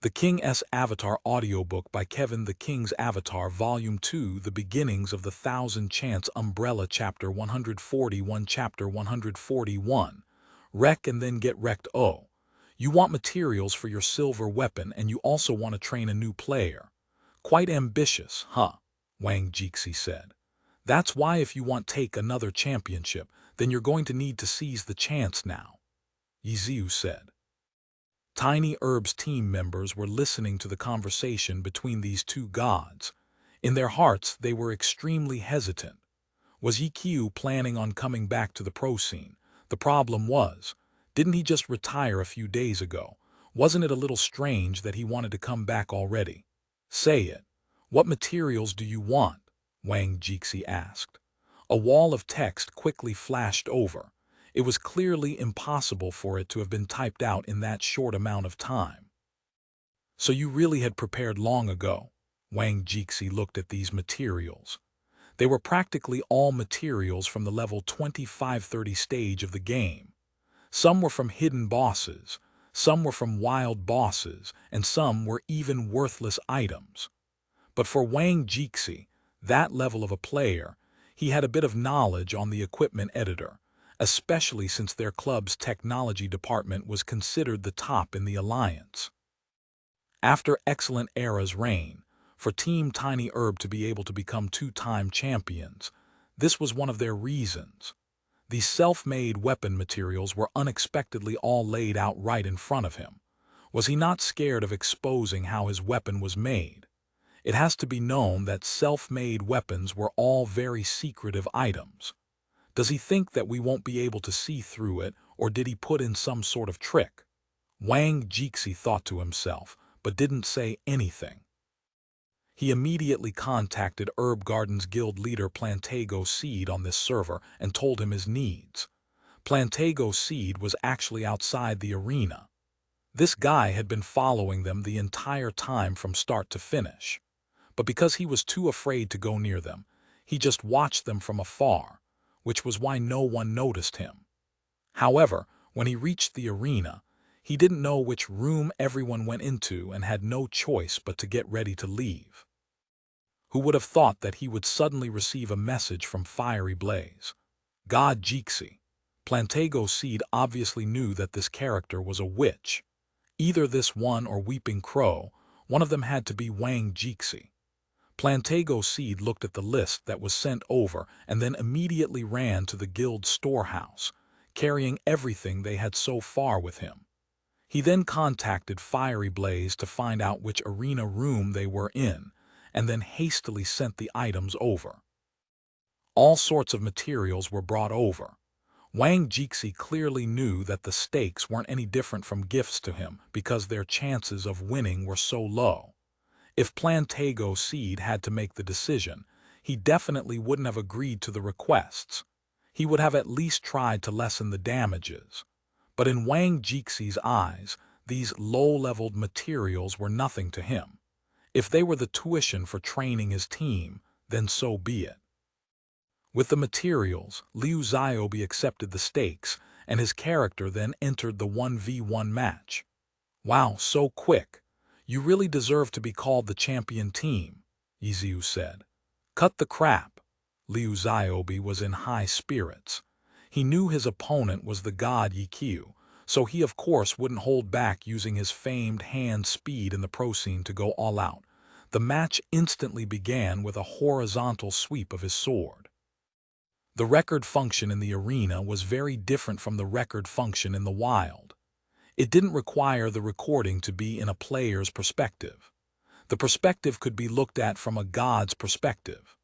The King's Avatar audiobook by Kevin the King's Avatar Volume 2 The Beginnings of the Thousand Chants Umbrella Chapter 141 Chapter 141 Wreck and Then Get Wrecked. Oh, you want materials for your silver weapon and you also want to train a new player. Quite ambitious, huh? Wang Jixi said. That's why if you want to take another championship, then you're going to need to seize the chance now, Ye Xiu said. Tiny Herb's team members were listening to the conversation between these two gods. In their hearts, they were extremely hesitant. Was Ye Xiu planning on coming back to the pro scene? The problem was, didn't he just retire a few days ago? Wasn't it a little strange that he wanted to come back already? Say it. What materials do you want? Wang Jixi asked. A wall of text quickly flashed over. It was clearly impossible for it to have been typed out in that short amount of time. So you really had prepared long ago? Wang Jixi looked at these materials. They were practically all materials from the level 25-30 stage of the game. Some were from hidden bosses, some were from wild bosses, and some were even worthless items. But for Wang Jixi, that level of a player, he had a bit of knowledge on the equipment editor, especially since their club's technology department was considered the top in the alliance. After Excellent Era's reign, for Team Tiny Herb to be able to become two-time champions, this was one of their reasons. These self-made weapon materials were unexpectedly all laid out right in front of him. Was he not scared of exposing how his weapon was made? It has to be known that self-made weapons were all very secretive items. Does he think that we won't be able to see through it, or did he put in some sort of trick? Wang Jixi thought to himself, but didn't say anything. He immediately contacted Herb Garden's guild leader Plantago Seed on this server and told him his needs. Plantago Seed was actually outside the arena. This guy had been following them the entire time from start to finish. But because he was too afraid to go near them, he just watched them from afar, which was why no one noticed him. However, when he reached the arena, he didn't know which room everyone went into and had no choice but to get ready to leave. Who would have thought that he would suddenly receive a message from Fiery Blaze? God Jixi. Plantago Seed obviously knew that this character was a witch. Either this one or Weeping Crow, one of them had to be Wang Jixi. Plantago Seed looked at the list that was sent over and then immediately ran to the guild storehouse, carrying everything they had so far with him. He then contacted Fiery Blaze to find out which arena room they were in, and then hastily sent the items over. All sorts of materials were brought over. Wang Jixi clearly knew that the stakes weren't any different from gifts to him because their chances of winning were so low. If Plantago Seed had to make the decision, he definitely wouldn't have agreed to the requests. He would have at least tried to lessen the damages. But in Wang Jixi's eyes, these low-leveled materials were nothing to him. If they were the tuition for training his team, then so be it. With the materials, Liu Xiaobi accepted the stakes, and his character then entered the 1v1 match. Wow, so quick. You really deserve to be called the champion team, Ye Xiu said. Cut the crap. Liu Xiaobi was in high spirits. He knew his opponent was the god Ye Xiu, so he of course wouldn't hold back using his famed hand speed in the pro scene to go all out. The match instantly began with a horizontal sweep of his sword. The record function in the arena was very different from the record function in the wild. It didn't require the recording to be in a player's perspective. The perspective could be looked at from a god's perspective.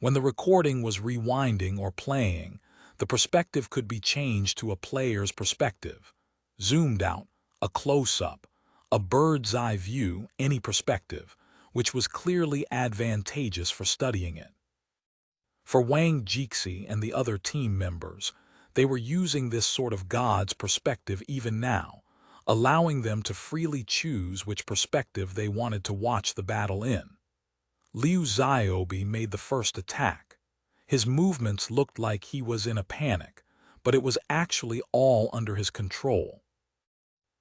When the recording was rewinding or playing, the perspective could be changed to a player's perspective. Zoomed out, a close-up, a bird's eye view, any perspective, which was clearly advantageous for studying it. For Wang Jixi and the other team members, they were using this sort of god's perspective even now, allowing them to freely choose which perspective they wanted to watch the battle in. Liu Xiaobi made the first attack. His movements looked like he was in a panic, but it was actually all under his control.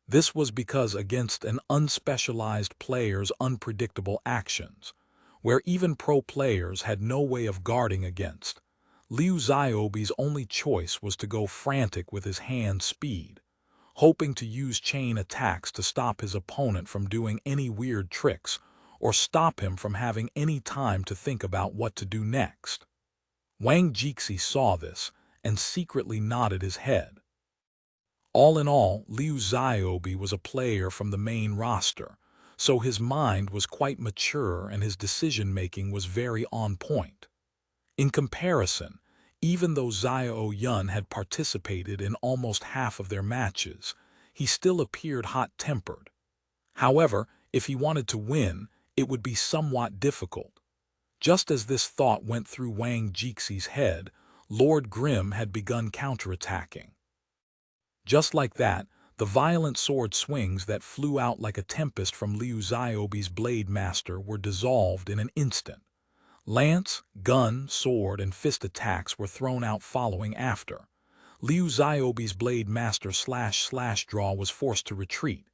This was because against an unspecialized player's unpredictable actions, where even pro players had no way of guarding against, Liu Xiaobi's only choice was to go frantic with his hand speed, hoping to use chain attacks to stop his opponent from doing any weird tricks or stop him from having any time to think about what to do next. Wang Jixi saw this and secretly nodded his head. All in all, Liu Xiaobi was a player from the main roster, so his mind was quite mature and his decision-making was very on point. In comparison, even though Xiao Yun had participated in almost half of their matches, he still appeared hot-tempered. However, if he wanted to win, it would be somewhat difficult. Just as this thought went through Wang Jixi's head, Lord Grimm had begun counterattacking. Just like that, the violent sword swings that flew out like a tempest from Liu Xiaobi's blade master were dissolved in an instant. Lance, gun, sword, and fist attacks were thrown out following after. Liu Xiaobi's blade master / draw was forced to retreat.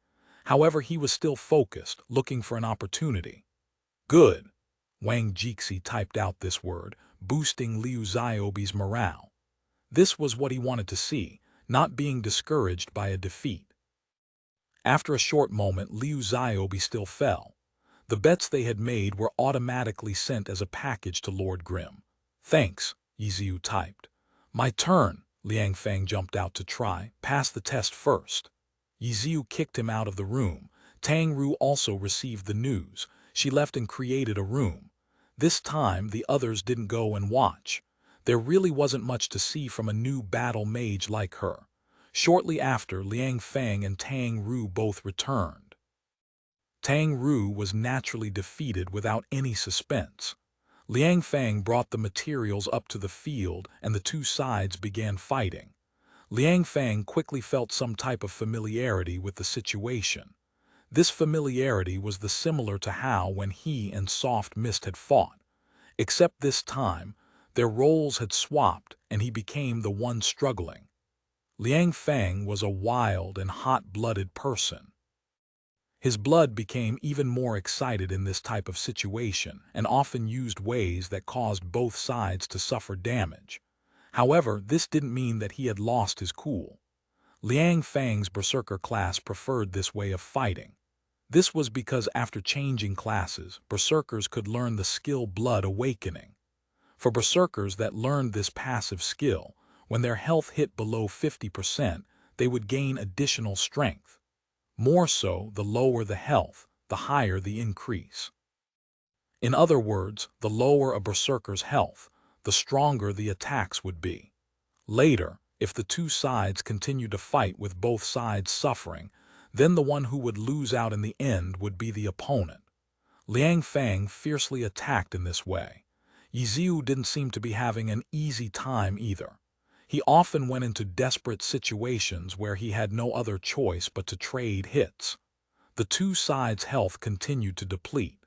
However, he was still focused, looking for an opportunity. Good. Wang Jixi typed out this word, boosting Liu Xiaobi's morale. This was what he wanted to see, not being discouraged by a defeat. After a short moment, Liu Xiaobi still fell. The bets they had made were automatically sent as a package to Lord Grimm. Thanks, Ye Xiu typed. My turn, Liang Feng jumped out to try. Pass the test first. Ye Xiu kicked him out of the room. Tang Ru also received the news. She left and created a room. This time, the others didn't go and watch. There really wasn't much to see from a new battle mage like her. Shortly after, Liang Feng and Tang Ru both returned. Tang Ru was naturally defeated without any suspense. Liang Feng brought the materials up to the field and the two sides began fighting. Liang Feng quickly felt some type of familiarity with the situation. This familiarity was similar to how when he and Soft Mist had fought. Except this time, their roles had swapped and he became the one struggling. Liang Feng was a wild and hot-blooded person. His blood became even more excited in this type of situation and often used ways that caused both sides to suffer damage. However, this didn't mean that he had lost his cool. Liang Feng's berserker class preferred this way of fighting. This was because after changing classes, berserkers could learn the skill Blood Awakening. For berserkers that learned this passive skill, when their health hit below 50%, they would gain additional strength. More so, the lower the health, the higher the increase. In other words, the lower a berserker's health, the stronger the attacks would be. Later, if the two sides continued to fight with both sides suffering, then the one who would lose out in the end would be the opponent. Liang Feng fiercely attacked in this way. Ye Xiu didn't seem to be having an easy time either. He often went into desperate situations where he had no other choice but to trade hits. The two sides' health continued to deplete.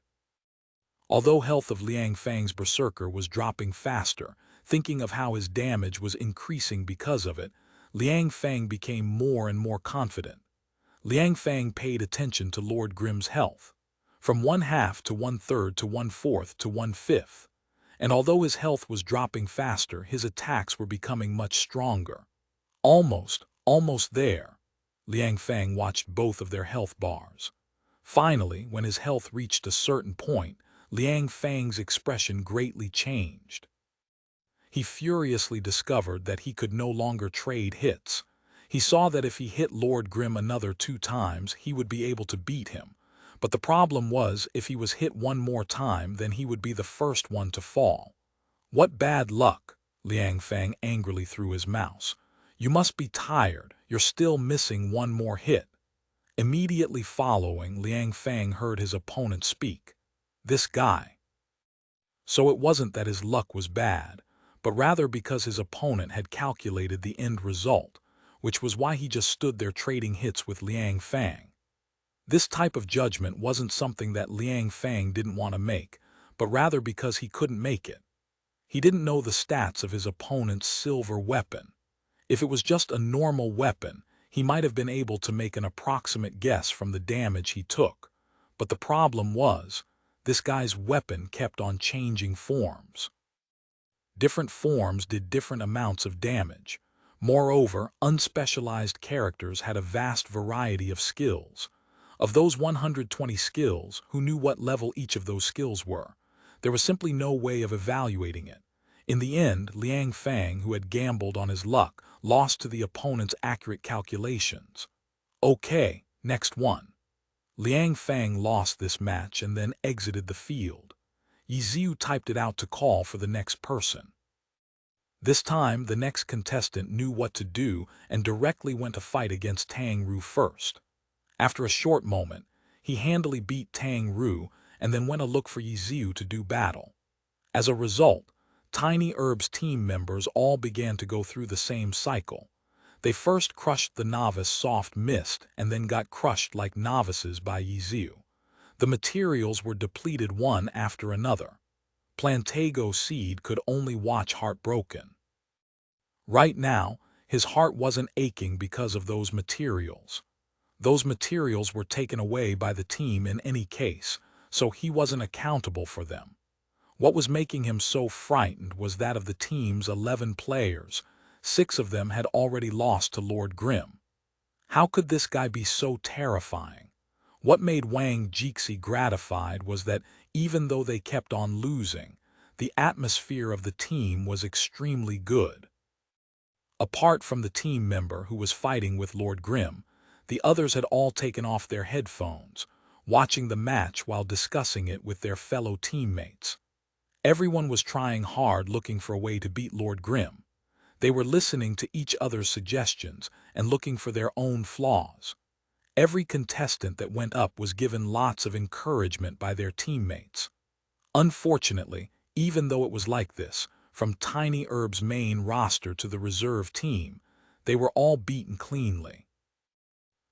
Although health of Liang Feng's berserker was dropping faster, thinking of how his damage was increasing because of it, Liang Feng became more and more confident. Liang Feng paid attention to Lord Grimm's health, from 1/2 to 1/3 to 1/4 to 1/5. And although his health was dropping faster, his attacks were becoming much stronger. Almost there. Liang Feng watched both of their health bars. Finally, when his health reached a certain point, Liang Feng's expression greatly changed. He furiously discovered that he could no longer trade hits. He saw that if he hit Lord Grimm another 2 times, he would be able to beat him. But the problem was, if he was hit one more time, then he would be the first one to fall. What bad luck! Liang Feng angrily threw his mouse. You must be tired, you're still missing one more hit. Immediately following, Liang Feng heard his opponent speak. This guy. So it wasn't that his luck was bad, but rather because his opponent had calculated the end result, which was why he just stood there trading hits with Liang Feng. This type of judgment wasn't something that Liang Feng didn't want to make, but rather because he couldn't make it. He didn't know the stats of his opponent's silver weapon. If it was just a normal weapon, He might have been able to make an approximate guess from the damage he took. But the problem was, this guy's weapon kept on changing forms. Different forms did different amounts of damage. Moreover, unspecialized characters had a vast variety of skills. Of those 120 skills, who knew what level each of those skills were? There was simply no way of evaluating it. In the end, Liang Fang, who had gambled on his luck, lost to the opponent's accurate calculations. Okay, next one. Liang Fang lost this match and then exited the field. Ye Xiu typed it out to call for the next person. This time, the next contestant knew what to do and directly went to fight against Tang Ru first. After a short moment, he handily beat Tang Ru and then went to look for Ye Xiu to do battle. As a result, Tiny Herb's team members all began to go through the same cycle. They first crushed the novice Soft Mist and then got crushed like novices by Ye Xiu. The materials were depleted one after another. Plantago Seed could only watch heartbroken. Right now, his heart wasn't aching because of those materials. Those materials were taken away by the team in any case, so he wasn't accountable for them. What was making him so frightened was that of the team's 11 players, 6 of them had already lost to Lord Grimm. How could this guy be so terrifying? What made Wang Jixi gratified was that even though they kept on losing, the atmosphere of the team was extremely good. Apart from the team member who was fighting with Lord Grimm, the others had all taken off their headphones, watching the match while discussing it with their fellow teammates. Everyone was trying hard looking for a way to beat Lord Grimm. They were listening to each other's suggestions and looking for their own flaws. Every contestant that went up was given lots of encouragement by their teammates. Unfortunately, even though it was like this, from Tiny Herb's main roster to the reserve team, they were all beaten cleanly.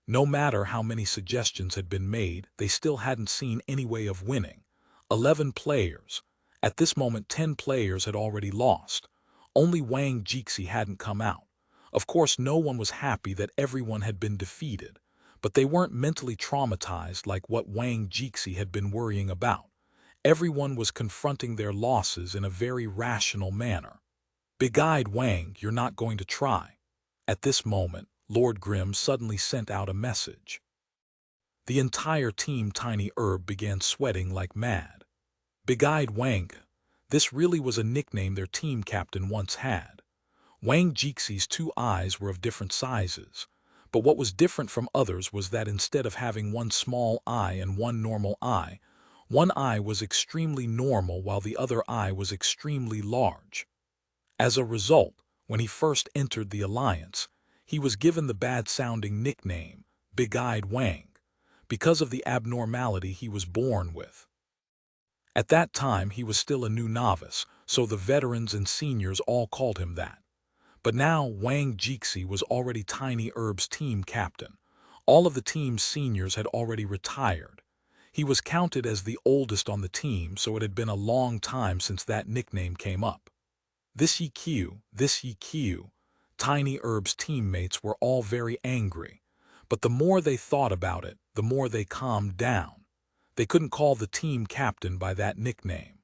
No matter how many suggestions had been made, they still hadn't seen any way of winning. 11 players. At this moment, 10 players had already lost. Only Wang Jixi hadn't come out. Of course, no one was happy that everyone had been defeated, but they weren't mentally traumatized like what Wang Jixi had been worrying about. Everyone was confronting their losses in a very rational manner. Big-eyed Wang, you're not going to try. At this moment, Lord Grimm suddenly sent out a message. The entire team Tiny Herb began sweating like mad. Big-eyed Wang, this really was a nickname their team captain once had. Wang Jixi's 2 eyes were of different sizes, but what was different from others was that instead of having one small eye and one normal eye, one eye was extremely normal while the other eye was extremely large. As a result, when he first entered the alliance, he was given the bad-sounding nickname, Big-Eyed Wang, because of the abnormality he was born with. At that time, he was still a new novice, so the veterans and seniors all called him that. But now, Wang Jixi was already Tiny Herb's team captain. All of the team's seniors had already retired. He was counted as the oldest on the team, so it had been a long time since that nickname came up. This Ye Xiu, Tiny Herb's teammates were all very angry, but the more they thought about it, the more they calmed down. They couldn't call the team captain by that nickname.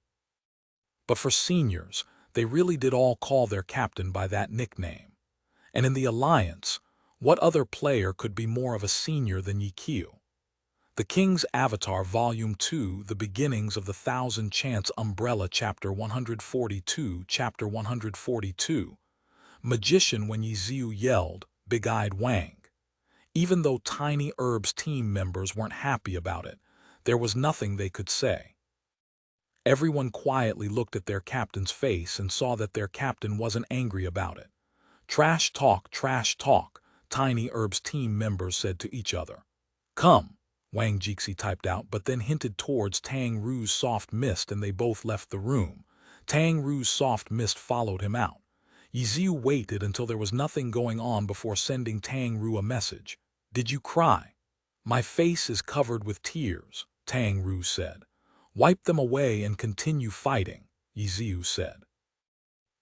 But for seniors, they really did all call their captain by that nickname. And in the alliance, what other player could be more of a senior than Ye Xiu? The King's Avatar Volume 2, The Beginnings of the Thousand Chants Umbrella Chapter 142 Chapter 142 Magician when Ye Xiu yelled, Big-Eyed Wang. Even though Tiny Herb's team members weren't happy about it, there was nothing they could say. Everyone quietly looked at their captain's face and saw that their captain wasn't angry about it. Trash talk, Tiny Herb's team members said to each other. Come, Wang Jixi typed out, but then hinted towards Tang Ru's Soft Mist and they both left the room. Tang Ru's Soft Mist followed him out. Ye Xiu waited until there was nothing going on before sending Tang Ru a message. Did you cry? My face is covered with tears, Tang Ru said. Wipe them away and continue fighting, Ye Xiu said.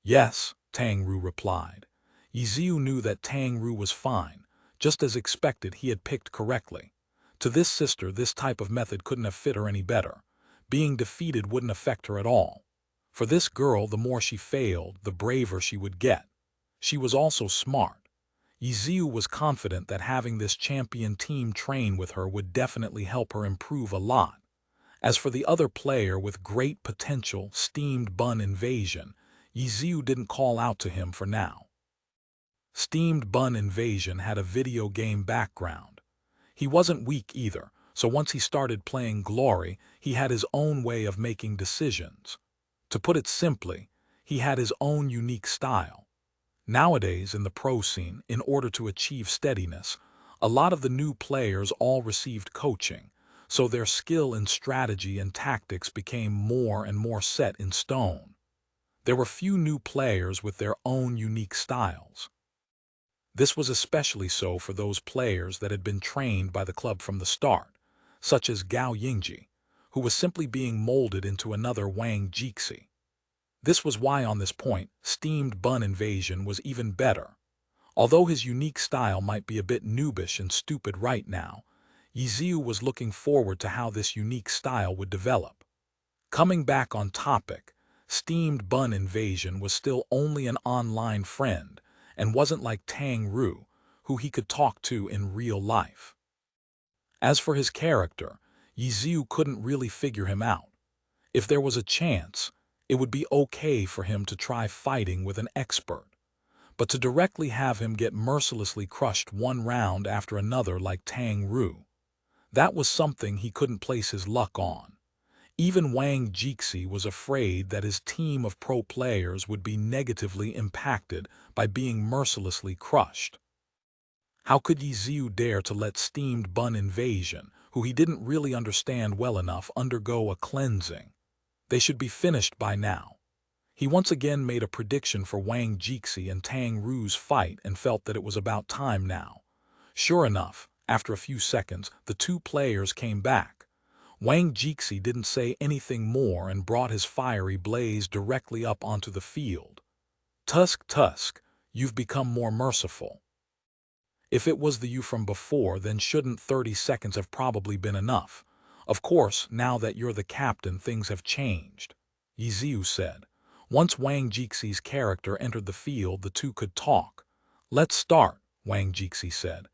Yes, Tang Ru replied. Ye Xiu knew that Tang Ru was fine. Just as expected, he had picked correctly. To this sister, this type of method couldn't have fit her any better. Being defeated wouldn't affect her at all. For this girl, the more she failed, the braver she would get. She was also smart. Ye Xiu was confident that having this champion team train with her would definitely help her improve a lot. As for the other player with great potential, Steamed Bun Invasion, Ye Xiu didn't call out to him for now. Steamed Bun Invasion had a video game background. He wasn't weak either, so once he started playing Glory, he had his own way of making decisions. To put it simply, he had his own unique style. Nowadays, in the pro scene, in order to achieve steadiness, a lot of the new players all received coaching, so their skill in strategy and tactics became more and more set in stone. There were few new players with their own unique styles. This was especially so for those players that had been trained by the club from the start, such as Gao Yingji, who was simply being molded into another Wang Jixi. This was why on this point, Steamed Bun Invasion was even better. Although his unique style might be a bit noobish and stupid right now, Ye Xiu was looking forward to how this unique style would develop. Coming back on topic, Steamed Bun Invasion was still only an online friend and wasn't like Tang Ru, who he could talk to in real life. As for his character, Ye Xiu couldn't really figure him out. If there was a chance, it would be okay for him to try fighting with an expert. But to directly have him get mercilessly crushed one round after another like Tang Ru, that was something he couldn't place his luck on. Even Wang Jixi was afraid that his team of pro players would be negatively impacted by being mercilessly crushed. How could Ye Xiu dare to let Steamed Bun Invasion, who he didn't really understand well enough, undergo a cleansing? They should be finished by now. He once again made a prediction for Wang Jixi and Tang Ru's fight and felt that it was about time now. Sure enough, after a few seconds, the two players came back. Wang Jixi didn't say anything more and brought his fiery blaze directly up onto the field. Tusk, you've become more merciful. If it was the you from before, then shouldn't 30 seconds have probably been enough? Of course, now that you're the captain, things have changed, Ye Xiu said. Once Wang Jixi's character entered the field, the two could talk. Let's start, Wang Jixi said.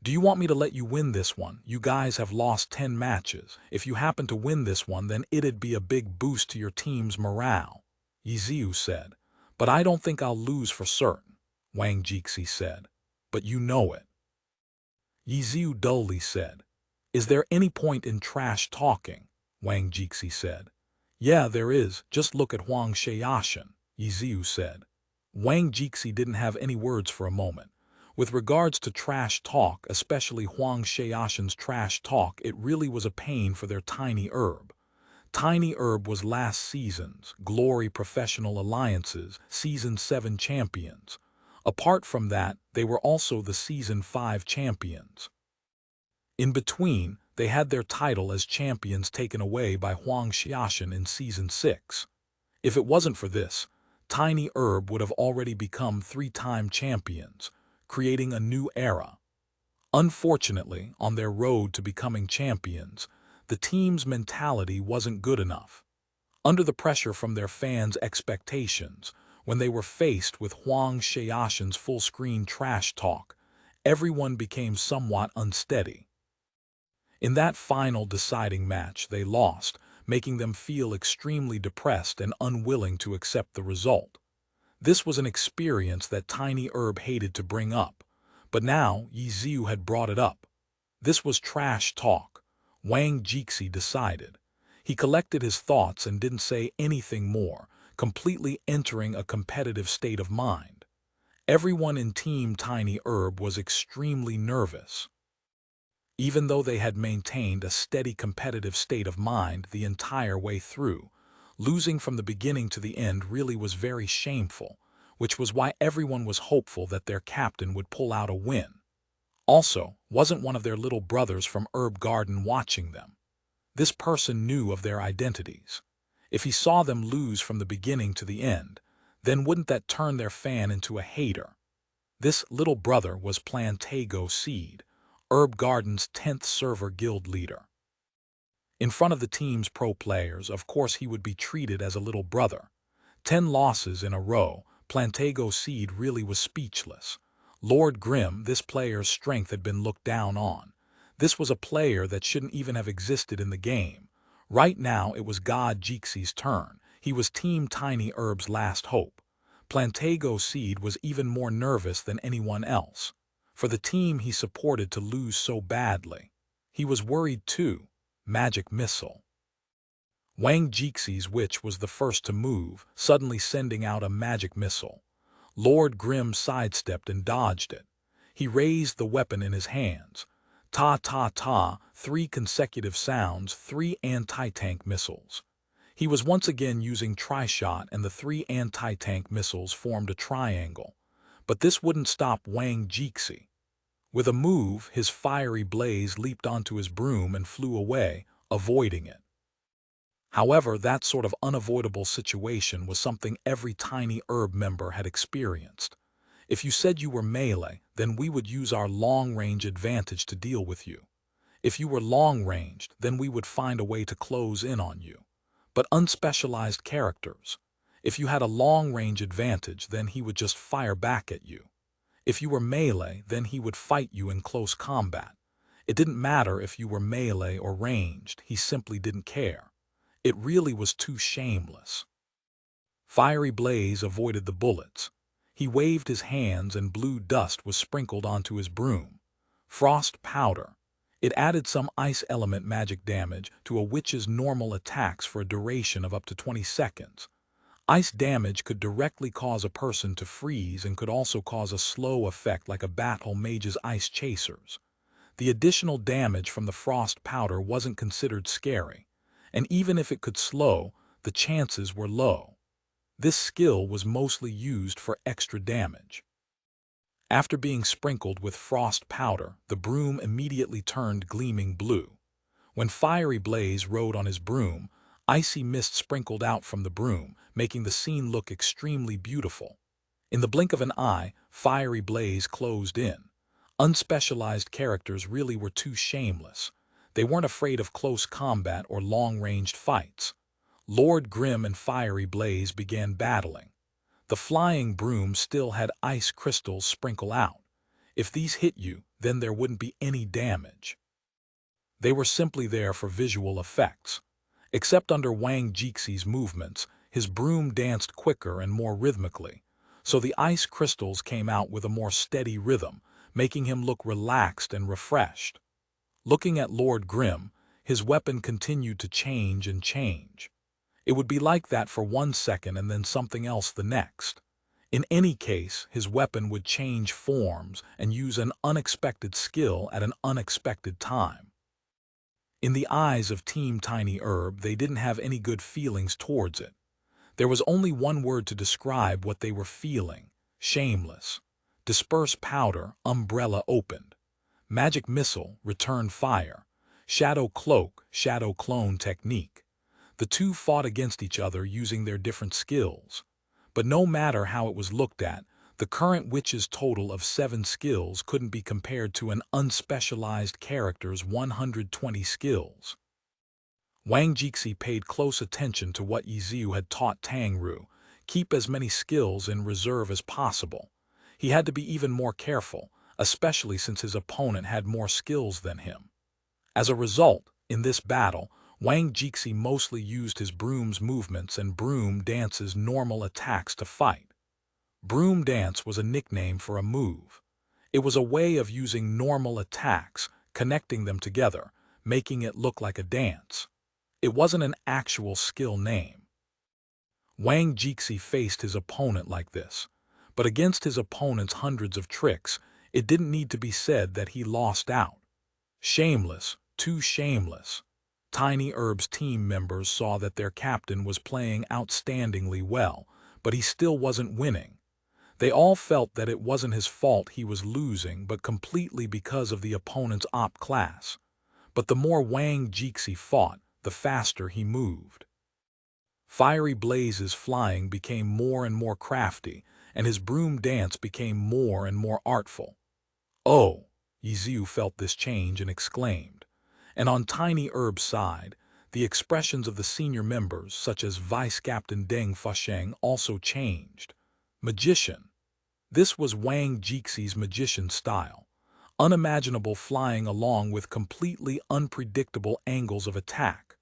Do you want me to let you win this one? You guys have lost 10 matches. If you happen to win this one, then it'd be a big boost to your team's morale, Ye Xiu said. But I don't think I'll lose for certain, Wang Jixi said. But you know it. Ye Xiu dully said. Is there any point in trash talking? Wang Jixi said. Yeah, there is. Just look at Huang Xiaoshan, Ye Xiu said. Wang Jixi didn't have any words for a moment. With regards to trash talk, especially Huang Xiaoshan's trash talk, it really was a pain for their Tiny Herb. Tiny Herb was last season's Glory Professional Alliance's Season 7 champions. Apart from that, they were also the Season 5 champions. In between, they had their title as champions taken away by Huang Xiaoshan in Season 6. If it wasn't for this, Tiny Herb would have already become 3-time champions, creating a new era. Unfortunately, on their road to becoming champions, the team's mentality wasn't good enough. Under the pressure from their fans' expectations, when they were faced with Huang Xiaoshan's full-screen trash talk, everyone became somewhat unsteady. In that final deciding match, they lost, making them feel extremely depressed and unwilling to accept the result. This was an experience that Tiny Herb hated to bring up, but now Ye Xiu had brought it up. This was trash talk, Wang Jixi decided. He collected his thoughts and didn't say anything more, completely entering a competitive state of mind. Everyone in Team Tiny Herb was extremely nervous. Even though they had maintained a steady competitive state of mind the entire way through, losing from the beginning to the end really was very shameful, which was why everyone was hopeful that their captain would pull out a win. Also, wasn't one of their little brothers from Herb Garden watching them? This person knew of their identities. If he saw them lose from the beginning to the end, then wouldn't that turn their fan into a hater? This little brother was Plantago Seed, Herb Garden's 10th server guild leader. In front of the team's pro players, of course he would be treated as a little brother. 10 losses in a row, Plantago Seed really was speechless. Lord Grimm, this player's strength had been looked down on. This was a player that shouldn't even have existed in the game. Right now it was God Jixie's turn. He was Team Tiny Herb's last hope. Plantago Seed was even more nervous than anyone else. For the team he supported to lose so badly. He was worried too. Magic missile. Wang Jixie's witch was the first to move, suddenly sending out a magic missile. Lord Grimm sidestepped and dodged it. He raised the weapon in his hands. Ta-ta-ta, 3 consecutive sounds, 3 anti-tank missiles. He was once again using tri-shot, and the 3 anti-tank missiles formed a triangle. But this wouldn't stop Wang Jixie. With a move, his fiery blaze leaped onto his broom and flew away, avoiding it. However, that sort of unavoidable situation was something every Tiny Herb member had experienced. If you said you were melee, then we would use our long-range advantage to deal with you. If you were long-ranged, then we would find a way to close in on you. But unspecialized characters, if you had a long-range advantage, then he would just fire back at you. If you were melee, then he would fight you in close combat. It didn't matter if you were melee or ranged, he simply didn't care. It really was too shameless. Fiery Blaze avoided the bullets. He waved his hands and blue dust was sprinkled onto his broom. Frost Powder. It added some ice element magic damage to a witch's normal attacks for a duration of up to 20 seconds. Ice damage could directly cause a person to freeze and could also cause a slow effect like a battle mage's ice chasers. The additional damage from the Frost Powder wasn't considered scary. And even if it could slow, the chances were low. This skill was mostly used for extra damage. After being sprinkled with Frost Powder, the broom immediately turned gleaming blue. When Fiery Blaze rode on his broom, icy mist sprinkled out from the broom, making the scene look extremely beautiful. In the blink of an eye, Fiery Blaze closed in. Unspecialized characters really were too shameless. They weren't afraid of close combat or long-ranged fights. Lord Grimm and Fiery Blaze began battling. The flying broom still had ice crystals sprinkle out. If these hit you, then there wouldn't be any damage. They were simply there for visual effects. Except under Wang Jixie's movements, his broom danced quicker and more rhythmically, so the ice crystals came out with a more steady rhythm, making him look relaxed and refreshed. Looking at Lord Grimm, his weapon continued to change and change. It would be like that for 1 second and then something else the next. In any case, his weapon would change forms and use an unexpected skill at an unexpected time. In the eyes of Team Tiny Herb, they didn't have any good feelings towards it. There was only one word to describe what they were feeling: shameless. Disperse Powder, Umbrella opened. Magic Missile, Return Fire. Shadow Cloak, Shadow Clone Technique. The two fought against each other using their different skills. But no matter how it was looked at, the current witch's total of 7 skills couldn't be compared to an unspecialized character's 120 skills. Wang Jixie paid close attention to what Ye Xiu had taught Tang Ru: keep as many skills in reserve as possible. He had to be even more careful, especially since his opponent had more skills than him. As a result, in this battle, Wang Jixie mostly used his broom's movements and broom dance's normal attacks to fight. Broom dance was a nickname for a move. It was a way of using normal attacks, connecting them together, making it look like a dance. It wasn't an actual skill name. Wang Jixie faced his opponent like this, but against his opponent's hundreds of tricks, it didn't need to be said that he lost out. Shameless, too shameless. Tiny Herb's team members saw that their captain was playing outstandingly well, but he still wasn't winning. They all felt that it wasn't his fault he was losing, but completely because of the opponent's op class. But the more Wang Jixie fought, the faster he moved. Fiery Blaze's flying became more and more crafty, and his broom dance became more and more artful. "Oh!" Ye Xiu felt this change and exclaimed. And on Tiny Herb's side, the expressions of the senior members, such as Vice Captain Deng Fusheng, also changed. Magician. This was Wang Jixi's magician style. Unimaginable flying along with completely unpredictable angles of attack.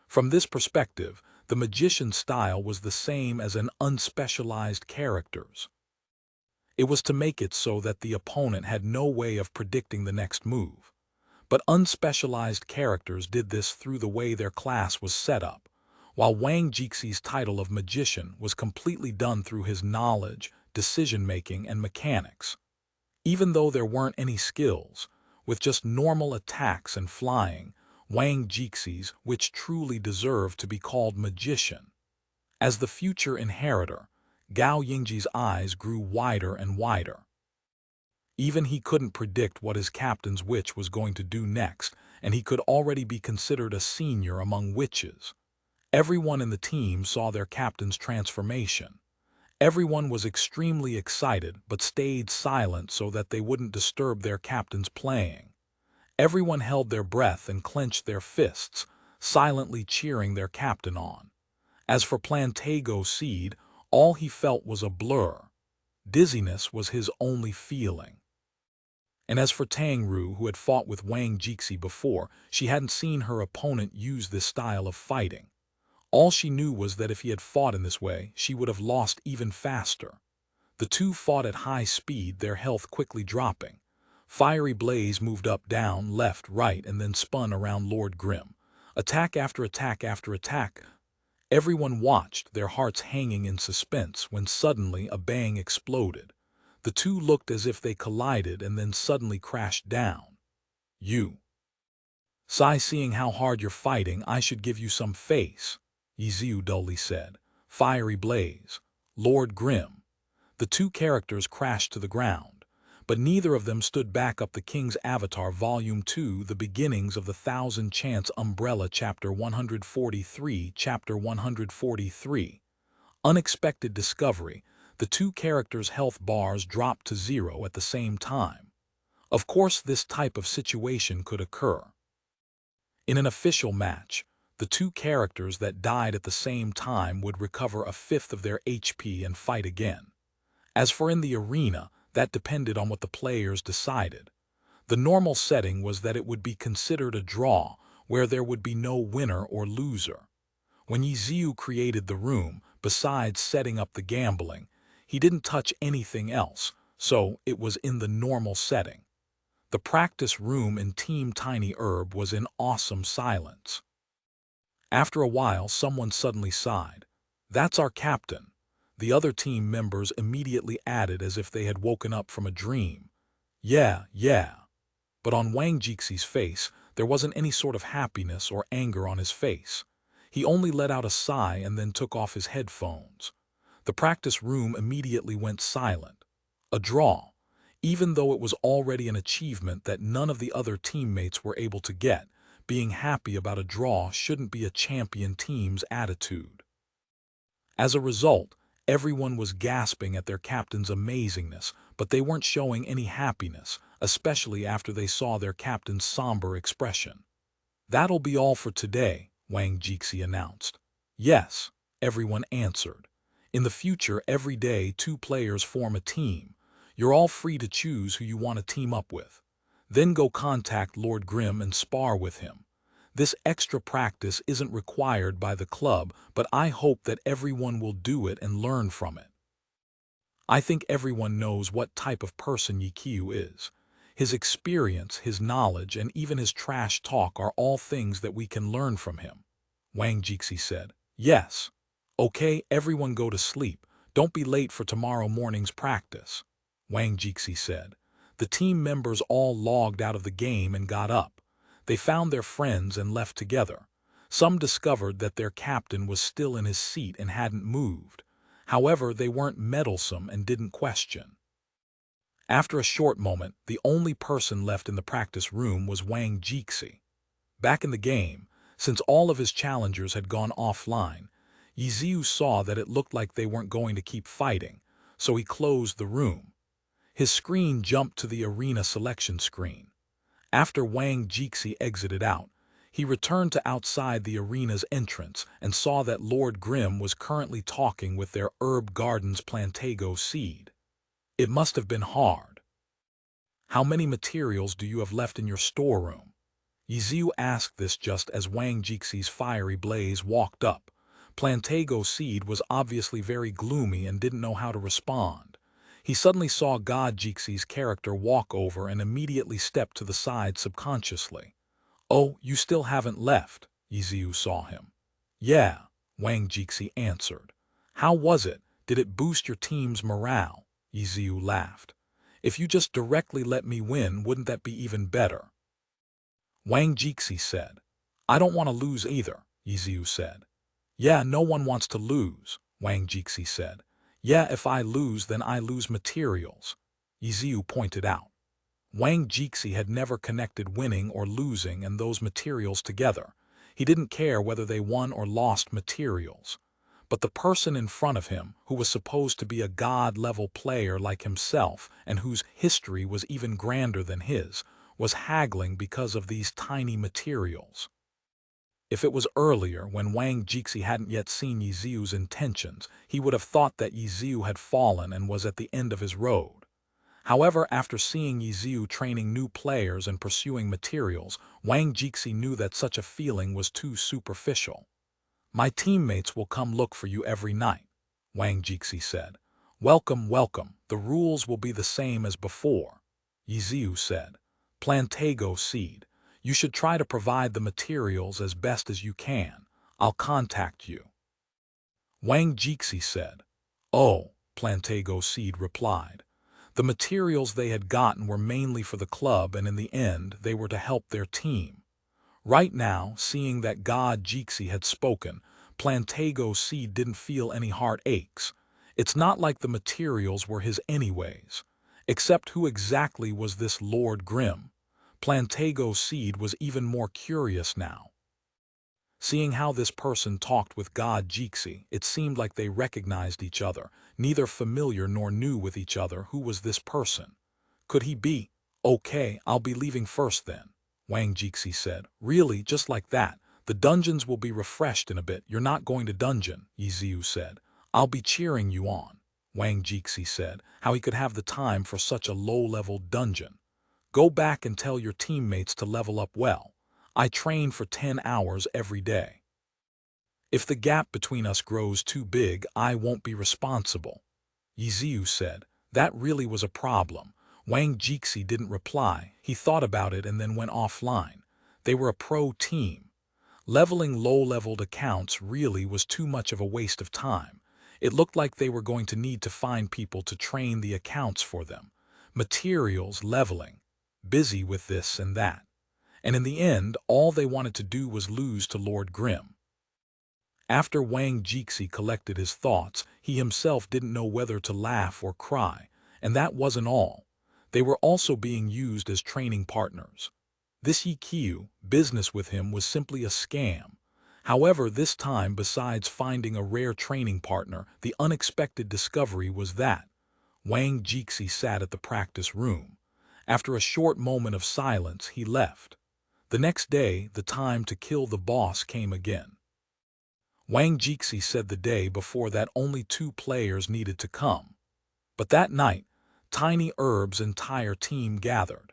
From this perspective, the magician style was the same as an unspecialized character's. It was to make it so that the opponent had no way of predicting the next move. But unspecialized characters did this through the way their class was set up, while Wang Jixi's title of magician was completely done through his knowledge, decision-making, and mechanics. Even though there weren't any skills, with just normal attacks and flying, Wang Jixi's, which truly deserved to be called magician. As the future inheritor, Gao Yingji's eyes grew wider and wider. Even he couldn't predict what his captain's witch was going to do next, and he could already be considered a senior among witches. Everyone in the team saw their captain's transformation. Everyone was extremely excited but stayed silent so that they wouldn't disturb their captain's playing. Everyone held their breath and clenched their fists, silently cheering their captain on. As for Plantago Seed, all he felt was a blur. Dizziness was his only feeling. And as for Tang Ru, who had fought with Wang Jixi before, she hadn't seen her opponent use this style of fighting. All she knew was that if he had fought in this way, she would have lost even faster. The two fought at high speed, their health quickly dropping. Fiery blaze moved up, down, left, right, and then spun around Lord Grimm. Attack after attack after attack. Everyone watched, their hearts hanging in suspense, when suddenly a bang exploded. The two looked as if they collided and then suddenly crashed down. "You. Sai, seeing how hard you're fighting, I should give you some face," Ye Xiu dully said. Fiery blaze. Lord Grimm. The two characters crashed to the ground, but neither of them stood back up. The King's Avatar Volume 2, The Beginnings of the Thousand Chants Umbrella, Chapter 143, Chapter 143. Unexpected discovery. The two characters' health bars dropped to 0 at the same time. Of course, this type of situation could occur. In an official match, the two characters that died at the same time would recover a fifth of their HP and fight again. As for in the arena, that depended on what the players decided. The normal setting was that it would be considered a draw, where there would be no winner or loser. When Ye Xiu created the room, besides setting up the gambling, he didn't touch anything else, so it was in the normal setting. The practice room in Team Tiny Herb was in awesome silence. After a while, someone suddenly sighed. "That's our captain." The other team members immediately added as if they had woken up from a dream. Yeah. But on Wang Jixi's face, there wasn't any sort of happiness or anger on his face. He only let out a sigh and then took off his headphones. The practice room immediately went silent. A draw, even though it was already an achievement that none of the other teammates were able to get. Being happy about a draw shouldn't be a champion team's attitude. As a result, everyone was gasping at their captain's amazingness, but they weren't showing any happiness, especially after they saw their captain's somber expression. "That'll be all for today," Wang Jixi announced. "Yes," everyone answered. "In the future, every day 2 players form a team. You're all free to choose who you want to team up with. Then go contact Lord Grimm and spar with him. This extra practice isn't required by the club, but I hope that everyone will do it and learn from it. I think everyone knows what type of person Ye Xiu is. His experience, his knowledge, and even his trash talk are all things that we can learn from him," Wang Jixi said. "Yes. Okay, everyone go to sleep. Don't be late for tomorrow morning's practice," Wang Jixi said. The team members all logged out of the game and got up. They found their friends and left together. Some discovered that their captain was still in his seat and hadn't moved. However, they weren't meddlesome and didn't question. After a short moment, the only person left in the practice room was Wang Jixi. Back in the game, since all of his challengers had gone offline, Ye Xiu saw that it looked like they weren't going to keep fighting, so he closed the room. His screen jumped to the arena selection screen. After Wang Jixi exited out, he returned to outside the arena's entrance and saw that Lord Grimm was currently talking with their herb garden's plantago seed. It must have been hard. How many materials do you have left in your storeroom? Ye Xiu asked this just as Wang Jixi's fiery blaze walked up. Plantago seed was obviously very gloomy and didn't know how to respond. He suddenly saw God Jixi's character walk over and immediately stepped to the side subconsciously. "Oh, you still haven't left," Ye Xiu saw him. "Yeah," Wang Jixi answered. "How was it? Did it boost your team's morale?" Ye Xiu laughed. "If you just directly let me win, wouldn't that be even better?" Wang Jixi said. "I don't want to lose either," Ye Xiu said. "Yeah, no one wants to lose," Wang Jixi said. "Yeah, if I lose, then I lose materials," Ye Xiu pointed out. Wang Jixi had never connected winning or losing and those materials together. He didn't care whether they won or lost materials. But the person in front of him, who was supposed to be a god-level player like himself and whose history was even grander than his, was haggling because of these tiny materials. If it was earlier, when Wang Jixi hadn't yet seen Ye Xiu's intentions, he would have thought that Ye Xiu had fallen and was at the end of his road. However, after seeing Ye Xiu training new players and pursuing materials, Wang Jixi knew that such a feeling was too superficial. "My teammates will come look for you every night," Wang Jixi said. "Welcome, welcome. The rules will be the same as before," Ye Xiu said. "Plantago seed. You should try to provide the materials as best as you can. I'll contact you." Wang Jixi said. "Oh," Plantago seed replied. The materials they had gotten were mainly for the club, and in the end they were to help their team. Right now, seeing that God Jixi had spoken, Plantago seed didn't feel any heartaches. It's not like the materials were his anyways. Except who exactly was this Lord Grimm? Plantago seed was even more curious now. Seeing how this person talked with God Jixi, it seemed like they recognized each other, neither familiar nor new with each other. Who was this person? Could he be? "Okay, I'll be leaving first then," Wang Jixi said. "Really, just like that? The dungeons will be refreshed in a bit. You're not going to dungeon," Ye Xiu said. "I'll be cheering you on," Wang Jixi said. How he could have the time for such a low-level dungeon. "Go back and tell your teammates to level up well. I train for 10 hours every day. If the gap between us grows too big, I won't be responsible," Ye Xiu said. That really was a problem. Wang Jixi didn't reply. He thought about it and then went offline. They were a pro team. Leveling low-leveled accounts really was too much of a waste of time. It looked like they were going to need to find people to train the accounts for them. Materials, leveling, busy with this and that. And in the end, all they wanted to do was lose to Lord Grimm. After Wang Jixi collected his thoughts, he himself didn't know whether to laugh or cry. And that wasn't all. They were also being used as training partners. This Ye Xiu business with him was simply a scam. However, this time, besides finding a rare training partner, the unexpected discovery was that Wang Jixi sat at the practice room. After a short moment of silence, he left. The next day, the time to kill the boss came again. Wang Jixi said the day before that only 2 players needed to come. But that night, Tiny Herb's entire team gathered.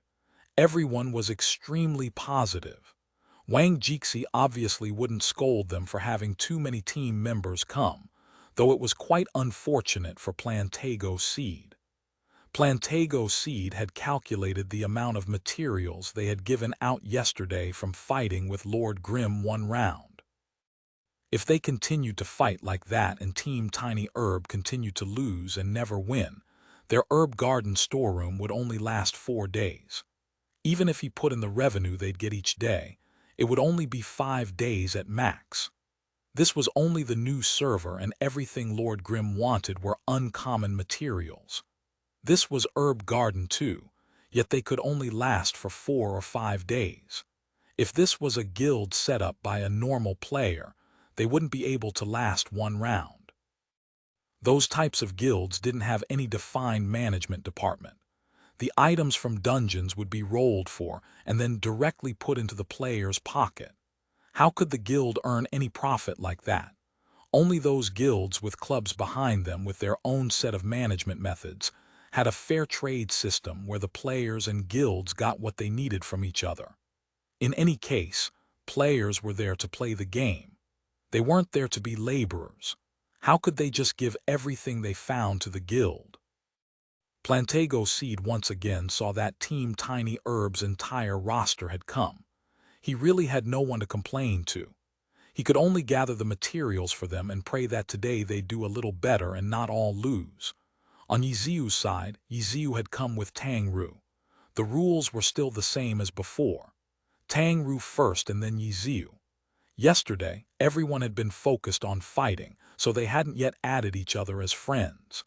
Everyone was extremely positive. Wang Jixi obviously wouldn't scold them for having too many team members come, though it was quite unfortunate for Plantago seed. Plantago seed had calculated the amount of materials they had given out yesterday from fighting with Lord Grimm 1 round. If they continued to fight like that and Team Tiny Herb continued to lose and never win, their herb garden storeroom would only last 4 days. Even if he put in the revenue they'd get each day, it would only be 5 days at max. This was only the new server, and everything Lord Grimm wanted were uncommon materials. This was herb garden too, yet they could only last for 4 or 5 days. If this was a guild set up by a normal player, they wouldn't be able to last 1 round. Those types of guilds didn't have any defined management department. The items from dungeons would be rolled for and then directly put into the player's pocket. How could the guild earn any profit like that? Only those guilds with clubs behind them with their own set of management methods had a fair trade system where the players and guilds got what they needed from each other. In any case, players were there to play the game. They weren't there to be laborers. How could they just give everything they found to the guild? Plantego Seed once again saw that Team Tiny Herb's entire roster had come. He really had no one to complain to. He could only gather the materials for them and pray that today they'd do a little better and not all lose. On Ye Xiu's side, Ye Xiu had come with Tang Ru. The rules were still the same as before. Tang Ru first and then Ye Xiu. Yesterday, everyone had been focused on fighting, so they hadn't yet added each other as friends.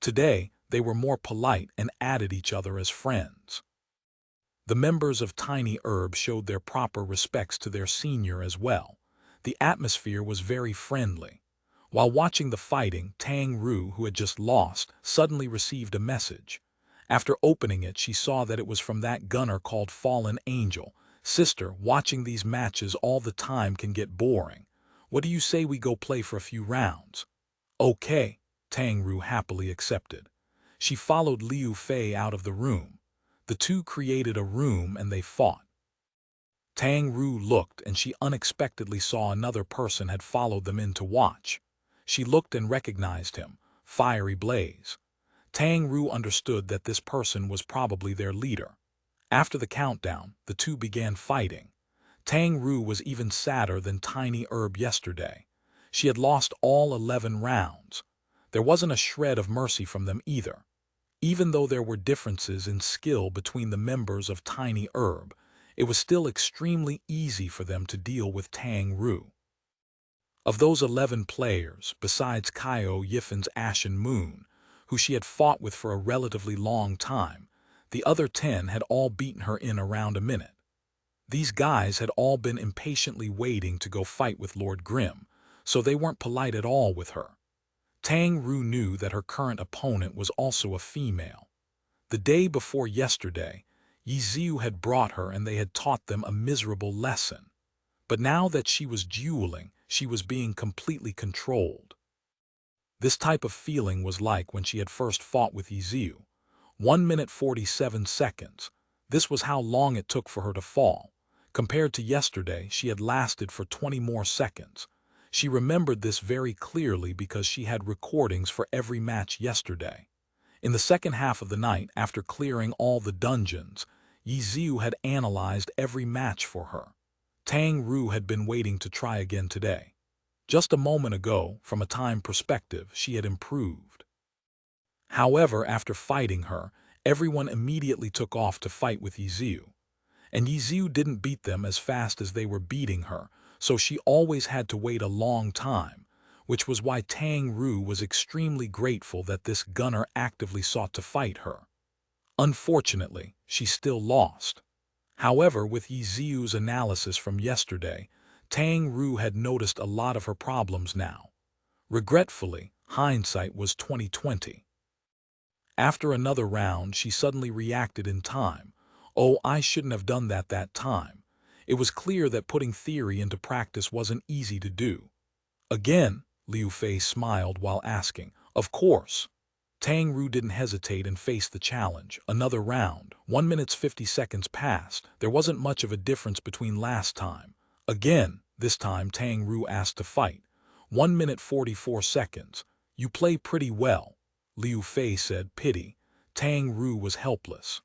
Today, they were more polite and added each other as friends. The members of Tiny Herb showed their proper respects to their senior as well. The atmosphere was very friendly. While watching the fighting, Tang Ru, who had just lost, suddenly received a message. After opening it, she saw that it was from that gunner called Fallen Angel. "Sister, watching these matches all the time can get boring. What do you say we go play for a few rounds?" "Okay," Tang Ru happily accepted. She followed Liu Fei out of the room. The two created a room and they fought. Tang Ru looked and she unexpectedly saw another person had followed them in to watch. She looked and recognized him, Fiery Blaze. Tang Ru understood that this person was probably their leader. After the countdown, the two began fighting. Tang Ru was even sadder than Tiny Herb yesterday. She had lost all 11 rounds. There wasn't a shred of mercy from them either. Even though there were differences in skill between the members of Tiny Herb, it was still extremely easy for them to deal with Tang Ru. Of those 11 players, besides Kaio Yifen's Ashen Moon, who she had fought with for a relatively long time, the other 10 had all beaten her in around a minute. These guys had all been impatiently waiting to go fight with Lord Grimm, so they weren't polite at all with her. Tang Ru knew that her current opponent was also a female. The day before yesterday, Ye Xiu had brought her and they had taught them a miserable lesson. But now that she was dueling, she was being completely controlled. This type of feeling was like when she had first fought with Ye Xiu. 1 minute 47 seconds. This was how long it took for her to fall. Compared to yesterday, she had lasted for 20 more seconds. She remembered this very clearly because she had recordings for every match yesterday. In the second half of the night, after clearing all the dungeons, Ye Xiu had analyzed every match for her. Tang Ru had been waiting to try again today. Just a moment ago, from a time perspective, she had improved. However, after fighting her, everyone immediately took off to fight with Ye Xiu. And Ye Xiu didn't beat them as fast as they were beating her, so she always had to wait a long time, which was why Tang Ru was extremely grateful that this gunner actively sought to fight her. Unfortunately, she still lost. However, with Ye Xiu's analysis from yesterday, Tang Ru had noticed a lot of her problems now. Regretfully, hindsight was 20/20. After another round, she suddenly reacted in time. "Oh, I shouldn't have done that time." It was clear that putting theory into practice wasn't easy to do. "Again?" Liu Fei smiled while asking. "Of course." Tang Ru didn't hesitate and faced the challenge. Another round. 1 minute 50 seconds passed. There wasn't much of a difference between last time. Again, this time Tang Ru asked to fight. 1 minute 44 seconds. "You play pretty well," Liu Fei said. Pity. Tang Ru was helpless.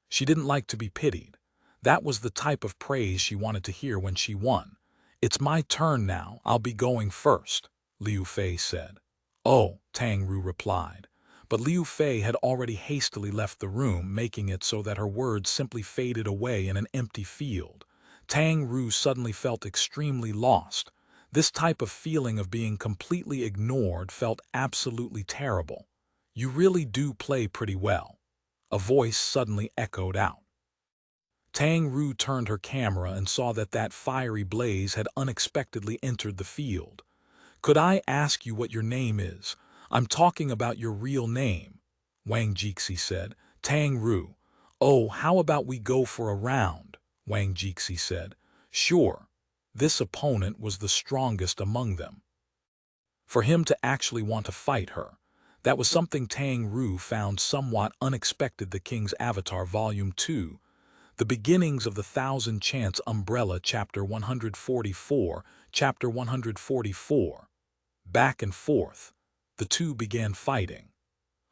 She didn't like to be pitied. That was the type of praise she wanted to hear when she won. "It's my turn now, I'll be going first," Liu Fei said. "Oh," Tang Ru replied. But Liu Fei had already hastily left the room, making it so that her words simply faded away in an empty field. Tang Ru suddenly felt extremely lost. This type of feeling of being completely ignored felt absolutely terrible. "You really do play pretty well," a voice suddenly echoed out. Tang Ru turned her camera and saw that Fiery Blaze had unexpectedly entered the field. "Could I ask you what your name is? I'm talking about your real name, Wang Jixi said. Tang Ru. Oh, how about we go for a round, Wang Jixi said. Sure. This opponent was the strongest among them. For him to actually want to fight her, that was something Tang Ru found somewhat unexpected. The King's Avatar Volume 2, The Beginnings of the Thousand Chants Umbrella, Chapter 144, Chapter 144. Back and forth, the two began fighting.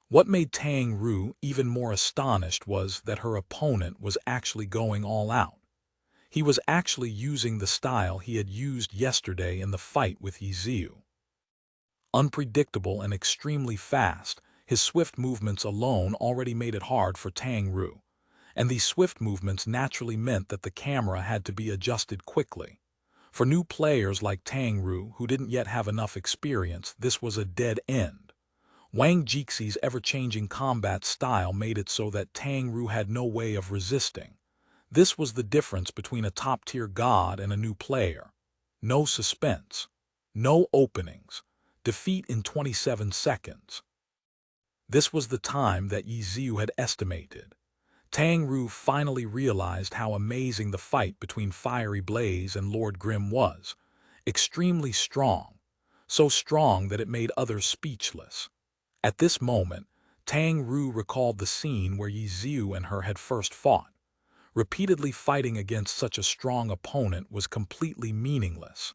What made Tang Ru even more astonished was that her opponent was actually going all out. He was actually using the style he had used yesterday in the fight with Ye Xiu. Unpredictable and extremely fast, his swift movements alone already made it hard for Tang Ru, and these swift movements naturally meant that the camera had to be adjusted quickly. For new players like Tang Ru who didn't yet have enough experience, this was a dead end. Wang Jixi's ever-changing combat style made it so that Tang Ru had no way of resisting. This was the difference between a top-tier god and a new player. No suspense. No openings. Defeat in 27 seconds. This was the time that Ye Xiu had estimated. Tang Ru finally realized how amazing the fight between Fiery Blaze and Lord Grim was. Extremely strong. So strong that it made others speechless. At this moment, Tang Ru recalled the scene where Ye Xiu and her had first fought. Repeatedly fighting against such a strong opponent was completely meaningless.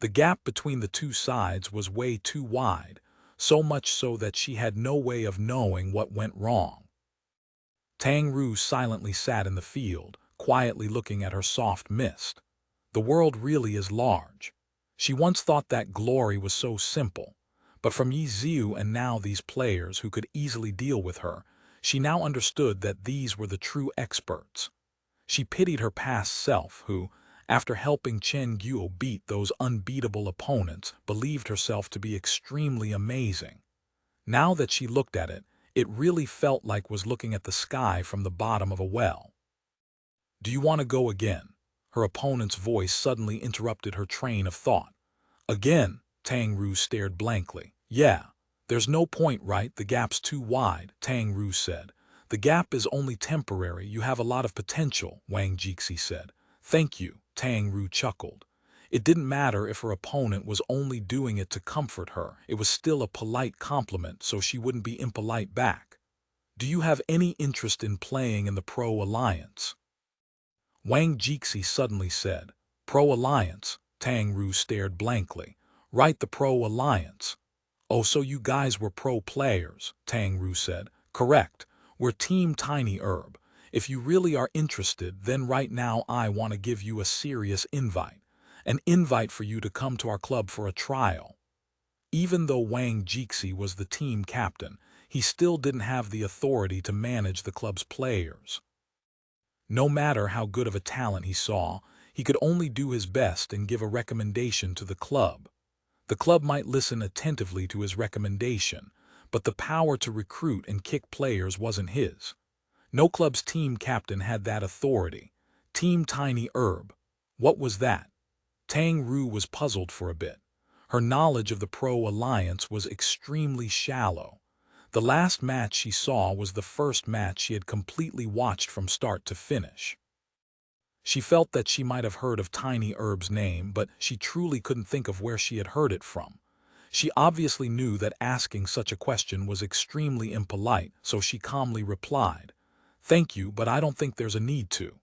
The gap between the two sides was way too wide, so much so that she had no way of knowing what went wrong. Tang Ru silently sat in the field, quietly looking at her soft mist. The world really is large. She once thought that glory was so simple, but from Ye Xiu and now these players who could easily deal with her, she now understood that these were the true experts. She pitied her past self who, after helping Chen Guo beat those unbeatable opponents, believed herself to be extremely amazing. Now that she looked at it, it really felt like was looking at the sky from the bottom of a well. Do you want to go again? Her opponent's voice suddenly interrupted her train of thought. Again, Tang Ru stared blankly. Yeah, there's no point, right? The gap's too wide, Tang Ru said. The gap is only temporary, you have a lot of potential, Wang Jixi said. Thank you, Tang Ru chuckled. It didn't matter if her opponent was only doing it to comfort her, it was still a polite compliment so she wouldn't be impolite back. Do you have any interest in playing in the Pro Alliance? Wang Jixi suddenly said. Pro Alliance? Tang Ru stared blankly. Right, the Pro Alliance. Oh, so you guys were pro players, Tang Ru said. Correct. We're Team Tiny Herb. If you really are interested, then right now I want to give you a serious invite. An invite for you to come to our club for a trial. Even though Wang Jixi was the team captain, he still didn't have the authority to manage the club's players. No matter how good of a talent he saw, he could only do his best and give a recommendation to the club. The club might listen attentively to his recommendation, but the power to recruit and kick players wasn't his. No club's team captain had that authority. Team Tiny Herb. What was that? Tang Ru was puzzled for a bit. Her knowledge of the Pro Alliance was extremely shallow. The last match she saw was the first match she had completely watched from start to finish. She felt that she might have heard of Tiny Herb's name, but she truly couldn't think of where she had heard it from. She obviously knew that asking such a question was extremely impolite, so she calmly replied, Thank you, but I don't think there's a need to.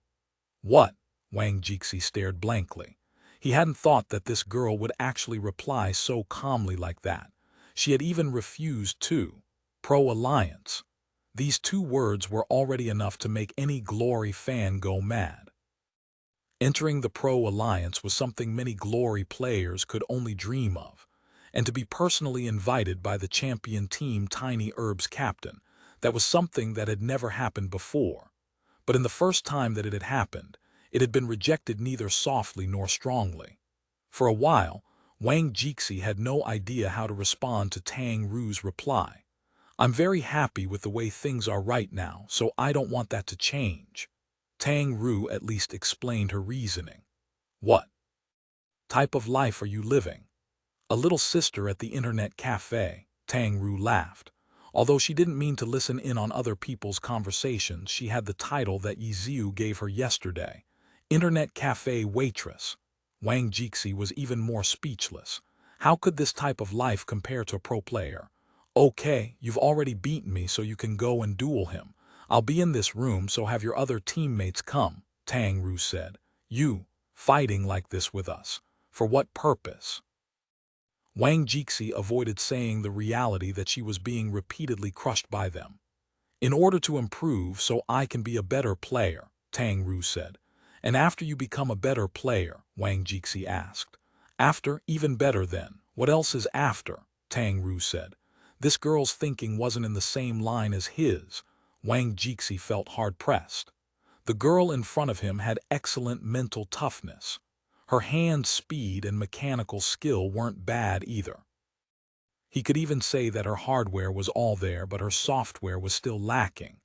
What? Wang Jixi stared blankly. He hadn't thought that this girl would actually reply so calmly like that. She had even refused to. Pro Alliance. These two words were already enough to make any Glory fan go mad. Entering the Pro Alliance was something many Glory players could only dream of, and to be personally invited by the champion team Tiny Herb's captain, that was something that had never happened before. But in the first time that it had been rejected neither softly nor strongly. For a while, Wang Jixi had no idea how to respond to Tang Ru's reply. I'm very happy with the way things are right now, so I don't want that to change. Tang Ru at least explained her reasoning. What type of life are you living? A little sister at the internet cafe, Tang Ru laughed. Although she didn't mean to listen in on other people's conversations, she had the title that Ye Xiu gave her yesterday, Internet Cafe Waitress. Wang Jixi was even more speechless. How could this type of life compare to a pro player? Okay, you've already beaten me, so you can go and duel him. I'll be in this room, so have your other teammates come, Tang Ru said. You, fighting like this with us. For what purpose? Wang Jixi avoided saying the reality that she was being repeatedly crushed by them. In order to improve so I can be a better player, Tang Ru said. And after you become a better player, Wang Jixi asked. After, even better then. What else is after? Tang Ru said. This girl's thinking wasn't in the same line as his. Wang Jixi felt hard-pressed. The girl in front of him had excellent mental toughness. Her hand speed and mechanical skill weren't bad either. He could even say that her hardware was all there, but her software was still lacking.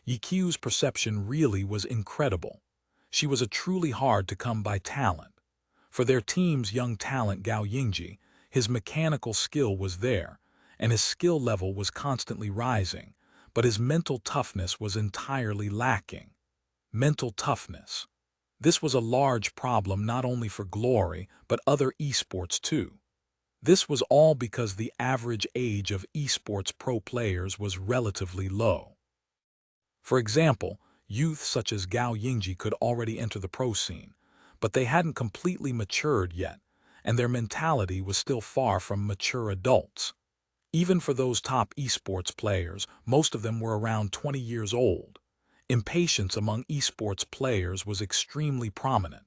Ye Xiu's perception really was incredible. She was a truly hard-to-come-by talent. For their team's young talent Gao Yingji, his mechanical skill was there, and his skill level was constantly rising, but his mental toughness was entirely lacking. Mental toughness. This was a large problem not only for Glory, but other esports too. This was all because the average age of esports pro players was relatively low. For example, youth such as Gao Yingji could already enter the pro scene, but they hadn't completely matured yet, and their mentality was still far from mature adults. Even for those top esports players, most of them were around 20 years old. Impatience among esports players was extremely prominent.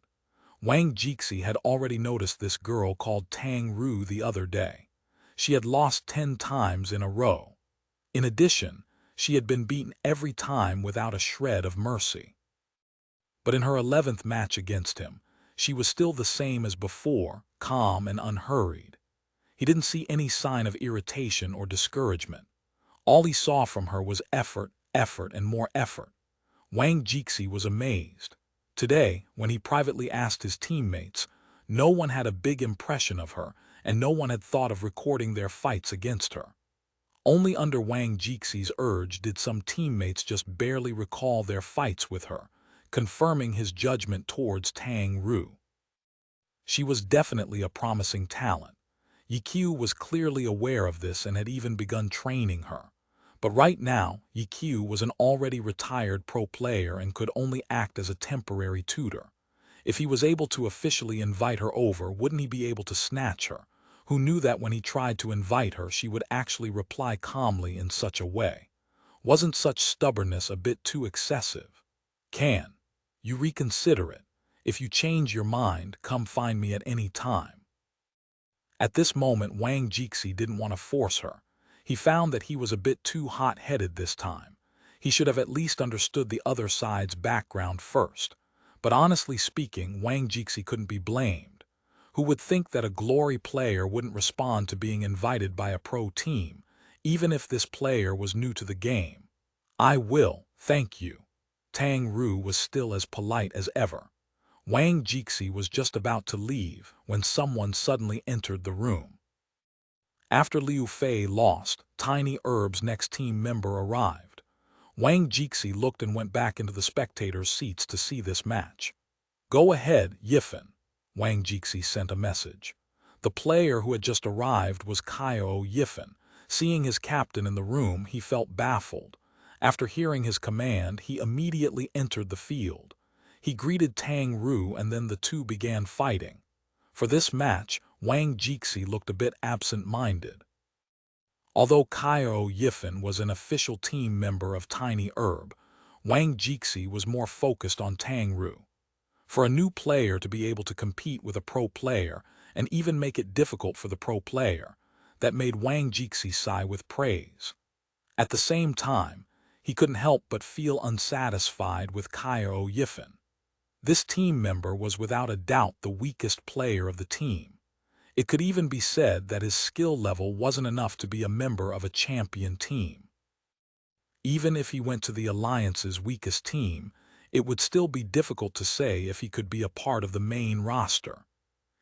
Wang Jixi had already noticed this girl called Tang Ru the other day. She had lost 10 times in a row. In addition, she had been beaten every time without a shred of mercy. But in her 11th match against him, she was still the same as before, calm and unhurried. He didn't see any sign of irritation or discouragement. All he saw from her was effort, effort, and more effort. Wang Jixi was amazed. Today, when he privately asked his teammates, no one had a big impression of her, and no one had thought of recording their fights against her. Only under Wang Jixi's urge did some teammates just barely recall their fights with her, confirming his judgment towards Tang Ru. She was definitely a promising talent. Ye Xiu was clearly aware of this and had even begun training her. But right now, Ye Xiu was an already retired pro player and could only act as a temporary tutor. If he was able to officially invite her over, wouldn't he be able to snatch her? Who knew that when he tried to invite her, she would actually reply calmly in such a way? Wasn't such stubbornness a bit too excessive? Can you reconsider it? If you change your mind, come find me at any time. At this moment, Wang Jixi didn't want to force her. He found that he was a bit too hot-headed this time. He should have at least understood the other side's background first. But honestly speaking, Wang Jixi couldn't be blamed. Who would think that a Glory player wouldn't respond to being invited by a pro team, even if this player was new to the game? I will, thank you. Tang Ru was still as polite as ever. Wang Jixi was just about to leave when someone suddenly entered the room. After Liu Fei lost, Tiny Herb's next team member arrived. Wang Jixi looked and went back into the spectators' seats to see this match. Go ahead, Yifen. Wang Jixi sent a message. The player who had just arrived was Kaio Yifen. Seeing his captain in the room, he felt baffled. After hearing his command, he immediately entered the field. He greeted Tang Ru and then the two began fighting. For this match, Wang Jixi looked a bit absent-minded. Although Kaio Yifen was an official team member of Tiny Herb, Wang Jixi was more focused on Tang Ru. For a new player to be able to compete with a pro player and even make it difficult for the pro player, that made Wang Jixi sigh with praise. At the same time, he couldn't help but feel unsatisfied with Kaio Yifen. This team member was without a doubt the weakest player of the team. It could even be said that his skill level wasn't enough to be a member of a champion team. Even if he went to the Alliance's weakest team, it would still be difficult to say if he could be a part of the main roster.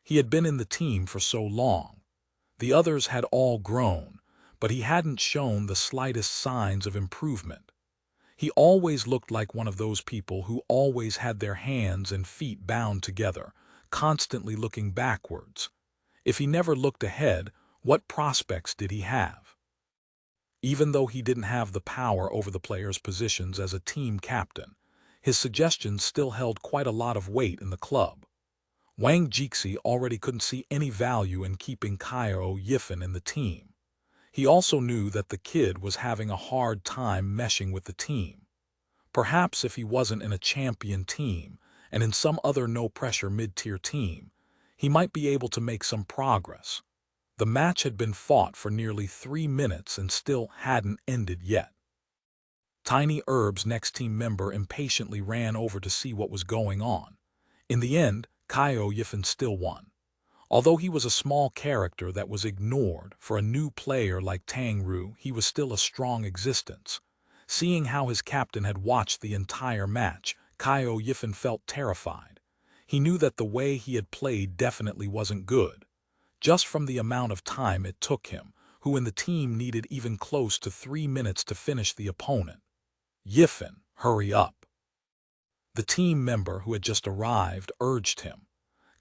He had been in the team for so long. The others had all grown, but he hadn't shown the slightest signs of improvement. He always looked like one of those people who always had their hands and feet bound together, constantly looking backwards. If he never looked ahead, what prospects did he have? Even though he didn't have the power over the players' positions as a team captain, his suggestions still held quite a lot of weight in the club. Wang Jixi already couldn't see any value in keeping Caio Yifan in the team. He also knew that the kid was having a hard time meshing with the team. Perhaps if he wasn't in a champion team and in some other no-pressure mid-tier team, he might be able to make some progress. The match had been fought for nearly 3 minutes and still hadn't ended yet. Tiny Herb's next team member impatiently ran over to see what was going on. In the end, Caio Yifan still won. Although he was a small character that was ignored, for a new player like Tang Ru, he was still a strong existence. Seeing how his captain had watched the entire match, Caio Yifan felt terrified. He knew that the way he had played definitely wasn't good. Just from the amount of time it took him, who in the team needed even close to 3 minutes to finish the opponent. Yifan, hurry up. The team member who had just arrived urged him.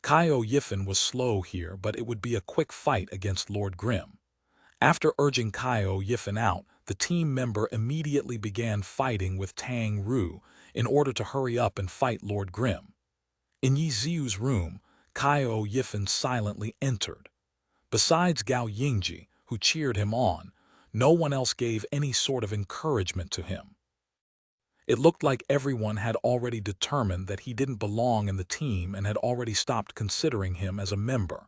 Caio Yifan was slow here, but it would be a quick fight against Lord Grimm. After urging Caio Yifan out, the team member immediately began fighting with Tang Ru in order to hurry up and fight Lord Grimm. In Ye Xiu's room, Caio Yifan silently entered. Besides Gao Yingji, who cheered him on, no one else gave any sort of encouragement to him. It looked like everyone had already determined that he didn't belong in the team and had already stopped considering him as a member.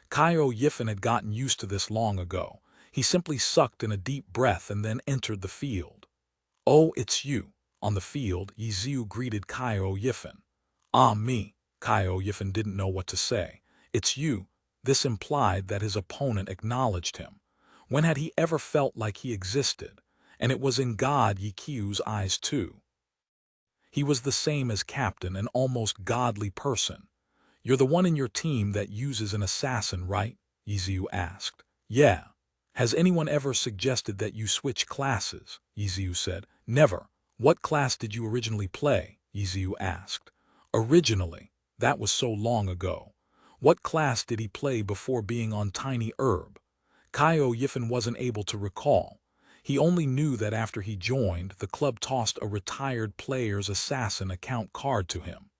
Caio Yifan had gotten used to this long ago. He simply sucked in a deep breath and then entered the field. "Oh, it's you." On the field, Ye Xiu greeted Caio Yifan. "Ah, me." Caio Yifan didn't know what to say. "It's you." This implied that his opponent acknowledged him. When had he ever felt like he existed? And it was in God Ye Xiu's eyes too. He was the same as captain, an almost godly person. "You're the one in your team that uses an assassin, right?" Ye Xiu asked. "Yeah." "Has anyone ever suggested that you switch classes?" Ye Xiu said. "Never." "What class did you originally play?" Ye Xiu asked. "Originally? That was so long ago." "What class did he play before being on Tiny Herb?" Caio Yifan wasn't able to recall. He only knew that after he joined, the club tossed a retired player's assassin account card to him.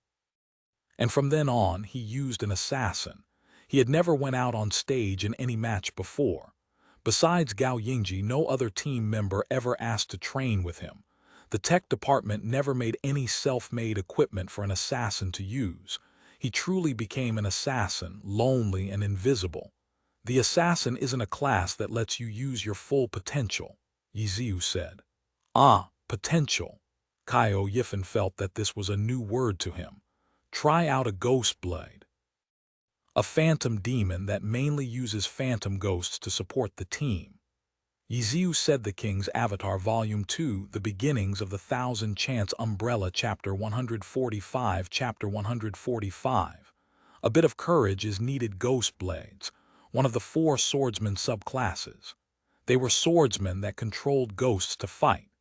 And from then on, he used an assassin. He had never went out on stage in any match before. Besides Gao Yingji, no other team member ever asked to train with him. The tech department never made any self-made equipment for an assassin to use. He truly became an assassin, lonely and invisible. "The assassin isn't a class that lets you use your full potential," Ye Xiu said. "Ah, potential." Caio Yifan felt that this was a new word to him. "Try out a ghost blade. A phantom demon that mainly uses phantom ghosts to support the team." Ye Xiu said The King's Avatar Volume 2, The Beginnings of the Thousand Chants Umbrella, Chapter 145, Chapter 145. A bit of courage is needed. Ghost blades, one of the 4 swordsman subclasses. They were swordsmen that controlled ghosts to fight.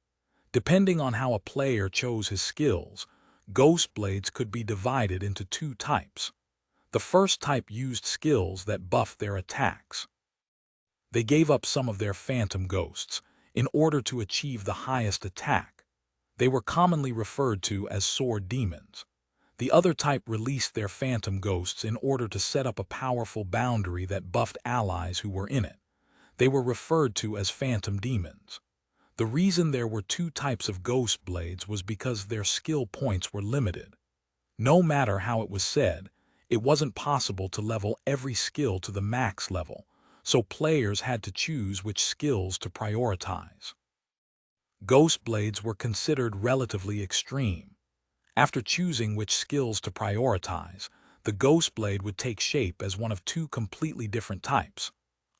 Depending on how a player chose his skills, ghost blades could be divided into 2 types. The first type used skills that buffed their attacks. They gave up some of their phantom ghosts in order to achieve the highest attack. They were commonly referred to as sword demons. The other type released their phantom ghosts in order to set up a powerful boundary that buffed allies who were in it. They were referred to as phantom demons. The reason there were 2 types of ghost blades was because their skill points were limited. No matter how it was said, it wasn't possible to level every skill to the max level, so players had to choose which skills to prioritize. Ghost blades were considered relatively extreme. After choosing which skills to prioritize, the ghost blade would take shape as one of 2 completely different types.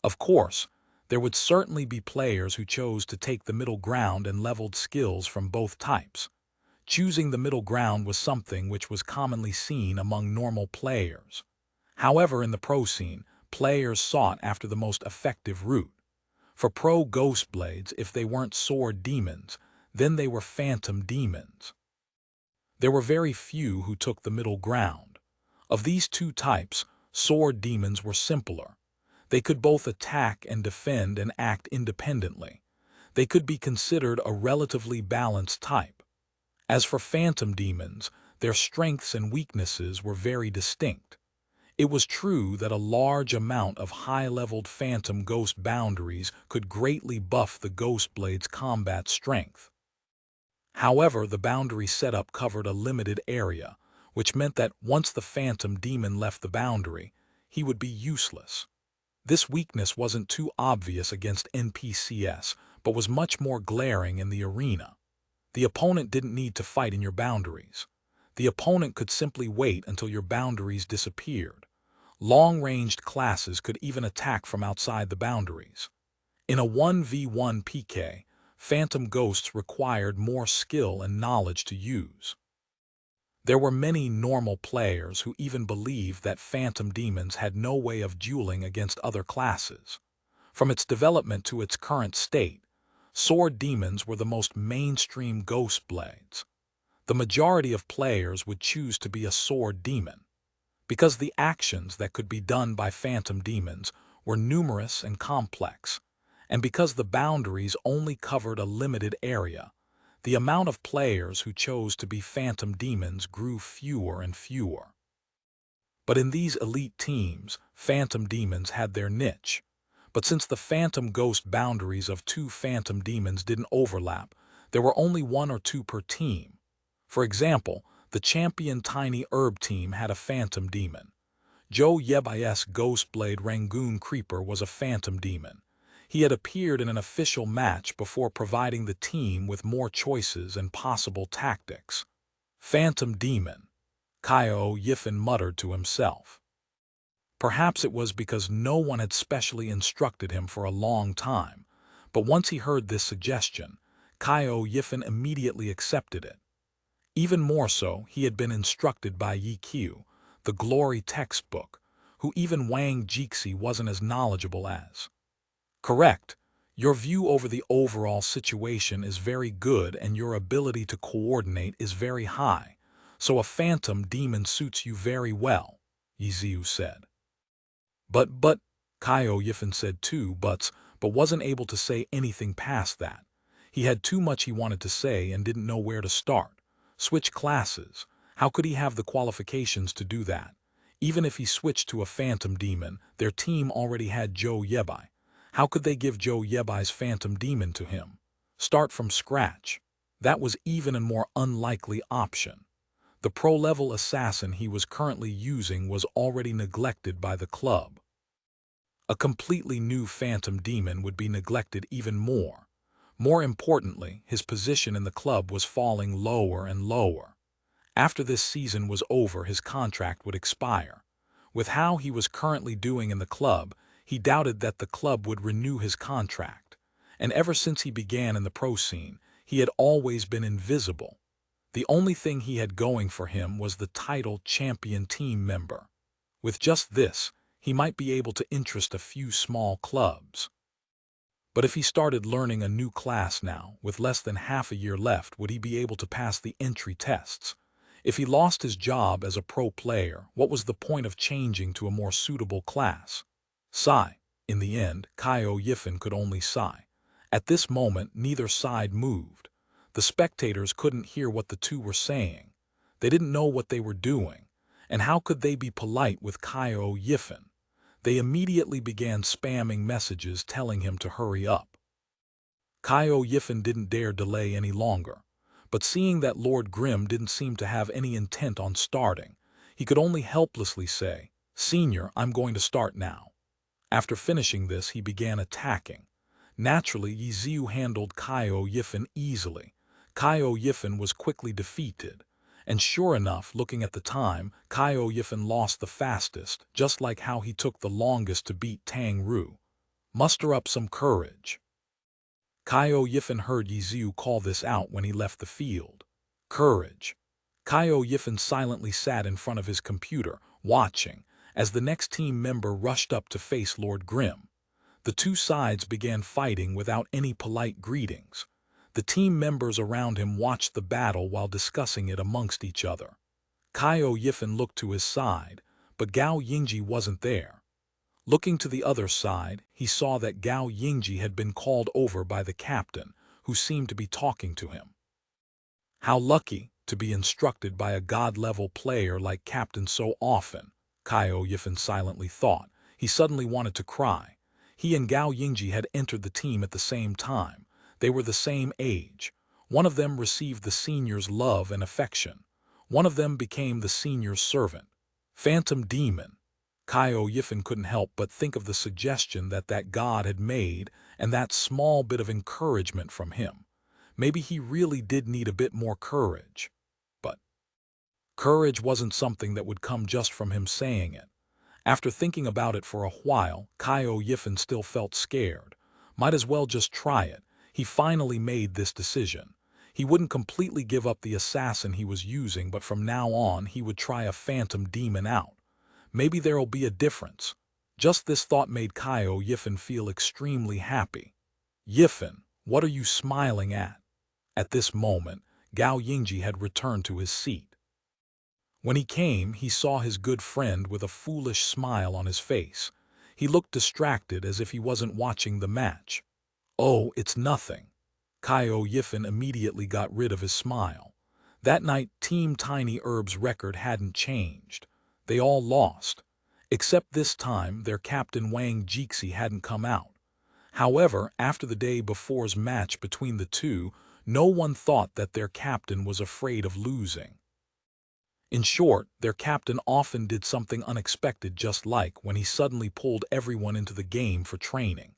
Of course, there would certainly be players who chose to take the middle ground and leveled skills from both types. Choosing the middle ground was something which was commonly seen among normal players. However, in the pro scene, players sought after the most effective route. For pro ghost blades, if they weren't sword demons, then they were phantom demons. There were very few who took the middle ground. Of these two types, sword demons were simpler. They could both attack and defend and act independently. They could be considered a relatively balanced type. As for phantom demons, their strengths and weaknesses were very distinct. It was true that a large amount of high-leveled phantom ghost boundaries could greatly buff the ghost blade's combat strength. However, the boundary setup covered a limited area, which meant that once the phantom demon left the boundary, he would be useless. This weakness wasn't too obvious against NPCs, but was much more glaring in the arena. The opponent didn't need to fight in your boundaries. The opponent could simply wait until your boundaries disappeared. Long-ranged classes could even attack from outside the boundaries. In a 1v1 PK, phantom ghosts required more skill and knowledge to use. There were many normal players who even believed that phantom demons had no way of dueling against other classes. From its development to its current state, sword demons were the most mainstream ghost blades. The majority of players would choose to be a sword demon, because the actions that could be done by phantom demons were numerous and complex, and because the boundaries only covered a limited area, the amount of players who chose to be phantom demons grew fewer and fewer. But in these elite teams, phantom demons had their niche. But since the phantom ghost boundaries of two phantom demons didn't overlap, there were only one or two per team. For example, the champion Tiny Herb team had a phantom demon. Zhou Yebai's Ghostblade Rangoon Creeper was a phantom demon. He had appeared in an official match before providing the team with more choices and possible tactics. Phantom demon, Caio Yifan muttered to himself. Perhaps it was because no one had specially instructed him for a long time, but once he heard this suggestion, Caio Yifan immediately accepted it. Even more so, he had been instructed by Ye Xiu, the glory textbook, who even Wang Jixi wasn't as knowledgeable as. Correct. Your view over the overall situation is very good and your ability to coordinate is very high, so a phantom demon suits you very well, Ye Xiu said. But, Caio Yifan said two buts, but wasn't able to say anything past that. He had too much he wanted to say and didn't know where to start. Switch classes. How could he have the qualifications to do that? Even if he switched to a phantom demon, their team already had Zhou Yebai. How could they give Zhou Yebai's phantom demon to him? Start from scratch. That was even a more unlikely option. The pro-level assassin he was currently using was already neglected by the club. A completely new phantom demon would be neglected even more. More importantly, his position in the club was falling lower and lower. After this season was over, his contract would expire. With how he was currently doing in the club, he doubted that the club would renew his contract. And ever since he began in the pro scene, he had always been invisible. The only thing he had going for him was the title champion team member. With just this, he might be able to interest a few small clubs. But if he started learning a new class now, with less than half a year left, would he be able to pass the entry tests? If he lost his job as a pro player, what was the point of changing to a more suitable class? Sigh. In the end, Caio Yifan could only sigh. At this moment, neither side moved. The spectators couldn't hear what the two were saying. They didn't know what they were doing. And how could they be polite with Caio Yifan? They immediately began spamming messages telling him to hurry up. Caio Yifan didn't dare delay any longer. But seeing that Lord Grimm didn't seem to have any intent on starting, he could only helplessly say, "Senior, I'm going to start now." After finishing this, he began attacking. Naturally, Ye Xiu handled Caio Yifan easily. Caio Yifan was quickly defeated. And sure enough, looking at the time, Caio Yifan lost the fastest, just like how he took the longest to beat Tang Ru. Muster up some courage. Caio Yifan heard Ye Xiu call this out when he left the field. Courage. Caio Yifan silently sat in front of his computer, watching, as the next team member rushed up to face Lord Grimm. The two sides began fighting without any polite greetings. The team members around him watched the battle while discussing it amongst each other. Caio Yifan looked to his side, but Gao Yingji wasn't there. Looking to the other side, he saw that Gao Yingji had been called over by the captain, who seemed to be talking to him. How lucky to be instructed by a god-level player like Captain so often, Caio Yifan silently thought. He suddenly wanted to cry. He and Gao Yingji had entered the team at the same time. They were the same age. One of them received the senior's love and affection. One of them became the senior's servant. Phantom demon. Caio Yifan couldn't help but think of the suggestion that god had made and that small bit of encouragement from him. Maybe he really did need a bit more courage. But courage wasn't something that would come just from him saying it. After thinking about it for a while, Caio Yifan still felt scared. Might as well just try it. He finally made this decision. He wouldn't completely give up the assassin he was using, but from now on he would try a phantom demon out. Maybe there'll be a difference. Just this thought made Caio Yifan feel extremely happy. Yifan, what are you smiling at? At this moment, Gao Yingji had returned to his seat. When he came, he saw his good friend with a foolish smile on his face. He looked distracted as if he wasn't watching the match. Oh, it's nothing. Caio Yifan immediately got rid of his smile. That night, Team Tiny Herb's record hadn't changed. They all lost. Except this time, their captain Wang Jixi hadn't come out. However, after the day before's match between the two, no one thought that their captain was afraid of losing. In short, their captain often did something unexpected, just like when he suddenly pulled everyone into the game for training.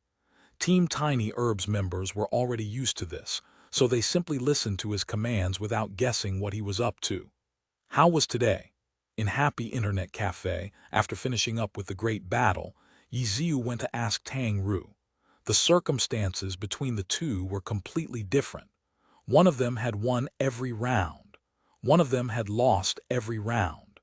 Team Tiny Herb's members were already used to this, so they simply listened to his commands without guessing what he was up to. How was today? In Happy Internet Cafe, after finishing up with the great battle, Ye Xiu went to ask Tang Ru. The circumstances between the two were completely different. One of them had won every round. One of them had lost every round.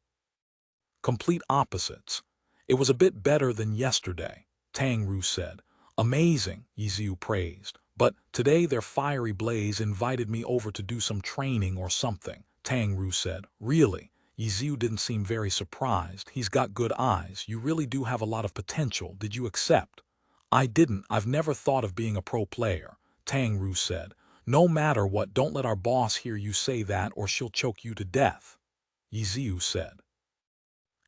Complete opposites. It was a bit better than yesterday, Tang Ru said. Amazing, Ye Xiu praised. But today their fiery blaze invited me over to do some training or something, Tang Ru said. Really? Ye Xiu didn't seem very surprised. He's got good eyes. You really do have a lot of potential. Did you accept? I didn't. I've never thought of being a pro player, Tang Ru said. No matter what, don't let our boss hear you say that or she'll choke you to death, Ye Xiu said.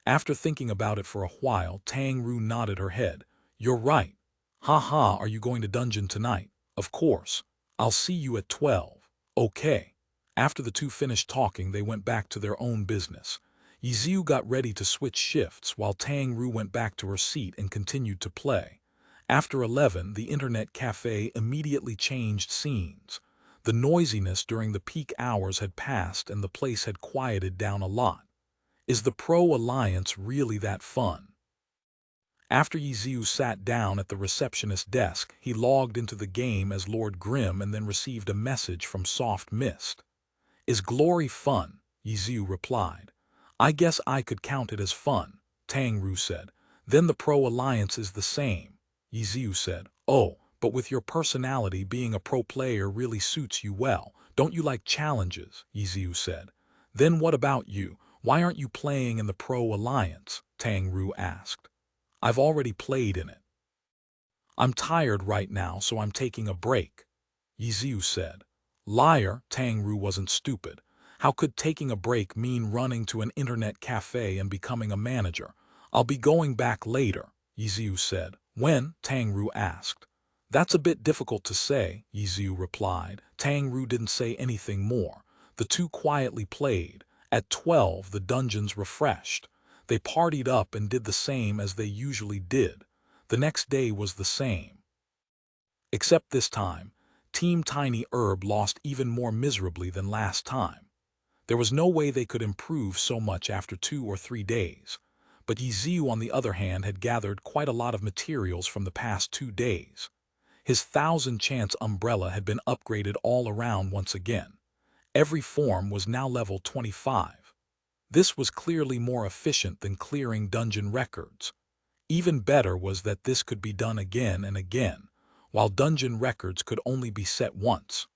After thinking about it for a while, Tang Ru nodded her head. You're right. Ha, are you going to dungeon tonight? Of course. I'll see you at 12. Okay. After the two finished talking, they went back to their own business. Ye Xiu got ready to switch shifts while Tang Ru went back to her seat and continued to play. After 11, the internet cafe immediately changed scenes. The noisiness during the peak hours had passed and the place had quieted down a lot. Is the Pro Alliance really that fun? After Ye Xiu sat down at the receptionist's desk, he logged into the game as Lord Grimm and then received a message from Soft Mist. Is glory fun? Ye Xiu replied. I guess I could count it as fun, Tang Ru said. Then the Pro Alliance is the same, Ye Xiu said. Oh, but with your personality, being a pro player really suits you well. Don't you like challenges? Ye Xiu said. Then what about you? Why aren't you playing in the Pro Alliance? Tang Ru asked. I've already played in it. I'm tired right now, so I'm taking a break, Ye Xiu said. Liar, Tang Ru wasn't stupid. How could taking a break mean running to an internet cafe and becoming a manager? I'll be going back later, Ye Xiu said. When? Tang Ru asked. That's a bit difficult to say, Ye Xiu replied. Tang Ru didn't say anything more. The two quietly played. At 12, the dungeons refreshed. They partied up and did the same as they usually did. The next day was the same. Except this time, Team Tiny Herb lost even more miserably than last time. There was no way they could improve so much after 2 or 3 days. But Ye Xiu, on the other hand, had gathered quite a lot of materials from the past 2 days. His 1000-chance umbrella had been upgraded all around once again. Every form was now level 25. This was clearly more efficient than clearing dungeon records. Even better was that this could be done again and again, while dungeon records could only be set once.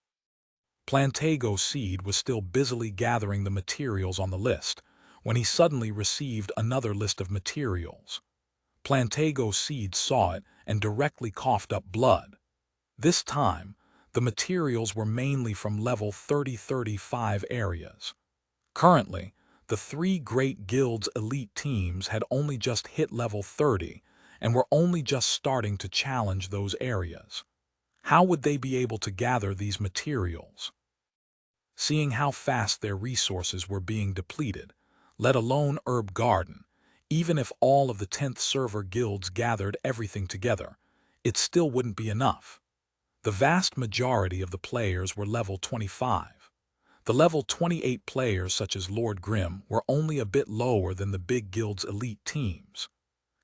Plantago Seed was still busily gathering the materials on the list when he suddenly received another list of materials. Plantago Seed saw it and directly coughed up blood. This time, the materials were mainly from level 30-35 areas. Currently, the three great guilds' elite teams had only just hit level 30 and were only just starting to challenge those areas. How would they be able to gather these materials? Seeing how fast their resources were being depleted, let alone Herb Garden, even if all of the 10th server guilds gathered everything together, it still wouldn't be enough. The vast majority of the players were level 25. The level 28 players such as Lord Grimm were only a bit lower than the big guild's elite teams.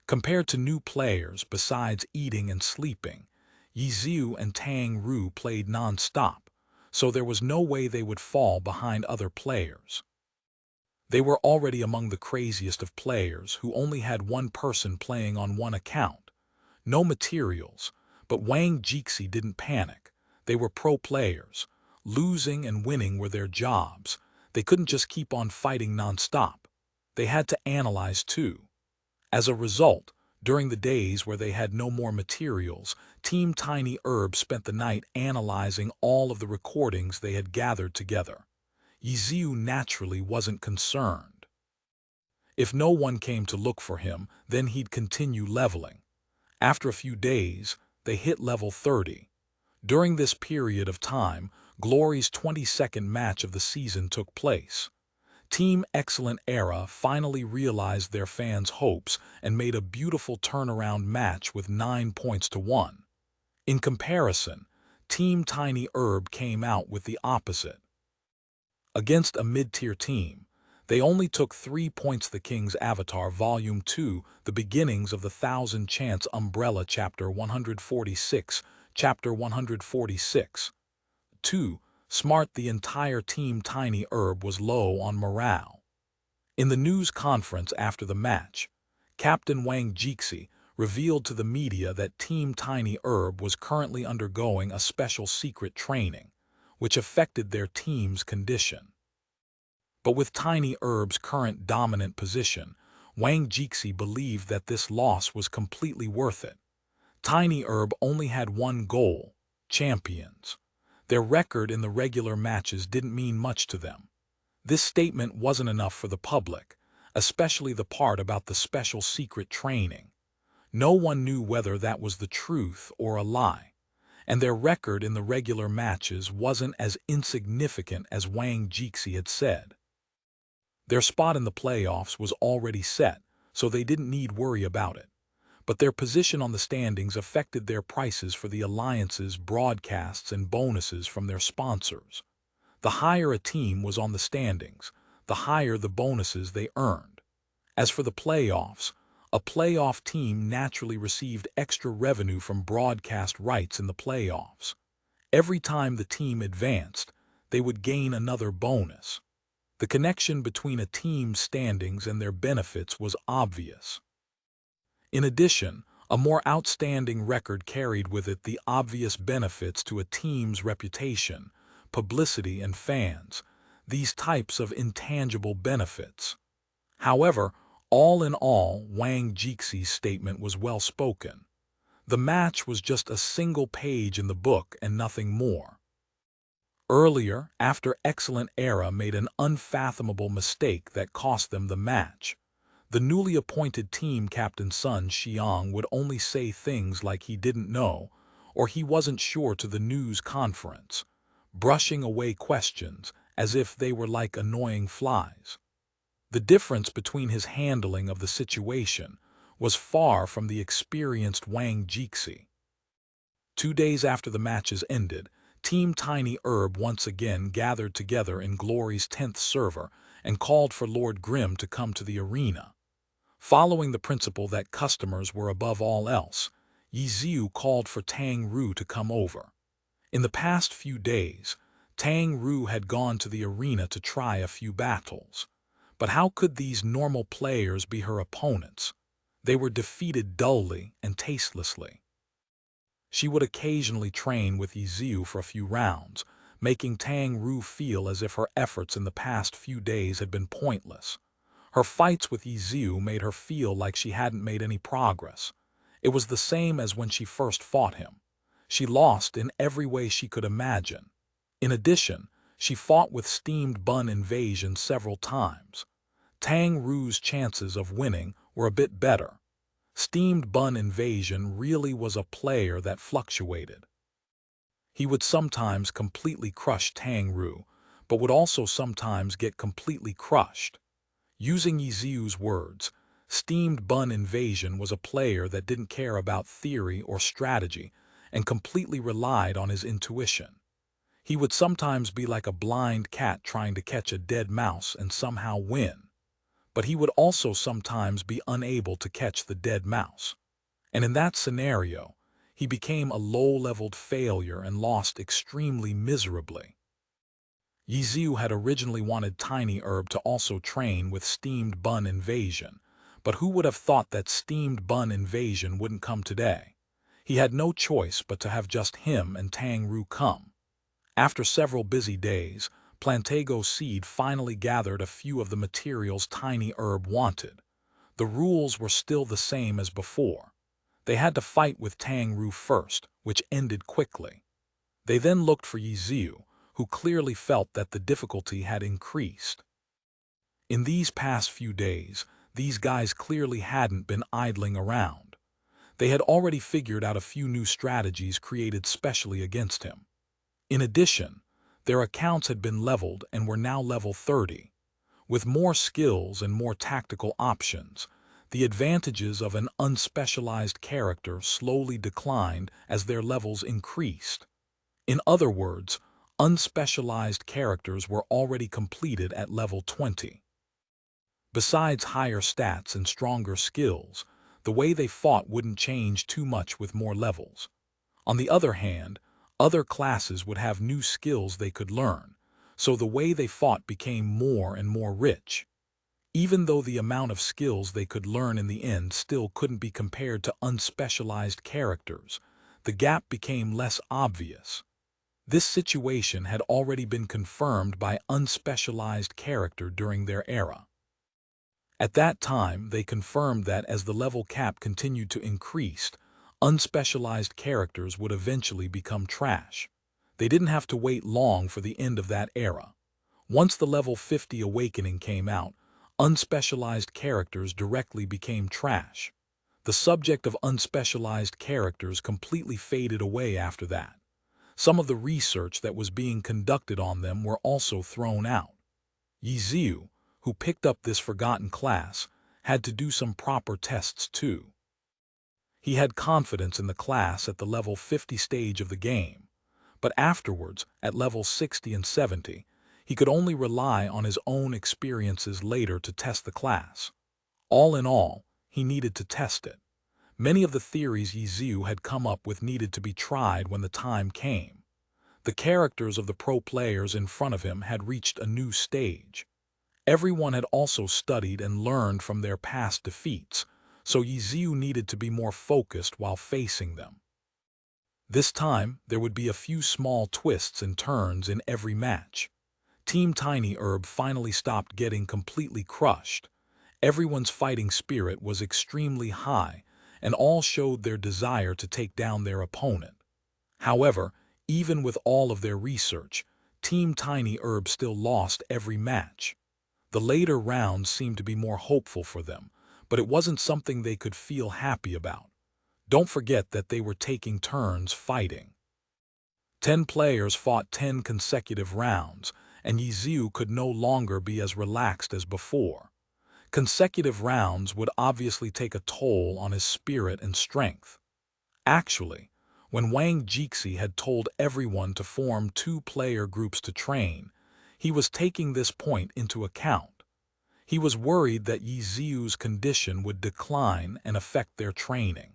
Compared to new players, besides eating and sleeping, Ye Xiu and Tang Ru played non-stop, so there was no way they would fall behind other players. They were already among the craziest of players who only had one person playing on one account. No materials, but Wang Jixi didn't panic. They were pro players. Losing and winning were their jobs. They couldn't just keep on fighting non-stop. They had to analyze too. As a result, during the days where they had no more materials, Team Tiny Herb spent the night analyzing all of the recordings they had gathered together. Ye Xiu naturally wasn't concerned. If no one came to look for him, then he'd continue leveling. After a few days, they hit level 30. During this period of time, Glory's 22nd match of the season took place. Team Excellent Era finally realized their fans' hopes and made a beautiful turnaround match with 9 points to 1. In comparison, Team Tiny Herb came out with the opposite. Against a mid-tier team, they only took 3 points. The King's Avatar Volume 2, The Beginnings of the Thousand Chants Umbrella Chapter 146, Chapter 146. 2. Smart. The entire Team Tiny Herb was low on morale. In the news conference after the match, Captain Wang Jixi revealed to the media that Team Tiny Herb was currently undergoing a special secret training, which affected their team's condition. But with Tiny Herb's current dominant position, Wang Jixi believed that this loss was completely worth it. Tiny Herb only had one goal: champions. Their record in the regular matches didn't mean much to them. This statement wasn't enough for the public, especially the part about the special secret training. No one knew whether that was the truth or a lie, and their record in the regular matches wasn't as insignificant as Wang Jixi had said. Their spot in the playoffs was already set, so they didn't need worry about it. But their position on the standings affected their prices for the alliances, broadcasts, and bonuses from their sponsors. The higher a team was on the standings, the higher the bonuses they earned. As for the playoffs, a playoff team naturally received extra revenue from broadcast rights in the playoffs. Every time the team advanced, they would gain another bonus. The connection between a team's standings and their benefits was obvious. In addition, a more outstanding record carried with it the obvious benefits to a team's reputation, publicity, and fans, these types of intangible benefits. However, all in all, Wang Jixi's statement was well spoken. The match was just a single page in the book and nothing more. Earlier, after Excellent Era made an unfathomable mistake that cost them the match, the newly appointed team captain Sun Xiang would only say things like he didn't know or he wasn't sure to the news conference, brushing away questions as if they were like annoying flies. The difference between his handling of the situation was far from the experienced Wang Jixi. 2 days after the matches ended, Team Tiny Herb once again gathered together in Glory's 10th server and called for Lord Grimm to come to the arena. Following the principle that customers were above all else, Ye Xiu called for Tang Ru to come over. In the past few days, Tang Ru had gone to the arena to try a few battles. But how could these normal players be her opponents? They were defeated dully and tastelessly. She would occasionally train with Ye Xiu for a few rounds, making Tang Ru feel as if her efforts in the past few days had been pointless. Her fights with Ye Xiu made her feel like she hadn't made any progress. It was the same as when she first fought him. She lost in every way she could imagine. In addition, she fought with steamed bun invasion several times. Tang Ru's chances of winning were a bit better. Steamed bun invasion really was a player that fluctuated. He would sometimes completely crush Tang Ru, but would also sometimes get completely crushed. Using Ye Xiu's words, steamed bun invasion was a player that didn't care about theory or strategy and completely relied on his intuition. He would sometimes be like a blind cat trying to catch a dead mouse and somehow win. But he would also sometimes be unable to catch the dead mouse. And in that scenario, he became a low-leveled failure and lost extremely miserably. Ye Xiu had originally wanted Tiny Herb to also train with steamed bun invasion, but who would have thought that steamed bun invasion wouldn't come today? He had no choice but to have just him and Tang Ru come. After several busy days, Plantago Seed finally gathered a few of the materials Tiny Herb wanted. The rules were still the same as before. They had to fight with Tang Ru first, which ended quickly. They then looked for Ye Xiu, who clearly felt that the difficulty had increased. In these past few days, these guys clearly hadn't been idling around. They had already figured out a few new strategies created specially against him. In addition, their accounts had been leveled and were now level 30. With more skills and more tactical options, the advantages of an unspecialized character slowly declined as their levels increased. In other words, unspecialized characters were already completed at level 20. Besides higher stats and stronger skills, the way they fought wouldn't change too much with more levels. On the other hand, other classes would have new skills they could learn, so the way they fought became more and more rich. Even though the amount of skills they could learn in the end still couldn't be compared to unspecialized characters, the gap became less obvious. This situation had already been confirmed by unspecialized character during their era. At that time, they confirmed that as the level cap continued to increase, unspecialized characters would eventually become trash. They didn't have to wait long for the end of that era. Once the level 50 awakening came out, unspecialized characters directly became trash. The subject of unspecialized characters completely faded away after that. Some of the research that was being conducted on them were also thrown out. Ye Xiu, who picked up this forgotten class, had to do some proper tests too. He had confidence in the class at the level 50 stage of the game, but afterwards, at level 60 and 70, he could only rely on his own experiences later to test the class. All in all, he needed to test it. Many of the theories Ye Xiu had come up with needed to be tried when the time came. The characters of the pro players in front of him had reached a new stage. Everyone had also studied and learned from their past defeats, so Ye Xiu needed to be more focused while facing them. This time, there would be a few small twists and turns in every match. Team Tiny Herb finally stopped getting completely crushed. Everyone's fighting spirit was extremely high, and all showed their desire to take down their opponent. However, even with all of their research, Team Tiny Herb still lost every match. The later rounds seemed to be more hopeful for them, but it wasn't something they could feel happy about. Don't forget that they were taking turns fighting. 10 players fought 10 consecutive rounds, and Ye Xiu could no longer be as relaxed as before. Consecutive rounds would obviously take a toll on his spirit and strength. Actually, when Wang Jixi had told everyone to form 2-player groups to train, he was taking this point into account. He was worried that Ye Xiu's condition would decline and affect their training.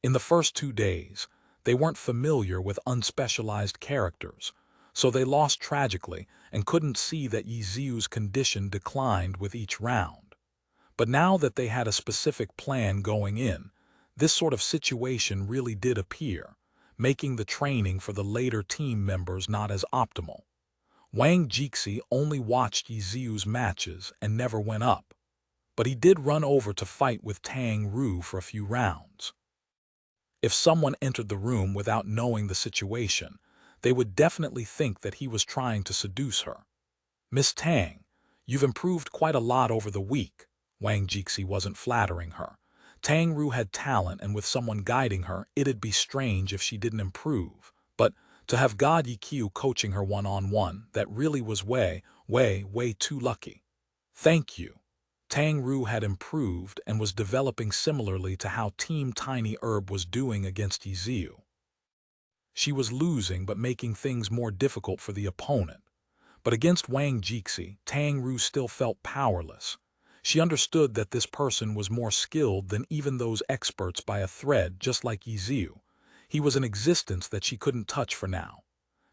In the first 2 days, they weren't familiar with unspecialized characters, so they lost tragically and couldn't see that Ye Xiu's condition declined with each round. But now that they had a specific plan going in, this sort of situation really did appear, making the training for the later team members not as optimal. Wang Jixi only watched Ye Xiu's matches and never went up, but he did run over to fight with Tang Ru for a few rounds. If someone entered the room without knowing the situation, they would definitely think that he was trying to seduce her. "Miss Tang, you've improved quite a lot over the week." Wang Jixi wasn't flattering her. Tang Ru had talent, and with someone guiding her, it'd be strange if she didn't improve. But to have God Ye Xiu coaching her one-on-one, that really was way too lucky. "Thank you." Tang Ru had improved and was developing similarly to how Team Tiny Herb was doing against Ye Xiu. She was losing but making things more difficult for the opponent. But against Wang Jixi, Tang Ru still felt powerless. She understood that this person was more skilled than even those experts by a thread, just like Ye Xiu. He was an existence that she couldn't touch for now.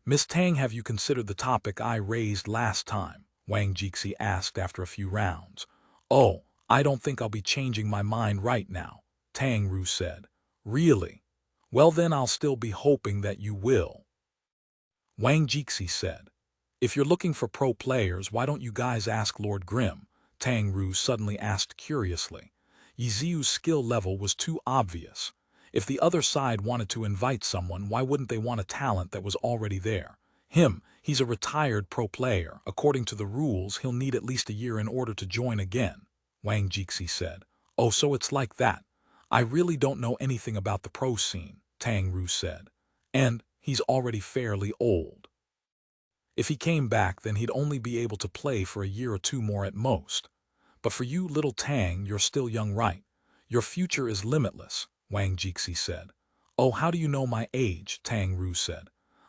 "Miss Tang, have you considered the topic I raised last time?" Wang Jixi asked after a few rounds. "Oh, I don't think I'll be changing my mind right now," Tang Ru said. "Really? Well then I'll still be hoping that you will," Wang Jixi said. "If you're looking for pro players, why don't you guys ask Lord Grimm?" Tang Ru suddenly asked curiously. Ye Xiu's skill level was too obvious. If the other side wanted to invite someone, why wouldn't they want a talent that was already there? He's a retired pro player. According to the rules, he'll need at least a year in order to join again, Wang Jixi said. "Oh, so it's like that. I really don't know anything about the pro scene," Tang Ru said. "And he's already fairly old. If he came back, then he'd only be able to play for a year or two more at most. But for you, little Tang, you're still young, right? Your future is limitless," Wang Jixi said. "Oh, how do you know my age?" Tang Ru said.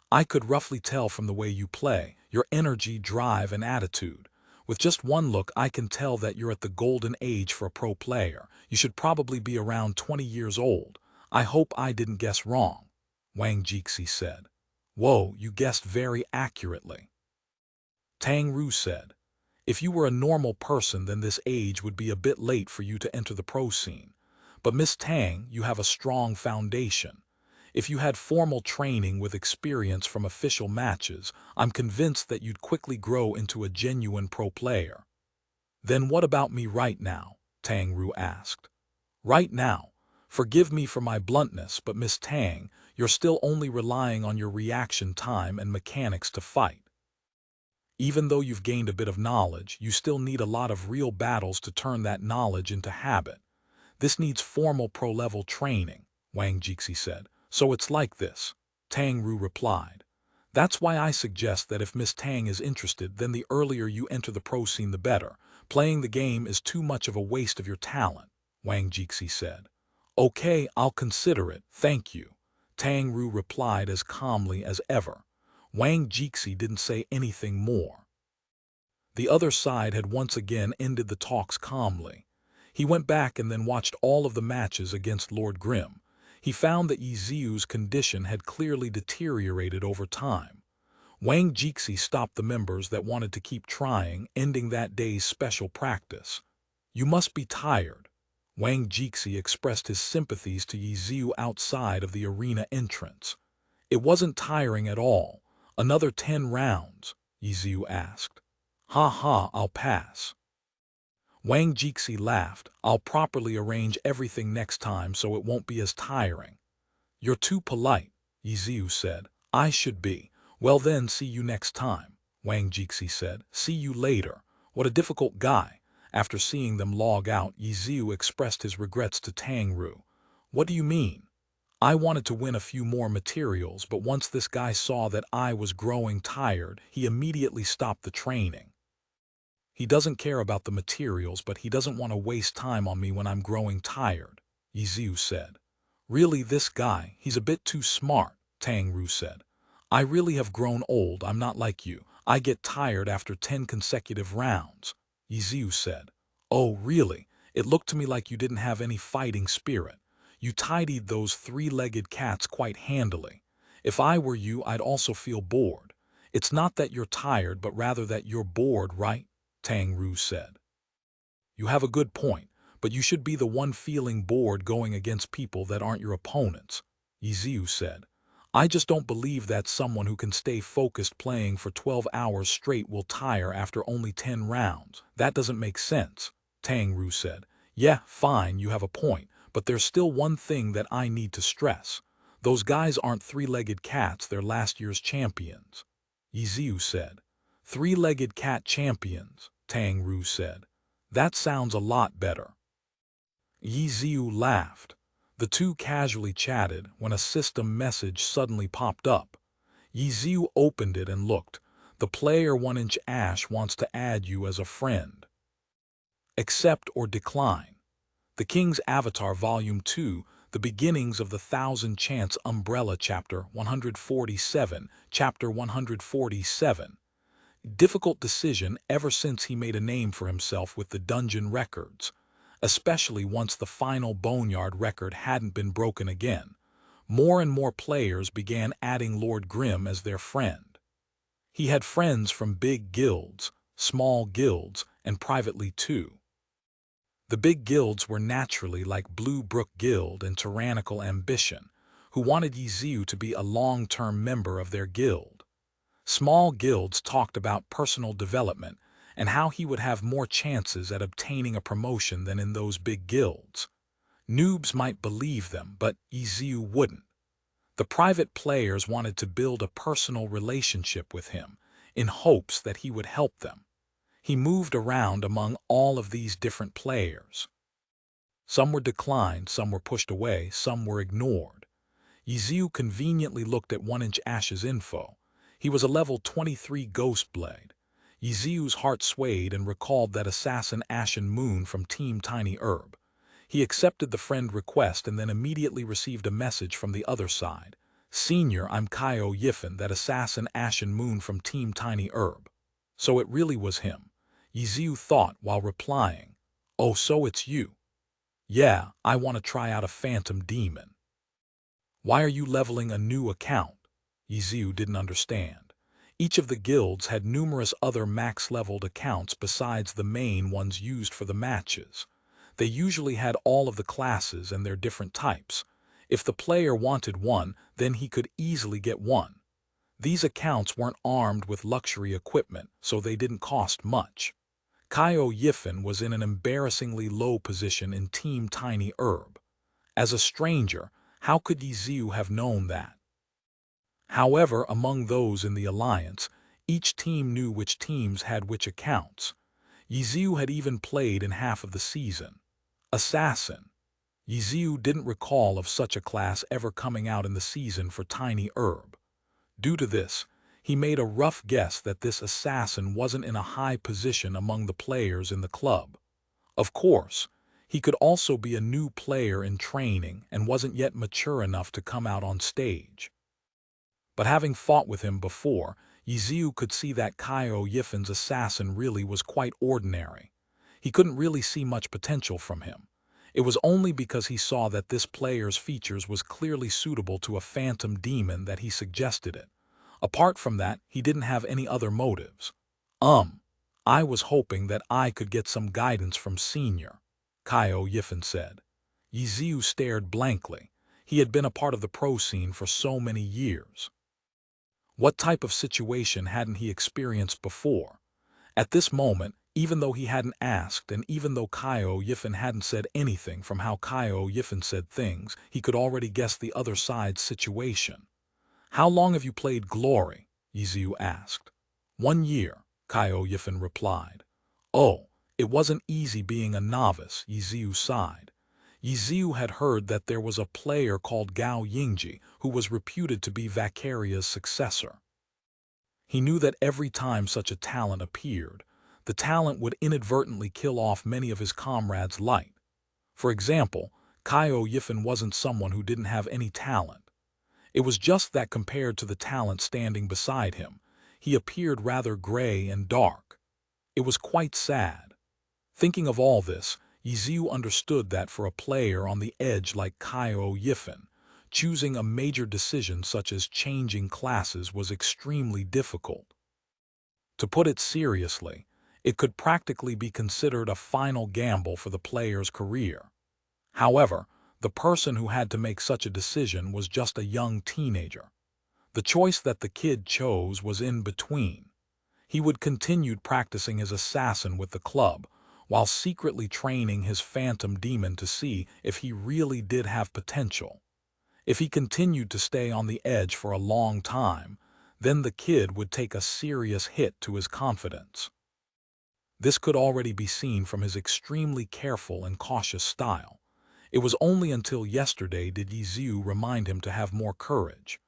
"I could roughly tell from the way you play, your energy, drive, and attitude. With just one look, I can tell that you're at the golden age for a pro player. You should probably be around 20 years old. I hope I didn't guess wrong," Wang Jixi said. "Whoa, you guessed very accurately," Tang Ru said. "If you were a normal person, then this age would be a bit late for you to enter the pro scene. But Miss Tang, you have a strong foundation. If you had formal training with experience from official matches, I'm convinced that you'd quickly grow into a genuine pro player." "Then what about me right now?" Tang Ru asked. "Right now? Forgive me for my bluntness, but Miss Tang, you're still only relying on your reaction time and mechanics to fight. Even though you've gained a bit of knowledge, you still need a lot of real battles to turn that knowledge into habit. This needs formal pro-level training," Wang Jixi said. "So it's like this," Tang Ru replied. "That's why I suggest that if Miss Tang is interested, then the earlier you enter the pro scene the better. Playing the game is too much of a waste of your talent," Wang Jixi said. "Okay, I'll consider it, thank you," Tang Ru replied as calmly as ever. Wang Jixi didn't say anything more. The other side had once again ended the talks calmly. He went back and then watched all of the matches against Lord Grimm. He found that Ye Xiu's condition had clearly deteriorated over time. Wang Jixi stopped the members that wanted to keep trying, ending that day's special practice. "You must be tired." Wang Jixi expressed his sympathies to Ye Xiu outside of the arena entrance. "It wasn't tiring at all. Another 10 rounds?" Ye Xiu asked. "Ha ha, I'll pass." Wang Jixi laughed. "I'll properly arrange everything next time so it won't be as tiring." "You're too polite," Ye Xiu said. "I should be." "Well then, see you next time," Wang Jixi said. "See you later." What a difficult guy. After seeing them log out, Ye Xiu expressed his regrets to Tang Ru. "What do you mean? I wanted to win a few more materials, but once this guy saw that I was growing tired, he immediately stopped the training. He doesn't care about the materials, but he doesn't want to waste time on me when I'm growing tired," Ye Xiu said. "Really, this guy, he's a bit too smart," Tang Ru said. "I really have grown old, I'm not like you. I get tired after 10 consecutive rounds," Ye Xiu said. "Oh, really? It looked to me like you didn't have any fighting spirit. You tidied those 3-legged cats quite handily. If I were you, I'd also feel bored. It's not that you're tired, but rather that you're bored, right?" Tang Ru said. You have a good point, but you should be the one feeling bored going against people that aren't your opponents, Ye Xiu said. I just don't believe that someone who can stay focused playing for 12 hours straight will tire after only 10 rounds. That doesn't make sense, Tang Ru said. Yeah, fine, you have a point, but there's still one thing that I need to stress. Those guys aren't three-legged cats, they're last year's champions, Ye Xiu said. Three-legged cat champions, Tang Ru said. That sounds a lot better. Ye Xiu laughed. The two casually chatted when a system message suddenly popped up. Ye Xiu opened it and looked. The player 1-inch Ash wants to add you as a friend. Accept or decline. The King's Avatar Volume 2, The Beginnings of the Thousand Chants Umbrella Chapter 147, Chapter 147. Difficult decision ever since he made a name for himself with the dungeon records, especially once the final Boneyard record hadn't been broken again. More and more players began adding Lord Grimm as their friend. He had friends from big guilds, small guilds, and privately too. The big guilds were naturally like Blue Brook Guild and Tyrannical Ambition, who wanted Ye Xiu to be a long-term member of their guild. Small guilds talked about personal development and how he would have more chances at obtaining a promotion than in those big guilds. Noobs might believe them, but Ye Xiu wouldn't. The private players wanted to build a personal relationship with him in hopes that he would help them. He moved around among all of these different players. Some were declined, some were pushed away, some were ignored. Ye Xiu conveniently looked at 1-inch Ash's info. He was a level 23 Ghost Blade. Ye Xiu's heart swayed and recalled that assassin Ashen Moon from Team Tiny Herb. He accepted the friend request and then immediately received a message from the other side. Senior, I'm Kaio Yifen, that assassin Ashen Moon from Team Tiny Herb. So it really was him. Ye Xiu thought while replying. Oh, so it's you. Yeah, I want to try out a phantom demon. Why are you leveling a new account? Ye Xiu didn't understand. Each of the guilds had numerous other max-leveled accounts besides the main ones used for the matches. They usually had all of the classes and their different types. If the player wanted one, then he could easily get one. These accounts weren't armed with luxury equipment, so they didn't cost much. Kaio Yifen was in an embarrassingly low position in Team Tiny Herb. As a stranger, how could Ye Xiu have known that? However, among those in the alliance, each team knew which teams had which accounts. Ye Xiu had even played in half of the season. Assassin. Ye Xiu didn't recall of such a class ever coming out in the season for Tiny Herb. Due to this, he made a rough guess that this assassin wasn't in a high position among the players in the club. Of course, he could also be a new player in training and wasn't yet mature enough to come out on stage. But having fought with him before, Ye Xiu could see that Kaio Yifen's assassin really was quite ordinary. He couldn't really see much potential from him. It was only because he saw that this player's features was clearly suitable to a phantom demon that he suggested it. Apart from that, he didn't have any other motives. I was hoping that I could get some guidance from Senior, Kaio Yifen said. Ye Xiu stared blankly. He had been a part of the pro scene for so many years. What type of situation hadn't he experienced before? At this moment, even though he hadn't asked and even though Kaio Yifen hadn't said anything from how Kaio Yifen said things, he could already guess the other side's situation. How long have you played Glory? Ye Xiu asked. 1 year, Kaio Yifen replied. Oh, it wasn't easy being a novice, Ye Xiu sighed. Ye Xiu had heard that there was a player called Gao Yingji who was reputed to be Vacaria's successor. He knew that every time such a talent appeared, the talent would inadvertently kill off many of his comrades' light. For example, Kaio Yifen wasn't someone who didn't have any talent. It was just that compared to the talent standing beside him, he appeared rather gray and dark. It was quite sad. Thinking of all this, Ye Xiu understood that for a player on the edge like Kaio Yifen, choosing a major decision such as changing classes was extremely difficult. To put it seriously, It could practically be considered a final gamble for the player's career. However, the person who had to make such a decision was just a young teenager. The choice that the kid chose was in between. He would continue practicing his assassin with the club, while secretly training his phantom demon to see if he really did have potential. If he continued to stay on the edge for a long time, then the kid would take a serious hit to his confidence. This could already be seen from his extremely careful and cautious style. It was only until yesterday did Ye Xiu remind him to have more courage.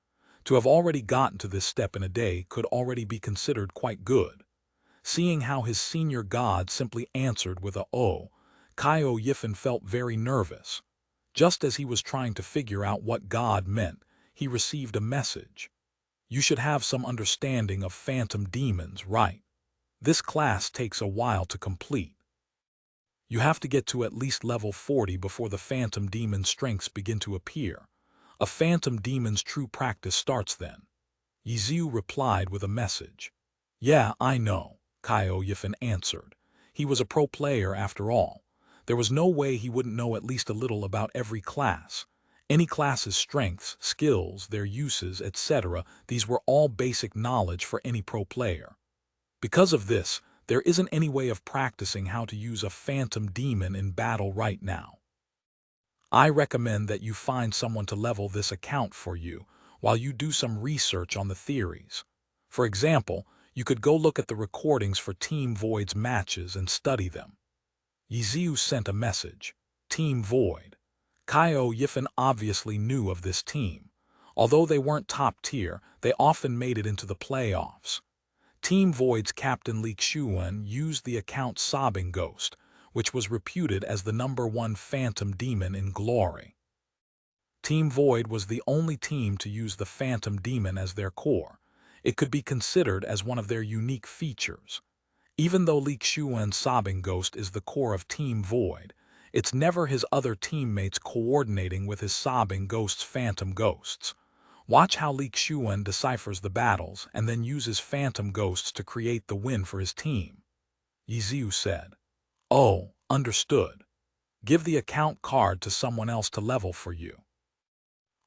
To have already gotten to this step in a day could already be considered quite good. Seeing how his senior god simply answered with a "oh," Caio Yifen felt very nervous. Just as he was trying to figure out what God meant, he received a message. You should have some understanding of phantom demons, right? This class takes a while to complete. You have to get to at least level 40 before the phantom demon strengths begin to appear. A phantom demon's true practice starts then. Ye Xiu replied with a message. Yeah, I know, Caio Yifen answered. He was a pro player after all. There was no way he wouldn't know at least a little about every class. Any class's strengths, skills, their uses, etc., these were all basic knowledge for any pro player. Because of this, there isn't any way of practicing how to use a phantom demon in battle right now. I recommend that you find someone to level this account for you while you do some research on the theories. For example, you could go look at the recordings for Team Void's matches and study them. Ye Xiu sent a message. Team Void. Caio Yifen obviously knew of this team. Although they weren't top tier, they often made it into the playoffs. Team Void's captain Ye Xiu used the account Sobbing Ghost, which was reputed as the #1 phantom demon in glory. Team Void was the only team to use the phantom demon as their core. It could be considered as one of their unique features. Even though Ye Xiu's Sobbing Ghost is the core of Team Void, it's never his other teammates coordinating with his Sobbing Ghost's phantom ghosts. Watch how Ye Xiu deciphers the battles and then uses phantom ghosts to create the win for his team. Ye Xiu said. Oh, understood. Give the account card to someone else to level for you.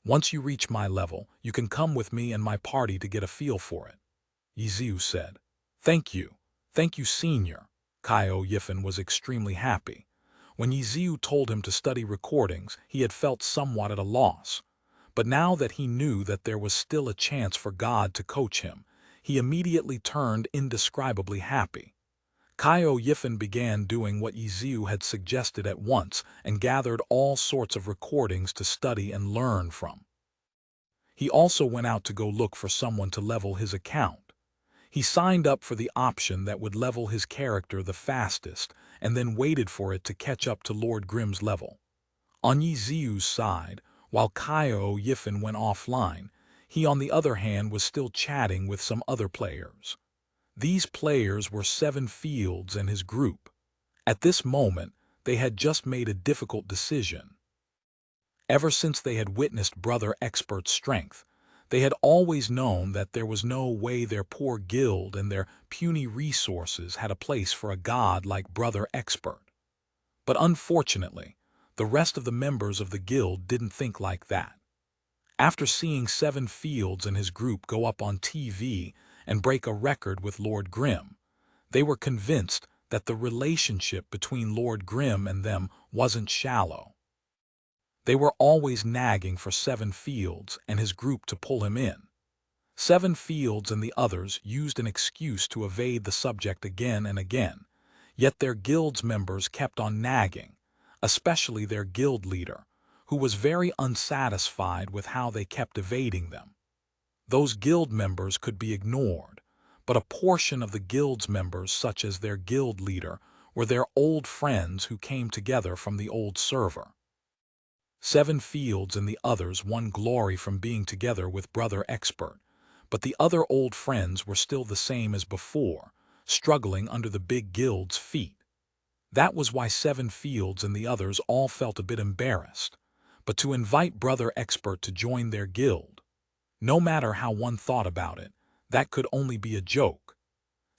Once you reach my level, you can come with me and my party to get a feel for it. Ye Xiu said. Thank you. Thank you, Senior. Caio Yifen was extremely happy. When Ye Xiu told him to study recordings, he had felt somewhat at a loss. But now that he knew that there was still a chance for God to coach him, he immediately turned indescribably happy. Caio Yifen began doing what Ye Xiu had suggested at once and gathered all sorts of recordings to study and learn from. He also went out to go look for someone to level his account. He signed up for the option that would level his character the fastest and then waited for it to catch up to Lord Grimm's level. On Ye Xiu's side, while Caio Yifen went offline, he on the other hand was still chatting with some other players. These players were 7 Fields and his group. At this moment, they had just made a difficult decision. Ever since they had witnessed Brother Expert's strength, they had always known that there was no way their poor guild and their puny resources had a place for a god like Brother Expert. But unfortunately, the rest of the members of the guild didn't think like that. After seeing 7 Fields and his group go up on TV and break a record with Lord Grimm, they were convinced that the relationship between Lord Grimm and them wasn't shallow. They were always nagging for 7 Fields and his group to pull him in. 7 Fields and the others used an excuse to evade the subject again and again, yet their guild's members kept on nagging, especially their guild leader, who was very unsatisfied with how they kept evading them. Those guild members could be ignored, but a portion of the guild's members, such as their guild leader, were their old friends who came together from the old server. 7 Fields and the others won glory from being together with Brother Expert, but the other old friends were still the same as before, struggling under the big guild's feet. That was why 7 Fields and the others all felt a bit embarrassed, but to invite Brother Expert to join their guild, no matter how one thought about it, that could only be a joke.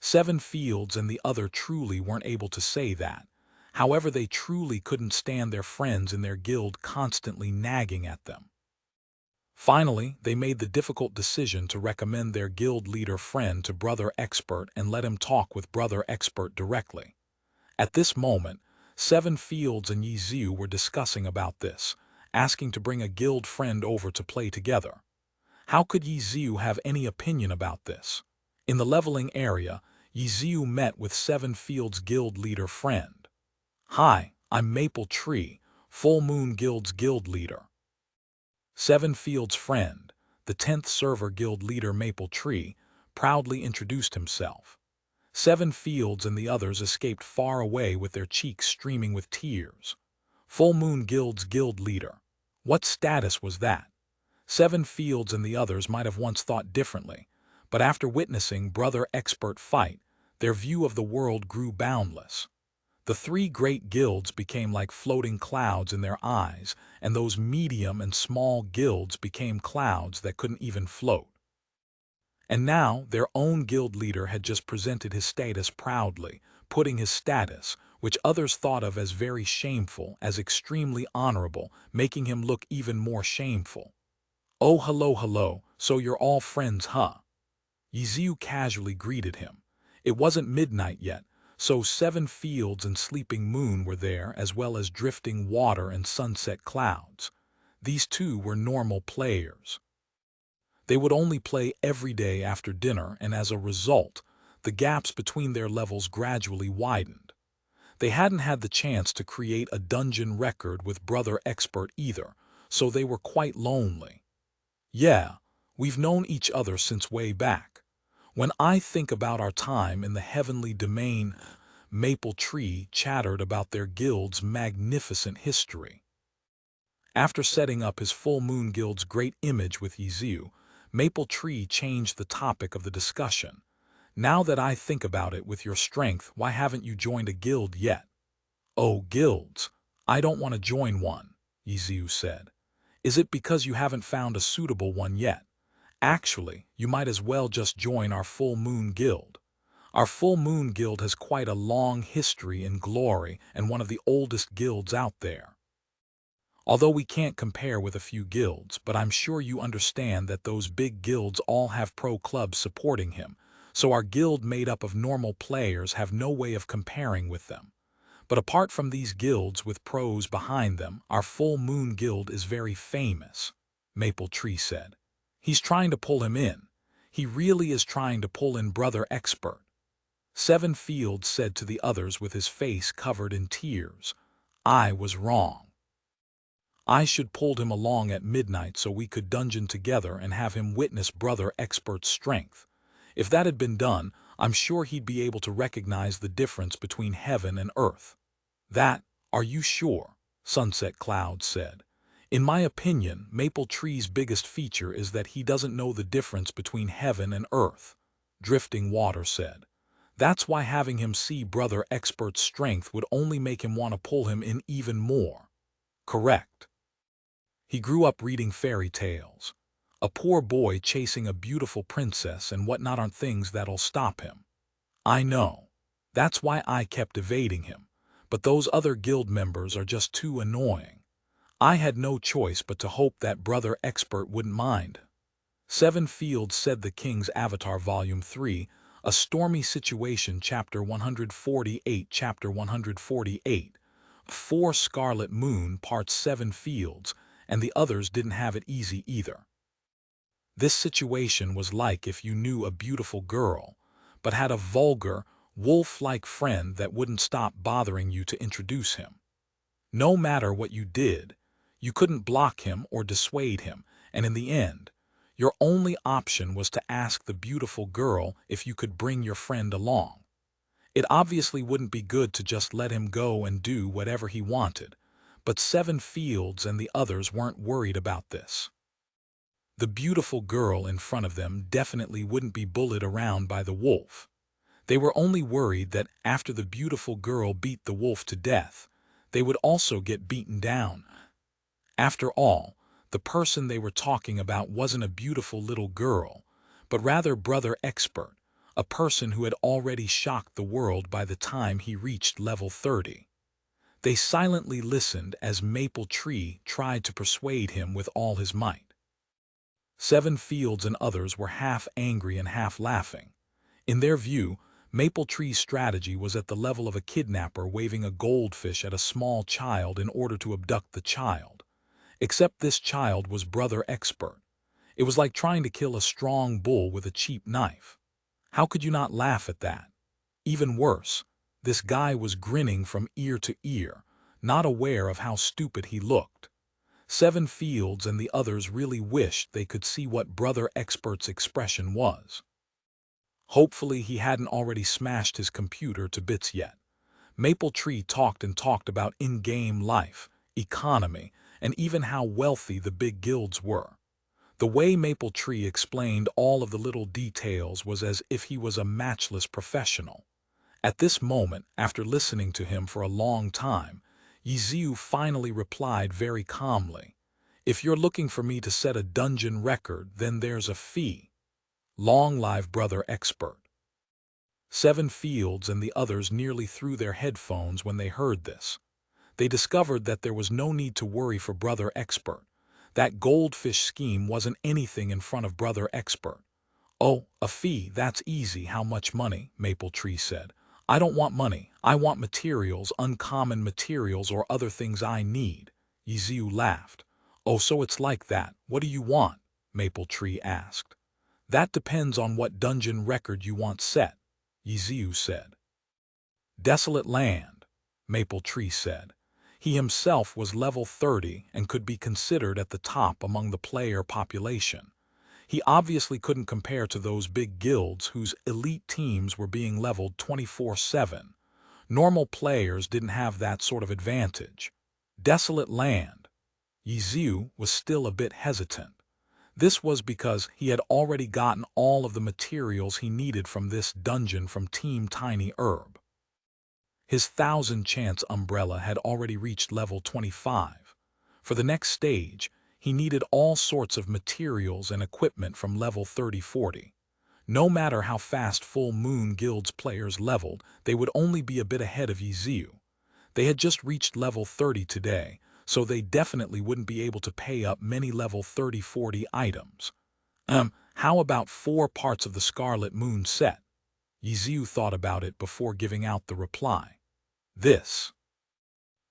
Seven Fields and the other truly weren't able to say that. However, they truly couldn't stand their friends in their guild constantly nagging at them. Finally, they made the difficult decision to recommend their guild leader friend to Brother Expert and let him talk with Brother Expert directly. At this moment, Seven Fields and Ye Xiu were discussing about this, asking to bring a guild friend over to play together. How could Ye Xiu have any opinion about this? In the leveling area, Ye Xiu met with Seven Fields' guild leader friend. "Hi, I'm Maple Tree, Full Moon Guild's guild leader." Seven Fields' friend, the 10th server guild leader Maple Tree, proudly introduced himself. Seven Fields and the others escaped far away with their cheeks streaming with tears. Full Moon Guild's guild leader. What status was that? Seven Fields and the others might have once thought differently, but after witnessing Brother Expert fight, their view of the world grew boundless. The three great guilds became like floating clouds in their eyes, and those medium and small guilds became clouds that couldn't even float. And now their own guild leader had just presented his status proudly, putting his status, which others thought of as very shameful, as extremely honorable, making him look even more shameful. "Oh, hello, so you're all friends, huh?" Ye Xiu casually greeted him. It wasn't midnight yet, so Seven Fields and Sleeping Moon were there, as well as drifting water and sunset clouds. These two were normal players. They would only play every day after dinner, and as a result, the gaps between their levels gradually widened. They hadn't had the chance to create a dungeon record with Brother Expert either, so they were quite lonely. "Yeah, we've known each other since way back. When I think about our time in the heavenly domain," Maple Tree chattered about their guild's magnificent history. After setting up his Full Moon Guild's great image with Ye Xiu, Maple Tree changed the topic of the discussion. "Now that I think about it, with your strength, why haven't you joined a guild yet?" "Oh, guilds. I don't want to join one," Ye Xiu said. "Is it because you haven't found a suitable one yet? Actually, you might as well just join our Full Moon Guild. Our Full Moon Guild has quite a long history in glory and one of the oldest guilds out there. Although we can't compare with a few guilds, but I'm sure you understand that those big guilds all have pro clubs supporting him, so our guild made up of normal players have no way of comparing with them. But apart from these guilds with pros behind them, our Full Moon Guild is very famous," Maple Tree said. "He's trying to pull him in. He really is trying to pull in Brother Expert." Seven Fields said to the others with his face covered in tears, "I was wrong. I should pulled him along at midnight so we could dungeon together and have him witness Brother Expert's strength. If that had been done, I'm sure he'd be able to recognize the difference between heaven and earth." "That, are you sure?" Sunset Cloud said. "In my opinion, Maple Tree's biggest feature is that he doesn't know the difference between heaven and earth," Drifting Water said. "That's why having him see Brother Expert's strength would only make him want to pull him in even more." "Correct. He grew up reading fairy tales. A poor boy chasing a beautiful princess and whatnot aren't things that'll stop him." "I know. That's why I kept evading him. But those other guild members are just too annoying. I had no choice but to hope that Brother Expert wouldn't mind." Seven Fields said. The King's Avatar Volume 3, A Stormy Situation, Chapter 148. Chapter 148. 4 Scarlet Moon, Part 7. Fields and the others didn't have it easy either. This situation was like if you knew a beautiful girl, but had a vulgar, wolf-like friend that wouldn't stop bothering you to introduce him. No matter what you did, you couldn't block him or dissuade him, and in the end, your only option was to ask the beautiful girl if you could bring your friend along. It obviously wouldn't be good to just let him go and do whatever he wanted, but Seven Fields and the others weren't worried about this. The beautiful girl in front of them definitely wouldn't be bullied around by the wolf. They were only worried that after the beautiful girl beat the wolf to death, they would also get beaten down. After all, the person they were talking about wasn't a beautiful little girl, but rather Brother Expert, a person who had already shocked the world by the time he reached level 30. They silently listened as Maple Tree tried to persuade him with all his might. Seven Fields and others were half angry and half laughing. In their view, Maple Tree's strategy was at the level of a kidnapper waving a goldfish at a small child in order to abduct the child. Except this child was Brother Expert. It was like trying to kill a strong bull with a cheap knife. How could you not laugh at that? Even worse, this guy was grinning from ear to ear, not aware of how stupid he looked. Seven Fields and the others really wished they could see what Brother Expert's expression was. Hopefully he hadn't already smashed his computer to bits yet. Maple Tree talked and talked about in-game life, economy, and even how wealthy the big guilds were. The way Maple Tree explained all of the little details was as if he was a matchless professional. At this moment, after listening to him for a long time, Ye Xiu finally replied very calmly, "If you're looking for me to set a dungeon record, then there's a fee. Long live Brother Expert." Seven Fields and the others nearly threw their headphones when they heard this. They discovered that there was no need to worry for Brother Expert. That goldfish scheme wasn't anything in front of Brother Expert. "Oh, a fee, that's easy. How much money?" Maple Tree said. "I don't want money. I want materials, uncommon materials or other things I need." Ye Xiu laughed. "Oh, so it's like that. What do you want?" Maple Tree asked. "That depends on what dungeon record you want set," Ye Xiu said. "Desolate land," Maple Tree said. He himself was level 30 and could be considered at the top among the player population. He obviously couldn't compare to those big guilds whose elite teams were being leveled 24/7. Normal players didn't have that sort of advantage. Desolate land. Ye Xiu was still a bit hesitant. This was because he had already gotten all of the materials he needed from this dungeon from Team Tiny Herb. His 1000-chance umbrella had already reached level 25. For the next stage, he needed all sorts of materials and equipment from level 30-40. No matter how fast Full Moon Guild's players leveled, they would only be a bit ahead of Ye Xiu. They had just reached level 30 today, so they definitely wouldn't be able to pay up many level 30-40 items. How about 4 parts of the Scarlet Moon set? Ye Xiu thought about it before giving out the reply. This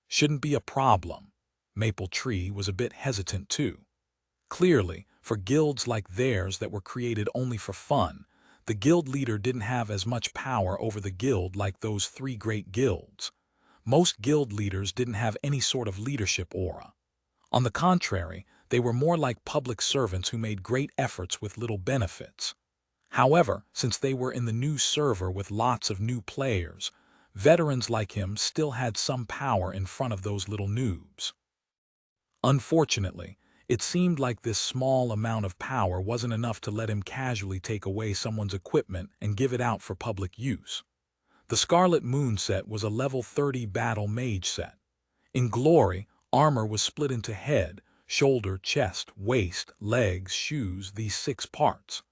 shouldn't be a problem. Maple Tree was a bit hesitant too. Clearly, for guilds like theirs that were created only for fun, the guild leader didn't have as much power over the guild like those 3 great guilds. Most guild leaders didn't have any sort of leadership aura. On the contrary, they were more like public servants who made great efforts with little benefits. However, since they were in the new server with lots of new players, veterans like him still had some power in front of those little noobs. Unfortunately, it seemed like this small amount of power wasn't enough to let him casually take away someone's equipment and give it out for public use. The Scarlet Moon set was a level 30 battle mage set. In glory, armor was split into head, shoulder, chest, waist, legs, shoes, these 6 parts.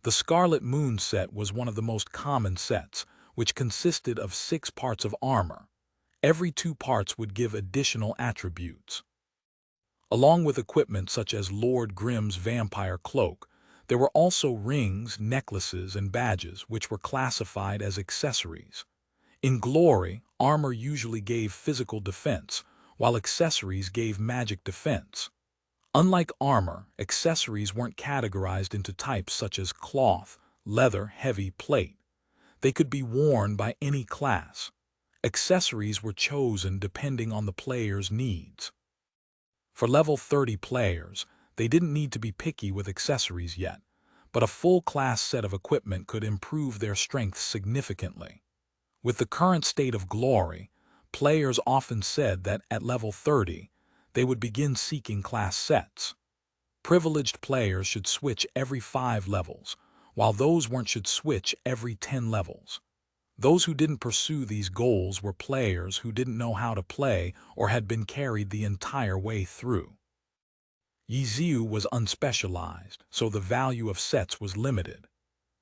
The Scarlet Moon set was one of the most common sets, which consisted of 6 parts of armor. Every 2 parts would give additional attributes. Along with equipment such as Lord Grimm's vampire cloak, there were also rings, necklaces, and badges which were classified as accessories. In glory, armor usually gave physical defense, while accessories gave magic defense. Unlike armor, accessories weren't categorized into types such as cloth, leather, heavy, plate. They could be worn by any class. Accessories were chosen depending on the player's needs. For level 30 players, they didn't need to be picky with accessories yet, but a full class set of equipment could improve their strength significantly. With the current state of glory, players often said that at level 30, they would begin seeking class sets. Privileged players should switch every 5 levels, while those weren't should switch every 10 levels. Those who didn't pursue these goals were players who didn't know how to play or had been carried the entire way through. Ye Xiu was unspecialized, so the value of sets was limited.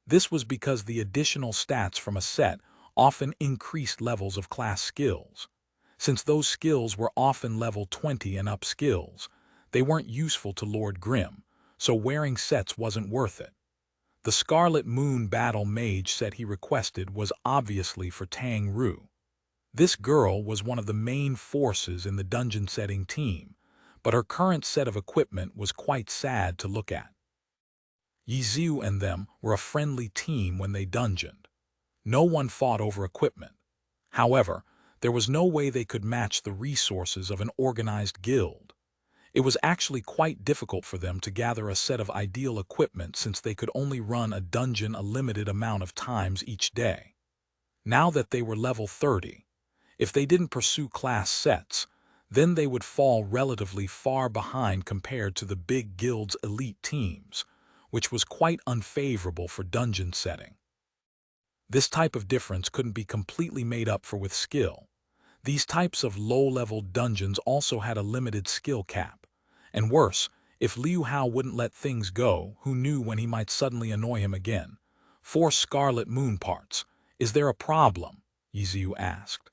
This was because the additional stats from a set often increased levels of class skills. Since those skills were often level 20 and up skills, they weren't useful to Lord Grimm, so wearing sets wasn't worth it. The Scarlet Moon Battle Mage set he requested was obviously for Tang Ru. This girl was one of the main forces in the dungeon setting team, but her current set of equipment was quite sad to look at. Ye Xiu and them were a friendly team when they dungeoned. No one fought over equipment. However, there was no way they could match the resources of an organized guild. It was actually quite difficult for them to gather a set of ideal equipment since they could only run a dungeon a limited amount of times each day. Now that they were level 30, if they didn't pursue class sets, then they would fall relatively far behind compared to the big guild's elite teams, which was quite unfavorable for dungeon setting. This type of difference couldn't be completely made up for with skill. These types of low-level dungeons also had a limited skill cap. And worse, if Liu Hao wouldn't let things go, who knew when he might suddenly annoy him again? 4 Scarlet Moon parts. Is there a problem? Ye Xiu asked.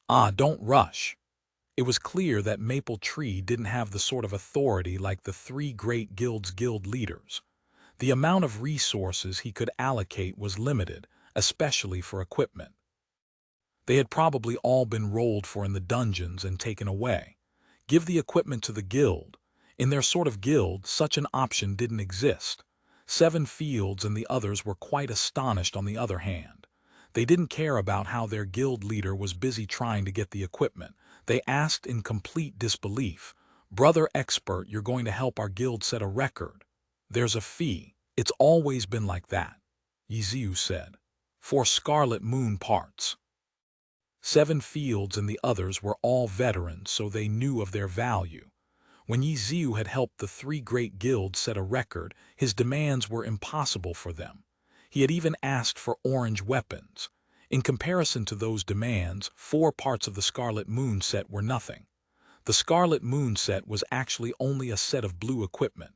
Ah, don't rush. It was clear that Maple Tree didn't have the sort of authority like the 3 great guilds' guild leaders. The amount of resources he could allocate was limited, especially for equipment. They had probably all been rolled for in the dungeons and taken away. Give the equipment to the guild. In their sort of guild, such an option didn't exist. 7 Fields and the others were quite astonished on the other hand. They didn't care about how their guild leader was busy trying to get the equipment. They asked in complete disbelief, "Brother Expert, you're going to help our guild set a record. There's a fee. It's always been like that," Ye Xiu said. 4 Scarlet Moon parts. 7 Fields and the others were all veterans, so they knew of their value. When Ye Xiu had helped the 3 great guilds set a record, his demands were impossible for them. He had even asked for orange weapons. In comparison to those demands, 4 parts of the Scarlet Moon set were nothing. The Scarlet Moon set was actually only a set of blue equipment.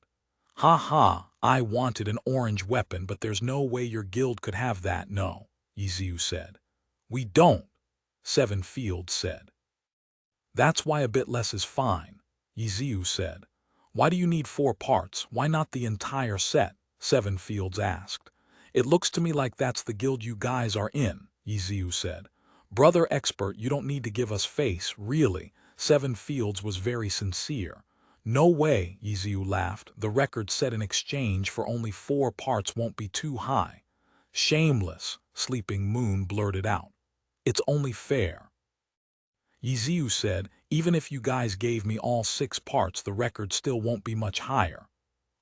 "Ha ha, I wanted an orange weapon, but there's no way your guild could have that, no," Ye Xiu said. "We don't," 7 Fields said. "That's why a bit less is fine," Ye Xiu said. "Why do you need 4 parts? Why not the entire set?" 7 Fields asked. "It looks to me like that's the guild you guys are in," Ye Xiu said. "Brother Expert, you don't need to give us face, really." 7 Fields was very sincere. "No way," Ye Xiu laughed. "The record set in exchange for only 4 parts won't be too high." "Shameless," Sleeping Moon blurted out. "It's only fair." Ye Xiu said, "Even if you guys gave me all 6 parts, the record still won't be much higher."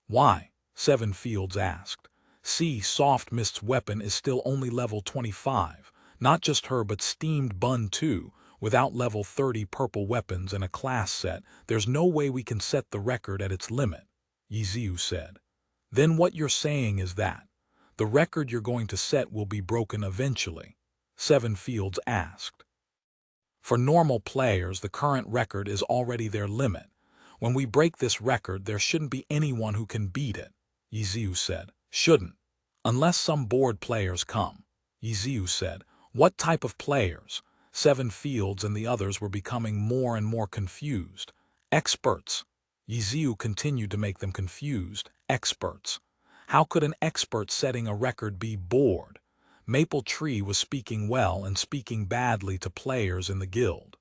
"Why?" 7 Fields asked. "See, Soft Mist's weapon is still only level 25. Not just her, but Steamed Bun too. Without level 30 purple weapons and a class set, there's no way we can set the record at its limit," Ye Xiu said. "Then what you're saying is that the record you're going to set will be broken eventually?" 7 Fields asked. "For normal players, the current record is already their limit. When we break this record, there shouldn't be anyone who can beat it," Ye Xiu said. "Shouldn't. Unless some bored players come," Ye Xiu said. "What type of players?" 7 Fields and the others were becoming more and more confused. "Experts." Ye Xiu continued to make them confused. "Experts. How could an expert setting a record be bored?" Maple Tree was speaking well and speaking badly to players in the guild.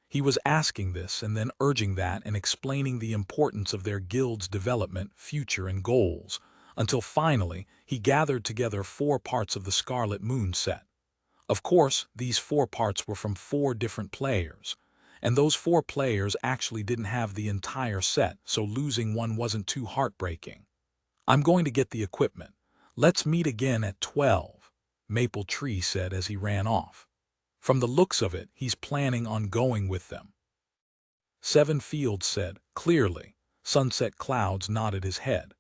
He was asking this and then urging that and explaining the importance of their guild's development, future, and goals, until finally he gathered together 4 parts of the Scarlet Moon set. Of course, these 4 parts were from 4 different players, and those 4 players actually didn't have the entire set, so losing one wasn't too heartbreaking. "I'm going to get the equipment. Let's meet again at 12, Maple Tree said as he ran off. From the looks of it, he's planning on going with them. 7 Fields said, clearly. Sunset Clouds nodded his head.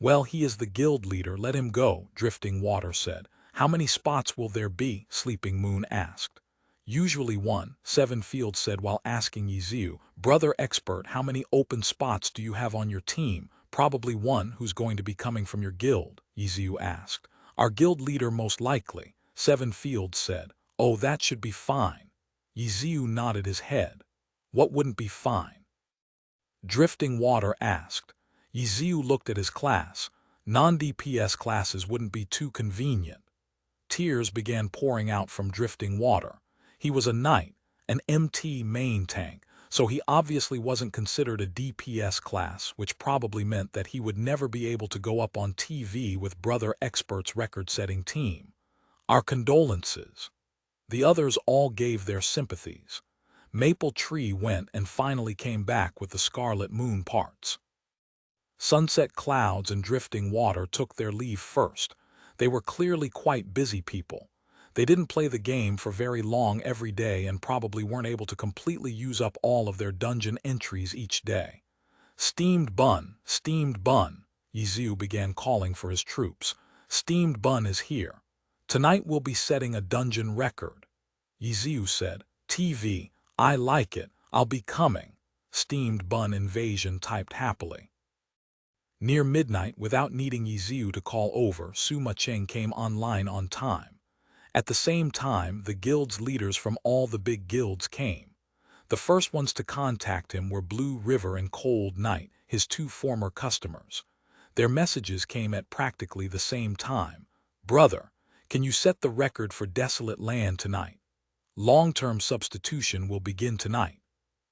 "Well, he is the guild leader, let him go," Drifting Water said. "How many spots will there be?" Sleeping Moon asked. "Usually 1, 7 Fields said while asking Ye Xiu, "Brother Expert, how many open spots do you have on your team?" "Probably 1 who's going to be coming from your guild," Ye Xiu asked. Our guild leader most likely, Seven Fields said. Oh, that should be fine. Ye Xiu nodded his head. What wouldn't be fine? Drifting Water asked. Ye Xiu looked at his class. Non-DPS classes wouldn't be too convenient. Tears began pouring out from Drifting Water. He was a knight, an MT main tank, so he obviously wasn't considered a DPS class, which probably meant that he would never be able to go up on TV with Brother Expert's record-setting team. Our condolences. The others all gave their sympathies. Maple Tree went and finally came back with the Scarlet Moon parts. Sunset Clouds and Drifting Water took their leave first. They were clearly quite busy people. They didn't play the game for very long every day and probably weren't able to completely use up all of their dungeon entries each day. Steamed Bun, Ye Xiu began calling for his troops. Steamed Bun is here. Tonight we'll be setting a dungeon record. Ye Xiu said, TV, I like it, I'll be coming. Steamed Bun Invasion typed happily. Near midnight, without needing Ye Xiu to call over, Suma Cheng came online on time. At the same time, the guild's leaders from all the big guilds came. The first ones to contact him were Blue River and Cold Night, his two former customers. Their messages came at practically the same time. Brother, can you set the record for Desolate Land tonight? Long-term substitution will begin tonight.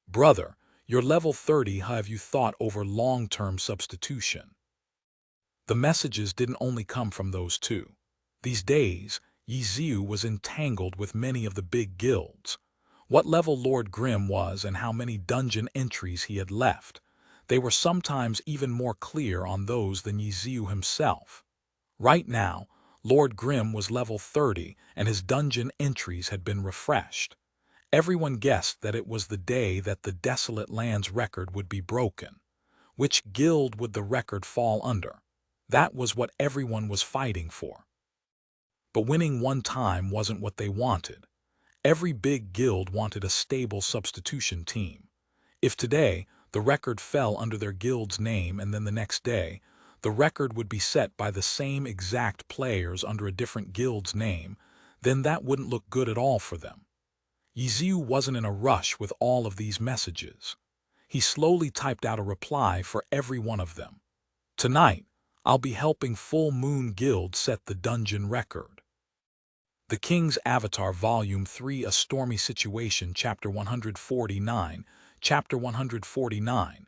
Brother, you're level 30, how have you thought over long-term substitution? The messages didn't only come from those two. These days, Ye Xiu was entangled with many of the big guilds. What level Lord Grimm was and how many dungeon entries he had left. They were sometimes even more clear on those than Ye Xiu himself. Right now, Lord Grimm was level 30 and his dungeon entries had been refreshed. Everyone guessed that it was the day that the Desolate Lands record would be broken. Which guild would the record fall under? That was what everyone was fighting for. But winning one time wasn't what they wanted. Every big guild wanted a stable substitution team. If today the record fell under their guild's name and then the next day, the record would be set by the same exact players under a different guild's name, then that wouldn't look good at all for them. Ye Xiu wasn't in a rush with all of these messages. He slowly typed out a reply for every one of them. Tonight, I'll be helping Full Moon Guild set the dungeon record. The King's Avatar Volume 3 A Stormy Situation Chapter 149 Chapter 149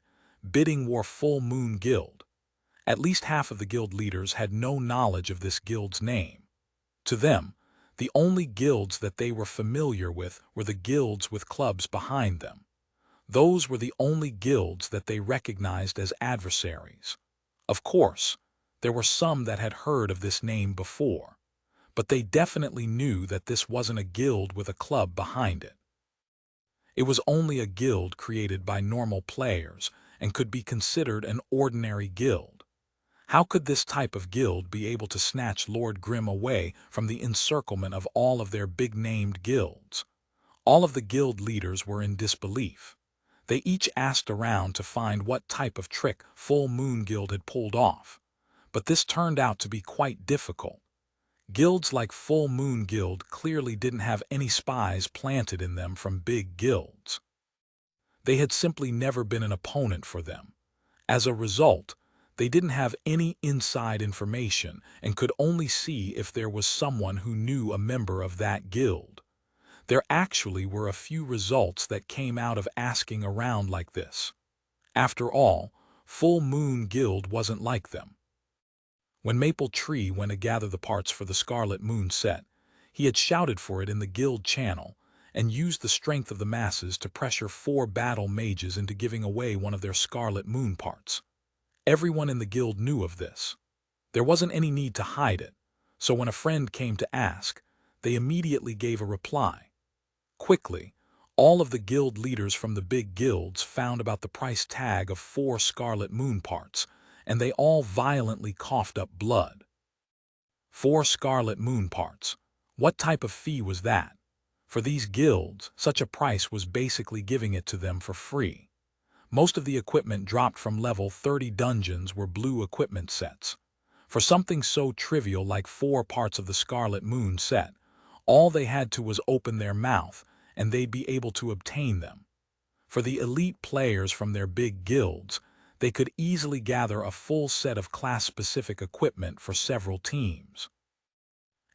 Bidding War Full Moon Guild. At least half of the guild leaders had no knowledge of this guild's name. To them, the only guilds that they were familiar with were the guilds with clubs behind them. Those were the only guilds that they recognized as adversaries. Of course, there were some that had heard of this name before, but they definitely knew that this wasn't a guild with a club behind it. It was only a guild created by normal players and could be considered an ordinary guild. How could this type of guild be able to snatch Lord Grimm away from the encirclement of all of their big-named guilds? All of the guild leaders were in disbelief. They each asked around to find what type of trick Full Moon Guild had pulled off. But this turned out to be quite difficult. Guilds like Full Moon Guild clearly didn't have any spies planted in them from big guilds. They had simply never been an opponent for them. As a result, they didn't have any inside information and could only see if there was someone who knew a member of that guild. There actually were a few results that came out of asking around like this. After all, Full Moon Guild wasn't like them. When Maple Tree went to gather the parts for the Scarlet Moon set, he had shouted for it in the guild channel and used the strength of the masses to pressure 4 battle mages into giving away one of their Scarlet Moon parts. Everyone in the guild knew of this. There wasn't any need to hide it, so when a friend came to ask, they immediately gave a reply. Quickly, all of the guild leaders from the big guilds found about the price tag of 4 Scarlet Moon parts, and they all violently coughed up blood. 4 Scarlet Moon parts. What type of fee was that? For these guilds, such a price was basically giving it to them for free. Most of the equipment dropped from level 30 dungeons were blue equipment sets. For something so trivial like 4 parts of the Scarlet Moon set, all they had to was open their mouth, and they'd be able to obtain them. For the elite players from their big guilds, they could easily gather a full set of class-specific equipment for several teams.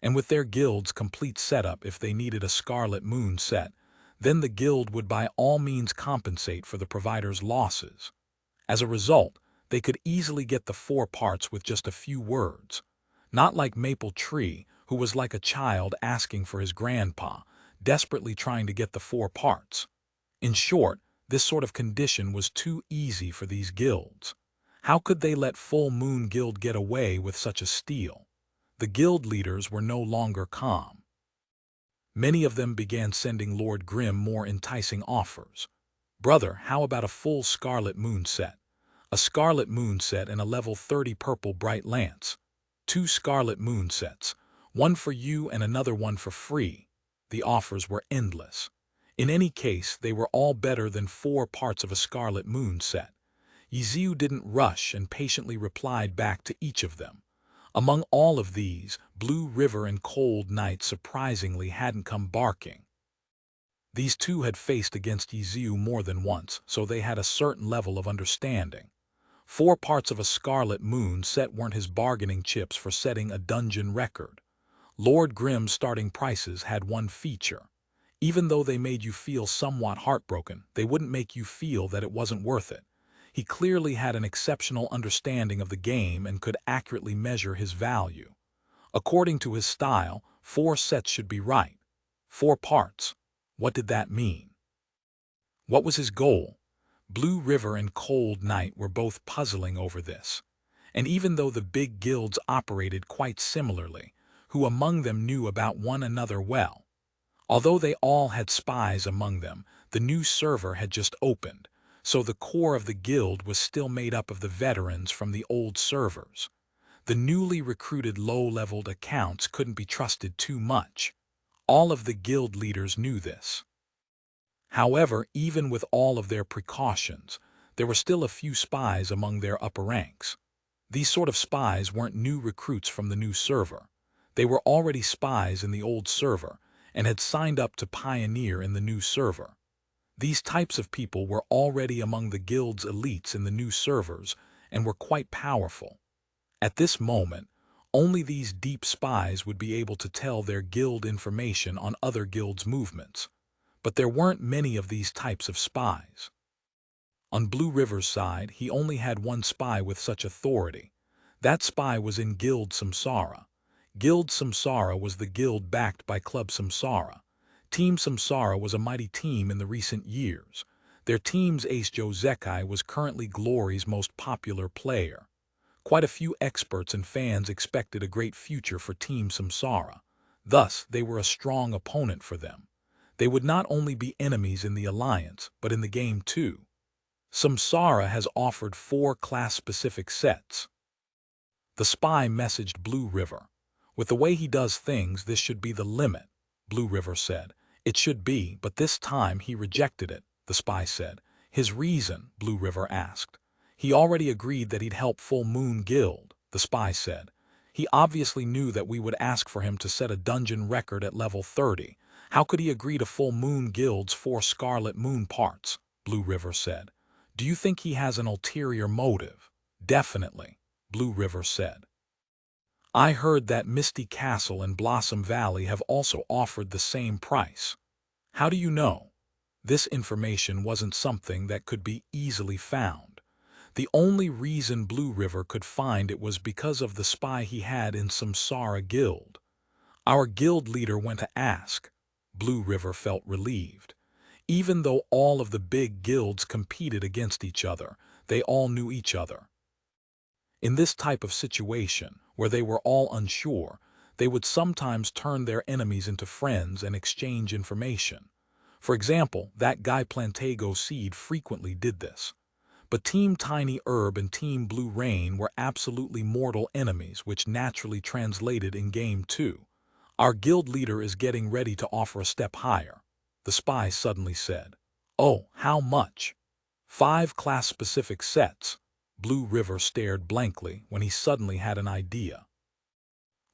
And with their guild's complete setup, if they needed a Scarlet Moon set, then the guild would by all means compensate for the provider's losses. As a result, they could easily get the 4 parts with just a few words. Not like Maple Tree, who was like a child asking for his grandpa, desperately trying to get the 4 parts. In short, this sort of condition was too easy for these guilds. How could they let Full Moon Guild get away with such a steal? The guild leaders were no longer calm. Many of them began sending Lord Grimm more enticing offers. "Brother, how about a full Scarlet Moon set? A Scarlet Moon set and a level 30 purple bright lance. 2 Scarlet Moon sets, one for you and another one for free." The offers were endless. In any case, they were all better than 4 parts of a Scarlet Moon set. Ye Xiu didn't rush and patiently replied back to each of them. Among all of these, Blue River and Cold Night surprisingly hadn't come barking. These two had faced against Ye Xiu more than once, so they had a certain level of understanding. 4 parts of a Scarlet Moon set weren't his bargaining chips for setting a dungeon record. Lord Grimm's starting prices had one feature. Even though they made you feel somewhat heartbroken, they wouldn't make you feel that it wasn't worth it. He clearly had an exceptional understanding of the game and could accurately measure his value. According to his style, 4 sets should be right. 4 parts. What did that mean? What was his goal? Blue River and Cold Night were both puzzling over this. And even though the big guilds operated quite similarly, who among them knew about one another well? Although they all had spies among them, the new server had just opened, so the core of the guild was still made up of the veterans from the old servers. The newly recruited low-leveled accounts couldn't be trusted too much. All of the guild leaders knew this. However, even with all of their precautions, there were still a few spies among their upper ranks. These sort of spies weren't new recruits from the new server. They were already spies in the old server and had signed up to pioneer in the new server. These types of people were already among the guild's elites in the new servers and were quite powerful. At this moment, only these deep spies would be able to tell their guild information on other guilds' movements. But there weren't many of these types of spies. On Blue River's side, he only had one spy with such authority. That spy was in Guild Samsara. Guild Samsara was the guild backed by Club Samsara. Team Samsara was a mighty team in the recent years. Their team's ace Joe Zekai was currently Glory's most popular player. Quite a few experts and fans expected a great future for Team Samsara. Thus, they were a strong opponent for them. They would not only be enemies in the alliance, but in the game too. Samsara has offered 4 class-specific sets. The spy messaged Blue River. "With the way he does things, this should be the limit," Blue River said. "It should be, but this time he rejected it," the spy said. "His reason?" Blue River asked. "He already agreed that he'd help Full Moon Guild," the spy said. "He obviously knew that we would ask for him to set a dungeon record at level 30. How could he agree to Full Moon Guild's 4 Scarlet Moon parts?" Blue River said. "Do you think he has an ulterior motive?" "Definitely," Blue River said. "I heard that Misty Castle and Blossom Valley have also offered the same price." "How do you know?" This information wasn't something that could be easily found. The only reason Blue River could find it was because of the spy he had in Samsara Guild. "Our guild leader went to ask." Blue River felt relieved. Even though all of the big guilds competed against each other, they all knew each other. In this type of situation, where they were all unsure, they would sometimes turn their enemies into friends and exchange information. For example, that guy Plantago Seed frequently did this. But Team Tiny Herb and Team Blue Rain were absolutely mortal enemies, which naturally translated in Game 2. "Our guild leader is getting ready to offer a step higher," the spy suddenly said. "Oh, how much?" 5 class-specific sets," Blue River stared blankly when he suddenly had an idea.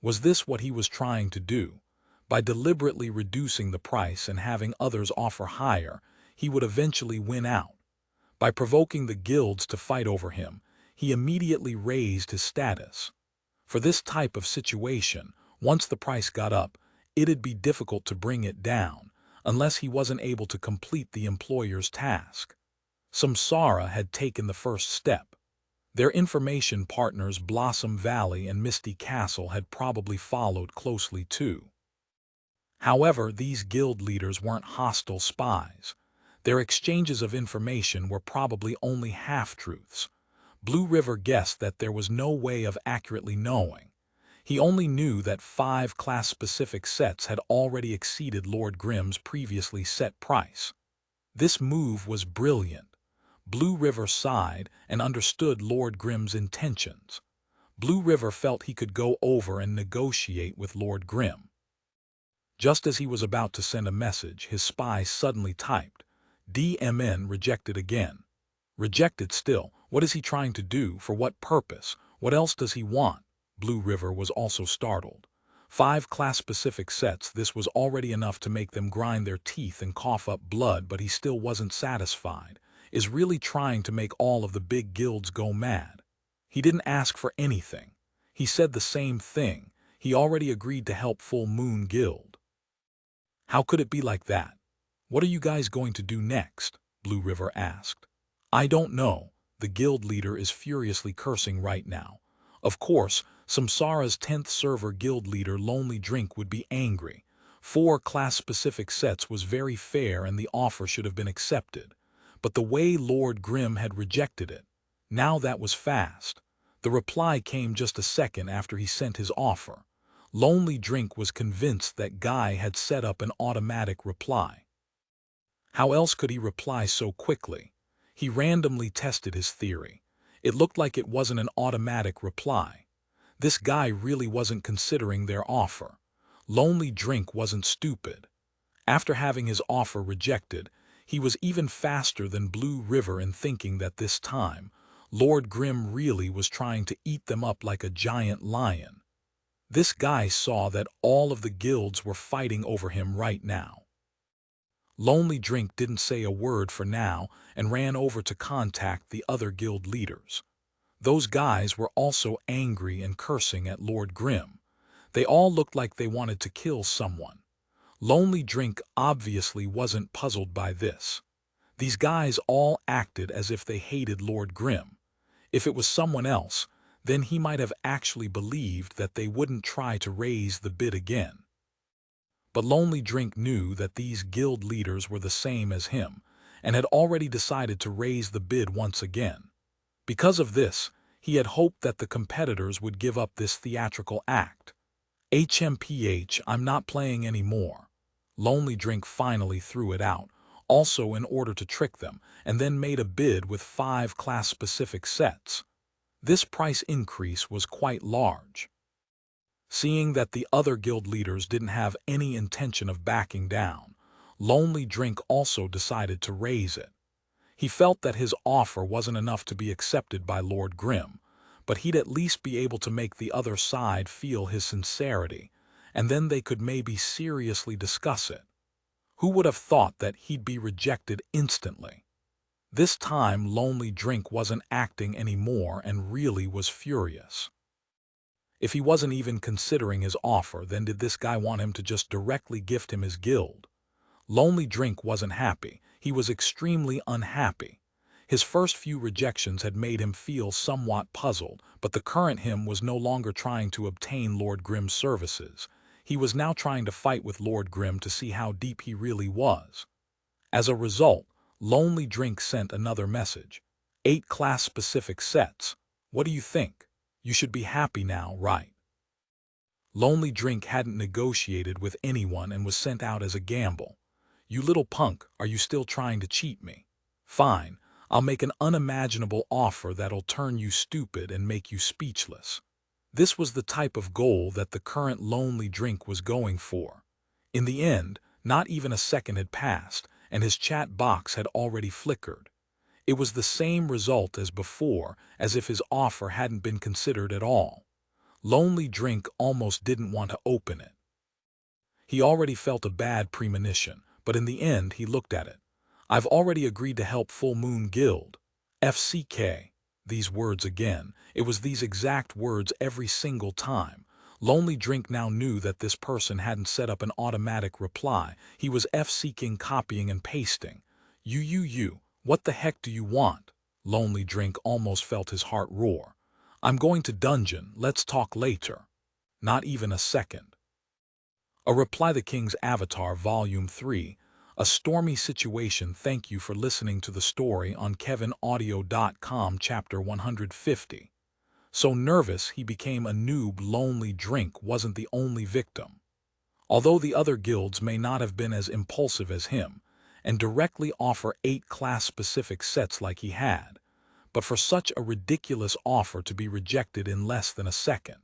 Was this what he was trying to do? By deliberately reducing the price and having others offer higher, he would eventually win out. By provoking the guilds to fight over him, he immediately raised his status. For this type of situation, once the price got up, it'd be difficult to bring it down, unless he wasn't able to complete the employer's task. Samsara had taken the first step. Their information partners Blossom Valley and Misty Castle had probably followed closely too. However, these guild leaders weren't hostile spies. Their exchanges of information were probably only half-truths. Blue River guessed that there was no way of accurately knowing. He only knew that 5 class-specific sets had already exceeded Lord Grimm's previously set price. This move was brilliant. Blue River sighed and understood Lord Grimm's intentions. Blue River felt he could go over and negotiate with Lord Grimm. Just as he was about to send a message, his spy suddenly typed, "DMN rejected again." Rejected still. What is he trying to do? For what purpose? What else does he want? Blue River was also startled. 5 class-specific sets, this was already enough to make them grind their teeth and cough up blood, but he still wasn't satisfied. Is really trying to make all of the big guilds go mad. He didn't ask for anything. He said the same thing. He already agreed to help Full Moon Guild. How could it be like that? What are you guys going to do next? Blue River asked. I don't know. The guild leader is furiously cursing right now. Of course, Samsara's 10th server guild leader Lonely Drink would be angry. 4 class-specific sets was very fair and the offer should have been accepted. But the way Lord Grimm had rejected it, now that was fast. The reply came just a second after he sent his offer. Lonely Drink was convinced that Guy had set up an automatic reply. How else could he reply so quickly? He randomly tested his theory. It looked like it wasn't an automatic reply. This guy really wasn't considering their offer. Lonely Drink wasn't stupid. After having his offer rejected, he was even faster than Blue River in thinking that this time, Lord Grimm really was trying to eat them up like a giant lion. This guy saw that all of the guilds were fighting over him right now. Lonely Drink didn't say a word for now and ran over to contact the other guild leaders. Those guys were also angry and cursing at Lord Grimm. They all looked like they wanted to kill someone. Lonely Drink obviously wasn't puzzled by this. These guys all acted as if they hated Lord Grimm. If it was someone else, then he might have actually believed that they wouldn't try to raise the bid again. But Lonely Drink knew that these guild leaders were the same as him, and had already decided to raise the bid once again. Because of this, he had hoped that the competitors would give up this theatrical act. HMPH, I'm not playing anymore. Lonely Drink finally threw it out, also in order to trick them, and then made a bid with 5 class-specific sets. This price increase was quite large. Seeing that the other guild leaders didn't have any intention of backing down, Lonely Drink also decided to raise it. He felt that his offer wasn't enough to be accepted by Lord Grimm, but he'd at least be able to make the other side feel his sincerity, and then they could maybe seriously discuss it. Who would have thought that he'd be rejected instantly? This time Lonely Drink wasn't acting anymore and really was furious. If he wasn't even considering his offer, then did this guy want him to just directly gift him his guild? Lonely Drink wasn't happy. He was extremely unhappy. His first few rejections had made him feel somewhat puzzled, but the current him was no longer trying to obtain Lord Grimm's services. He was now trying to fight with Lord Grimm to see how deep he really was. As a result, Lonely Drink sent another message. 8 class-specific sets. What do you think? You should be happy now, right? Lonely Drink hadn't negotiated with anyone and was sent out as a gamble. You little punk, are you still trying to cheat me? Fine, I'll make an unimaginable offer that'll turn you stupid and make you speechless. This was the type of goal that the current Lonely Drink was going for. In the end, not even a second had passed, and his chat box had already flickered. It was the same result as before, as if his offer hadn't been considered at all. Lonely Drink almost didn't want to open it. He already felt a bad premonition, but in the end he looked at it. I've already agreed to help Full Moon Guild. FCK. These words again. It was these exact words every single time. Lonely Drink now knew that this person hadn't set up an automatic reply. He was F-seeking, copying and pasting. You. What the heck do you want? Lonely Drink almost felt his heart roar. I'm going to dungeon, let's talk later. Not even a second. A reply. The King's Avatar, Volume 3. A stormy situation. Thank you for listening to the story on KevinAudio.com, Chapter 150. So nervous he became a noob. Lonely Drink wasn't the only victim. Although the other guilds may not have been as impulsive as him, and directly offer 8 class-specific sets like he had, but for such a ridiculous offer to be rejected in less than a second.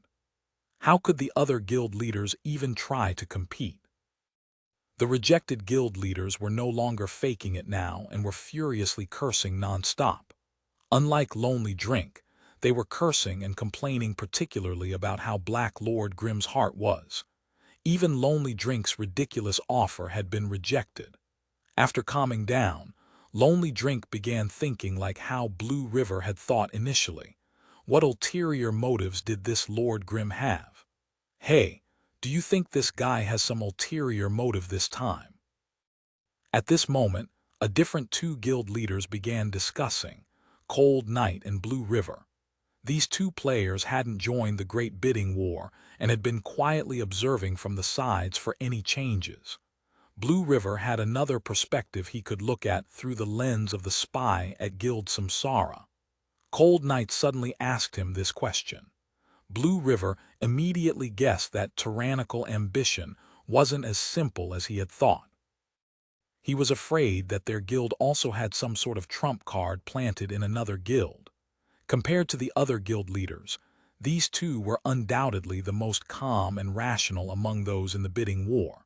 How could the other guild leaders even try to compete? The rejected guild leaders were no longer faking it now and were furiously cursing non-stop. Unlike Lonely Drink, they were cursing and complaining particularly about how black Lord Grimm's heart was. Even Lonely Drink's ridiculous offer had been rejected. After calming down, Lonely Drink began thinking like how Blue River had thought initially. What ulterior motives did this Lord Grimm have? Hey, do you think this guy has some ulterior motive this time? At this moment, a different 2 guild leaders began discussing, Cold Night and Blue River. These 2 players hadn't joined the great bidding war and had been quietly observing from the sides for any changes. Blue River had another perspective he could look at through the lens of the spy at Guild Samsara. Cold Night suddenly asked him this question. Blue River immediately guessed that tyrannical ambition wasn't as simple as he had thought. He was afraid that their guild also had some sort of trump card planted in another guild. Compared to the other guild leaders, these 2 were undoubtedly the most calm and rational among those in the bidding war.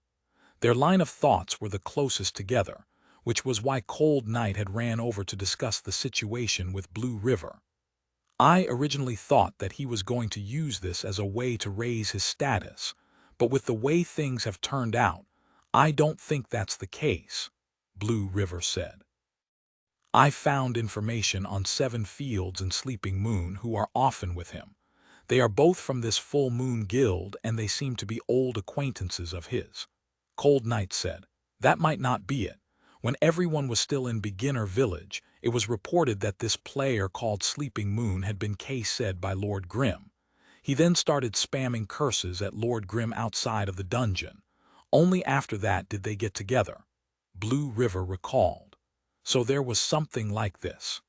Their line of thoughts were the closest together, which was why Cold Night had ran over to discuss the situation with Blue River. I originally thought that he was going to use this as a way to raise his status, but with the way things have turned out, I don't think that's the case, Blue River said. I found information on 7 Fields and Sleeping Moon who are often with him. They are both from this Full Moon Guild and they seem to be old acquaintances of his. Cold Night said, that might not be it. When everyone was still in Beginner Village, it was reported that this player called Sleeping Moon had been said by Lord Grimm. He then started spamming curses at Lord Grimm outside of the dungeon. Only after that did they get together. Blue River recalled. So there was something like this.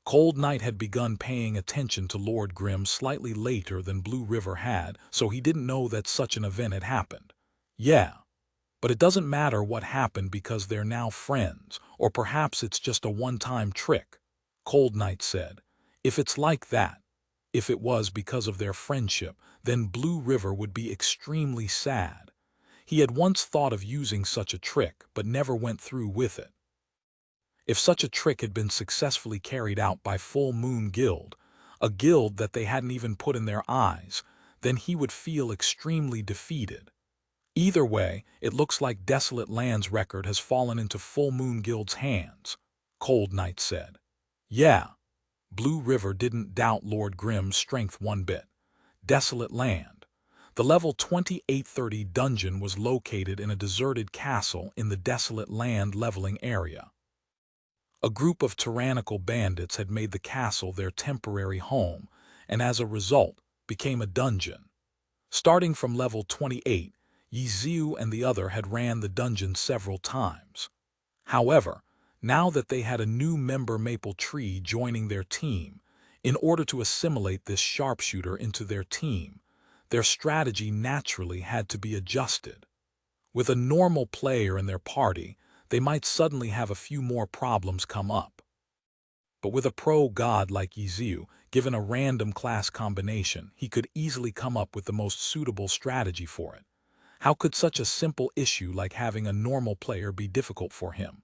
Cold Night had begun paying attention to Lord Grimm slightly later than Blue River had, so he didn't know that such an event had happened. Yeah. But it doesn't matter what happened because they're now friends, or perhaps it's just a one-time trick, Cold Night said. If it's like that, if it was because of their friendship, then Blue River would be extremely sad. He had once thought of using such a trick, but never went through with it. If such a trick had been successfully carried out by Full Moon Guild, a guild that they hadn't even put in their eyes, then he would feel extremely defeated. Either way, it looks like Desolate Land's record has fallen into Full Moon Guild's hands, Cold Night said. Yeah. Blue River didn't doubt Lord Grimm's strength one bit. Desolate Land. The level 2830 dungeon was located in a deserted castle in the Desolate Land leveling area. A group of tyrannical bandits had made the castle their temporary home, and as a result, became a dungeon. Starting from level 28, Ye Xiu and the other had ran the dungeon several times. However, now that they had a new member Maple Tree joining their team, in order to assimilate this sharpshooter into their team, their strategy naturally had to be adjusted. With a normal player in their party, they might suddenly have a few more problems come up. But with a pro god like Ye Xiu, given a random class combination, he could easily come up with the most suitable strategy for it. How could such a simple issue like having a normal player be difficult for him?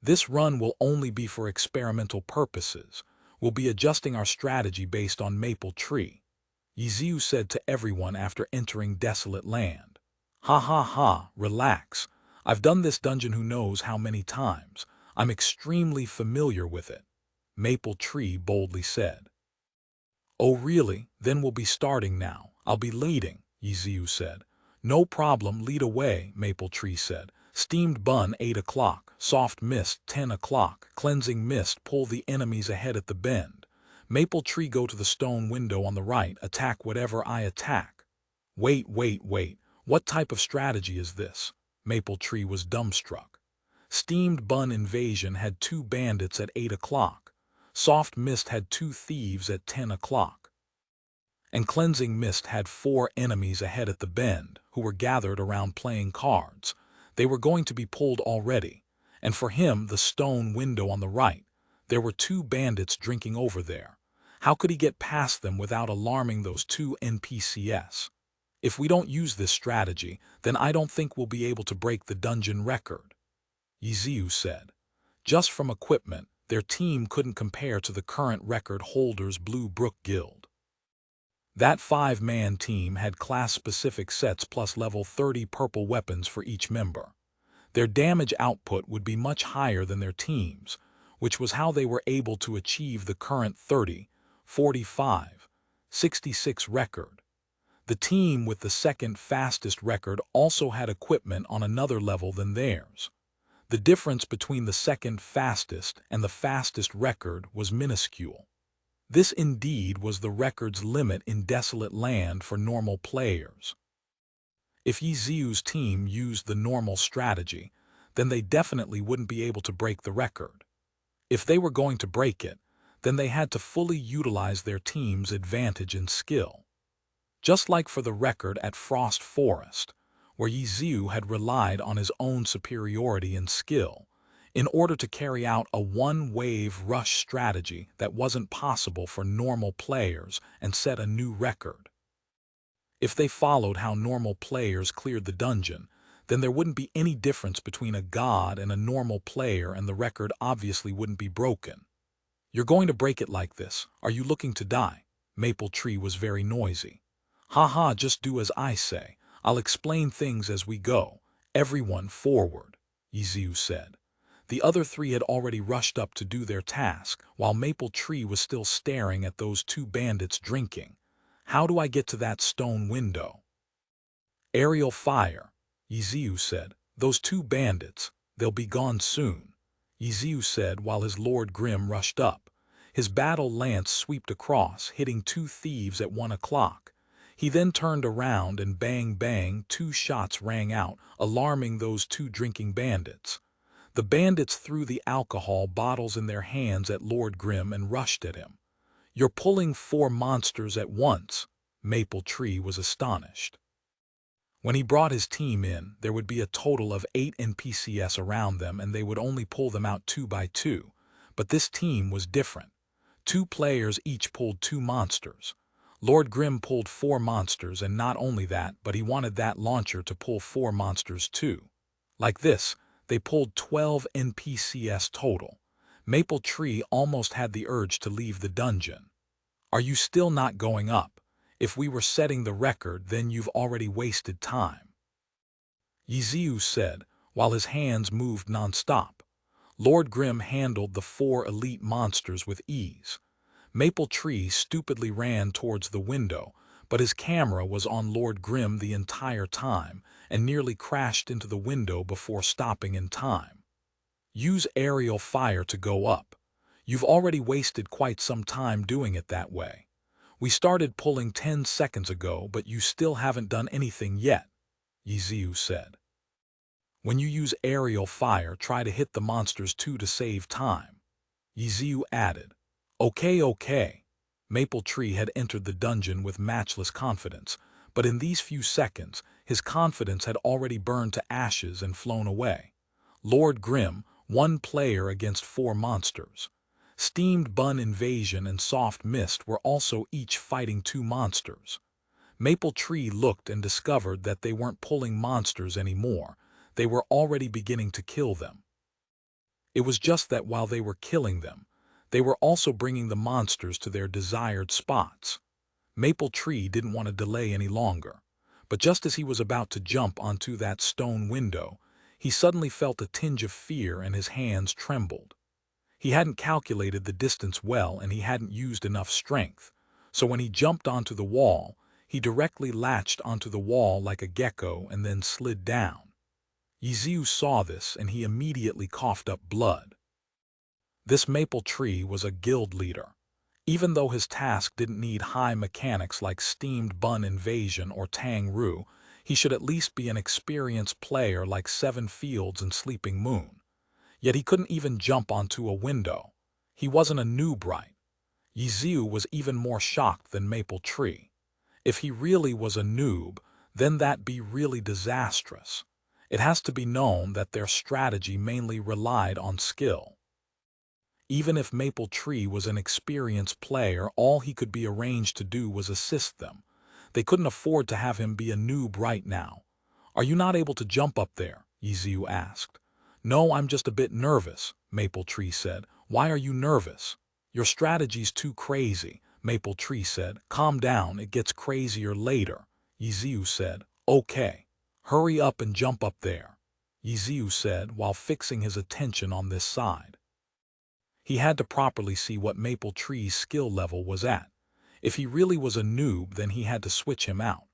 This run will only be for experimental purposes. We'll be adjusting our strategy based on Maple Tree, Ye Xiu said to everyone after entering Desolate Land. Ha ha ha, relax. I've done this dungeon who knows how many times. I'm extremely familiar with it, Maple Tree boldly said. Oh really? Then we'll be starting now. I'll be leading, Ye Xiu said. No problem, lead away, Maple Tree said. Steamed bun 8 o'clock, soft mist 10 o'clock, cleansing mist pull the enemies ahead at the bend. Maple Tree go to the stone window on the right, attack whatever I attack. Wait, what type of strategy is this? Maple Tree was dumbstruck. Steamed bun invasion had 2 bandits at 8 o'clock. Soft mist had 2 thieves at 10 o'clock. And cleansing mist had 4 enemies ahead at the bend, who were gathered around playing cards. They were going to be pulled already, and for him the stone window on the right, there were 2 bandits drinking over there. How could he get past them without alarming those 2 NPCs? If we don't use this strategy, then I don't think we'll be able to break the dungeon record, Ye Xiu said. Just from equipment, their team couldn't compare to the current record holder's Blue Brook Guild. That 5-man team had class-specific sets plus level 30 purple weapons for each member. Their damage output would be much higher than their team's, which was how they were able to achieve the current 30, 45, 66 record. The team with the second fastest record also had equipment on another level than theirs. The difference between the second fastest and the fastest record was minuscule. This indeed was the record's limit in Desolate Land for normal players. If Ye Xiu's team used the normal strategy, then they definitely wouldn't be able to break the record. If they were going to break it, then they had to fully utilize their team's advantage and skill. Just like for the record at Frost Forest, where Ye Xiu had relied on his own superiority and skill, in order to carry out a one-wave rush strategy that wasn't possible for normal players and set a new record. If they followed how normal players cleared the dungeon, then there wouldn't be any difference between a god and a normal player, and the record obviously wouldn't be broken. You're going to break it like this. Are you looking to die? Maple Tree was very noisy. Ha, just do as I say. I'll explain things as we go. Everyone forward, Ye Xiu said. The other 3 had already rushed up to do their task, while Maple Tree was still staring at those 2 bandits drinking. How do I get to that stone window? Aerial fire, Ye Xiu said. Those 2 bandits, they'll be gone soon, Ye Xiu said while his Lord Grim rushed up. His battle lance swept across, hitting 2 thieves at 1 o'clock. He then turned around and bang bang 2 shots rang out, alarming those 2 drinking bandits. The bandits threw the alcohol bottles in their hands at Lord Grim and rushed at him. You're pulling 4 monsters at once, Maple Tree was astonished. When he brought his team in, there would be a total of 8 NPCs around them and they would only pull them out 2 by 2. But this team was different. 2 players each pulled 2 monsters. Lord Grim pulled 4 monsters, and not only that, but he wanted that launcher to pull 4 monsters too. Like this, they pulled 12 NPCs total. Maple Tree almost had the urge to leave the dungeon. Are you still not going up? If we were setting the record, then you've already wasted time, Ye Xiu said, while his hands moved non-stop. Lord Grim handled the 4 elite monsters with ease. Maple Tree stupidly ran towards the window, but his camera was on Lord Grim the entire time and nearly crashed into the window before stopping in time. Use aerial fire to go up. You've already wasted quite some time doing it that way. We started pulling 10 seconds ago, but you still haven't done anything yet, Ye Xiu said. When you use aerial fire, try to hit the monsters too to save time, Ye Xiu added. Okay. Maple Tree had entered the dungeon with matchless confidence, but in these few seconds, his confidence had already burned to ashes and flown away. Lord Grim, 1 player against 4 monsters. Steamed Bun Invasion and Soft Mist were also each fighting 2 monsters. Maple Tree looked and discovered that they weren't pulling monsters anymore. They were already beginning to kill them. It was just that while they were killing them, they were also bringing the monsters to their desired spots. Maple Tree didn't want to delay any longer, but just as he was about to jump onto that stone window, he suddenly felt a tinge of fear and his hands trembled. He hadn't calculated the distance well and he hadn't used enough strength, so when he jumped onto the wall, he directly latched onto the wall like a gecko and then slid down. Ye Xiu saw this and he immediately coughed up blood. This Maple Tree was a guild leader. Even though his task didn't need high mechanics like steamed bun invasion or tang ru, he should at least be an experienced player like Seven Fields and Sleeping Moon. Yet he couldn't even jump onto a window. He wasn't a noob, right? Ye Xiu was even more shocked than Maple Tree. If he really was a noob, then that'd be really disastrous. It has to be known that their strategy mainly relied on skill. Even if Maple Tree was an experienced player, all he could be arranged to do was assist them. They couldn't afford to have him be a noob right now. "Are you not able to jump up there?" Ye Xiu asked. "No, I'm just a bit nervous," Maple Tree said. "Why are you nervous?" "Your strategy's too crazy," Maple Tree said. "Calm down, it gets crazier later." Ye Xiu said, "Okay. Hurry up and jump up there," Ye Xiu said while fixing his attention on this side. He had to properly see what Maple Tree's skill level was at. If he really was a noob, then he had to switch him out.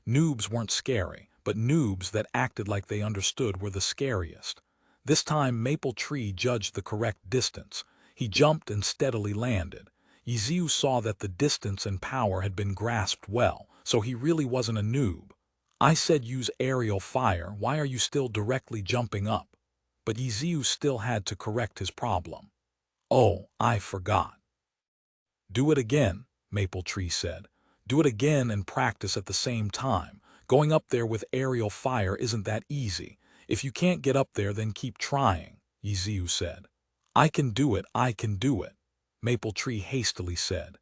Noobs weren't scary, but noobs that acted like they understood were the scariest. This time Maple Tree judged the correct distance. He jumped and steadily landed. Ye Xiu saw that the distance and power had been grasped well, so he really wasn't a noob. "I said use aerial fire, why are you still directly jumping up?" But Ye Xiu still had to correct his problem. "Oh, I forgot." "Do it again," Maple Tree said. "Do it again and practice at the same time. Going up there with aerial fire isn't that easy. If you can't get up there, then keep trying," Ye Xiu said. "I can do it, I can do it," Maple Tree hastily said.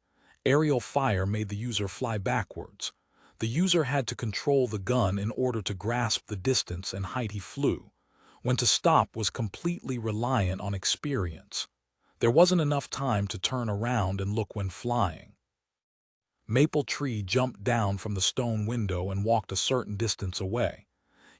Aerial fire made the user fly backwards. The user had to control the gun in order to grasp the distance and height he flew. When to stop was completely reliant on experience. There wasn't enough time to turn around and look when flying. Maple Tree jumped down from the stone window and walked a certain distance away.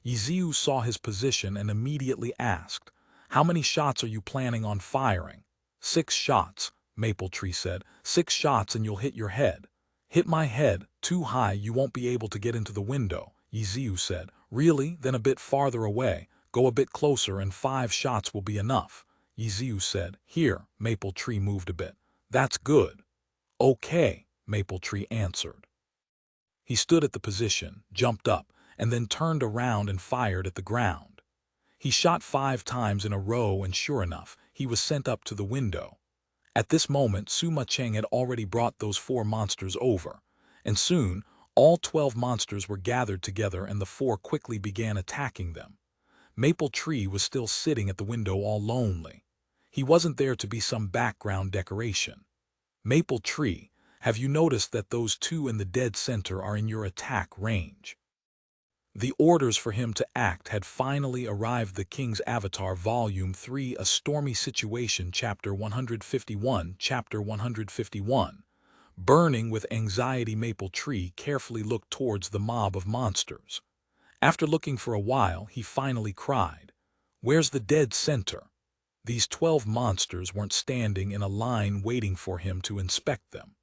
Ye Xiu saw his position and immediately asked, "How many shots are you planning on firing?" "6 shots, Maple Tree said. 6 shots and you'll hit your head." "Hit my head? Too high, you won't be able to get into the window," Ye Xiu said. "Really? Then a bit farther away. Go a bit closer and 5 shots will be enough," Ye Xiu said. "Here," Maple Tree moved a bit. "That's good." "Okay," Maple Tree answered. He stood at the position, jumped up, and then turned around and fired at the ground. He shot 5 times in a row and sure enough, he was sent up to the window. At this moment, Suma Cheng had already brought those 4 monsters over, and soon all 12 monsters were gathered together and the 4 quickly began attacking them. Maple Tree was still sitting at the window all lonely. He wasn't there to be some background decoration. "Maple Tree, have you noticed that those 2 in the dead center are in your attack range?" The orders for him to act had finally arrived. The King's Avatar Volume 3 A Stormy Situation Chapter 151 Chapter 151 Burning with anxiety, Maple Tree carefully looked towards the mob of monsters. After looking for a while, he finally cried, "Where's the dead center?" These 12 monsters weren't standing in a line waiting for him to inspect them.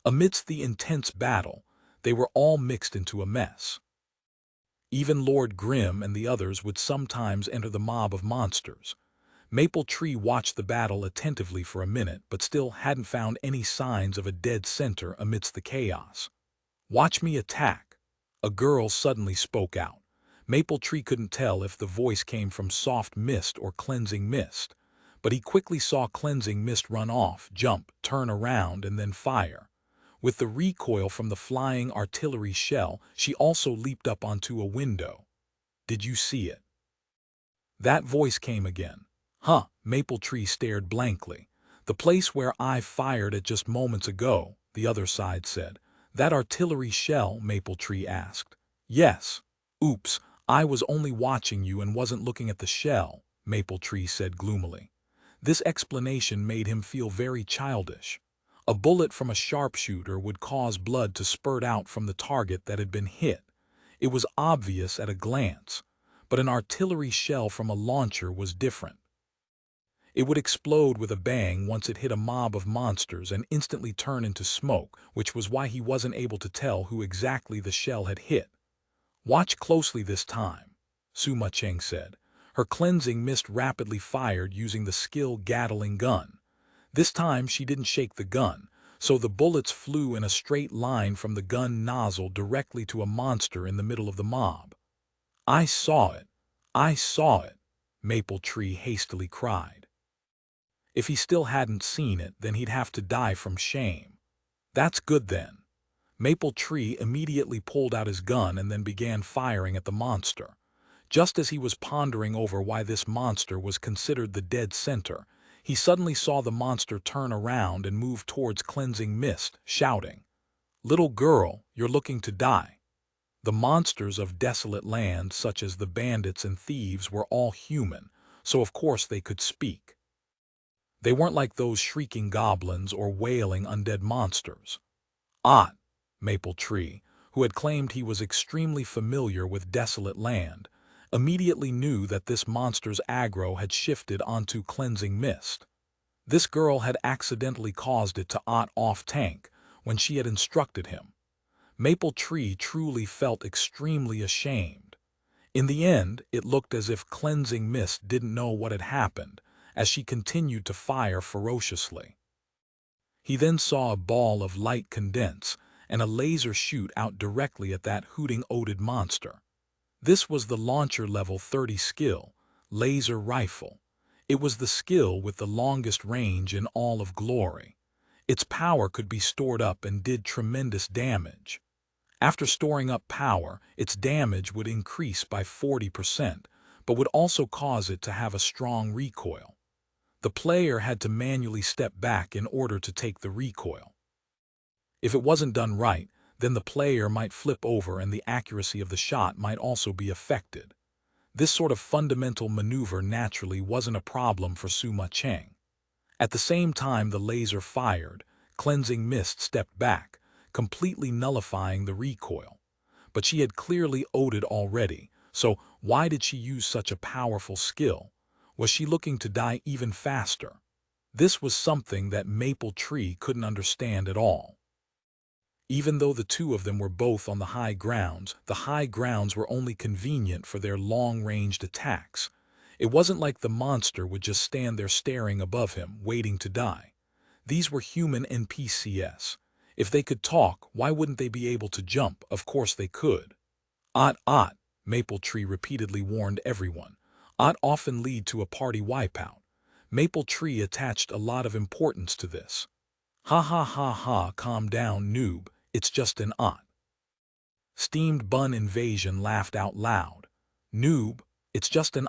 Amidst the intense battle, they were all mixed into a mess. Even Lord Grimm and the others would sometimes enter the mob of monsters. Maple Tree watched the battle attentively for a minute, but still hadn't found any signs of a dead center amidst the chaos. "Watch me attack," a girl suddenly spoke out. Maple Tree couldn't tell if the voice came from soft mist or cleansing mist, but he quickly saw cleansing mist run off, jump, turn around, and then fire. With the recoil from the flying artillery shell, she also leaped up onto a window. "Did you see it?" That voice came again. "Huh," Maple Tree stared blankly. "The place where I fired at just moments ago," the other side said. "That artillery shell?" Maple Tree asked. "Yes." "Oops, I was only watching you and wasn't looking at the shell," Maple Tree said gloomily. This explanation made him feel very childish. A bullet from a sharpshooter would cause blood to spurt out from the target that had been hit. It was obvious at a glance, but an artillery shell from a launcher was different. It would explode with a bang once it hit a mob of monsters and instantly turn into smoke, which was why he wasn't able to tell who exactly the shell had hit. "Watch closely this time," Suma Cheng said. Her cleansing mist rapidly fired using the skill Gatling gun. This time she didn't shake the gun, so the bullets flew in a straight line from the gun nozzle directly to a monster in the middle of the mob. "I saw it! I saw it!" Maple Tree hastily cried. If he still hadn't seen it, then he'd have to die from shame. "That's good then." Maple Tree immediately pulled out his gun and then began firing at the monster. Just as he was pondering over why this monster was considered the dead center, he suddenly saw the monster turn around and move towards Cleansing Mist, shouting, "Little girl, you're looking to die." The monsters of desolate land, such as the bandits and thieves, were all human, so of course they could speak. They weren't like those shrieking goblins or wailing undead monsters. Maple Tree, who had claimed he was extremely familiar with desolate land, immediately knew that this monster's aggro had shifted onto Cleansing Mist. This girl had accidentally caused it to off tank when she had instructed him. Maple Tree truly felt extremely ashamed. In the end, it looked as if Cleansing Mist didn't know what had happened, as she continued to fire ferociously. He then saw a ball of light condense and a laser shoot out directly at that hooting oded monster. This was the launcher level 30 skill, laser rifle. It was the skill with the longest range in all of Glory. Its power could be stored up and did tremendous damage. After storing up power, its damage would increase by 40%, but would also cause it to have a strong recoil. The player had to manually step back in order to take the recoil. If it wasn't done right, then the player might flip over and the accuracy of the shot might also be affected. This sort of fundamental maneuver naturally wasn't a problem for Suma Cheng. At the same time the laser fired, Cleansing Mist stepped back, completely nullifying the recoil. But she had clearly oded already, so why did she use such a powerful skill? Was she looking to die even faster? This was something that Maple Tree couldn't understand at all. Even though the two of them were both on the high grounds were only convenient for their long-ranged attacks. It wasn't like the monster would just stand there staring above him, waiting to die. These were human NPCs. If they could talk, why wouldn't they be able to jump? Of course they could. Maple Tree repeatedly warned everyone. Often lead to a party wipeout. Maple Tree attached a lot of importance to this. Ha ha ha ha, calm down, noob, it's just an Steamed Bun Invasion laughed out loud. Noob, it's just an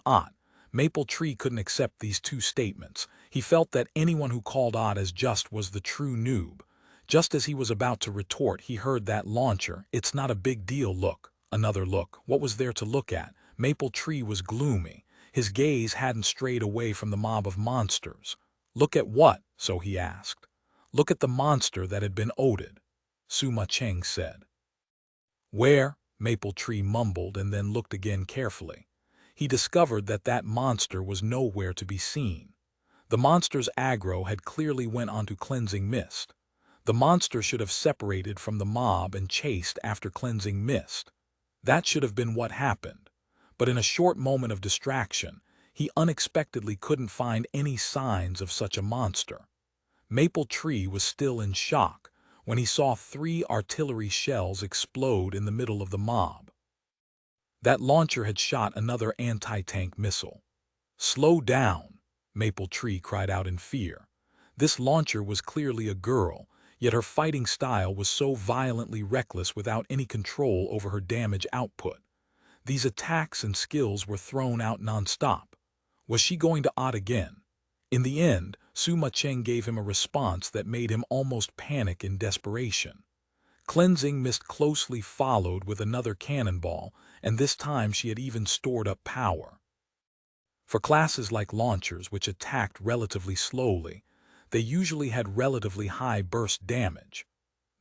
Maple Tree couldn't accept these two statements. He felt that anyone who called as just was the true noob. Just as he was about to retort, he heard that launcher. "It's not a big deal, look." Another look. What was there to look at? Maple Tree was gloomy. His gaze hadn't strayed away from the mob of monsters. "Look at what?" so he asked. "Look at the monster that had been oded," Suma Cheng said. "Where?" Maple Tree mumbled and then looked again carefully. He discovered that that monster was nowhere to be seen. The monster's aggro had clearly went onto Cleansing Mist. The monster should have separated from the mob and chased after Cleansing Mist. That should have been what happened. But in a short moment of distraction, he unexpectedly couldn't find any signs of such a monster. Maple Tree was still in shock when he saw 3 artillery shells explode in the middle of the mob. That launcher had shot another anti-tank missile. "Slow down," Maple Tree cried out in fear. This launcher was clearly a girl, yet her fighting style was so violently reckless without any control over her damage output. These attacks and skills were thrown out non-stop. Was she going to again? In the end, Suma Cheng gave him a response that made him almost panic in desperation. Cleansing Mist closely followed with another cannonball, and this time she had even stored up power. For classes like launchers, which attacked relatively slowly, they usually had relatively high burst damage.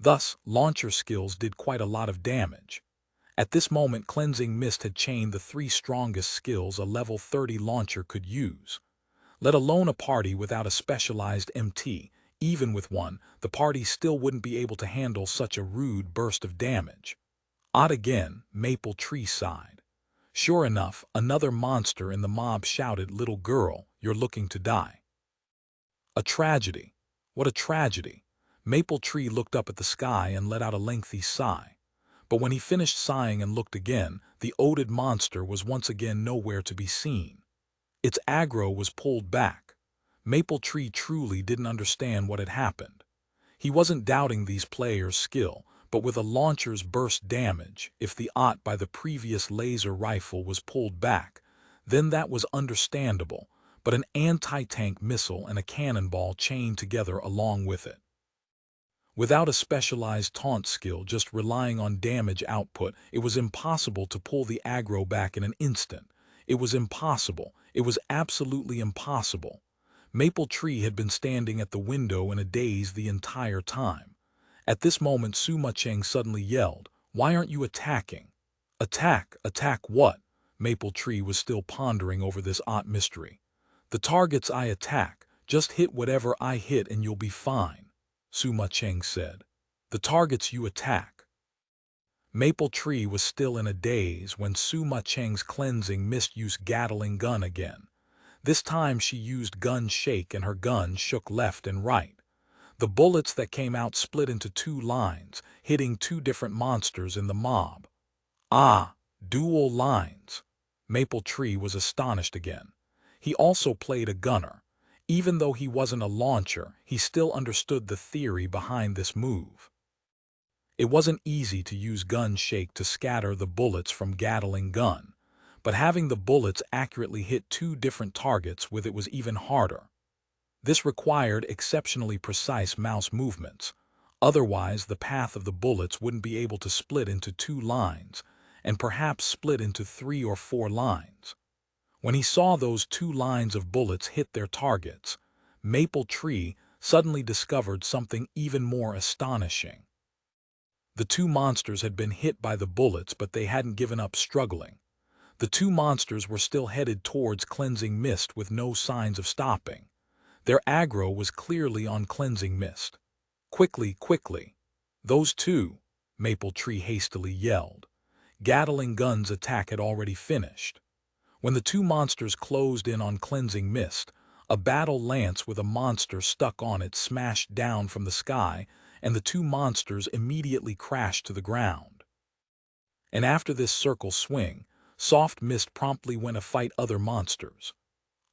Thus, launcher skills did quite a lot of damage. At this moment, Cleansing Mist had chained the three strongest skills a level 30 launcher could use. Let alone a party without a specialized MT. Even with one, the party still wouldn't be able to handle such a rude burst of damage. Odd again, Maple Tree sighed. Sure enough, another monster in the mob shouted, "Little girl, you're looking to die." A tragedy. What a tragedy. Maple Tree looked up at the sky and let out a lengthy sigh. But when he finished sighing and looked again, the oded monster was once again nowhere to be seen. Its aggro was pulled back. Maple Tree truly didn't understand what had happened. He wasn't doubting these players' skill, but with a launcher's burst damage, if the OT by the previous laser rifle was pulled back, then that was understandable, but an anti-tank missile and a cannonball chained together along with it. Without a specialized taunt skill, just relying on damage output, it was impossible to pull the aggro back in an instant. It was impossible. It was absolutely impossible. Maple Tree had been standing at the window in a daze the entire time. At this moment, Suma Cheng suddenly yelled, "Why aren't you attacking?" "Attack? Attack what?" Maple Tree was still pondering over this odd mystery. "The targets I attack. Just hit whatever I hit and you'll be fine," Suma Cheng said. "The targets you attack." Maple Tree was still in a daze when Suma Cheng's Cleansing Mist used Gatling gun again. This time she used gun shake and her gun shook left and right. The bullets that came out split into two lines, hitting two different monsters in the mob. Ah, dual lines. Maple Tree was astonished again. He also played a gunner. Even though he wasn't a launcher, he still understood the theory behind this move. It wasn't easy to use gun shake to scatter the bullets from Gatling gun, but having the bullets accurately hit two different targets with it was even harder. This required exceptionally precise mouse movements. Otherwise, the path of the bullets wouldn't be able to split into two lines, and perhaps split into 3 or 4 lines. When he saw those two lines of bullets hit their targets, Maple Tree suddenly discovered something even more astonishing. The two monsters had been hit by the bullets, but they hadn't given up struggling. The two monsters were still headed towards Cleansing Mist with no signs of stopping. Their aggro was clearly on Cleansing Mist. "Quickly, quickly!" "Those two!" Maple Tree hastily yelled. Gatling gun's attack had already finished. When the two monsters closed in on Cleansing Mist, a battle lance with a monster stuck on it smashed down from the sky, and the two monsters immediately crashed to the ground. And after this circle swing, Soft Mist promptly went to fight other monsters.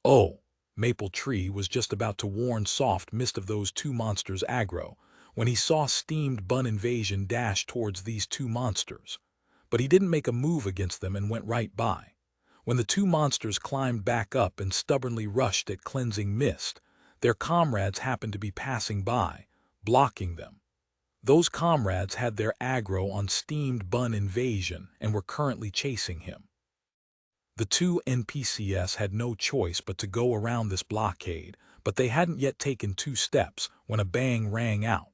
Oh! Maple Tree was just about to warn Soft Mist of those two monsters' aggro, when he saw Steamed Bun Invasion dash towards these two monsters. But he didn't make a move against them and went right by. When the two monsters climbed back up and stubbornly rushed at Cleansing Mist, their comrades happened to be passing by, blocking them. Those comrades had their aggro on Steamed Bun Invasion and were currently chasing him. The two NPCs had no choice but to go around this blockade, but they hadn't yet taken 2 steps when a bang rang out.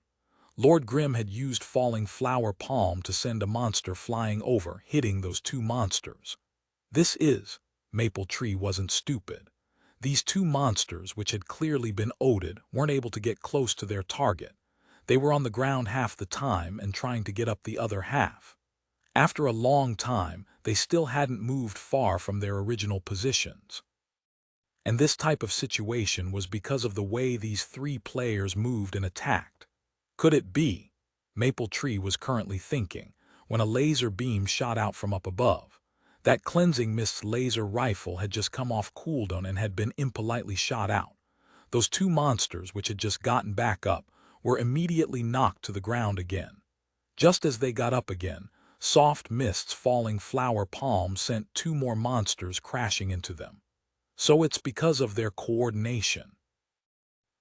Lord Grim had used Falling Flower Palm to send a monster flying over, hitting those two monsters. Maple Tree wasn't stupid. These two monsters, which had clearly been oded, weren't able to get close to their target. They were on the ground half the time and trying to get up the other half. After a long time, they still hadn't moved far from their original positions. And this type of situation was because of the way these 3 players moved and attacked. Could it be? Maple Tree was currently thinking, when a laser beam shot out from up above. That Cleansing Mist's laser rifle had just come off cooldown and had been impolitely shot out. Those two monsters, which had just gotten back up, were immediately knocked to the ground again. Just as they got up again, Soft Mist's Falling Flower Palm sent 2 more monsters crashing into them. So it's because of their coordination.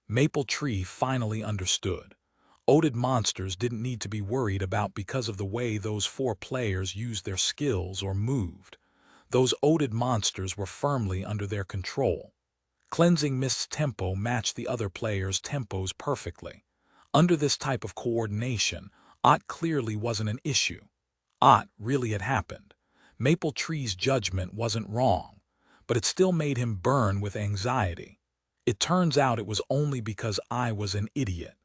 Maple Tree finally understood. Oded monsters didn't need to be worried about because of the way those 4 players used their skills or moved. Those oded monsters were firmly under their control. Cleansing Mist's tempo matched the other players' tempos perfectly. Under this type of coordination, Ott clearly wasn't an issue. Ott really had happened. Maple Tree's judgment wasn't wrong, but it still made him burn with anxiety. It turns out it was only because I was an idiot.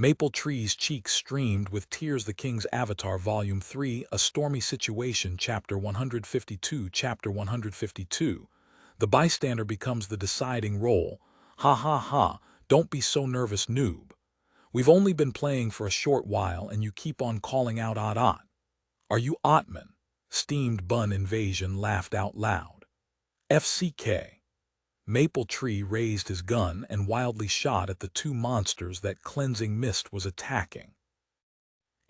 Maple Tree's cheeks streamed with tears. The King's Avatar, Volume 3, A Stormy Situation, Chapter 152. Chapter 152. The bystander becomes the deciding role. Ha ha ha, don't be so nervous, noob. We've only been playing for a short while and you keep on calling out Ott Ott. Are you Ottman? Steamed Bun Invasion laughed out loud. FCK. Maple Tree raised his gun and wildly shot at the two monsters that Cleansing Mist was attacking.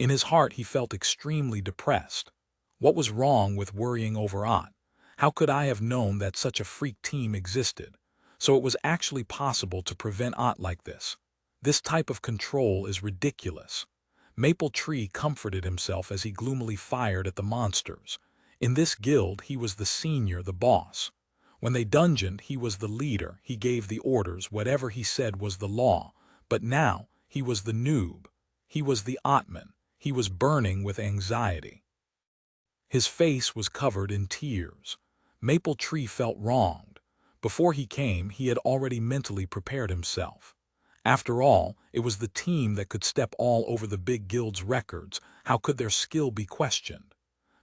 In his heart he felt extremely depressed. What was wrong with worrying over Ott? How could I have known that such a freak team existed? So it was actually possible to prevent Ott like this. This type of control is ridiculous. Maple Tree comforted himself as he gloomily fired at the monsters. In this guild he was the senior, the boss. When they dungeoned, he was the leader, he gave the orders, whatever he said was the law. But now, he was the noob. He was the Ottman. He was burning with anxiety. His face was covered in tears. Maple Tree felt wronged. Before he came, he had already mentally prepared himself. After all, it was the team that could step all over the big guild's records. How could their skill be questioned?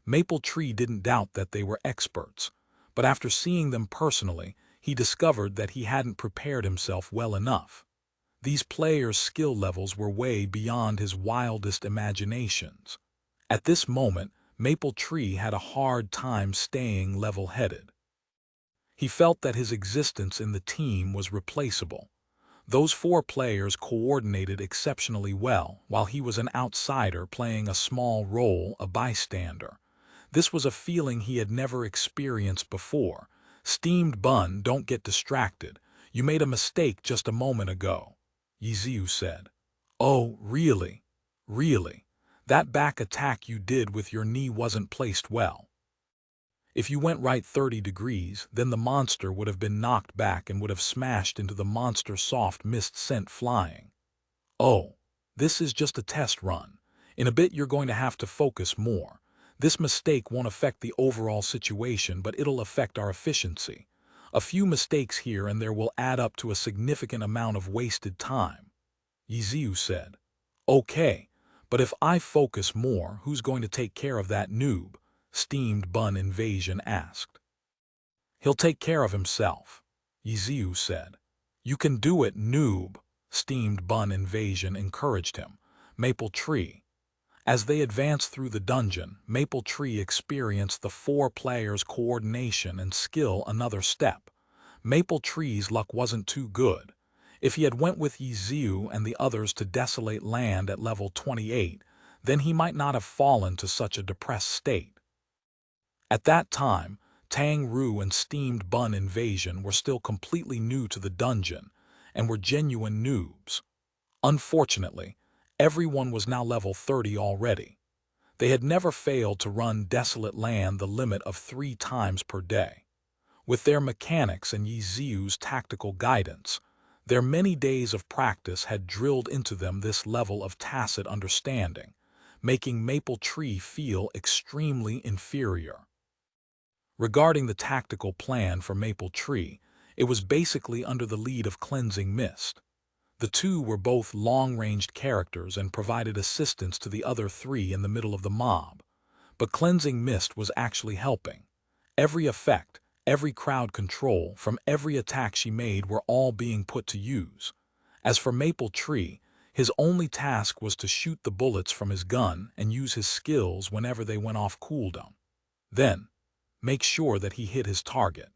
Maple Tree didn't doubt that they were experts. But after seeing them personally, he discovered that he hadn't prepared himself well enough. These players' skill levels were way beyond his wildest imaginations. At this moment, Maple Tree had a hard time staying level-headed. He felt that his existence in the team was replaceable. Those four players coordinated exceptionally well, while he was an outsider playing a small role, a bystander. This was a feeling he had never experienced before. Steamed Bun, don't get distracted. You made a mistake just a moment ago, Ye Xiu said. Oh, really? Really? That back attack you did with your knee wasn't placed well. If you went right 30 degrees, then the monster would have been knocked back and would have smashed into the monster's soft mist sent flying. Oh, this is just a test run. In a bit you're going to have to focus more. This mistake won't affect the overall situation, but it'll affect our efficiency. A few mistakes here and there will add up to a significant amount of wasted time, Ye Xiu said. Okay, but if I focus more, who's going to take care of that noob? Steamed Bun Invasion asked. He'll take care of himself, Ye Xiu said. You can do it, noob, Steamed Bun Invasion encouraged him. Maple Tree. As they advanced through the dungeon, Maple Tree experienced the four players' coordination and skill another step. Maple Tree's luck wasn't too good. If he had went with Ye Xiu and the others to Desolate Land at level 28, then he might not have fallen to such a depressed state. At that time, Tang Ru and Steamed Bun Invasion were still completely new to the dungeon and were genuine noobs. Unfortunately, everyone was now level 30 already. They had never failed to run Desolate Land the limit of 3 times per day. With their mechanics and Ye Xiu's tactical guidance, their many days of practice had drilled into them this level of tacit understanding, making Maple Tree feel extremely inferior. Regarding the tactical plan for Maple Tree, it was basically under the lead of Cleansing Mist. The two were both long-ranged characters and provided assistance to the other 3 in the middle of the mob. But Cleansing Mist was actually helping. Every effect, every crowd control, from every attack she made were all being put to use. As for Maple Tree, his only task was to shoot the bullets from his gun and use his skills whenever they went off cooldown. Then, make sure that he hit his target.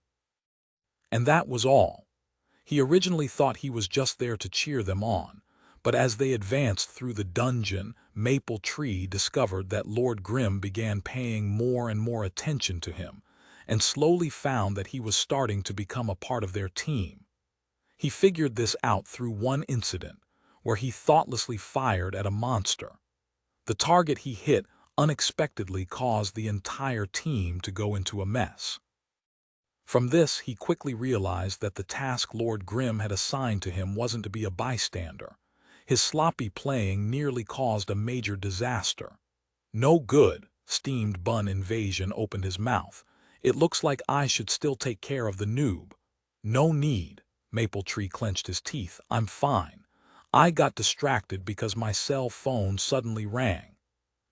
And that was all. He originally thought he was just there to cheer them on, but as they advanced through the dungeon, Maple Tree discovered that Lord Grimm began paying more and more attention to him, and slowly found that he was starting to become a part of their team. He figured this out through one incident, where he thoughtlessly fired at a monster. The target he hit unexpectedly caused the entire team to go into a mess. From this, he quickly realized that the task Lord Grimm had assigned to him wasn't to be a bystander. His sloppy playing nearly caused a major disaster. "No good," Steamed Bun Invasion opened his mouth. "It looks like I should still take care of the noob." "No need," Maple Tree clenched his teeth. "I'm fine. I got distracted because my cell phone suddenly rang."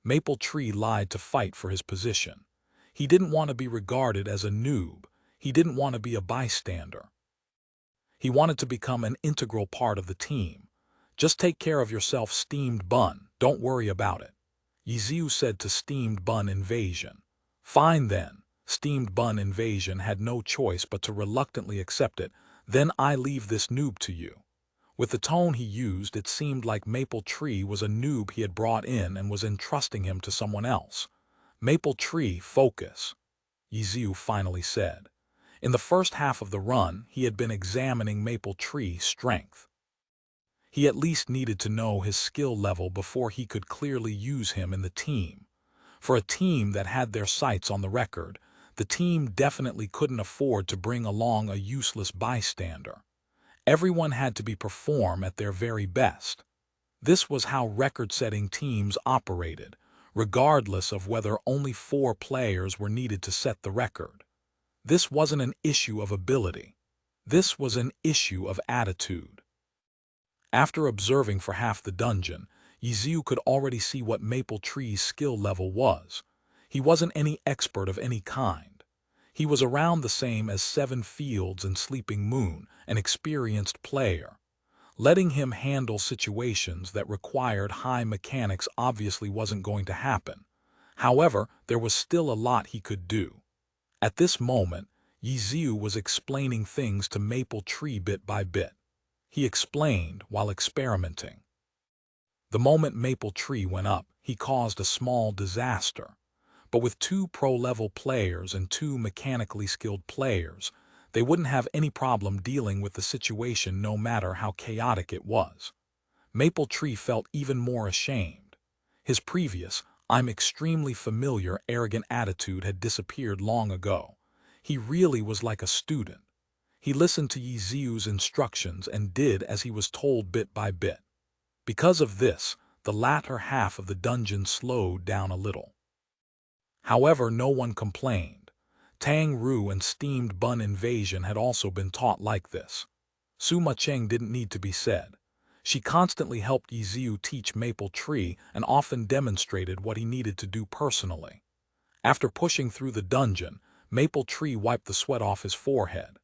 Maple Tree lied to fight for his position. He didn't want to be regarded as a noob. He didn't want to be a bystander. He wanted to become an integral part of the team. "Just take care of yourself, Steamed Bun. Don't worry about it," Ye Xiu said to Steamed Bun Invasion. "Fine then." Steamed Bun Invasion had no choice but to reluctantly accept it. "Then I leave this noob to you." With the tone he used, it seemed like Maple Tree was a noob he had brought in and was entrusting him to someone else. "Maple Tree, focus," Ye Xiu finally said. In the first half of the run, he had been examining Maple Tree's strength. He at least needed to know his skill level before he could clearly use him in the team. For a team that had their sights on the record, the team definitely couldn't afford to bring along a useless bystander. Everyone had to perform at their very best. This was how record-setting teams operated, regardless of whether only 4 players were needed to set the record. This wasn't an issue of ability. This was an issue of attitude. After observing for half the dungeon, Ye Xiu could already see what Maple Tree's skill level was. He wasn't any expert of any kind. He was around the same as Seven Fields and Sleeping Moon, an experienced player. Letting him handle situations that required high mechanics obviously wasn't going to happen. However, there was still a lot he could do. At this moment, Ye Xiu was explaining things to Maple Tree bit by bit. He explained while experimenting. The moment Maple Tree went up, he caused a small disaster. But with 2 pro-level players and 2 mechanically skilled players, they wouldn't have any problem dealing with the situation no matter how chaotic it was. Maple Tree felt even more ashamed. His previous, "I'm extremely familiar," arrogant attitude had disappeared long ago. He really was like a student. He listened to Ye Xiu's instructions and did as he was told bit by bit. Because of this, the latter half of the dungeon slowed down a little. However, no one complained. Tang Ru and Steamed Bun Invasion had also been taught like this. Suma Cheng didn't need to be said. She constantly helped Ye Xiu teach Maple Tree and often demonstrated what he needed to do personally. After pushing through the dungeon, Maple Tree wiped the sweat off his forehead.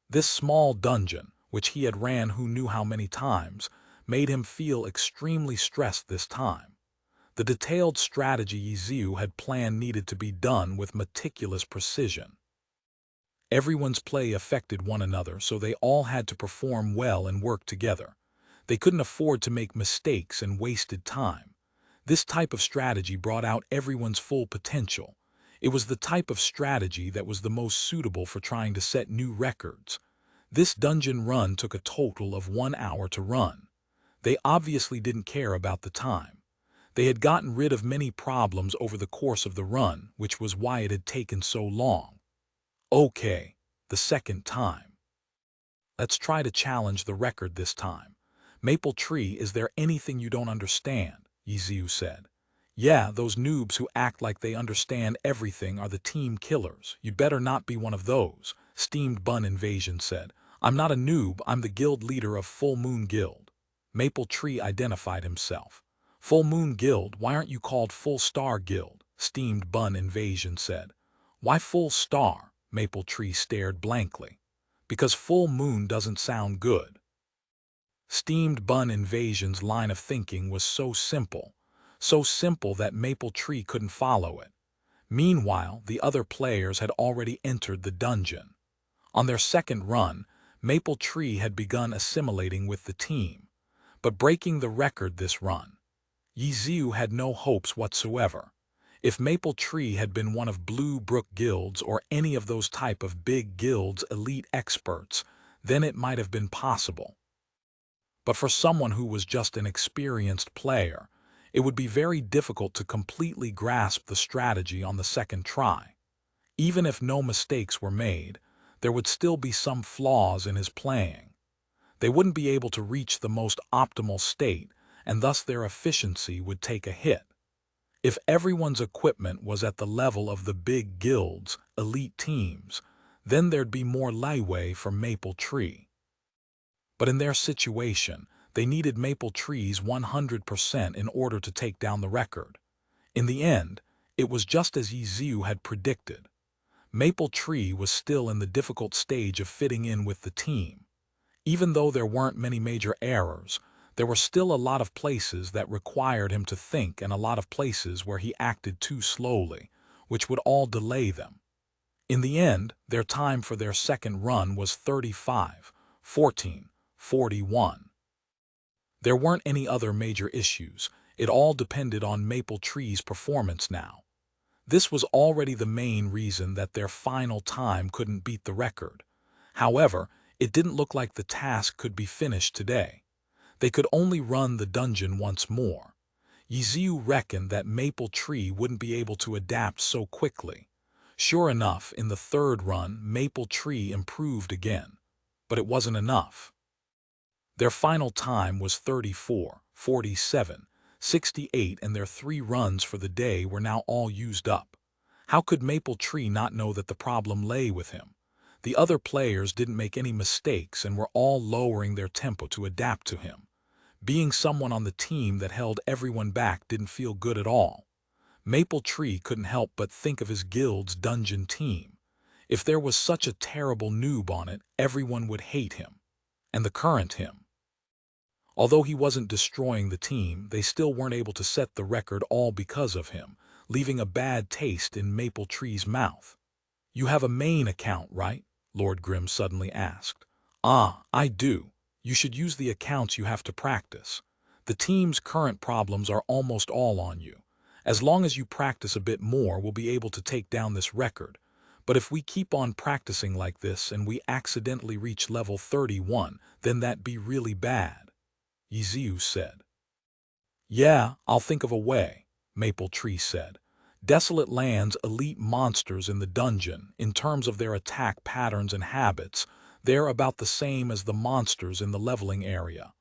This small dungeon, which he had ran who knew how many times, made him feel extremely stressed this time. The detailed strategy Ye Xiu had planned needed to be done with meticulous precision. Everyone's play affected one another, so they all had to perform well and work together. They couldn't afford to make mistakes and wasted time. This type of strategy brought out everyone's full potential. It was the type of strategy that was the most suitable for trying to set new records. This dungeon run took a total of 1 hour to run. They obviously didn't care about the time. They had gotten rid of many problems over the course of the run, which was why it had taken so long. "Okay, the second time. Let's try to challenge the record this time. Maple Tree, is there anything you don't understand?" Ye Xiu said. "Yeah, those noobs who act like they understand everything are the team killers. You'd better not be one of those," Steamed Bun Invasion said. "I'm not a noob, I'm the guild leader of Full Moon Guild." Maple Tree identified himself. "Full Moon Guild, why aren't you called Full Star Guild?" Steamed Bun Invasion said. "Why Full Star?" Maple Tree stared blankly. "Because Full Moon doesn't sound good." Steamed Bun Invasion's line of thinking was so simple that Maple Tree couldn't follow it. Meanwhile, the other players had already entered the dungeon. On their second run, Maple Tree had begun assimilating with the team, but breaking the record this run. Ye Xiu had no hopes whatsoever. If Maple Tree had been one of Blue Brook Guilds or any of those type of big guilds' elite experts, then it might have been possible. But for someone who was just an experienced player, It would be very difficult to completely grasp the strategy on the second try. Even if no mistakes were made, there would still be some flaws in his playing. They wouldn't be able to reach the most optimal state, and thus their efficiency would take a hit. If everyone's equipment was at the level of the big guilds, elite teams, then there'd be more leeway for Maple Tree. But in their situation, they needed Maple Tree's 100% in order to take down the record. In the end, it was just as Ye Xiu had predicted. Maple Tree was still in the difficult stage of fitting in with the team. Even though there weren't many major errors, there were still a lot of places that required him to think and a lot of places where he acted too slowly, which would all delay them. In the end, their time for their second run was 35-14-41. There weren't any other major issues. It all depended on Maple Tree's performance now. This was already the main reason that their final time couldn't beat the record. However, it didn't look like the task could be finished today. They could only run the dungeon once more. Ye Xiu reckoned that Maple Tree wouldn't be able to adapt so quickly. Sure enough, in the third run, Maple Tree improved again. But it wasn't enough. Their final time was 34-47-68, and their 3 runs for the day were now all used up. How could Maple Tree not know that the problem lay with him? The other players didn't make any mistakes and were all lowering their tempo to adapt to him. Being someone on the team that held everyone back didn't feel good at all. Maple Tree couldn't help but think of his guild's dungeon team. If there was such a terrible noob on it, everyone would hate him. And the current him. Although he wasn't destroying the team, they still weren't able to set the record all because of him, leaving a bad taste in Maple Tree's mouth. "You have a main account, right?" Lord Grimm suddenly asked. "Ah, I do. You should use the accounts you have to practice. The team's current problems are almost all on you. As long as you practice a bit more, we'll be able to take down this record. But if we keep on practicing like this and we accidentally reach level 31, then that'd be really bad," Ye Xiu said. "Yeah, I'll think of a way," Maple Tree said. "Desolate Land's elite monsters in the dungeon, in terms of their attack patterns and habits, they're about the same as the monsters in the leveling area.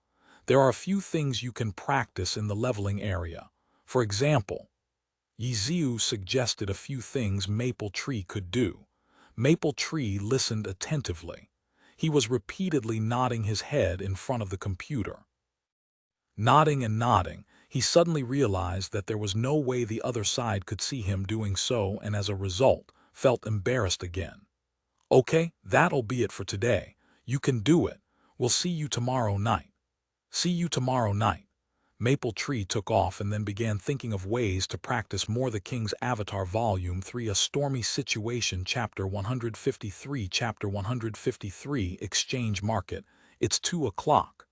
There are a few things you can practice in the leveling area. For example," Ye Xiu suggested a few things Maple Tree could do. Maple Tree listened attentively. He was repeatedly nodding his head in front of the computer. Nodding and nodding, he suddenly realized that there was no way the other side could see him doing so, and as a result, felt embarrassed again. "Okay, that'll be it for today. You can do it. We'll see you tomorrow night." "See you tomorrow night." Maple Tree took off and then began thinking of ways to practice more. The King's Avatar Volume 3, A Stormy Situation, Chapter 153. Chapter 153, Exchange Market. "It's 2 o'clock.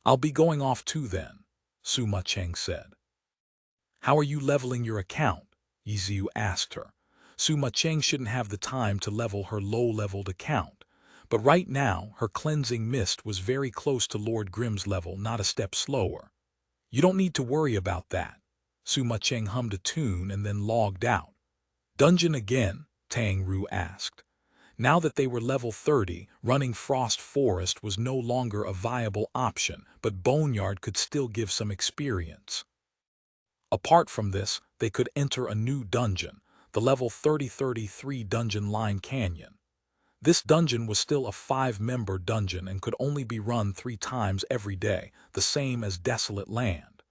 I'll be going off too then," Suma Cheng said. "How are you leveling your account?" Ye Xiu asked her. Suma Cheng shouldn't have the time to level her low-leveled account. But right now, her cleansing mist was very close to Lord Grimm's level, not a step slower. "You don't need to worry about that." Suma Cheng hummed a tune and then logged out. "Dungeon again?" Tang Ru asked. Now that they were level 30, running Frost Forest was no longer a viable option, but Boneyard could still give some experience. Apart from this, they could enter a new dungeon, the level 30-33 dungeon Line Canyon. This dungeon was still a 5-member dungeon and could only be run 3 times every day, the same as Desolate Land.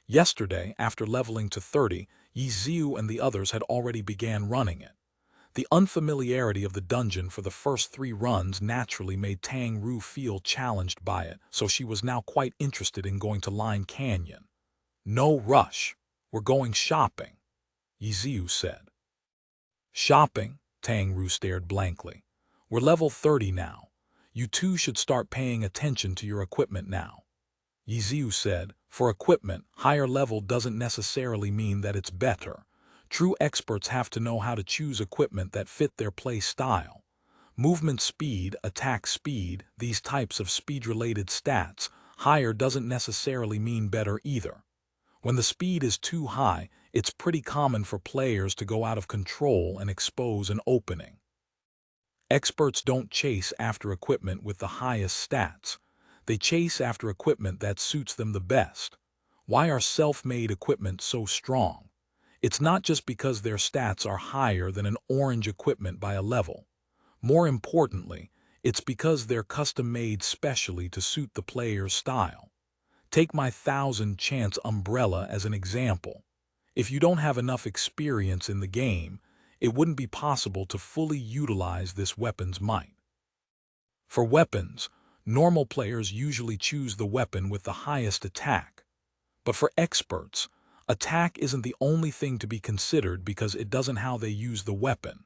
Yesterday, after leveling to 30, Ye Xiu and the others had already began running it. The unfamiliarity of the dungeon for the first 3 runs naturally made Tang Ru feel challenged by it, so she was now quite interested in going to Line Canyon. "No rush. We're going shopping," Ye Xiu said. "Shopping?" Tang Ru stared blankly. "We're level 30 now. You two should start paying attention to your equipment now," Ye Xiu said. "For equipment, higher level doesn't necessarily mean that it's better. True experts have to know how to choose equipment that fit their play style. Movement speed, attack speed, these types of speed-related stats, higher doesn't necessarily mean better either. When the speed is too high, it's pretty common for players to go out of control and expose an opening. Experts don't chase after equipment with the highest stats. They chase after equipment that suits them the best. Why are self-made equipment so strong? It's not just because their stats are higher than an orange equipment by a level. More importantly, it's because they're custom-made specially to suit the player's style. Take my 1000-chance umbrella as an example. If you don't have enough experience in the game, it wouldn't be possible to fully utilize this weapon's might. For weapons, normal players usually choose the weapon with the highest attack. But for experts, attack isn't the only thing to be considered because it doesn't how they use the weapon.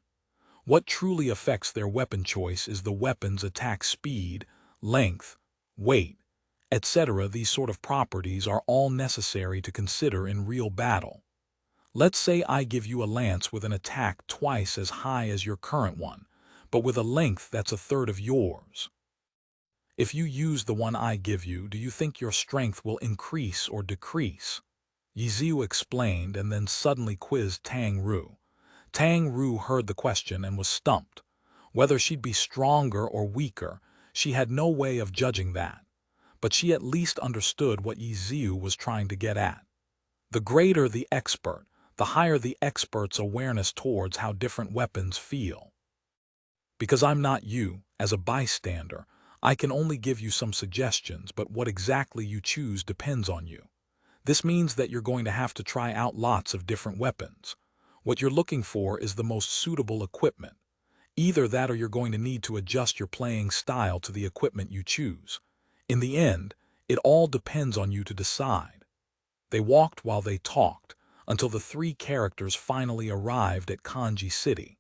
What truly affects their weapon choice is the weapon's attack speed, length, weight, etc. These sort of properties are all necessary to consider in real battle. Let's say I give you a lance with an attack twice as high as your current one, but with a length that's a third of yours. If you use the one I give you, do you think your strength will increase or decrease? Ye Xiu explained and then suddenly quizzed Tang Ru. Tang Ru heard the question and was stumped. Whether she'd be stronger or weaker, she had no way of judging that. But she at least understood what Ye Xiu was trying to get at. The greater the expert, the higher the expert's awareness towards how different weapons feel. Because I'm not you, as a bystander, I can only give you some suggestions, but what exactly you choose depends on you. This means that you're going to have to try out lots of different weapons. What you're looking for is the most suitable equipment. Either that or you're going to need to adjust your playing style to the equipment you choose. In the end, it all depends on you to decide. They walked while they talked, until the three characters finally arrived at Quan Zhi City.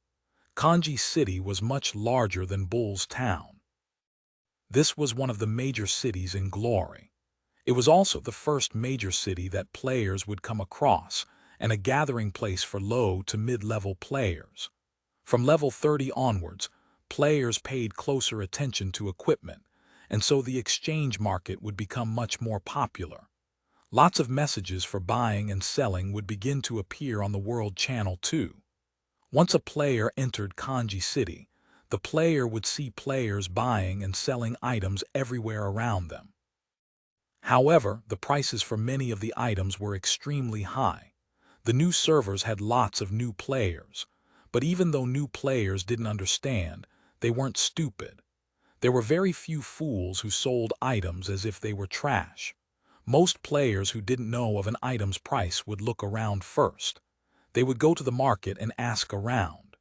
Quan Zhi City was much larger than Bull's Town. This was one of the major cities in Glory. It was also the first major city that players would come across, and a gathering place for low to mid-level players. From level 30 onwards, players paid closer attention to equipment, and so the exchange market would become much more popular. Lots of messages for buying and selling would begin to appear on the World Channel too. Once a player entered Quan Zhi City, the player would see players buying and selling items everywhere around them. However, the prices for many of the items were extremely high. The new servers had lots of new players, but even though new players didn't understand, they weren't stupid. There were very few fools who sold items as if they were trash. Most players who didn't know of an item's price would look around first. They would go to the market and ask around.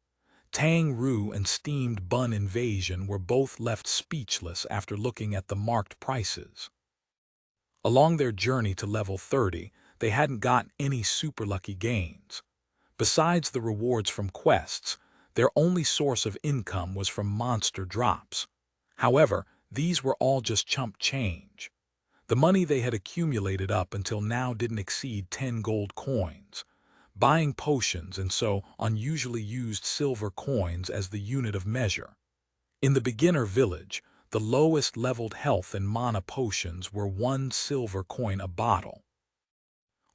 Tang Ru and Steamed Bun Invasion were both left speechless after looking at the marked prices. Along their journey to level 30, they hadn't gotten any super lucky gains. Besides the rewards from quests, their only source of income was from monster drops. However, these were all just chump change. The money they had accumulated up until now didn't exceed 10 gold coins. Buying potions and so on usually used silver coins as the unit of measure. In the beginner village, the lowest leveled health and mana potions were 1 silver coin a bottle.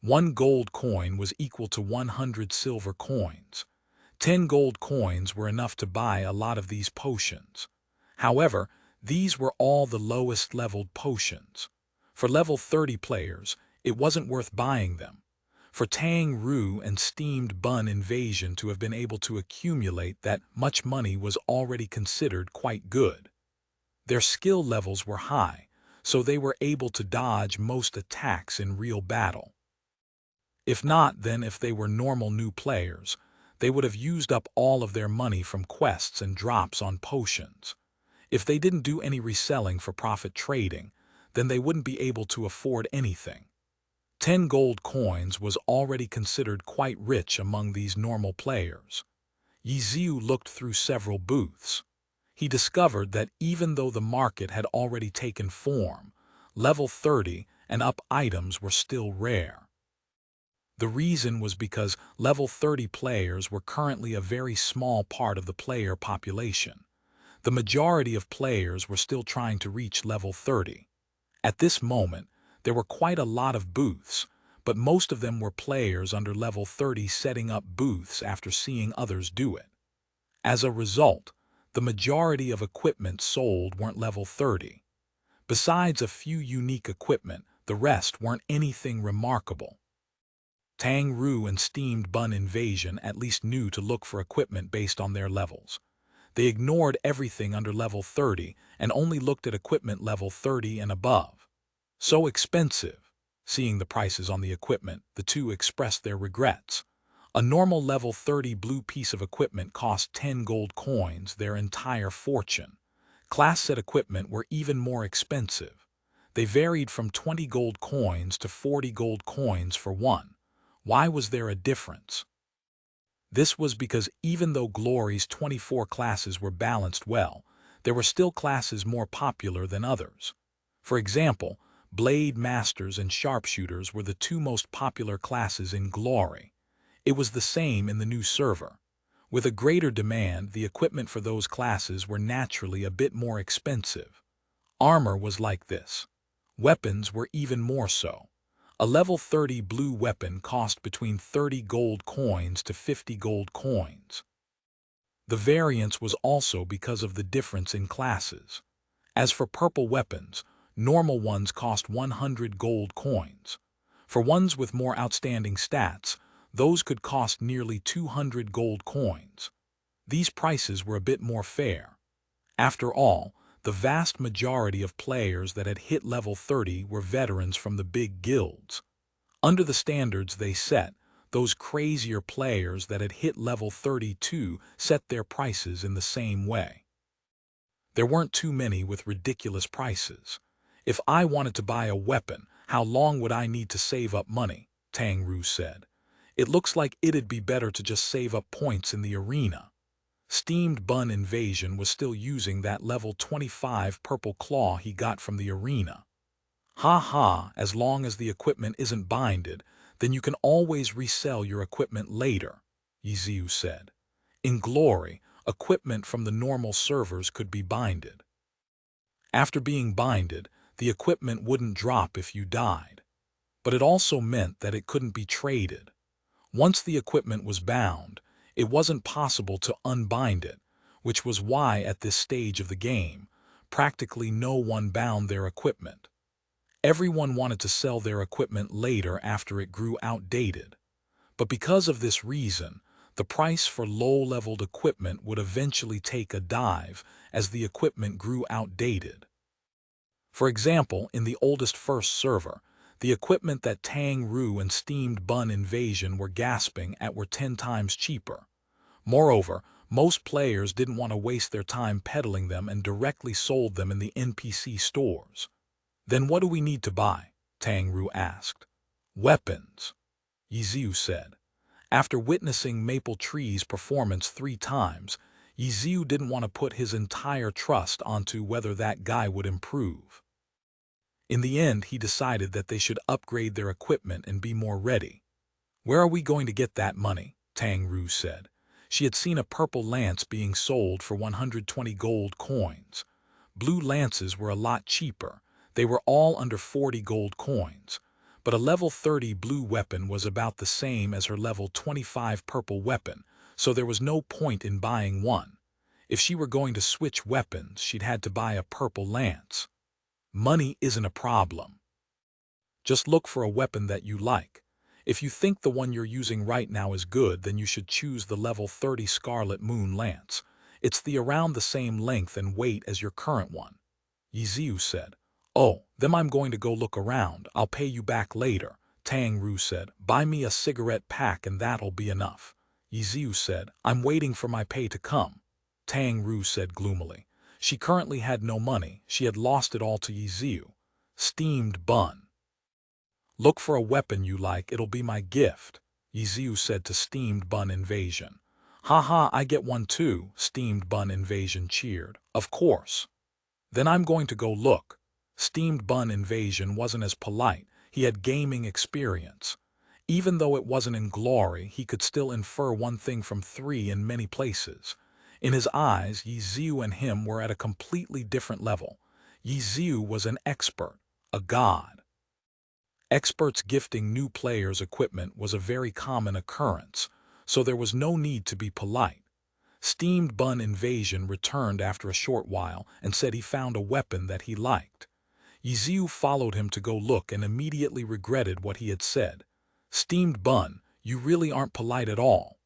1 gold coin was equal to 100 silver coins. 10 gold coins were enough to buy a lot of these potions. However, these were all the lowest leveled potions. For level 30 players, it wasn't worth buying them. For Tang Ru and Steamed Bun Invasion to have been able to accumulate that much money was already considered quite good. Their skill levels were high, so they were able to dodge most attacks in real battle. If not, then if they were normal new players, they would have used up all of their money from quests and drops on potions. If they didn't do any reselling for profit trading, then they wouldn't be able to afford anything. 10 gold coins was already considered quite rich among these normal players. Ye Xiu looked through several booths. He discovered that even though the market had already taken form, level 30 and up items were still rare. The reason was because level 30 players were currently a very small part of the player population. The majority of players were still trying to reach level 30. At this moment, there were quite a lot of booths, but most of them were players under level 30 setting up booths after seeing others do it. As a result, the majority of equipment sold weren't level 30. Besides a few unique equipment, the rest weren't anything remarkable. Tang Ru and Steamed Bun Invasion at least knew to look for equipment based on their levels. They ignored everything under level 30 and only looked at equipment level 30 and above. So expensive. Seeing the prices on the equipment, the two expressed their regrets. A normal level 30 blue piece of equipment cost 10 gold coins, their entire fortune. Class set equipment were even more expensive. They varied from 20 gold coins to 40 gold coins for one. Why was there a difference? This was because even though Glory's 24 classes were balanced well, there were still classes more popular than others. For example, Blade Masters and Sharpshooters were the two most popular classes in Glory. It was the same in the new server. With a greater demand, the equipment for those classes were naturally a bit more expensive. Armor was like this. Weapons were even more so. A level 30 blue weapon cost between 30 gold coins to 50 gold coins. The variance was also because of the difference in classes. As for purple weapons, normal ones cost 100 gold coins. For ones with more outstanding stats, those could cost nearly 200 gold coins. These prices were a bit more fair. After all, the vast majority of players that had hit level 30 were veterans from the big guilds. Under the standards they set, those crazier players that had hit level 32 set their prices in the same way. There weren't too many with ridiculous prices. If I wanted to buy a weapon, how long would I need to save up money? Tang Ru said. It looks like it'd be better to just save up points in the arena. Steamed Bun Invasion was still using that level 25 purple claw he got from the arena. Ha ha, as long as the equipment isn't binded, then you can always resell your equipment later, Ye Xiu said. In Glory, equipment from the normal servers could be binded. After being binded, the equipment wouldn't drop if you died. But it also meant that it couldn't be traded. Once the equipment was bound, it wasn't possible to unbind it, which was why at this stage of the game, practically no one bound their equipment. Everyone wanted to sell their equipment later after it grew outdated. But because of this reason, the price for low-leveled equipment would eventually take a dive as the equipment grew outdated. For example, in the oldest first server, the equipment that Tang Ru and Steamed Bun Invasion were gasping at were 10 times cheaper. Moreover, most players didn't want to waste their time peddling them and directly sold them in the NPC stores. Then what do we need to buy? Tang Ru asked. Weapons, Ye Xiu said. After witnessing Maple Tree's performance 3 times, Ye Xiu didn't want to put his entire trust onto whether that guy would improve. In the end, he decided that they should upgrade their equipment and be more ready. Where are we going to get that money? Tang Ru said. She had seen a purple lance being sold for 120 gold coins. Blue lances were a lot cheaper. They were all under 40 gold coins. But a level 30 blue weapon was about the same as her level 25 purple weapon, so there was no point in buying one. If she were going to switch weapons, she'd had to buy a purple lance. Money isn't a problem. Just look for a weapon that you like. If you think the one you're using right now is good, then you should choose the level 30 Scarlet Moon Lance. It's around the same length and weight as your current one. Ye Xiu said. Oh, then I'm going to go look around. I'll pay you back later. Tang Ru said. Buy me a cigarette pack and that'll be enough. Ye Xiu said. I'm waiting for my pay to come. Tang Ru said gloomily. She currently had no money. She had lost it all to Ye Xiu. Steamed Bun. Look for a weapon you like, it'll be my gift, Ye Xiu said to Steamed Bun Invasion. Ha ha, I get one too, Steamed Bun Invasion cheered. Of course. Then I'm going to go look. Steamed Bun Invasion wasn't as polite. He had gaming experience. Even though it wasn't in Glory, he could still infer one thing from 3 in many places. In his eyes, Ye Xiu and him were at a completely different level. Ye Xiu was an expert, a god. Experts gifting new players equipment was a very common occurrence, so there was no need to be polite. Steamed Bun Invasion returned after a short while and said he found a weapon that he liked. Ye Xiu followed him to go look and immediately regretted what he had said. Steamed Bun, you really aren't polite at all.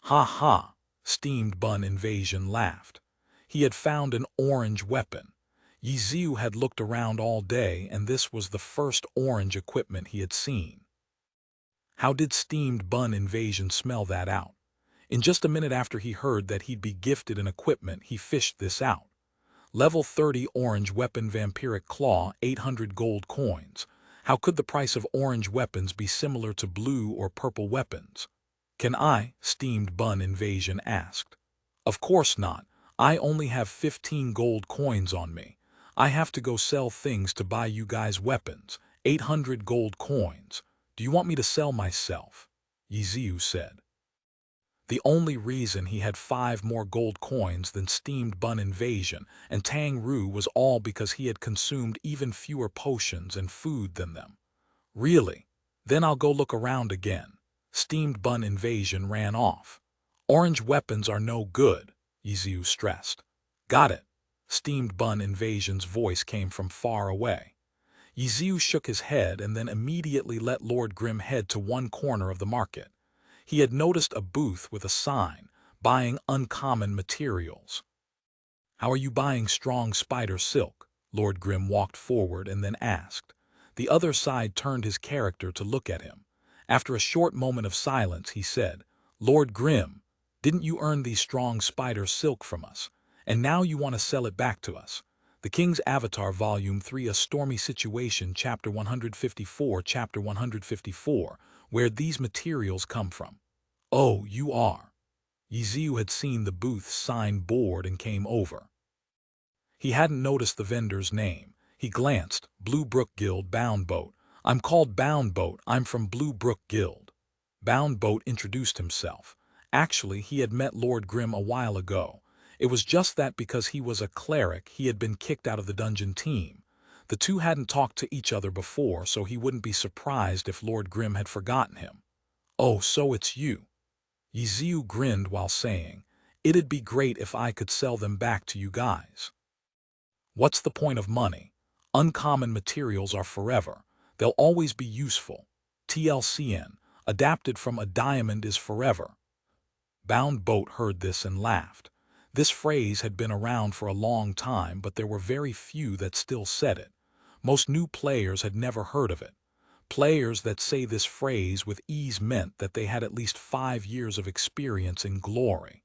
Ha ha, Steamed Bun Invasion laughed. He had found an orange weapon. Ye Xiu had looked around all day and this was the first orange equipment he had seen. How did Steamed Bun Invasion smell that out? In just a minute after he heard that he'd be gifted an equipment, he fished this out. Level 30 orange weapon vampiric claw, 800 gold coins. How could the price of orange weapons be similar to blue or purple weapons? Can I? Steamed Bun Invasion asked. Of course not. I only have 15 gold coins on me. I have to go sell things to buy you guys weapons. 800 gold coins. Do you want me to sell myself? Ye Xiu said. The only reason he had 5 more gold coins than Steamed Bun Invasion and Tang Ru was all because he had consumed even fewer potions and food than them. Really? Then I'll go look around again. Steamed Bun Invasion ran off. Orange weapons are no good, Ye Xiu stressed. Got it. Steamed Bun Invasion's voice came from far away. Ye Xiu shook his head and then immediately let Lord Grim head to one corner of the market. He had noticed a booth with a sign, buying uncommon materials. How are you buying strong spider silk? Lord Grim walked forward and then asked. The other side turned his character to look at him. After a short moment of silence, he said, Lord Grim, didn't you earn these strong spider silk from us? And now you want to sell it back to us? The King's Avatar Volume 3 A Stormy Situation Chapter 154 Chapter 154 Where'd these materials come from? Oh, you are. Ye Xiu had seen the booth's sign board and came over. He hadn't noticed the vendor's name. He glanced, Blue Brook Guild Bound Boat. I'm called Bound Boat, I'm from Blue Brook Guild. Bound Boat introduced himself. Actually, he had met Lord Grim a while ago. It was just that because he was a cleric, he had been kicked out of the dungeon team. The two hadn't talked to each other before, so he wouldn't be surprised if Lord Grim had forgotten him. Oh, so it's you. Ye Xiu grinned while saying, It'd be great if I could sell them back to you guys. What's the point of money? Uncommon materials are forever. They'll always be useful. TLCN, adapted from A Diamond is Forever. Bound Boat heard this and laughed. This phrase had been around for a long time, but there were very few that still said it. Most new players had never heard of it. Players that say this phrase with ease meant that they had at least 5 years of experience in glory.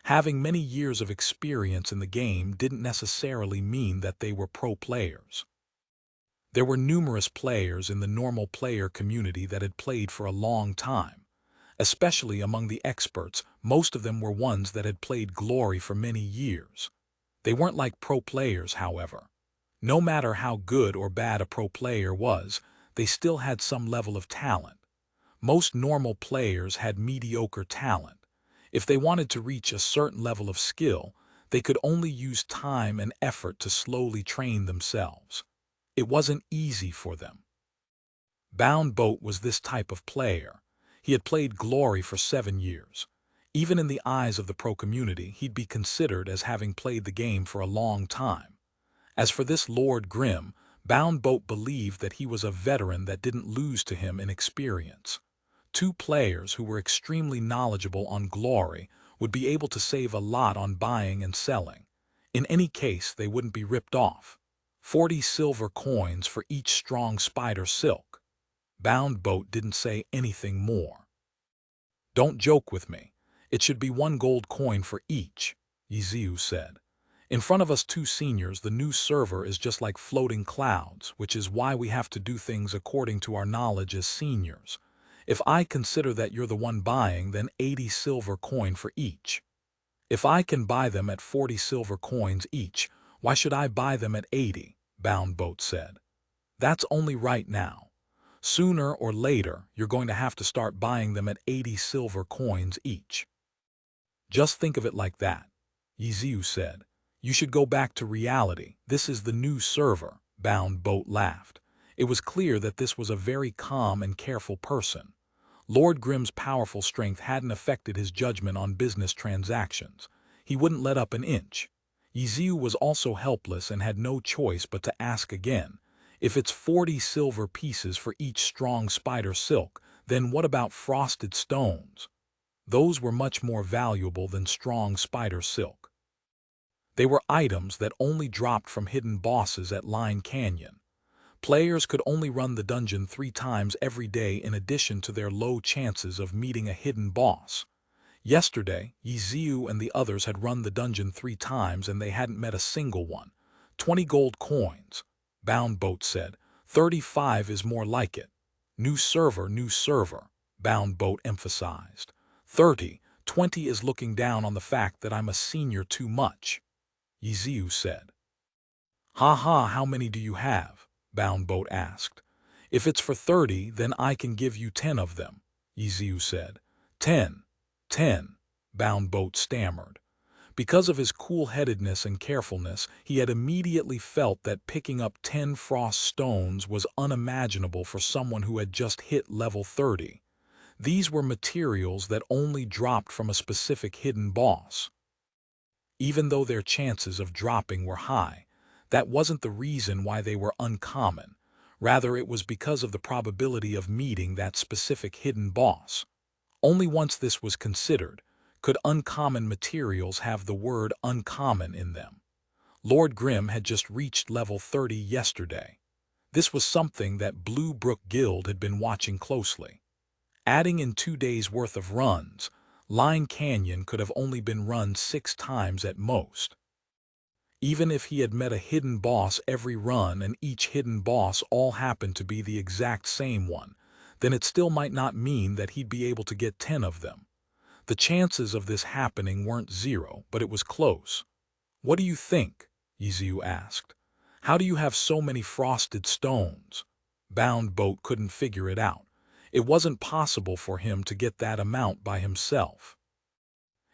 Having many years of experience in the game didn't necessarily mean that they were pro players. There were numerous players in the normal player community that had played for a long time. Especially among the experts, most of them were ones that had played glory for many years. They weren't like pro players, however. No matter how good or bad a pro player was, they still had some level of talent. Most normal players had mediocre talent. If they wanted to reach a certain level of skill, they could only use time and effort to slowly train themselves. It wasn't easy for them. Bound Boat was this type of player. He had played glory for 7 years. Even in the eyes of the pro community, he'd be considered as having played the game for a long time. As for this Lord Grim, Bound Boat believed that he was a veteran that didn't lose to him in experience. 2 players who were extremely knowledgeable on glory would be able to save a lot on buying and selling. In any case, they wouldn't be ripped off. 40 silver coins for each strong spider silk. Bound Boat didn't say anything more. Don't joke with me. It should be 1 gold coin for each, Ye Xiu said. In front of us 2 seniors, the new server is just like floating clouds, which is why we have to do things according to our knowledge as seniors. If I consider that you're the one buying, then 80 silver coin for each. If I can buy them at 40 silver coins each, why should I buy them at 80? Bound Boat said. That's only right now. Sooner or later, you're going to have to start buying them at 80 silver coins each. Just think of it like that, Ye Xiu said. You should go back to reality. This is the new server, Bound Boat laughed. It was clear that this was a very calm and careful person. Lord Grimm's powerful strength hadn't affected his judgment on business transactions. He wouldn't let up an inch. Ye Xiu was also helpless and had no choice but to ask again. If it's 40 silver pieces for each strong spider silk, then what about frosted stones? Those were much more valuable than strong spider silk. They were items that only dropped from hidden bosses at Line Canyon. Players could only run the dungeon 3 times every day in addition to their low chances of meeting a hidden boss. Yesterday, Ye Xiu and the others had run the dungeon 3 times and they hadn't met a single one. 20 gold coins. Bound Boat said. 35 is more like it. New server, Bound Boat emphasized. 20 is looking down on the fact that I'm a senior too much. Ye Xiu said. Ha ha, how many do you have? Bound Boat asked. If it's for 30, then I can give you 10 of them, Ye Xiu said. 10. Bound Boat stammered. Because of his cool-headedness and carefulness, he had immediately felt that picking up 10 frost stones was unimaginable for someone who had just hit level 30. These were materials that only dropped from a specific hidden boss. Even though their chances of dropping were high, that wasn't the reason why they were uncommon. Rather, it was because of the probability of meeting that specific hidden boss. Only once this was considered could uncommon materials have the word uncommon in them. Lord Grimm had just reached level 30 yesterday. This was something that Blue Brook Guild had been watching closely. Adding in 2 days' worth of runs, Line Canyon could have only been run 6 times at most. Even if he had met a hidden boss every run and each hidden boss all happened to be the exact same one, then it still might not mean that he'd be able to get 10 of them. The chances of this happening weren't 0, but it was close. What do you think? Ye Xiu asked. How do you have so many frosted stones? Bound Boat couldn't figure it out. It wasn't possible for him to get that amount by himself.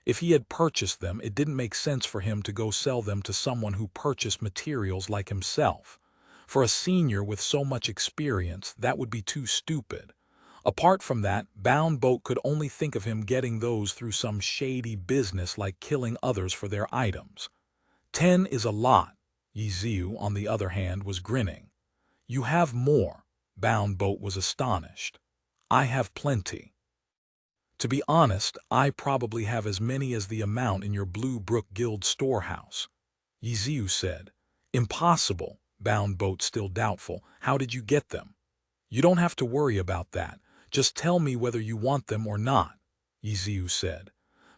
If he had purchased them, it didn't make sense for him to go sell them to someone who purchased materials like himself. For a senior with so much experience, that would be too stupid. Apart from that, Bound Boat could only think of him getting those through some shady business like killing others for their items. 10 is a lot. Ye Xiu, on the other hand, was grinning. You have more. Bound Boat was astonished. I have plenty. To be honest, I probably have as many as the amount in your Blue Brook Guild storehouse. Ye Xiu said. Impossible. Bound Boat still doubtful. How did you get them? You don't have to worry about that. Just tell me whether you want them or not, Ye Xiu said.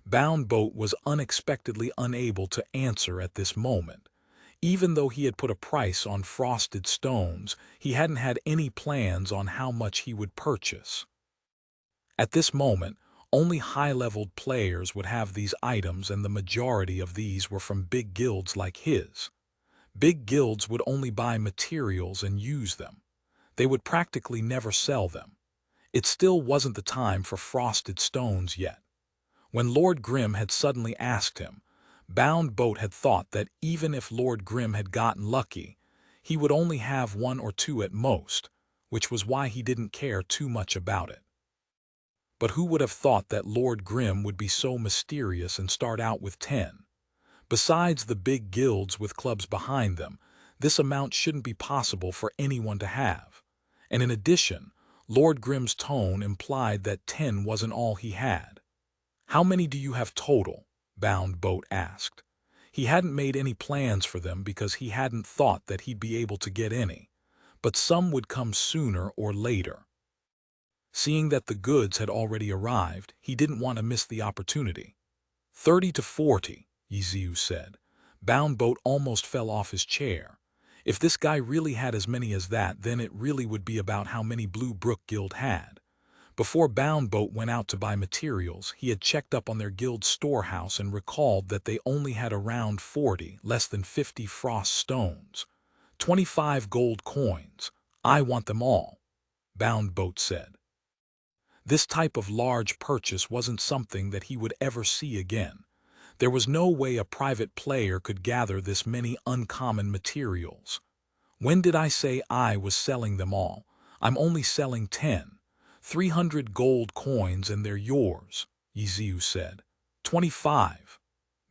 Bound Boat was unexpectedly unable to answer at this moment. Even though he had put a price on frosted stones, he hadn't had any plans on how much he would purchase. At this moment, only high-leveled players would have these items, and the majority of these were from big guilds like his. Big guilds would only buy materials and use them. They would practically never sell them. It still wasn't the time for frosted stones yet. When Lord Grimm had suddenly asked him, Bound Boat had thought that even if Lord Grimm had gotten lucky, he would only have 1 or 2 at most, which was why he didn't care too much about it. But who would have thought that Lord Grimm would be so mysterious and start out with 10? Besides the big guilds with clubs behind them, this amount shouldn't be possible for anyone to have. And in addition, Lord Grimm's tone implied that 10 wasn't all he had. How many do you have total? Bound Boat asked. He hadn't made any plans for them because he hadn't thought that he'd be able to get any. But some would come sooner or later. Seeing that the goods had already arrived, he didn't want to miss the opportunity. 30 to 40, Ye Xiu said. Bound Boat almost fell off his chair. If this guy really had as many as that, then it really would be about how many Blue Brook Guild had. Before Bound Boat went out to buy materials, he had checked up on their guild storehouse and recalled that they only had around 40, less than 50 frost stones. 25 gold coins. I want them all, Bound Boat said. This type of large purchase wasn't something that he would ever see again. There was no way a private player could gather this many uncommon materials. When did I say I was selling them all? I'm only selling 10. 300 gold coins and they're yours, Ye Xiu said. 25.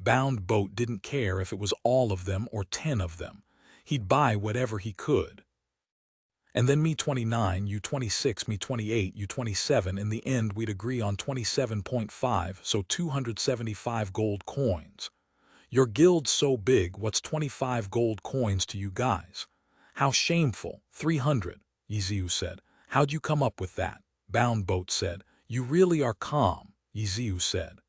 Bound Boat didn't care if it was all of them or 10 of them. He'd buy whatever he could. And then me 29, you 26, me 28, you 27. In the end, we'd agree on 27.5, so 275 gold coins. Your guild's so big, what's 25 gold coins to you guys? How shameful. 300, Ye Xiu said. How'd you come up with that? Bound Boat said. You really are calm, Ye Xiu said.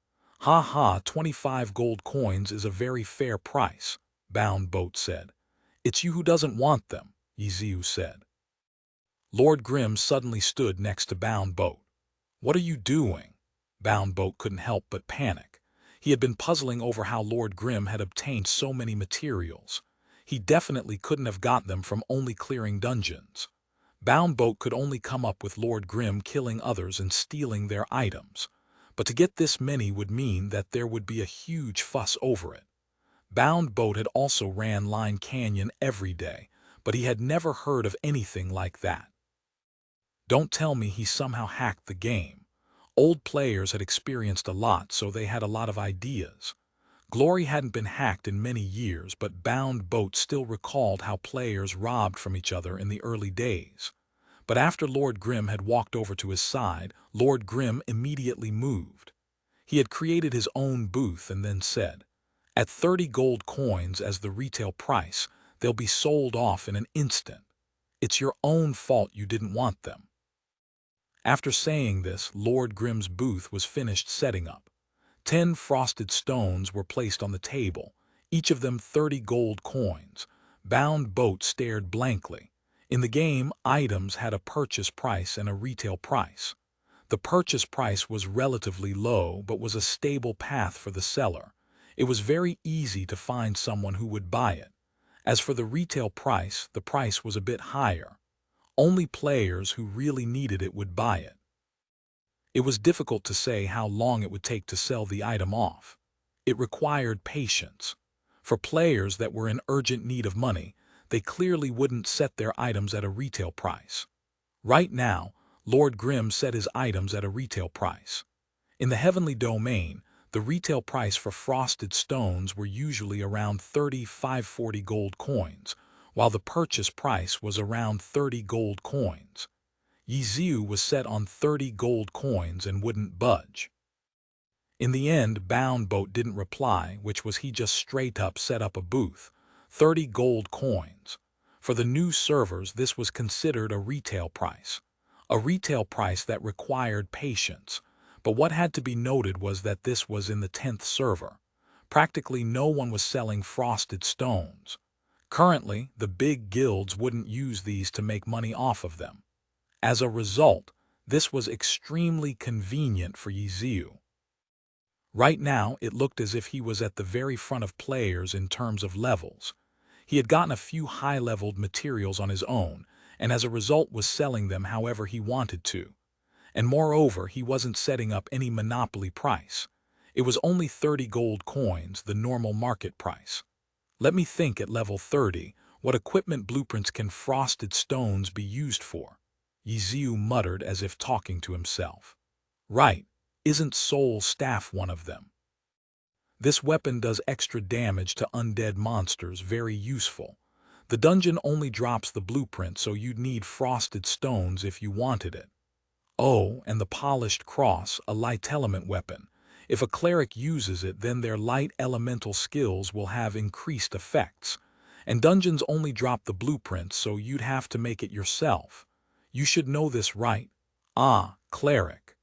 Ha ha, 25 gold coins is a very fair price, Bound Boat said. It's you who doesn't want them, Ye Xiu said. Lord Grimm suddenly stood next to Bound Boat. What are you doing? Bound Boat couldn't help but panic. He had been puzzling over how Lord Grimm had obtained so many materials. He definitely couldn't have got them from only clearing dungeons. Bound Boat could only come up with Lord Grimm killing others and stealing their items. But to get this many would mean that there would be a huge fuss over it. Bound Boat had also ran Line Canyon every day, but he had never heard of anything like that. Don't tell me he somehow hacked the game. Old players had experienced a lot, so they had a lot of ideas. Glory hadn't been hacked in many years, but Bound Boat still recalled how players robbed from each other in the early days. But after Lord Grimm had walked over to his side, Lord Grimm immediately moved. He had created his own booth and then said, "At 30 gold coins as the retail price, they'll be sold off in an instant. It's your own fault you didn't want them." After saying this, Lord Grimm's booth was finished setting up. 10 frosted stones were placed on the table, each of them 30 gold coins. Bound Boat stared blankly. In the game, items had a purchase price and a retail price. The purchase price was relatively low, but was a stable path for the seller. It was very easy to find someone who would buy it. As for the retail price, the price was a bit higher. Only players who really needed it would buy it. It was difficult to say how long it would take to sell the item off. It required patience. For players that were in urgent need of money, they clearly wouldn't set their items at a retail price. Right now, Lord Grimm set his items at a retail price. In the Heavenly Domain, the retail price for frosted stones were usually around 40 gold coins, while the purchase price was around 30 gold coins. Ye Xiu was set on 30 gold coins and wouldn't budge. In the end, Bound Boat didn't reply, which was he just straight up set up a booth. 30 gold coins. For the new servers, this was considered a retail price. A retail price that required patience. But what had to be noted was that this was in the 10th server. Practically no one was selling frosted stones. Currently, the big guilds wouldn't use these to make money off of them. As a result, this was extremely convenient for Ye Xiu. Right now, it looked as if he was at the very front of players in terms of levels. He had gotten a few high-leveled materials on his own, and as a result was selling them however he wanted to. And moreover, he wasn't setting up any monopoly price. It was only 30 gold coins, the normal market price. Let me think, at level 30, what equipment blueprints can frosted stones be used for? Ye Xiu muttered as if talking to himself. Right, isn't Soul Staff one of them? This weapon does extra damage to undead monsters, very useful. The dungeon only drops the blueprint, so you'd need frosted stones if you wanted it. Oh, and the polished cross, a light element weapon. If a cleric uses it, then their light elemental skills will have increased effects. And dungeons only drop the blueprints, so you'd have to make it yourself. You should know this, right? Ah, cleric,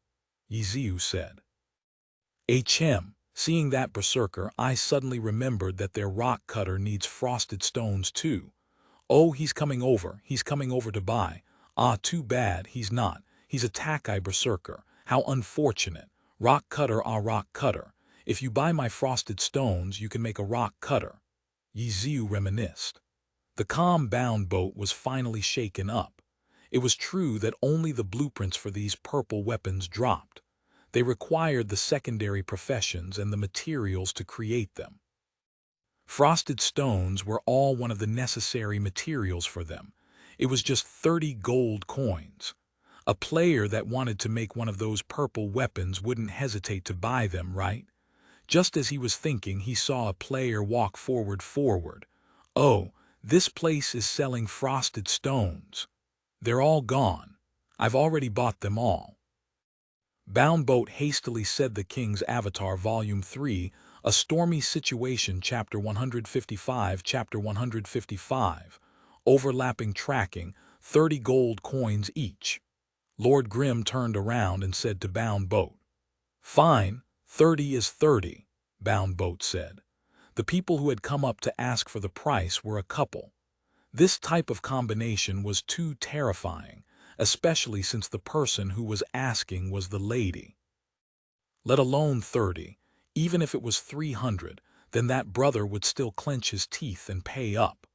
Ye Xiu said. HM, seeing that berserker, I suddenly remembered that their rock cutter needs frosted stones too. Oh, he's coming over to buy. Ah, too bad, he's not. He's a Takai berserker. How unfortunate. Rock cutter, ah, rock cutter. If you buy my frosted stones, you can make a rock cutter. Ye Xiu reminisced. The calm Bound Boat was finally shaken up. It was true that only the blueprints for these purple weapons dropped. They required the secondary professions and the materials to create them. Frosted stones were all one of the necessary materials for them. It was just 30 gold coins. A player that wanted to make one of those purple weapons wouldn't hesitate to buy them, right? Just as he was thinking, he saw a player walk forward. "Oh, this place is selling frosted stones. They're all gone. I've already bought them all." Bound Boat hastily said. The King's Avatar, Volume 3, A Stormy Situation, Chapter 155, Chapter 155, Overlapping Tracking, 30 gold coins each. Lord Grimm turned around and said to Bound Boat, "Fine, 30 is 30, Bound Boat said. The people who had come up to ask for the price were a couple. This type of combination was too terrifying, especially since the person who was asking was the lady. Let alone 30, even if it was 300, then that brother would still clench his teeth and pay up.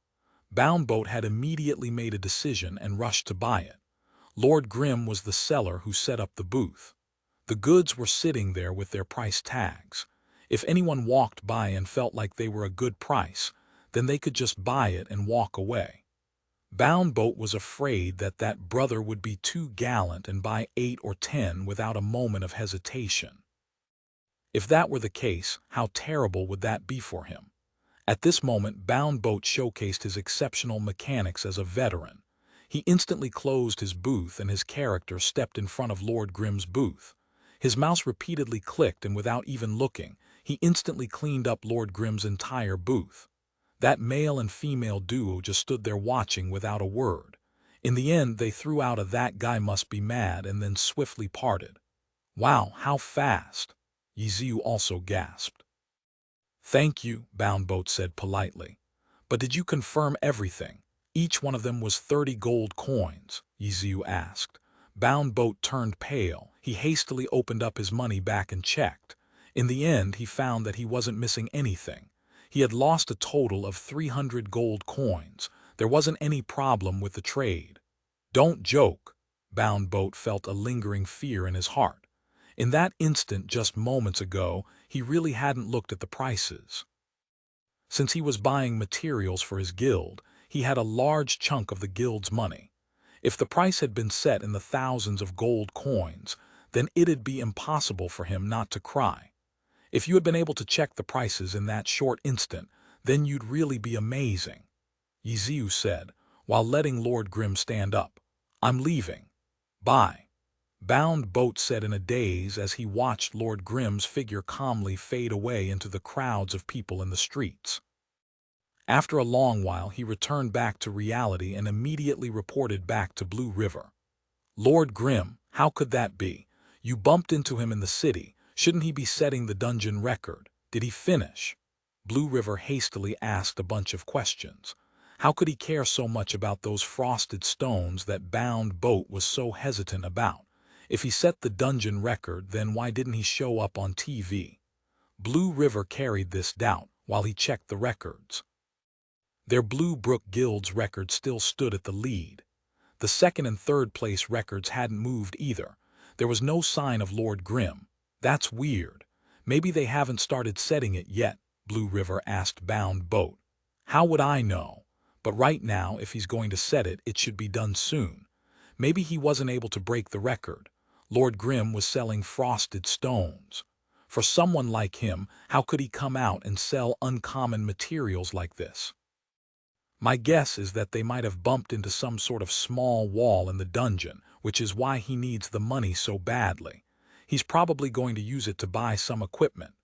Bound Boat had immediately made a decision and rushed to buy it. Lord Grimm was the seller who set up the booth. The goods were sitting there with their price tags. If anyone walked by and felt like they were a good price, then they could just buy it and walk away. Bound Boat was afraid that that brother would be too gallant and buy 8 or 10 without a moment of hesitation. If that were the case, how terrible would that be for him? At this moment, Bound Boat showcased his exceptional mechanics as a veteran. He instantly closed his booth and his character stepped in front of Lord Grimm's booth. His mouse repeatedly clicked, and without even looking, he instantly cleaned up Lord Grimm's entire booth. That male and female duo just stood there watching without a word. In the end, they threw out a "that guy must be mad" and then swiftly parted. "Wow, how fast!" Ye Xiu also gasped. "Thank you," Bound Boat said politely. "But did you confirm everything? Each one of them was 30 gold coins?" Ye Xiu asked. Bound Boat turned pale. He hastily opened up his money bag and checked. In the end, he found that he wasn't missing anything. He had lost a total of 300 gold coins. There wasn't any problem with the trade. "Don't joke." Bound Boat felt a lingering fear in his heart. In that instant, just moments ago, he really hadn't looked at the prices. Since he was buying materials for his guild, he had a large chunk of the guild's money. If the price had been set in the thousands of gold coins, then it'd be impossible for him not to cry. If you had been able to check the prices in that short instant, then you'd really be amazing, Ye Xiu said, while letting Lord Grimm stand up. "I'm leaving. Bye," Bound Boat said in a daze as he watched Lord Grimm's figure calmly fade away into the crowds of people in the streets. After a long while, he returned back to reality and immediately reported back to Blue River. "Lord Grimm, how could that be? You bumped into him in the city. Shouldn't he be setting the dungeon record? Did he finish?" Blue River hastily asked a bunch of questions. How could he care so much about those frosted stones that Bound Boat was so hesitant about? If he set the dungeon record, then why didn't he show up on TV? Blue River carried this doubt while he checked the records. Their Blue Brook Guild's record still stood at the lead. The second and third place records hadn't moved either. There was no sign of Lord Grimm. "That's weird. Maybe they haven't started setting it yet," Blue River asked Bound Boat. "How would I know? But right now, if he's going to set it, it should be done soon. Maybe he wasn't able to break the record. Lord Grimm was selling frosted stones. For someone like him, how could he come out and sell uncommon materials like this? My guess is that they might have bumped into some sort of small wall in the dungeon, which is why he needs the money so badly. He's probably going to use it to buy some equipment."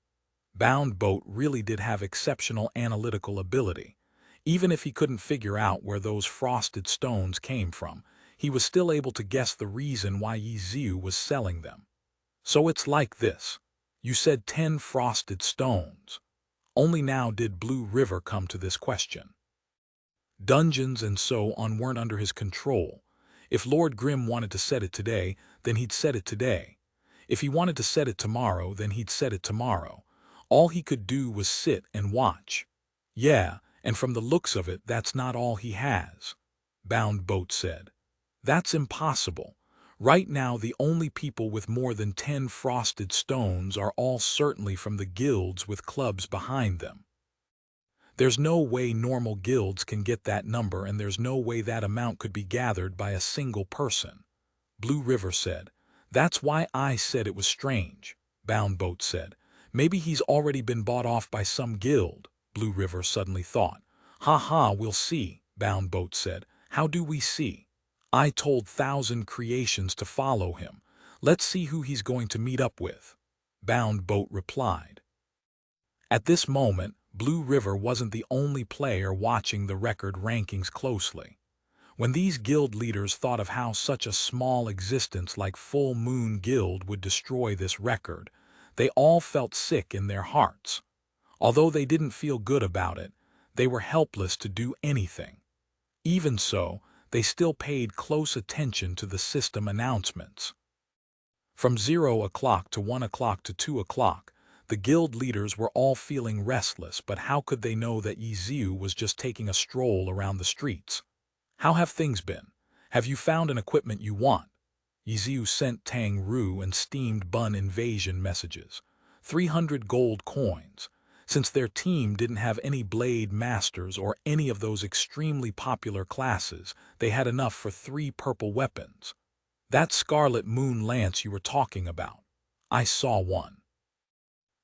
Bound Boat really did have exceptional analytical ability. Even if he couldn't figure out where those frosted stones came from, he was still able to guess the reason why Ye Xiu was selling them. "So it's like this. You said 10 frosted stones." Only now did Blue River come to this question. Dungeons and so on weren't under his control. If Lord Grimm wanted to set it today, then he'd set it today. If he wanted to set it tomorrow, then he'd set it tomorrow. All he could do was sit and watch. "Yeah, and from the looks of it, that's not all he has," Bound Boat said. "That's impossible. Right now, the only people with more than 10 frosted stones are all certainly from the guilds with clubs behind them." There's no way normal guilds can get that number, and there's no way that amount could be gathered by a single person. Blue River said. That's why I said it was strange, Bound Boat said. Maybe he's already been bought off by some guild, Blue River suddenly thought. Ha ha, we'll see, Bound Boat said. How do we see? I told 1,000 Creations to follow him. Let's see who he's going to meet up with, Bound Boat replied. At this moment, Blue River wasn't the only player watching the record rankings closely. When these guild leaders thought of how such a small existence like Full Moon Guild would destroy this record, they all felt sick in their hearts. Although they didn't feel good about it, they were helpless to do anything. Even so, they still paid close attention to the system announcements. From 0 o'clock to 1 o'clock to 2 o'clock, the guild leaders were all feeling restless, but how could they know that Ye Xiu was just taking a stroll around the streets? How have things been? Have you found an equipment you want? Ye Xiu sent Tang Ru and Steamed Bun Invasion messages. 300 gold coins. Since their team didn't have any Blade Masters or any of those extremely popular classes, they had enough for 3 purple weapons. That Scarlet Moon Lance you were talking about. I saw one.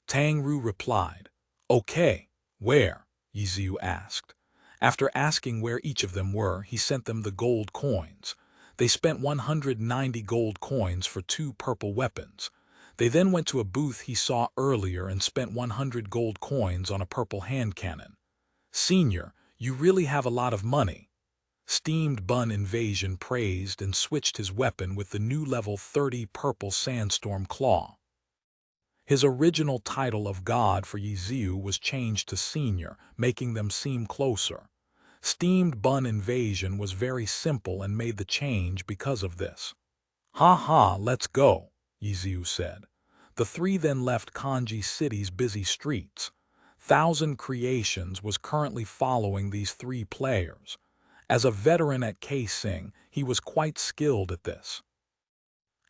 Tang Ru replied. Okay, where? Ye Xiu asked. After asking where each of them were, he sent them the gold coins. They spent 190 gold coins for 2 purple weapons. They then went to a booth he saw earlier and spent 100 gold coins on a purple hand cannon. Senior, you really have a lot of money. Steamed Bun Invasion praised and switched his weapon with the new level 30 purple Sandstorm Claw. His original title of God for Ye Xiu was changed to Senior, making them seem closer. Steamed Bun Invasion was very simple and made the change because of this. Ha ha, let's go, Ye Xiu said. The 3 then left Kanji City's busy streets. 1,000 Creations was currently following these 3 players. As a veteran at K-Sing, he was quite skilled at this.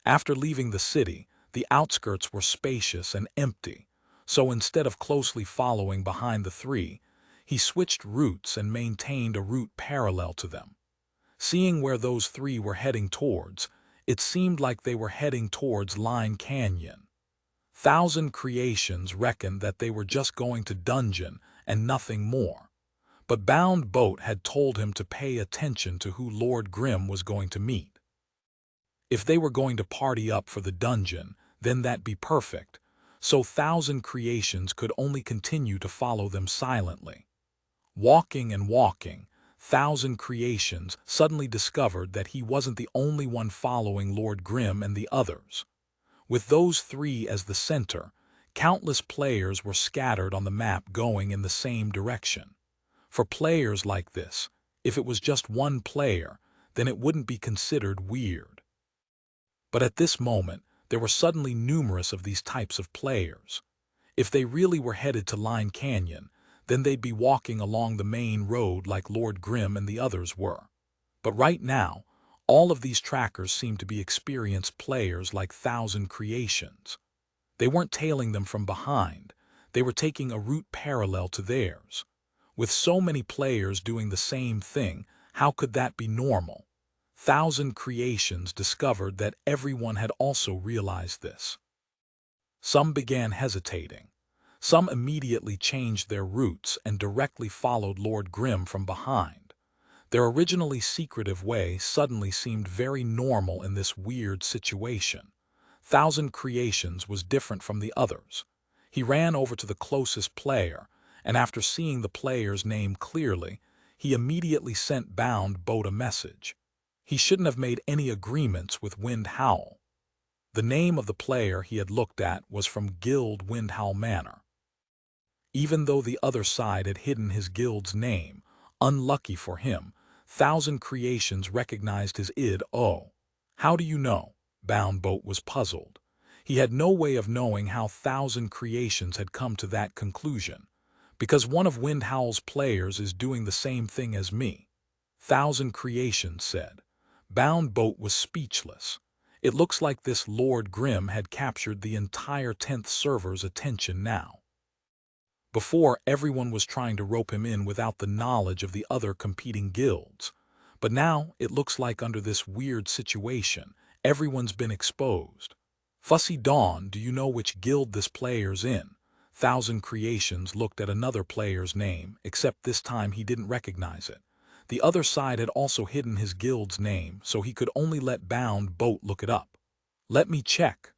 After leaving the city, the outskirts were spacious and empty, so instead of closely following behind the 3, he switched routes and maintained a route parallel to them. Seeing where those 3 were heading towards, it seemed like they were heading towards Line Canyon. 1,000 Creations reckoned that they were just going to dungeon and nothing more. But Bound Boat had told him to pay attention to who Lord Grimm was going to meet. If they were going to party up for the dungeon, then that'd be perfect, so 1,000 Creations could only continue to follow them silently. Walking and walking, 1,000 Creations suddenly discovered that he wasn't the only one following Lord Grimm and the others. With those 3 as the center, countless players were scattered on the map going in the same direction. For players like this, if it was just one player, then it wouldn't be considered weird. But at this moment, there were suddenly numerous of these types of players. If they really were headed to Line Canyon, then they'd be walking along the main road like Lord Grimm and the others were. But right now, all of these trackers seemed to be experienced players like 1,000 Creations. They weren't tailing them from behind, they were taking a route parallel to theirs. With so many players doing the same thing, how could that be normal? 1,000 Creations discovered that everyone had also realized this. Some began hesitating. Some immediately changed their routes and directly followed Lord Grimm from behind. Their originally secretive way suddenly seemed very normal in this weird situation. 1,000 Creations was different from the others. He ran over to the closest player, and after seeing the player's name clearly, he immediately sent Bound Boat a message. He shouldn't have made any agreements with Wind Howl. The name of the player he had looked at was from Guild Wind Howl Manor. Even though the other side had hidden his guild's name, unlucky for him, 1,000 Creations recognized his id-o. How do you know? Bound Boat was puzzled. He had no way of knowing how 1,000 Creations had come to that conclusion. Because one of Wind Howl's players is doing the same thing as me. 1,000 Creations said. Bound Boat was speechless. It looks like this Lord Grimm had captured the entire 10th server's attention now. Before, everyone was trying to rope him in without the knowledge of the other competing guilds. But now, it looks like under this weird situation, everyone's been exposed. Fussy Dawn, do you know which guild this player's in? Thousand Creations looked at another player's name, except this time he didn't recognize it. The other side had also hidden his guild's name, so he could only let Bound Boat look it up. Let me check.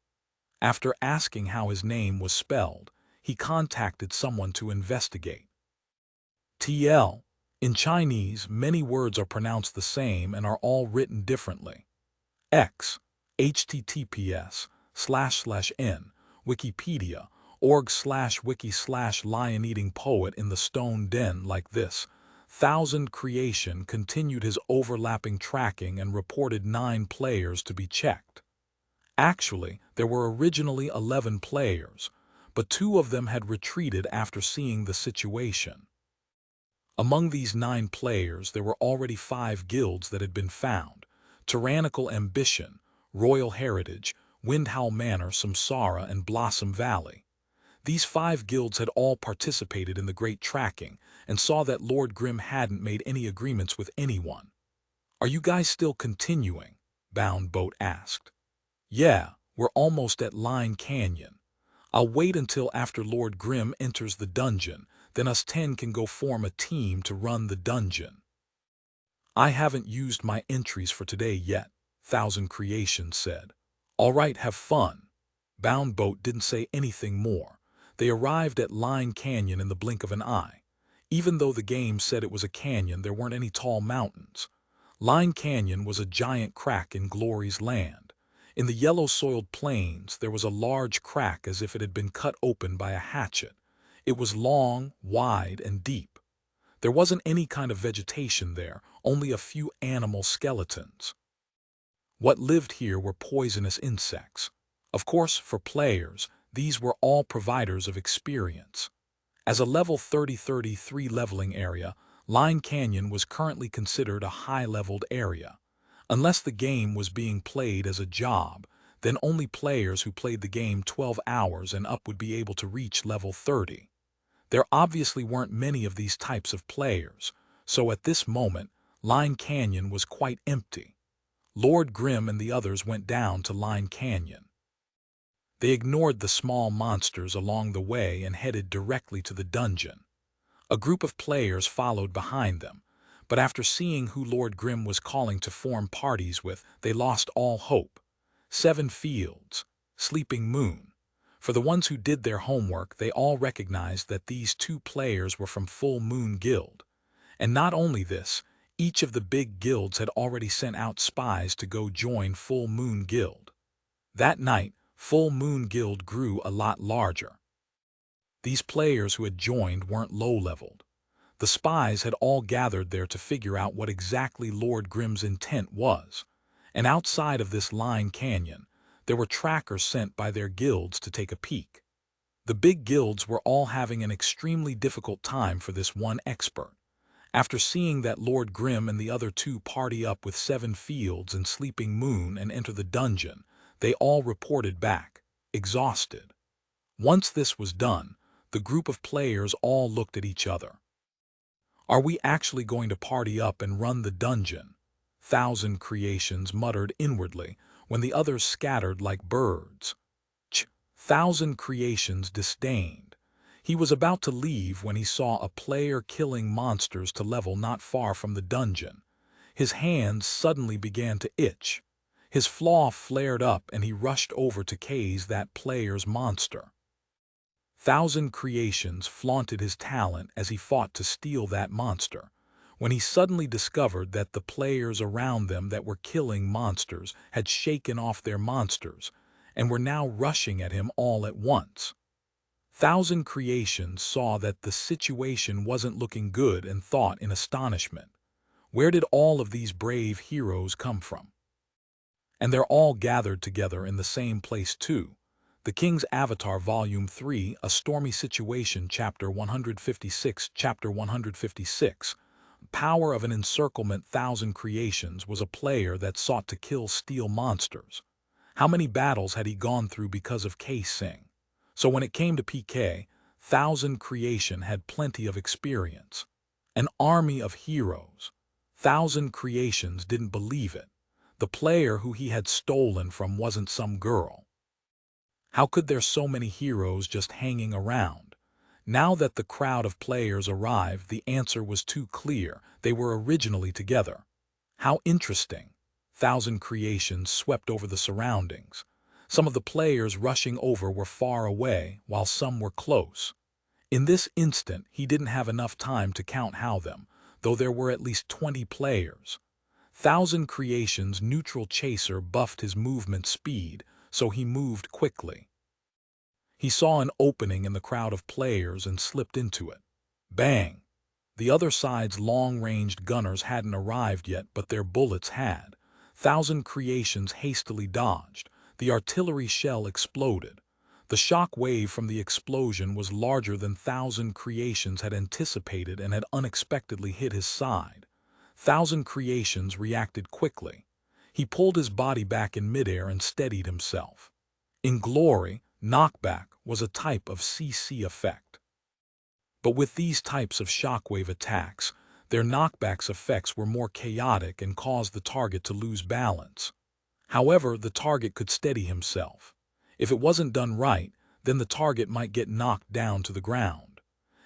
After asking how his name was spelled, he contacted someone to investigate. TL. In Chinese, many words are pronounced the same and are all written differently. X. https://n. Wikipedia. org/wiki/lion-eating poet in the stone den like this. Thousand Creation continued his overlapping tracking and reported 9 players to be checked. Actually, there were originally 11 players, but 2 of them had retreated after seeing the situation. Among these 9 players, there were already 5 guilds that had been found: Tyrannical Ambition, Royal Heritage, Windhowl Manor, Samsara, and Blossom Valley. These 5 guilds had all participated in the Great Tracking and saw that Lord Grimm hadn't made any agreements with anyone. "Are you guys still continuing?" Bound Boat asked. "Yeah, we're almost at Line Canyon. I'll wait until after Lord Grimm enters the dungeon, then us 10 can go form a team to run the dungeon." "I haven't used my entries for today yet," Thousand Creations said. "All right, have fun." Bound Boat didn't say anything more. They arrived at Line Canyon in the blink of an eye. Even though the game said it was a canyon, there weren't any tall mountains. Line Canyon was a giant crack in Glory's land. In the yellow-soiled plains, there was a large crack as if it had been cut open by a hatchet. It was long, wide, and deep. There wasn't any kind of vegetation there, only a few animal skeletons. What lived here were poisonous insects. Of course, for players, these were all providers of experience. As a level 30-33 leveling area, Line Canyon was currently considered a high-leveled area. Unless the game was being played as a job, then only players who played the game 12 hours and up would be able to reach level 30. There obviously weren't many of these types of players, so at this moment, Line Canyon was quite empty. Lord Grimm and the others went down to Line Canyon. They ignored the small monsters along the way and headed directly to the dungeon. A group of players followed behind them, but after seeing who Lord Grimm was calling to form parties with, they lost all hope. 7 Fields, Sleeping Moon. For the ones who did their homework, they all recognized that these 2 players were from Full Moon Guild. And not only this, each of the big guilds had already sent out spies to go join Full Moon Guild. That night, Full Moon Guild grew a lot larger. These players who had joined weren't low-leveled. The spies had all gathered there to figure out what exactly Lord Grimm's intent was. And outside of this Line Canyon, there were trackers sent by their guilds to take a peek. The big guilds were all having an extremely difficult time for this one expert. After seeing that Lord Grimm and the other 2 party up with 7 Fields and Sleeping Moon and enter the dungeon, they all reported back, exhausted. Once this was done, the group of players all looked at each other. "Are we actually going to party up and run the dungeon?" Thousand Creations muttered inwardly when the others scattered like birds. Thousand Creations disdained. He was about to leave when he saw a player killing monsters to level not far from the dungeon. His hands suddenly began to itch. His flaw flared up and he rushed over to case that player's monster. Thousand Creations flaunted his talent as he fought to steal that monster, when he suddenly discovered that the players around them that were killing monsters had shaken off their monsters and were now rushing at him all at once. Thousand Creations saw that the situation wasn't looking good and thought in astonishment, where did all of these brave heroes come from? And they're all gathered together in the same place too. The King's Avatar Volume 3, A Stormy Situation, Chapter 156. Chapter 156. Power of an Encirclement. Thousand Creations was a player that sought to kill steel monsters. How many battles had he gone through because of K-Sing? So when it came to PK, Thousand Creation had plenty of experience. An army of heroes. Thousand Creations didn't believe it. The player who he had stolen from wasn't some girl. How could there so many heroes just hanging around? Now that the crowd of players arrived, the answer was too clear. They were originally together. How interesting. Thousand Creations swept over the surroundings. Some of the players rushing over were far away, while some were close. In this instant, he didn't have enough time to count them, though there were at least 20 players. Thousand Creations' neutral chaser buffed his movement speed, so he moved quickly. He saw an opening in the crowd of players and slipped into it. Bang! The other side's long-ranged gunners hadn't arrived yet, but their bullets had. Thousand Creations hastily dodged. The artillery shell exploded. The shock wave from the explosion was larger than Thousand Creations had anticipated and had unexpectedly hit his side. Thousand Creations reacted quickly. He pulled his body back in midair and steadied himself. In Glory, knockback was a type of CC effect. But with these types of shockwave attacks, their knockback's effects were more chaotic and caused the target to lose balance. However, the target could steady himself. If it wasn't done right, then the target might get knocked down to the ground.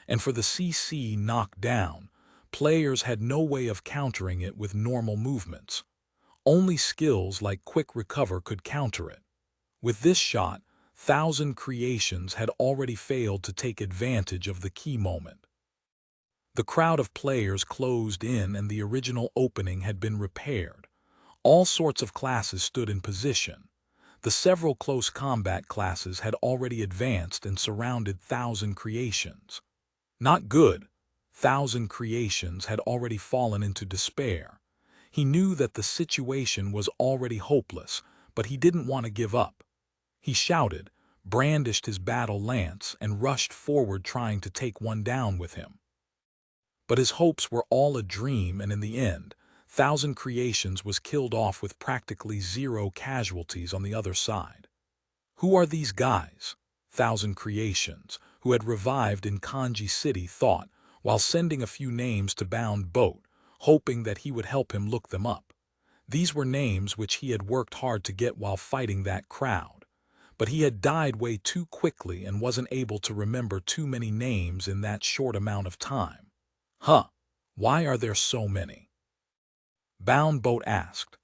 And for the CC knocked down, players had no way of countering it with normal movements. Only skills like quick recover could counter it. With this shot, Thousand Creations had already failed to take advantage of the key moment. The crowd of players closed in and the original opening had been repaired. All sorts of classes stood in position. The several close combat classes had already advanced and surrounded Thousand Creations. Not good. Thousand Creations had already fallen into despair. He knew that the situation was already hopeless, but he didn't want to give up. He shouted, brandished his battle lance, and rushed forward trying to take one down with him. But his hopes were all a dream, and in the end, Thousand Creations was killed off with practically 0 casualties on the other side. Who are these guys? Thousand Creations, who had revived in Kanji City, thought, while sending a few names to Bound Boat, hoping that he would help him look them up. These were names which he had worked hard to get while fighting that crowd. But he had died way too quickly and wasn't able to remember too many names in that short amount of time. Why are there so many? Bound Boat asked.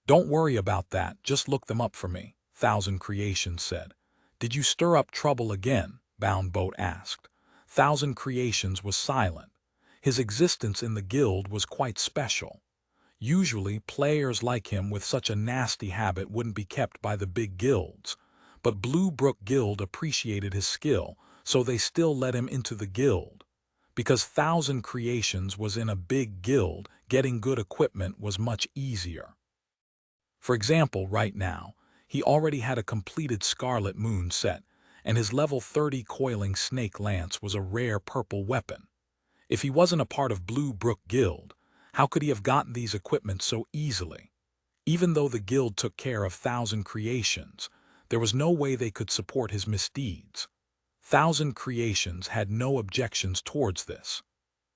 Don't worry about that, just look them up for me, Thousand Creations said. Did you stir up trouble again? Bound Boat asked. Thousand Creations was silent. His existence in the guild was quite special. Usually, players like him with such a nasty habit wouldn't be kept by the big guilds. But Blue Brook Guild appreciated his skill, so they still let him into the guild. Because Thousand Creations was in a big guild, getting good equipment was much easier. For example, right now, he already had a completed Scarlet Moon set, and his level 30 coiling snake lance was a rare purple weapon. If he wasn't a part of Blue Brook Guild, how could he have gotten these equipments so easily? Even though the guild took care of Thousand Creations, there was no way they could support his misdeeds. Thousand Creations had no objections towards this.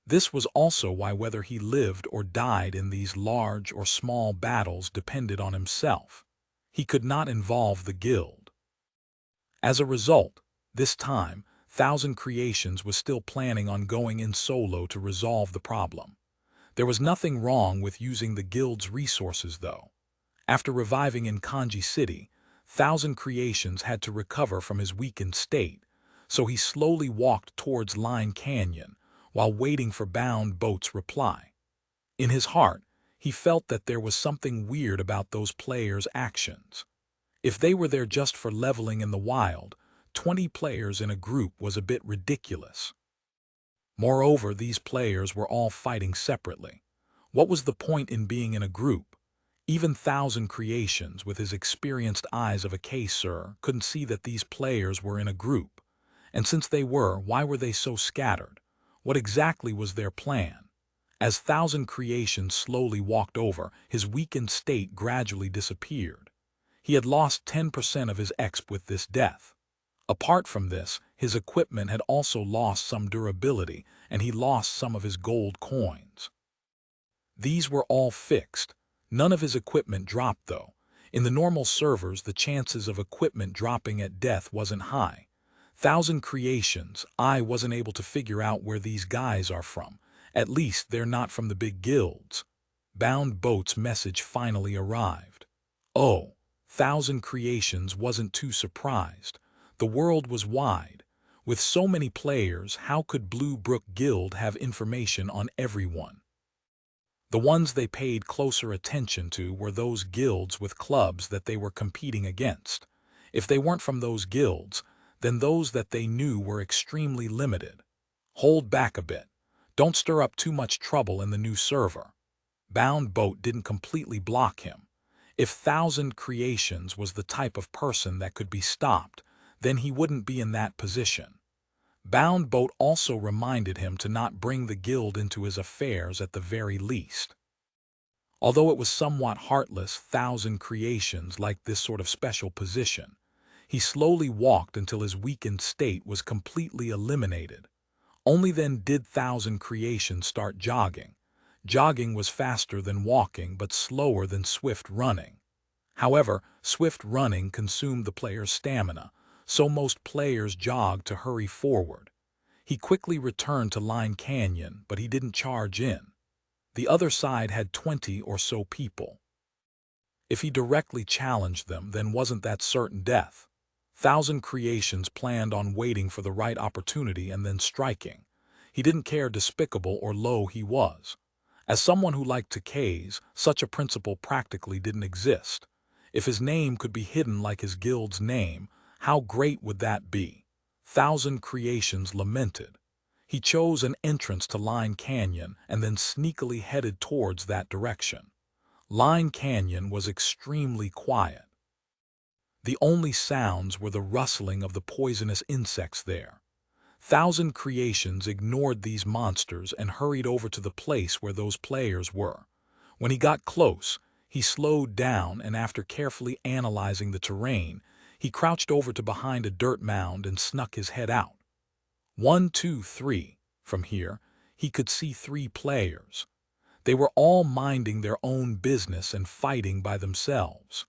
This was also why whether he lived or died in these large or small battles depended on himself. He could not involve the guild. As a result, this time, Thousand Creations was still planning on going in solo to resolve the problem. There was nothing wrong with using the guild's resources, though. After reviving in Kanji City, Thousand Creations had to recover from his weakened state, so he slowly walked towards Line Canyon while waiting for Bound Boat's reply. In his heart, he felt that there was something weird about those players' actions. If they were there just for leveling in the wild, 20 players in a group was a bit ridiculous. Moreover, these players were all fighting separately. What was the point in being in a group? Even Thousand Creations, with his experienced eyes of a caesur, couldn't see that these players were in a group. And since they were, why were they so scattered? What exactly was their plan? As Thousand Creations slowly walked over, his weakened state gradually disappeared. He had lost 10% of his exp with this death. Apart from this, his equipment had also lost some durability, and he lost some of his gold coins. These were all fixed. None of his equipment dropped, though. In the normal servers, the chances of equipment dropping at death wasn't high. Thousand Creations, I wasn't able to figure out where these guys are from. At least they're not from the big guilds. Bound Boat's message finally arrived. Oh, Thousand Creations wasn't too surprised. The world was wide. With so many players, how could Blue Brook Guild have information on everyone? The ones they paid closer attention to were those guilds with clubs that they were competing against. If they weren't from those guilds, then those that they knew were extremely limited. Hold back a bit. Don't stir up too much trouble in the new server. Bound Boat didn't completely block him. If Thousand Creations was the type of person that could be stopped, then he wouldn't be in that position. Bound Boat also reminded him to not bring the guild into his affairs at the very least. Although it was somewhat heartless, Thousand Creations liked this sort of special position. He slowly walked until his weakened state was completely eliminated. Only then did Thousand Creations start jogging. Jogging was faster than walking, but slower than swift running. However, swift running consumed the player's stamina, so most players jogged to hurry forward. He quickly returned to Line Canyon, but he didn't charge in. The other side had 20 or so people. If he directly challenged them, then wasn't that certain death? Thousand Creations planned on waiting for the right opportunity and then striking. He didn't care despicable or low he was. As someone who liked to case, such a principle practically didn't exist. If his name could be hidden like his guild's name, how great would that be? Thousand Creations lamented. He chose an entrance to Line Canyon and then sneakily headed towards that direction. Line Canyon was extremely quiet. The only sounds were the rustling of the poisonous insects there. Thousand Creations ignored these monsters and hurried over to the place where those players were. When he got close, he slowed down and after carefully analyzing the terrain, he crouched over to behind a dirt mound and snuck his head out. 1, 2, 3. From here, he could see 3 players. They were all minding their own business and fighting by themselves.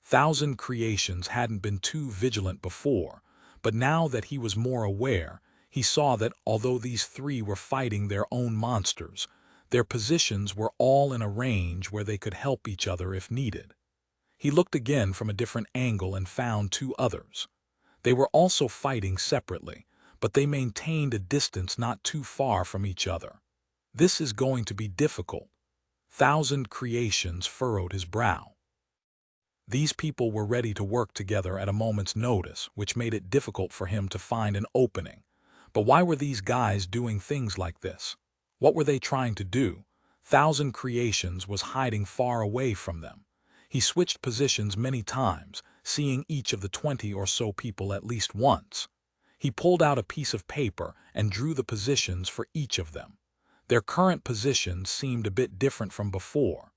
Thousand Creations hadn't been too vigilant before, but now that he was more aware, he saw that although these 3 were fighting their own monsters, their positions were all in a range where they could help each other if needed. He looked again from a different angle and found 2 others. They were also fighting separately, but they maintained a distance not too far from each other. This is going to be difficult. Thousand Creations furrowed his brow. These people were ready to work together at a moment's notice, which made it difficult for him to find an opening. But why were these guys doing things like this? What were they trying to do? Thousand Creations was hiding far away from them. He switched positions many times, seeing each of the 20 or so people at least once. He pulled out a piece of paper and drew the positions for each of them. Their current positions seemed a bit different from before.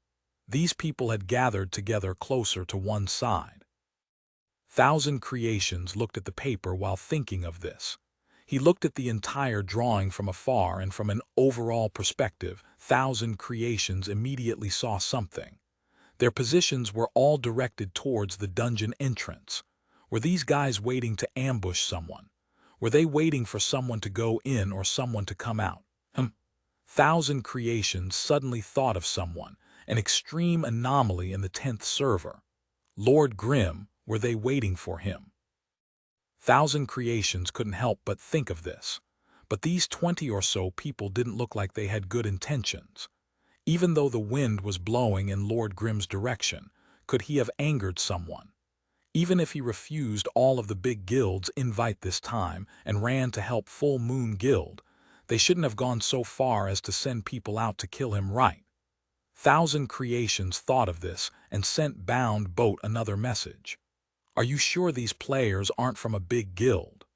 These people had gathered together closer to one side. Thousand Creations looked at the paper while thinking of this. He looked at the entire drawing from afar, and from an overall perspective, Thousand Creations immediately saw something. Their positions were all directed towards the dungeon entrance. Were these guys waiting to ambush someone? Were they waiting for someone to go in or someone to come out? Thousand Creations suddenly thought of someone, an extreme anomaly in the 10th server. Lord Grimm, were they waiting for him? Thousand Creations couldn't help but think of this. But these 20 or so people didn't look like they had good intentions. Even though the wind was blowing in Lord Grimm's direction, could he have angered someone? Even if he refused all of the big guilds' invite this time and ran to help Full Moon Guild, they shouldn't have gone so far as to send people out to kill him, right? Thousand Creations thought of this and sent Bound Boat another message. Are you sure these players aren't from a big guild?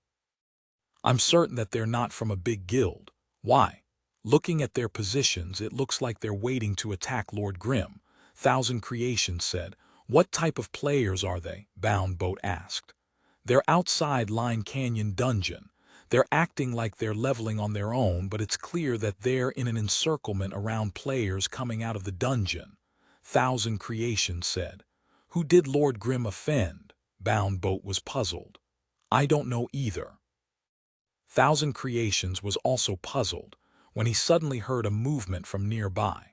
I'm certain that they're not from a big guild. Why? Looking at their positions, it looks like they're waiting to attack Lord Grimm. Thousand Creations said. What type of players are they? Bound Boat asked. They're outside Line Canyon Dungeon. They're acting like they're leveling on their own, but it's clear that they're in an encirclement around players coming out of the dungeon. Thousand Creations said. Who did Lord Grimm offend? Bound Boat was puzzled. I don't know either. Thousand Creations was also puzzled when he suddenly heard a movement from nearby.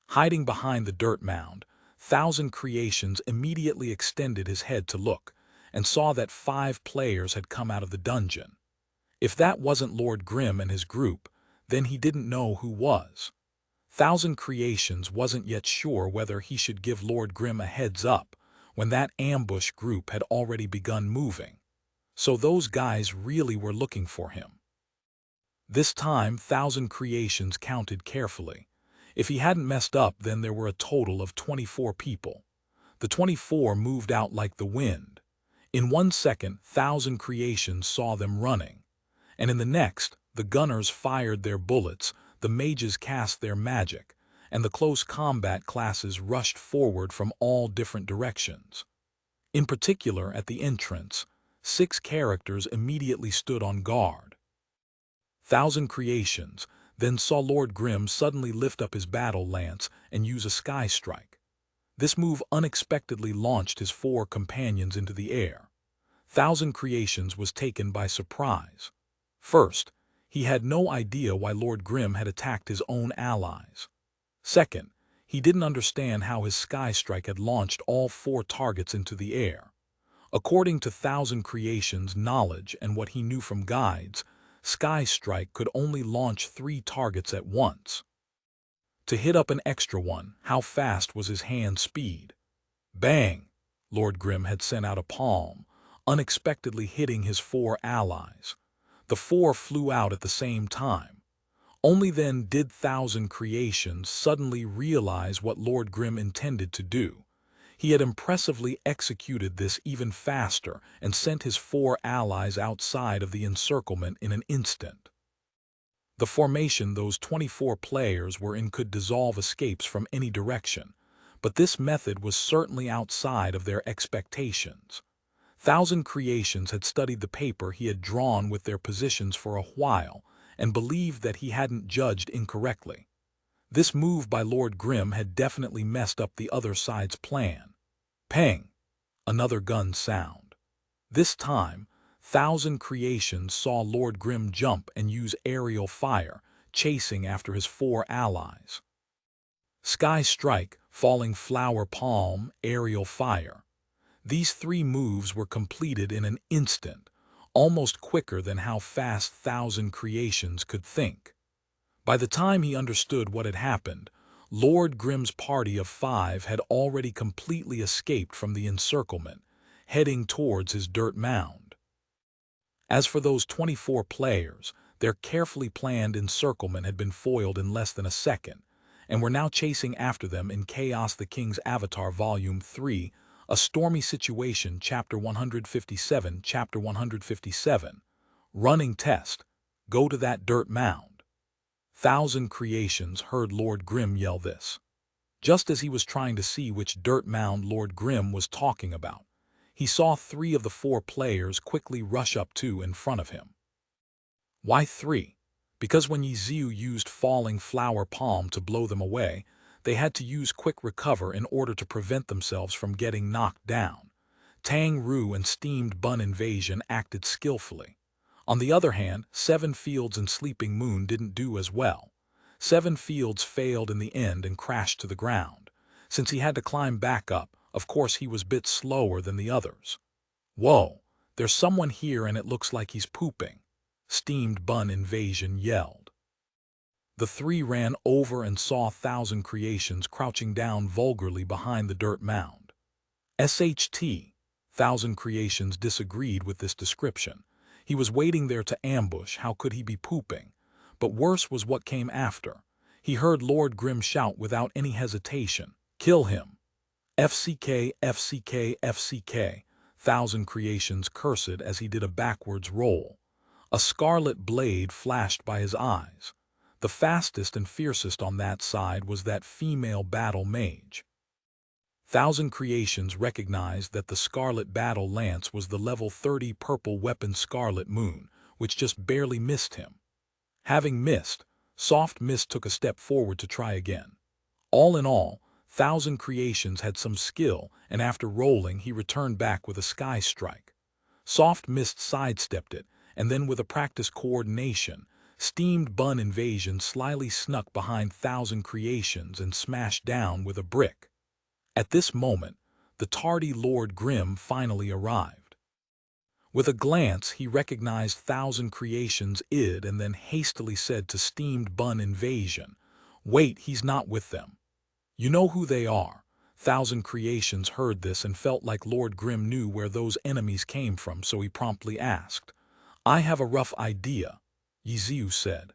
Hiding behind the dirt mound, Thousand Creations immediately extended his head to look and saw that 5 players had come out of the dungeon. If that wasn't Lord Grimm and his group, then he didn't know who was. Thousand Creations wasn't yet sure whether he should give Lord Grimm a heads up when that ambush group had already begun moving. So those guys really were looking for him. This time, Thousand Creations counted carefully. If he hadn't messed up, then there were a total of 24 people. The 24 moved out like the wind. In 1 second, Thousand Creations saw them running. And in the next, the gunners fired their bullets, the mages cast their magic, and the close combat classes rushed forward from all different directions. In particular, at the entrance, 6 characters immediately stood on guard. Thousand Creations then saw Lord Grimm suddenly lift up his battle lance and use a sky strike. This move unexpectedly launched his 4 companions into the air. Thousand Creations was taken by surprise. First, he had no idea why Lord Grimm had attacked his own allies. Second, he didn't understand how his sky strike had launched all 4 targets into the air. According to Thousand Creations' knowledge and what he knew from guides, Sky Strike could only launch 3 targets at once. To hit up an extra one, how fast was his hand speed? Bang! Lord Grimm had sent out a palm, unexpectedly hitting his 4 allies. The 4 flew out at the same time. Only then did Thousand Creations suddenly realize what Lord Grimm intended to do. He had impressively executed this even faster and sent his 4 allies outside of the encirclement in an instant. The formation those 24 players were in could dissolve escapes from any direction, but this method was certainly outside of their expectations. Thousand Creations had studied the paper he had drawn with their positions for a while and believed that he hadn't judged incorrectly. This move by Lord Grimm had definitely messed up the other side's plan. Pang! Another gun sound. This time, Thousand Creations saw Lord Grimm jump and use aerial fire, chasing after his 4 allies. Sky Strike, Falling Flower Palm, Aerial Fire. These 3 moves were completed in an instant, almost quicker than how fast Thousand Creations could think. By the time he understood what had happened, Lord Grimm's party of 5 had already completely escaped from the encirclement, heading towards his dirt mound. As for those 24 players, their carefully planned encirclement had been foiled in less than a second, and were now chasing after them in Chaos the King's Avatar Volume 3, A Stormy Situation, Chapter 157, Chapter 157. Running Test. Go to that dirt mound. Thousand Creations heard Lord Grimm yell this. Just as he was trying to see which dirt mound Lord Grimm was talking about, he saw 3 of the 4 players quickly rush up to in front of him. Why 3? Because when Ye Xiu used Falling Flower Palm to blow them away, they had to use Quick Recover in order to prevent themselves from getting knocked down. Tang Ru and Steamed Bun Invasion acted skillfully. On the other hand, 7 Fields and Sleeping Moon didn't do as well. 7 Fields failed in the end and crashed to the ground. Since he had to climb back up, of course he was a bit slower than the others. Whoa, there's someone here and it looks like he's pooping, Steamed Bun Invasion yelled. The 3 ran over and saw Thousand Creations crouching down vulgarly behind the dirt mound. SHT, Thousand Creations disagreed with this description. He was waiting there to ambush, how could he be pooping? But worse was what came after. He heard Lord Grimm shout without any hesitation, "Kill him!" FCK, FCK, FCK, Thousand Creations cursed as he did a backwards roll. A scarlet blade flashed by his eyes. The fastest and fiercest on that side was that female battle mage. Thousand Creations recognized that the Scarlet Battle Lance was the level 30 purple weapon Scarlet Moon, which just barely missed him. Having missed, Soft Mist took a step forward to try again. All in all, Thousand Creations had some skill, and after rolling he returned back with a Sky Strike. Soft Mist sidestepped it, and then with a practiced coordination, Steamed Bun Invasion slyly snuck behind Thousand Creations and smashed down with a brick. At this moment, the tardy Lord Grimm finally arrived. With a glance, he recognized Thousand Creations' id and then hastily said to Steamed Bun Invasion, "Wait, he's not with them." "You know who they are." Thousand Creations heard this and felt like Lord Grimm knew where those enemies came from, so he promptly asked. "I have a rough idea," Ye Xiu said.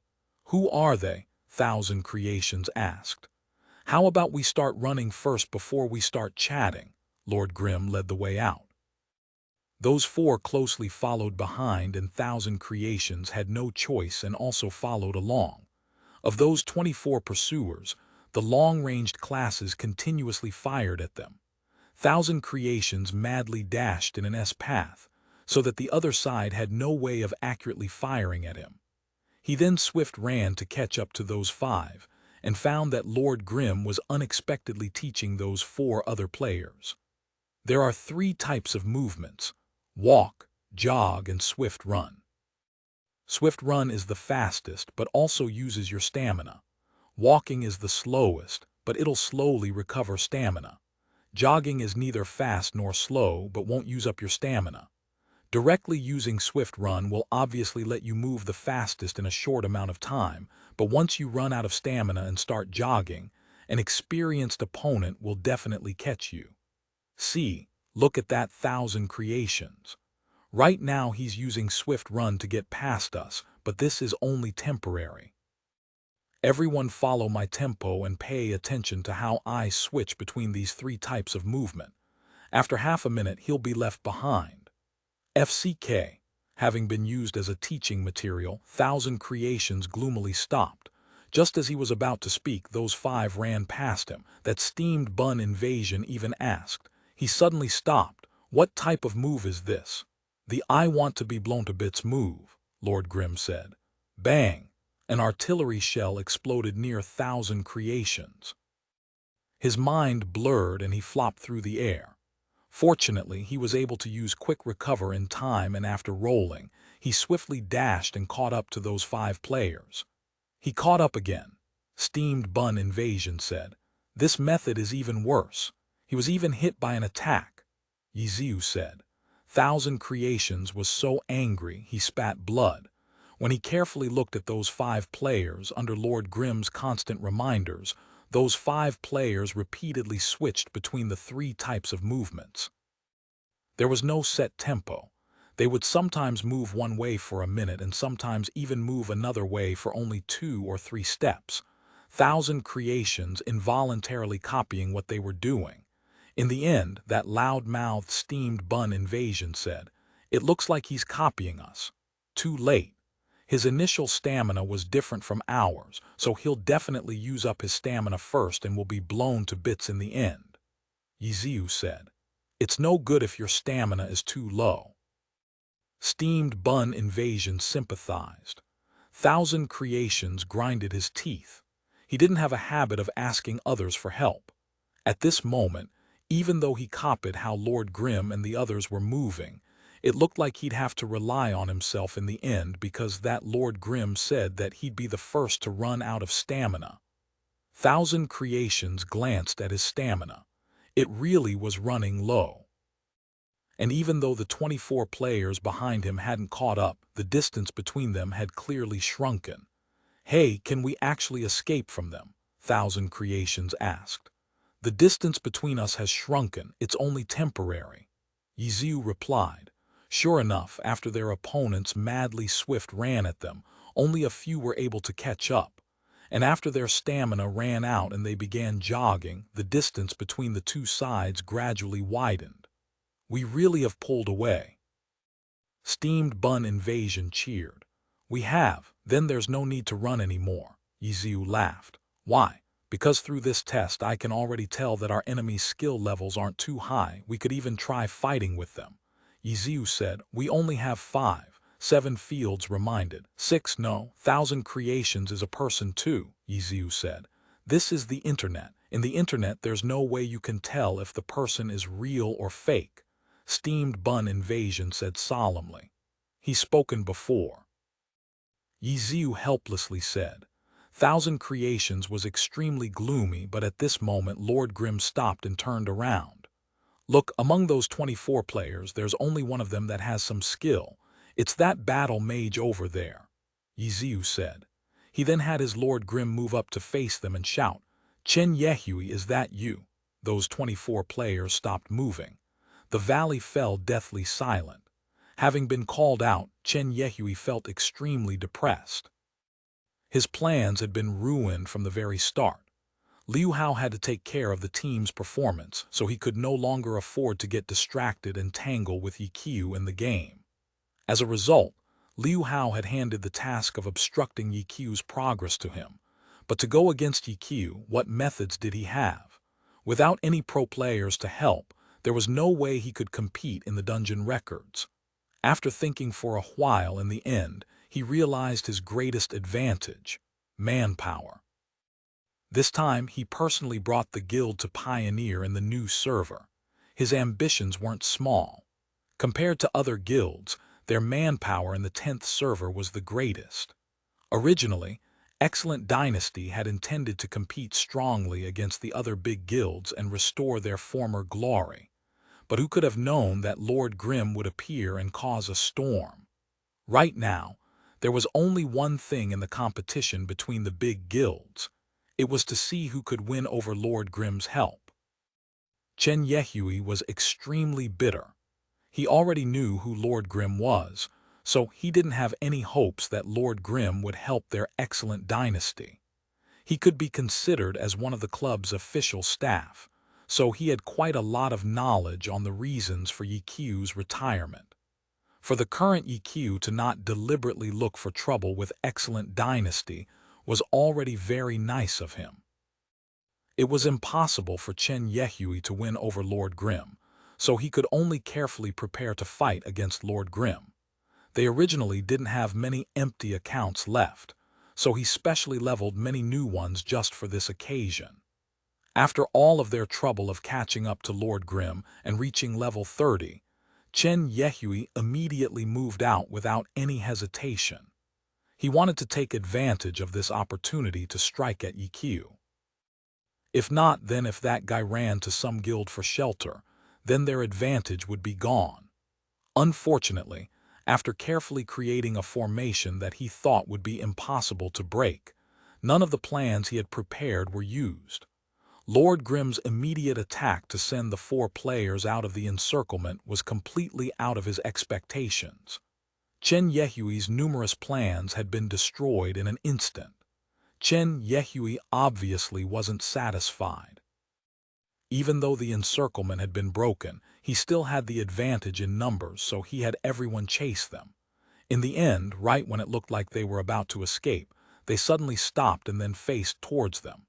"Who are they?" Thousand Creations asked. "How about we start running first before we start chatting?" Lord Grimm led the way out. Those four closely followed behind, and Thousand Creations had no choice and also followed along. Of those 24 pursuers, the long-ranged classes continuously fired at them. Thousand Creations madly dashed in an S-path, so that the other side had no way of accurately firing at him. He then swift ran to catch up to those five, and found that Lord Grimm was unexpectedly teaching those four other players. There are 3 types of movements: walk, jog, and swift run. Swift run is the fastest, but also uses your stamina. Walking is the slowest, but it'll slowly recover stamina. Jogging is neither fast nor slow, but won't use up your stamina. Directly using Swift Run will obviously let you move the fastest in a short amount of time, but once you run out of stamina and start jogging, an experienced opponent will definitely catch you. See, look at that Thousand Creations. Right now he's using Swift Run to get past us, but this is only temporary. Everyone follow my tempo and pay attention to how I switch between these 3 types of movement. After half a minute he'll be left behind. FCK, having been used as a teaching material, Thousand Creations gloomily stopped. Just as he was about to speak, those 5 ran past him. That Steamed Bun Invasion even asked. He suddenly stopped. "What type of move is this?" "The I want to be blown to bits move," Lord Grimm said. Bang! An artillery shell exploded near Thousand Creations. His mind blurred and he flopped through the air. Fortunately, he was able to use quick recover in time, and after rolling, he swiftly dashed and caught up to those 5 players. He caught up again. Steamed Bun Invasion said. "This method is even worse. He was even hit by an attack," Ye Xiu said. Thousand Creations was so angry he spat blood. When he carefully looked at those 5 players under Lord Grimm's constant reminders, those 5 players repeatedly switched between the 3 types of movements. There was no set tempo. They would sometimes move one way for a minute and sometimes even move another way for only 2 or 3 steps. Thousand Creations involuntarily copying what they were doing. In the end, that loud-mouthed Steamed Bun Invasion said, "It looks like he's copying us." Too late. His initial stamina was different from ours, so he'll definitely use up his stamina first and will be blown to bits in the end. Ye Xiu said, "It's no good if your stamina is too low." Steamed Bun Invasion sympathized. Thousand Creations grinded his teeth. He didn't have a habit of asking others for help. At this moment, even though he copied how Lord Grimm and the others were moving, it looked like he'd have to rely on himself in the end, because that Lord Grimm said that he'd be the first to run out of stamina. Thousand Creations glanced at his stamina. It really was running low. And even though the 24 players behind him hadn't caught up, the distance between them had clearly shrunken. "Hey, can we actually escape from them?" Thousand Creations asked. "The distance between us has shrunken, it's only temporary," Ye Xiu replied. Sure enough, after their opponents madly swift ran at them, only a few were able to catch up. And after their stamina ran out and they began jogging, the distance between the 2 sides gradually widened. "We really have pulled away." Steamed Bun Invasion cheered. "We have, then there's no need to run anymore," Ye Xiu laughed. "Why? Because through this test I can already tell that our enemy's skill levels aren't too high. We could even try fighting with them. Ye Xiu said. We only have 5. 7 Fields reminded. 6 No, 1,000 Creations is a person too, Ye Xiu said. This is the internet. In the internet there's no way you can tell if the person is real or fake. Steamed Bun Invasion said solemnly. He's spoken before. Ye Xiu helplessly said. 1,000 Creations was extremely gloomy, but at this moment Lord Grimm stopped and turned around. Look, among those 24 players, there's only one of them that has some skill. It's that battle mage over there, Ye Xiu said. He then had his Lord Grimm move up to face them and shout, Chen Yehui, is that you? Those 24 players stopped moving. The valley fell deathly silent. Having been called out, Chen Yehui felt extremely depressed. His plans had been ruined from the very start. Liu Hao had to take care of the team's performance, so he could no longer afford to get distracted and tangle with Ye Xiu in the game. As a result, Liu Hao had handed the task of obstructing Ye Xiu's progress to him. But to go against Ye Xiu, what methods did he have? Without any pro players to help, there was no way he could compete in the dungeon records. After thinking for a while, in the end, he realized his greatest advantage: manpower. This time, he personally brought the guild to pioneer in the new server. His ambitions weren't small. Compared to other guilds, their manpower in the 10th server was the greatest. Originally, Excellent Dynasty had intended to compete strongly against the other big guilds and restore their former glory. But who could have known that Lord Grimm would appear and cause a storm? Right now, there was only one thing in the competition between the big guilds. It was to see who could win over Lord Grimm's help. Chen Yehui was extremely bitter. He already knew who Lord Grimm was, so he didn't have any hopes that Lord Grimm would help their excellent dynasty. He could be considered as one of the club's official staff, so he had quite a lot of knowledge on the reasons for Ye Xiu's retirement. For the current Ye Xiu to not deliberately look for trouble with Excellent Dynasty was already very nice of him. It was impossible for Chen Yehui to win over Lord Grimm, so he could only carefully prepare to fight against Lord Grimm. They originally didn't have many empty accounts left, so he specially leveled many new ones just for this occasion. After all of their trouble of catching up to Lord Grimm and reaching level 30, Chen Yehui immediately moved out without any hesitation. He wanted to take advantage of this opportunity to strike at Ye Xiu. If not, then if that guy ran to some guild for shelter, then their advantage would be gone. Unfortunately, after carefully creating a formation that he thought would be impossible to break, none of the plans he had prepared were used. Lord Grimm's immediate attack to send the 4 players out of the encirclement was completely out of his expectations. Chen Yehui's numerous plans had been destroyed in an instant. Chen Yehui obviously wasn't satisfied. Even though the encirclement had been broken, he still had the advantage in numbers, so he had everyone chase them. In the end, right when it looked like they were about to escape, they suddenly stopped and then faced towards them.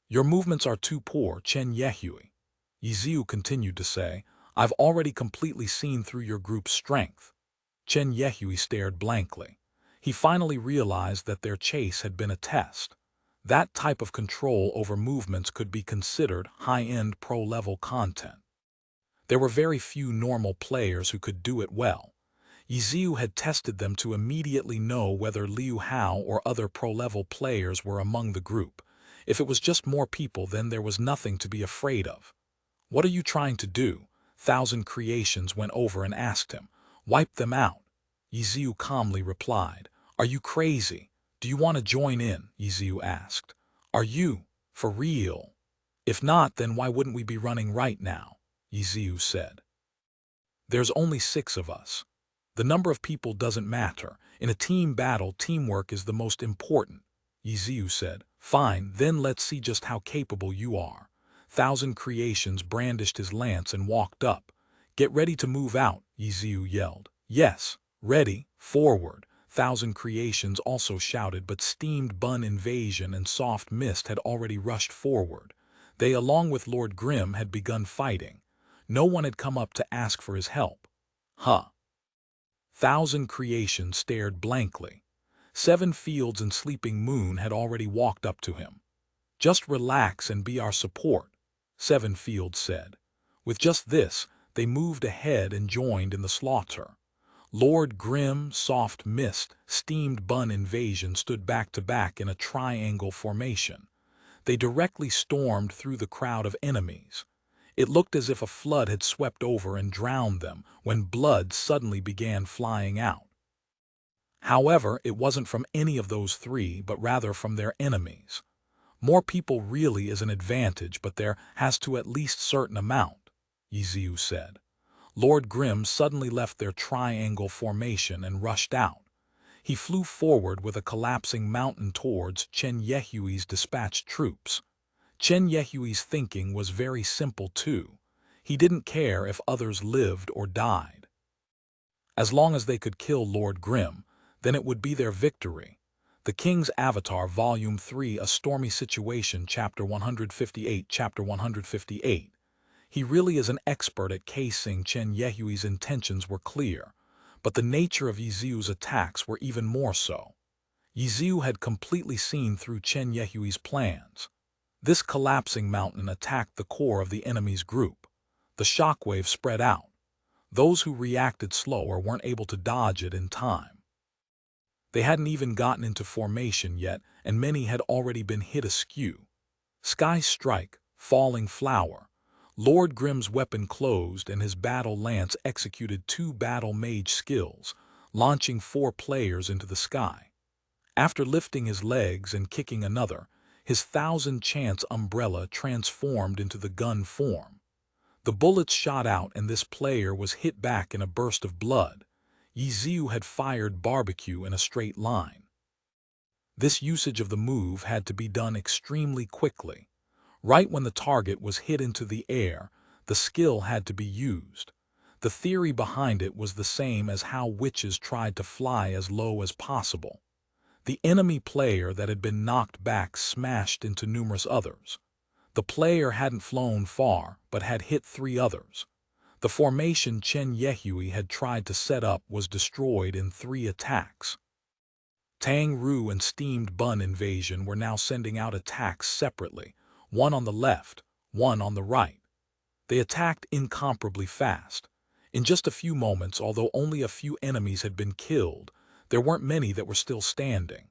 Your movements are too poor, Chen Yehui. Ye Xiu continued to say. I've already completely seen through your group's strength. Chen Yehui stared blankly. He finally realized that their chase had been a test. That type of control over movements could be considered high-end pro-level content. There were very few normal players who could do it well. Ye Xiu had tested them to immediately know whether Liu Hao or other pro-level players were among the group. If it was just more people, then there was nothing to be afraid of. What are you trying to do? 1,000 Creations went over and asked him. Wipe them out. Ye Xiu calmly replied. Are you crazy? Do you want to join in? Ye Xiu asked. Are you, for real? If not, then why wouldn't we be running right now? Ye Xiu said. There's only 6 of us. The number of people doesn't matter. In a team battle, teamwork is the most important, Ye Xiu said. Fine, then let's see just how capable you are. 1,000 Creations brandished his lance and walked up. Get ready to move out, Ye Xiu yelled. Yes, ready, forward. Thousand Creations also shouted, but Steamed Bun Invasion and Soft Mist had already rushed forward. They, along with Lord Grimm, had begun fighting. No one had come up to ask for his help. Huh. Thousand Creations stared blankly. Seven Fields and Sleeping Moon had already walked up to him. "Just relax and be our support," Seven Fields said. With just this, they moved ahead and joined in the slaughter. Lord Grimm, Soft Mist, Steamed Bun Invasion stood back to back in a triangle formation. They directly stormed through the crowd of enemies. It looked as if a flood had swept over and drowned them when blood suddenly began flying out. However, it wasn't from any of those three, but rather from their enemies. More people really is an advantage, but there has to at least certain amount, Ye Xiu said. Lord Grimm suddenly left their triangle formation and rushed out. He flew forward with a collapsing mountain towards Chen Yehui's dispatched troops. Chen Yehui's thinking was very simple too. He didn't care if others lived or died. As long as they could kill Lord Grimm, then it would be their victory. The King's Avatar, Volume 3, A Stormy Situation, Chapter 158, Chapter 158. He really is an expert at casing. Chen Yehui's intentions were clear, but the nature of Ye Xiu's attacks were even more so. Ye Xiu had completely seen through Chen Yehui's plans. This collapsing mountain attacked the core of the enemy's group. The shockwave spread out. Those who reacted slower weren't able to dodge it in time. They hadn't even gotten into formation yet, and many had already been hit askew. Sky Strike, Falling Flower. Lord Grimm's weapon closed and his battle lance executed two battle mage skills, launching 4 players into the sky. After lifting his legs and kicking another, his 1,000 chance umbrella transformed into the gun form. The bullets shot out and this player was hit back in a burst of blood. Ye Xiu had fired barbecue in a straight line. This usage of the move had to be done extremely quickly. Right when the target was hit into the air, the skill had to be used. The theory behind it was the same as how witches tried to fly as low as possible. The enemy player that had been knocked back smashed into numerous others. The player hadn't flown far, but had hit 3 others. The formation Chen Yehui had tried to set up was destroyed in 3 attacks. Tang Ru and Steamed Bun Invasion were now sending out attacks separately, one on the left, one on the right. They attacked incomparably fast. In just a few moments, although only a few enemies had been killed, there weren't many that were still standing.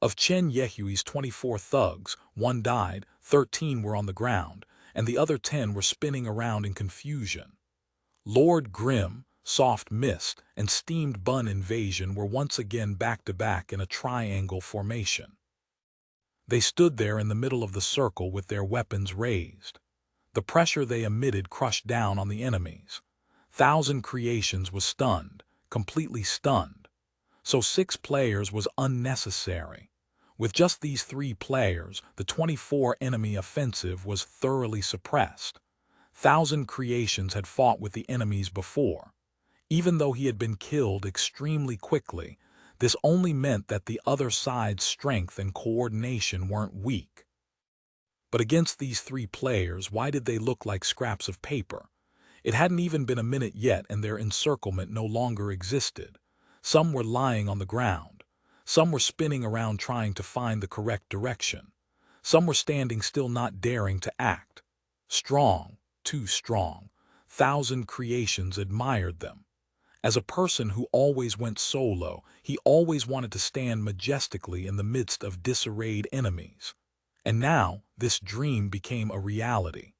Of Chen Yehui's 24 thugs, 1 died, 13 were on the ground, and the other 10 were spinning around in confusion. Lord Grimm, Soft Mist, and Steamed Bun Invasion were once again back-to-back in a triangle formation. They stood there in the middle of the circle with their weapons raised. The pressure they emitted crushed down on the enemies. Thousand Creations was stunned, completely stunned. So 6 players was unnecessary. With just these 3 players, the 24 enemy offensive was thoroughly suppressed. Thousand Creations had fought with the enemies before. Even though he had been killed extremely quickly, this only meant that the other side's strength and coordination weren't weak. But against these 3 players, why did they look like scraps of paper? It hadn't even been a minute yet and their encirclement no longer existed. Some were lying on the ground. Some were spinning around trying to find the correct direction. Some were standing still, not daring to act. Strong, too strong. Thousand Creations admired them. As a person who always went solo, he always wanted to stand majestically in the midst of disarrayed enemies. And now, this dream became a reality.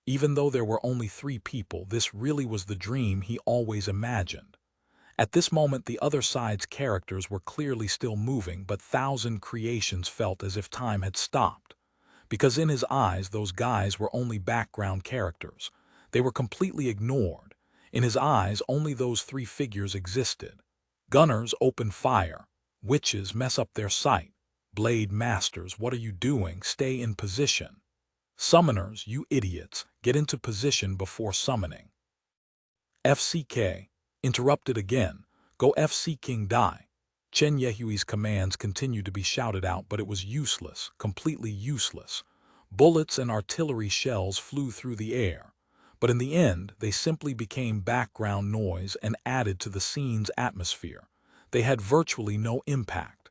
Even though there were only 3 people, this really was the dream he always imagined. At this moment, the other side's characters were clearly still moving, but Thousand Creations felt as if time had stopped. Because in his eyes, those guys were only background characters. They were completely ignored. In his eyes, only those 3 figures existed. Gunners open fire. Witches mess up their sight. Blade Masters, what are you doing? Stay in position. Summoners, you idiots, get into position before summoning. FCK, interrupted again. Go FC King die. Chen Yehui's commands continued to be shouted out, but it was useless, completely useless. Bullets and artillery shells flew through the air, but in the end they simply became background noise and added to the scene's atmosphere. They had virtually no impact.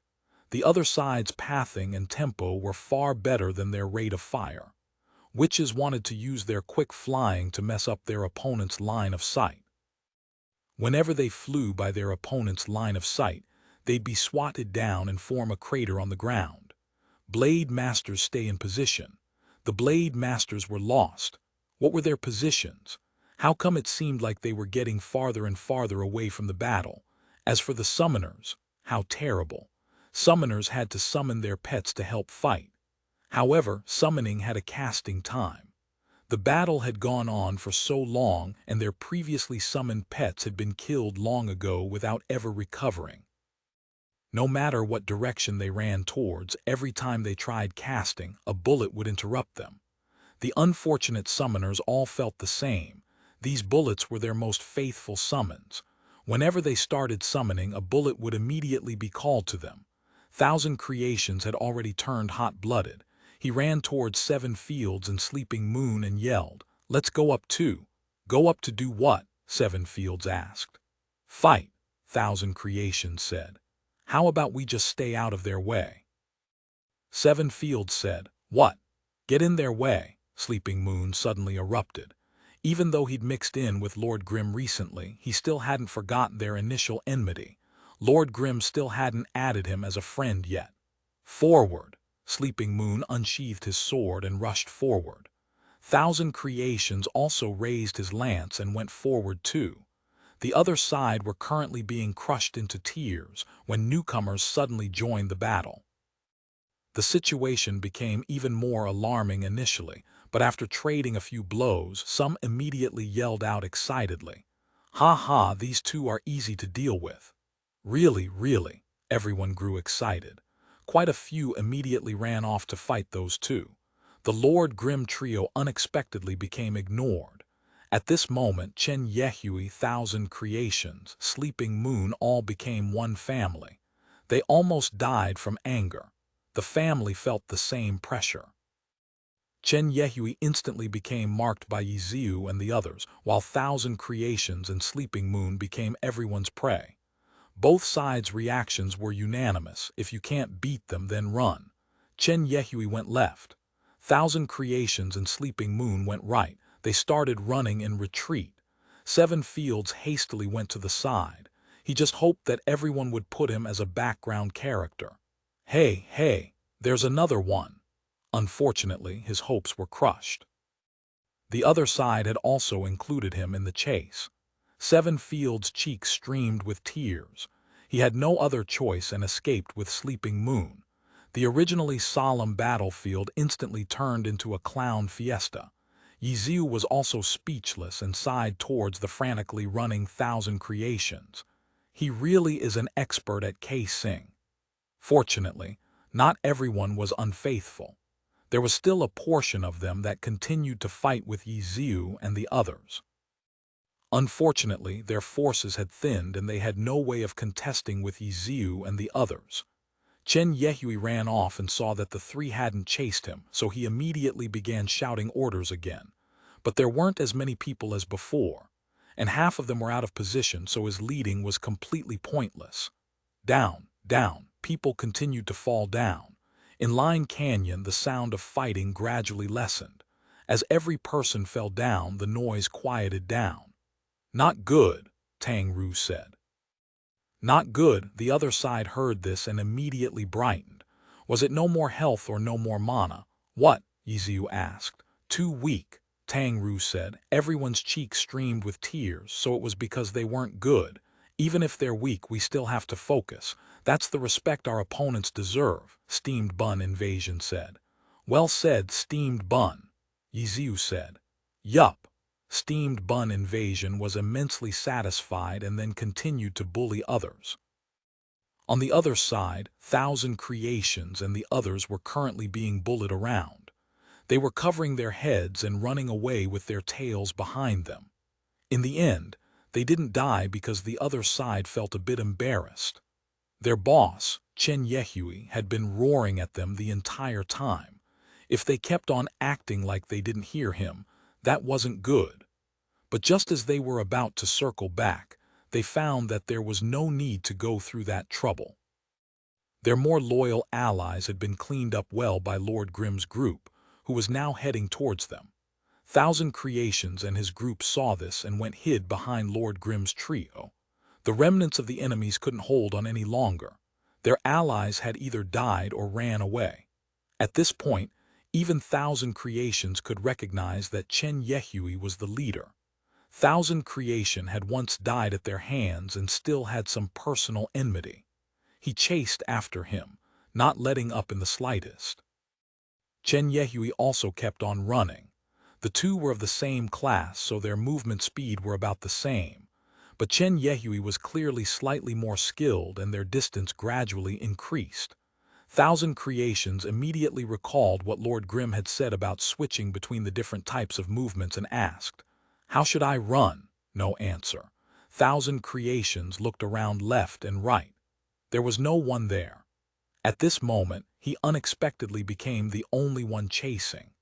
The other side's pathing and tempo were far better than their rate of fire. Witches wanted to use their quick flying to mess up their opponent's line of sight. Whenever they flew by their opponent's line of sight, they'd be swatted down and form a crater on the ground. Blade masters stay in position. The blade masters were lost. What were their positions? How come it seemed like they were getting farther and farther away from the battle? As for the summoners, how terrible. Summoners had to summon their pets to help fight. However, summoning had a casting time. The battle had gone on for so long, and their previously summoned pets had been killed long ago without ever recovering. No matter what direction they ran towards, every time they tried casting, a bullet would interrupt them. The unfortunate summoners all felt the same. These bullets were their most faithful summons. Whenever they started summoning, a bullet would immediately be called to them. Thousand Creations had already turned hot-blooded. He ran towards Seven Fields and Sleeping Moon and yelled, "Let's go up too." "Go up to do what?" Seven Fields asked. "Fight," Thousand Creations said. "How about we just stay out of their way?" Seven Fields said, "What? Get in their way?" Sleeping Moon suddenly erupted. Even though he'd mixed in with Lord Grimm recently, he still hadn't forgotten their initial enmity. Lord Grimm still hadn't added him as a friend yet. "Forward!" Sleeping Moon unsheathed his sword and rushed forward. Thousand Creations also raised his lance and went forward too. The other side were currently being crushed into tears when newcomers suddenly joined the battle. The situation became even more alarming initially, but after trading a few blows, some immediately yelled out excitedly, "Ha ha, these two are easy to deal with." Really, really, everyone grew excited. Quite a few immediately ran off to fight those two. The Lord Grimm trio unexpectedly became ignored. At this moment, Chen Yehui, Thousand Creations, Sleeping Moon all became one family. They almost died from anger. The family felt the same pressure. Chen Yehui instantly became marked by Ye Xiu and the others, while Thousand Creations and Sleeping Moon became everyone's prey. Both sides' reactions were unanimous. If you can't beat them, then run. Chen Yehui went left. Thousand Creations and Sleeping Moon went right. They started running in retreat. Seven Fields hastily went to the side. He just hoped that everyone would put him as a background character. "Hey, hey, there's another one." Unfortunately, his hopes were crushed. The other side had also included him in the chase. Seven Fields' cheeks streamed with tears. He had no other choice and escaped with Sleeping Moon. The originally solemn battlefield instantly turned into a clown fiesta. Ye Xiu was also speechless and sighed towards the frantically running Thousand Creations. He really is an expert at casing. Fortunately, not everyone was unfaithful. There was still a portion of them that continued to fight with Ye Xiu and the others. Unfortunately, their forces had thinned and they had no way of contesting with Ye Xiu and the others. Chen Yehui ran off and saw that the three hadn't chased him, so he immediately began shouting orders again. But there weren't as many people as before, and half of them were out of position, so his leading was completely pointless. Down, down, people continued to fall down. In Line Canyon, the sound of fighting gradually lessened. As every person fell down, the noise quieted down. "Not good," Tang Ru said. "Not good." The other side heard this and immediately brightened. Was it no more health or no more mana? "What?" Ye Xiu asked. "Too weak," Tang Ru said. Everyone's cheeks streamed with tears, so it was because they weren't good. "Even if they're weak, we still have to focus. That's the respect our opponents deserve," Steamed Bun Invasion said. "Well said, Steamed Bun," Ye Xiu said. "Yup." Steamed Bun Invasion was immensely satisfied and then continued to bully others. On the other side, Thousand Creations and the others were currently being bullied around. They were covering their heads and running away with their tails behind them. In the end, they didn't die because the other side felt a bit embarrassed. Their boss, Ye Xiu, had been roaring at them the entire time. If they kept on acting like they didn't hear him, that wasn't good. But just as they were about to circle back, they found that there was no need to go through that trouble. Their more loyal allies had been cleaned up well by Lord Grimm's group, who was now heading towards them. Thousand Creations and his group saw this and went hid behind Lord Grimm's trio. The remnants of the enemies couldn't hold on any longer. Their allies had either died or ran away. At this point, even Thousand Creations could recognize that Ye Xiu was the leader. Thousand Creation had once died at their hands and still had some personal enmity. He chased after him, not letting up in the slightest. Ye Xiu also kept on running. The two were of the same class, so their movement speed were about the same. But Ye Xiu was clearly slightly more skilled and their distance gradually increased. Thousand Creations immediately recalled what Lord Grimm had said about switching between the different types of movements and asked, "How should I run?" No answer. Thousand Creations looked around left and right. There was no one there. At this moment, he unexpectedly became the only one chasing.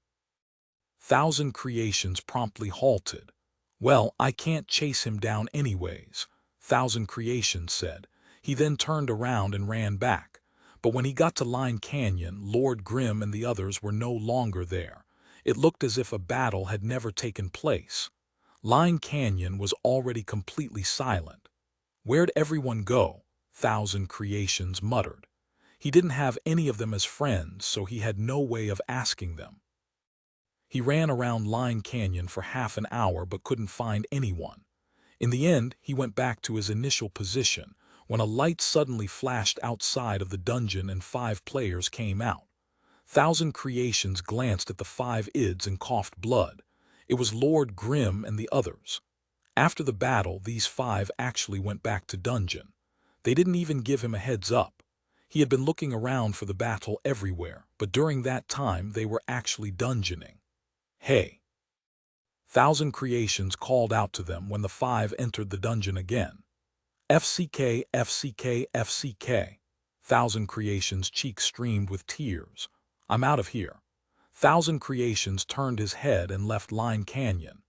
Thousand Creations promptly halted. "Well, I can't chase him down anyways," Thousand Creations said. He then turned around and ran back. But when he got to Line Canyon, Lord Grimm and the others were no longer there. It looked as if a battle had never taken place. Line Canyon was already completely silent. "Where'd everyone go?" Thousand Creations muttered. He didn't have any of them as friends, so he had no way of asking them. He ran around Line Canyon for half an hour but couldn't find anyone. In the end, he went back to his initial position when a light suddenly flashed outside of the dungeon and 5 players came out. Thousand Creations glanced at the 5 ids and coughed blood. It was Lord Grimm and the others. After the battle, these 5 actually went back to dungeon. They didn't even give him a heads up. He had been looking around for the battle everywhere, but during that time they were actually dungeoning. "Hey!" Thousand Creations called out to them when the 5 entered the dungeon again. "FCK, FCK, FCK." Thousand Creations' cheeks streamed with tears. "I'm out of here." Thousand Creations turned his head and left Line Canyon.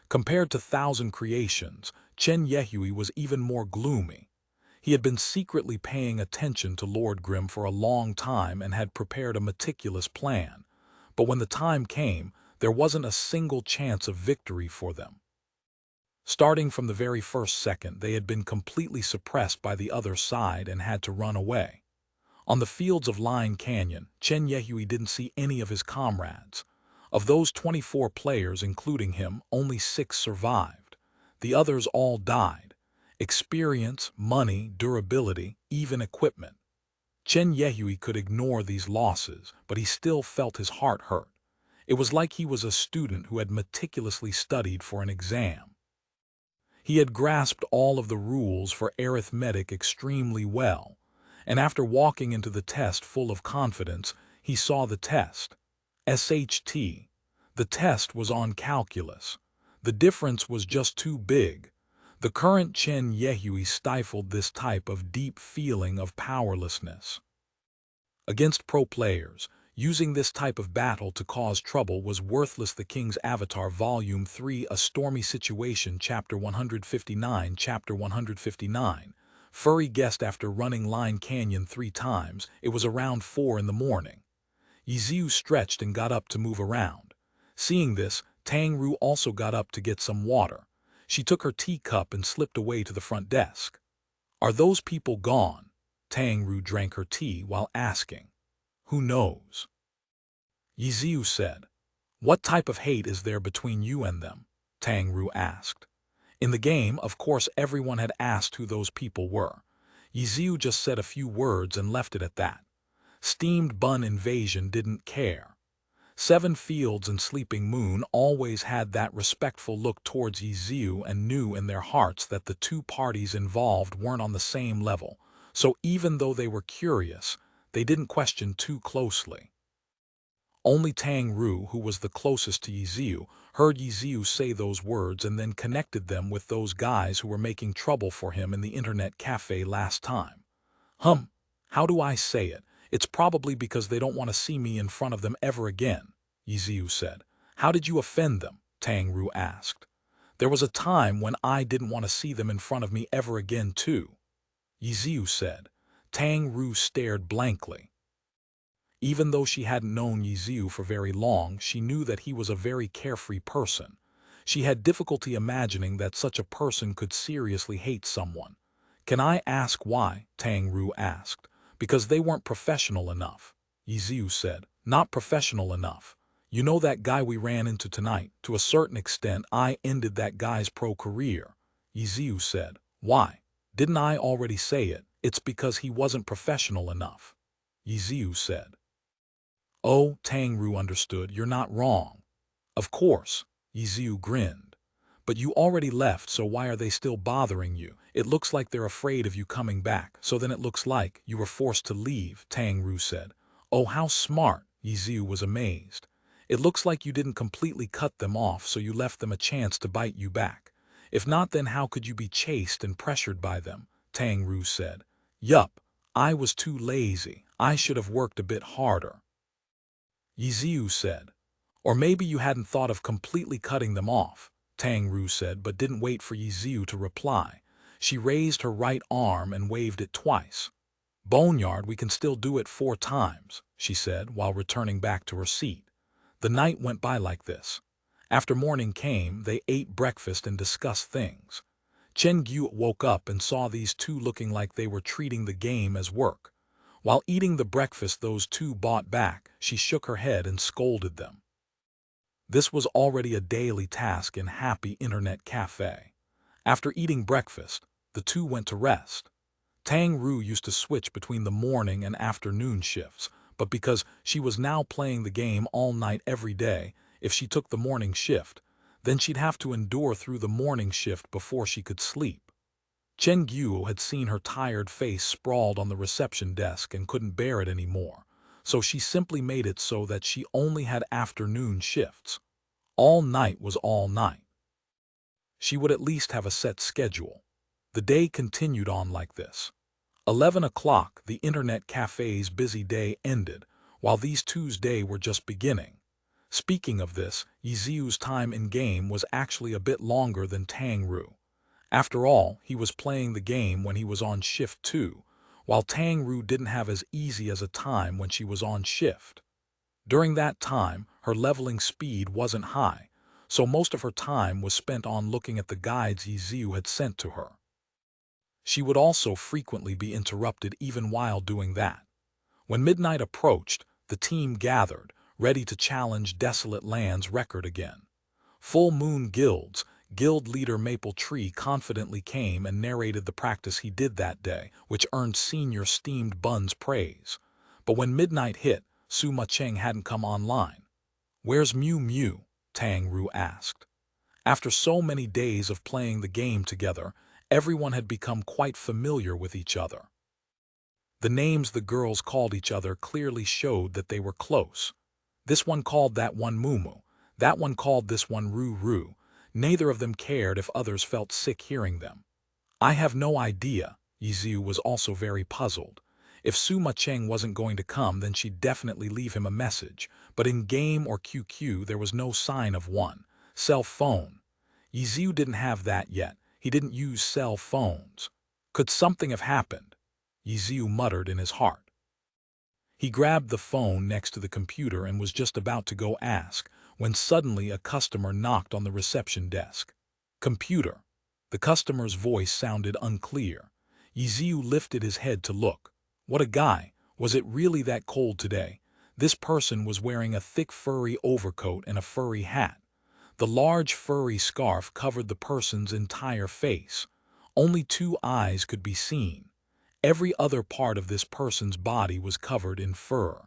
Compared to Thousand Creations, Ye Xiu was even more gloomy. He had been secretly paying attention to Lord Grimm for a long time and had prepared a meticulous plan. But when the time came, there wasn't a single chance of victory for them. Starting from the very first second, they had been completely suppressed by the other side and had to run away. On the fields of Line Canyon, Ye Xiu didn't see any of his comrades. Of those 24 players, including him, only 6 survived. The others all died. Experience, money, durability, even equipment. Ye Xiu could ignore these losses, but he still felt his heart hurt. It was like he was a student who had meticulously studied for an exam. He had grasped all of the rules for arithmetic extremely well, and after walking into the test full of confidence, he saw the test. SHT. The test was on calculus. The difference was just too big. The current Ye Xiu stifled this type of deep feeling of powerlessness. Against pro players, using this type of battle to cause trouble was worthless. The King's Avatar Volume 3, A Stormy Situation, Chapter 159. Chapter 159. Furry guessed after running Line Canyon 3 times, it was around 4 in the morning. Ye Xiu stretched and got up to move around. Seeing this, Tang Ru also got up to get some water. She took her teacup and slipped away to the front desk. "Are those people gone?" Tang Ru drank her tea while asking. "Who knows?" Ye Xiu said. "What type of hate is there between you and them?" Tang Ru asked. In the game, of course, everyone had asked who those people were. Ye Xiu just said a few words and left it at that. Steamed Bun Invasion didn't care. Seven Fields and Sleeping Moon always had that respectful look towards Ye Xiu and knew in their hearts that the 2 parties involved weren't on the same level, so even though they were curious, they didn't question too closely. Only Tang Ru, who was the closest to Ye Xiu, heard Ye Xiu say those words and then connected them with those guys who were making trouble for him in the internet cafe last time. How do I say it? It's probably because they don't want to see me in front of them ever again, Ye Xiu said. How did you offend them? Tang Ru asked. There was a time when I didn't want to see them in front of me ever again too, Ye Xiu said. Tang Ru stared blankly. Even though she hadn't known Ye Xiu for very long, she knew that he was a very carefree person. She had difficulty imagining that such a person could seriously hate someone. Can I ask why? Tang Ru asked. Because they weren't professional enough, Ye Xiu said. Not professional enough. You know that guy we ran into tonight? To a certain extent, I ended that guy's pro career, Ye Xiu said. Why? Didn't I already say it? It's because he wasn't professional enough, Ye Xiu said. Oh, Tang Ru understood. You're not wrong. Of course, Ye Xiu grinned. But you already left, so why are they still bothering you? It looks like they're afraid of you coming back, so then it looks like you were forced to leave, Tang Ru said. Oh, how smart, Ye Xiu was amazed. It looks like you didn't completely cut them off, so you left them a chance to bite you back. If not, then how could you be chased and pressured by them? Tang Ru said. Yup, I was too lazy. I should have worked a bit harder, Ye Xiu said. Or maybe you hadn't thought of completely cutting them off, Tang Ru said, but didn't wait for Ye Xiu to reply. She raised her right arm and waved it twice. Boneyard, we can still do it 4 times, she said, while returning back to her seat. The night went by like this. After morning came, they ate breakfast and discussed things. Chen Gu woke up and saw these two looking like they were treating the game as work. While eating the breakfast those two bought back, she shook her head and scolded them. This was already a daily task in Happy Internet Cafe. After eating breakfast, the two went to rest. Tang Ru used to switch between the morning and afternoon shifts, but because she was now playing the game all night every day, if she took the morning shift, then she'd have to endure through the morning shift before she could sleep. Chen Guo had seen her tired face sprawled on the reception desk and couldn't bear it anymore, so she simply made it so that she only had afternoon shifts. All night was all night. She would at least have a set schedule. The day continued on like this. 11 o'clock, the Internet Cafe's busy day ended, while these two's day were just beginning. Speaking of this, Ye Xiu's time in-game was actually a bit longer than Tang Ru. After all, he was playing the game when he was on shift too, while Tang Ru didn't have as easy as a time when she was on shift. During that time, her leveling speed wasn't high, so most of her time was spent on looking at the guides Ye Xiu had sent to her. She would also frequently be interrupted even while doing that. When midnight approached, the team gathered, ready to challenge Desolate Land's record again. Full Moon Guilds, Guild leader Maple Tree confidently came and narrated the practice he did that day, which earned Senior Steamed Bun's praise. But when midnight hit, Su Ma Cheng hadn't come online. Where's Mew Mew? Tang Ru asked. After so many days of playing the game together, everyone had become quite familiar with each other. The names the girls called each other clearly showed that they were close. This one called that one Mumu, that one called this one Ru. Neither of them cared if others felt sick hearing them. I have no idea. Ye Xiu was also very puzzled. If Su Ma Cheng wasn't going to come, then she'd definitely leave him a message, but in game or QQ there was no sign of one. Cell phone. Ye Xiu didn't have that yet. He didn't use cell phones. Could something have happened? Ye Xiu muttered in his heart. He grabbed the phone next to the computer and was just about to go ask, when suddenly a customer knocked on the reception desk. Computer. The customer's voice sounded unclear. Ye Xiu lifted his head to look. What a guy! Was it really that cold today? This person was wearing a thick furry overcoat and a furry hat. The large furry scarf covered the person's entire face. Only 2 eyes could be seen. Every other part of this person's body was covered in fur.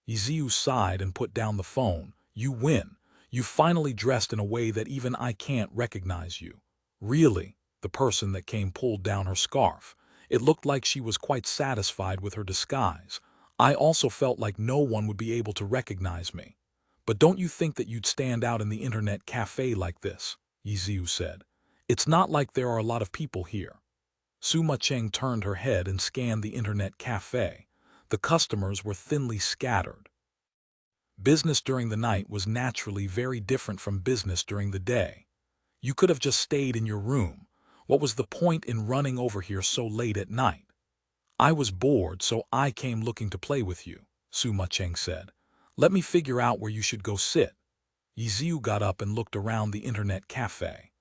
Ye Xiu sighed and put down the phone. You win. You finally dressed in a way that even I can't recognize you. Really? The person that came pulled down her scarf. It looked like she was quite satisfied with her disguise. I also felt like no one would be able to recognize me. But don't you think that you'd stand out in the Internet Cafe like this? Ye Xiu said. It's not like there are a lot of people here. Suma Cheng turned her head and scanned the internet cafe. The customers were thinly scattered. Business during the night was naturally very different from business during the day. You could have just stayed in your room. What was the point in running over here so late at night? I was bored, so I came looking to play with you, Suma Cheng said. Let me figure out where you should go sit. Ye Xiu got up and looked around the internet cafe.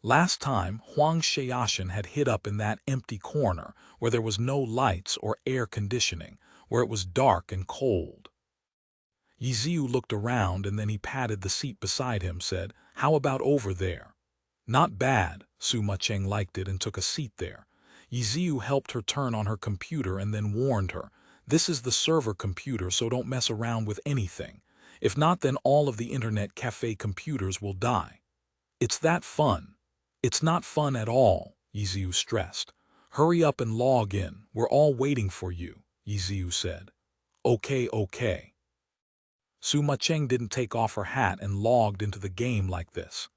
Last time, Huang Xiaoshan had hid up in that empty corner where there was no lights or air conditioning, where it was dark and cold. Ye Xiu looked around and then he patted the seat beside him, said, "How about over there?" Not bad. Suma Cheng liked it and took a seat there. Ye Xiu helped her turn on her computer and then warned her, "This is the server computer, so don't mess around with anything. If not, then all of the internet cafe computers will die." "It's that fun." "It's not fun at all," Ye Xiu stressed. "Hurry up and log in. We're all waiting for you," Ye Xiu said. Okay. Suma Cheng didn't take off her hat and logged into the game like this.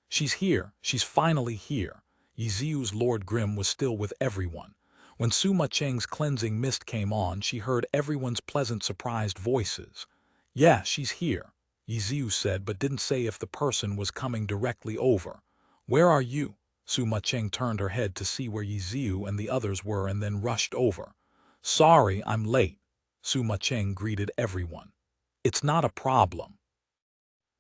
She's here. She's finally here. Ye Xiu's Lord Grimm was still with everyone. When Suma Cheng's cleansing mist came on, she heard everyone's pleasant, surprised voices. "Yeah, she's here," Ye Xiu said, but didn't say if the person was coming directly over. "Where are you?" Suma Cheng turned her head to see where Ye Xiu and the others were and then rushed over. "Sorry, I'm late," Suma Cheng greeted everyone. "It's not a problem.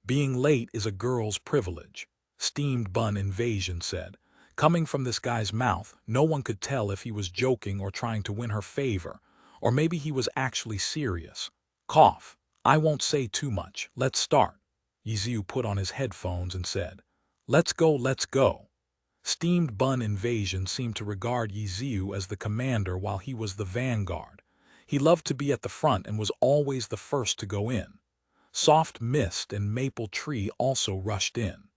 Being late is a girl's privilege," Steamed Bun Invasion said. Coming from this guy's mouth, no one could tell if he was joking or trying to win her favor, or maybe he was actually serious. Cough. "I won't say too much. Let's start." Ye Xiu put on his headphones and said, "Let's go." Steamed Bun Invasion seemed to regard Ye Xiu as the commander while he was the vanguard. He loved to be at the front and was always the first to go in. Soft Mist and Maple Tree also rushed in.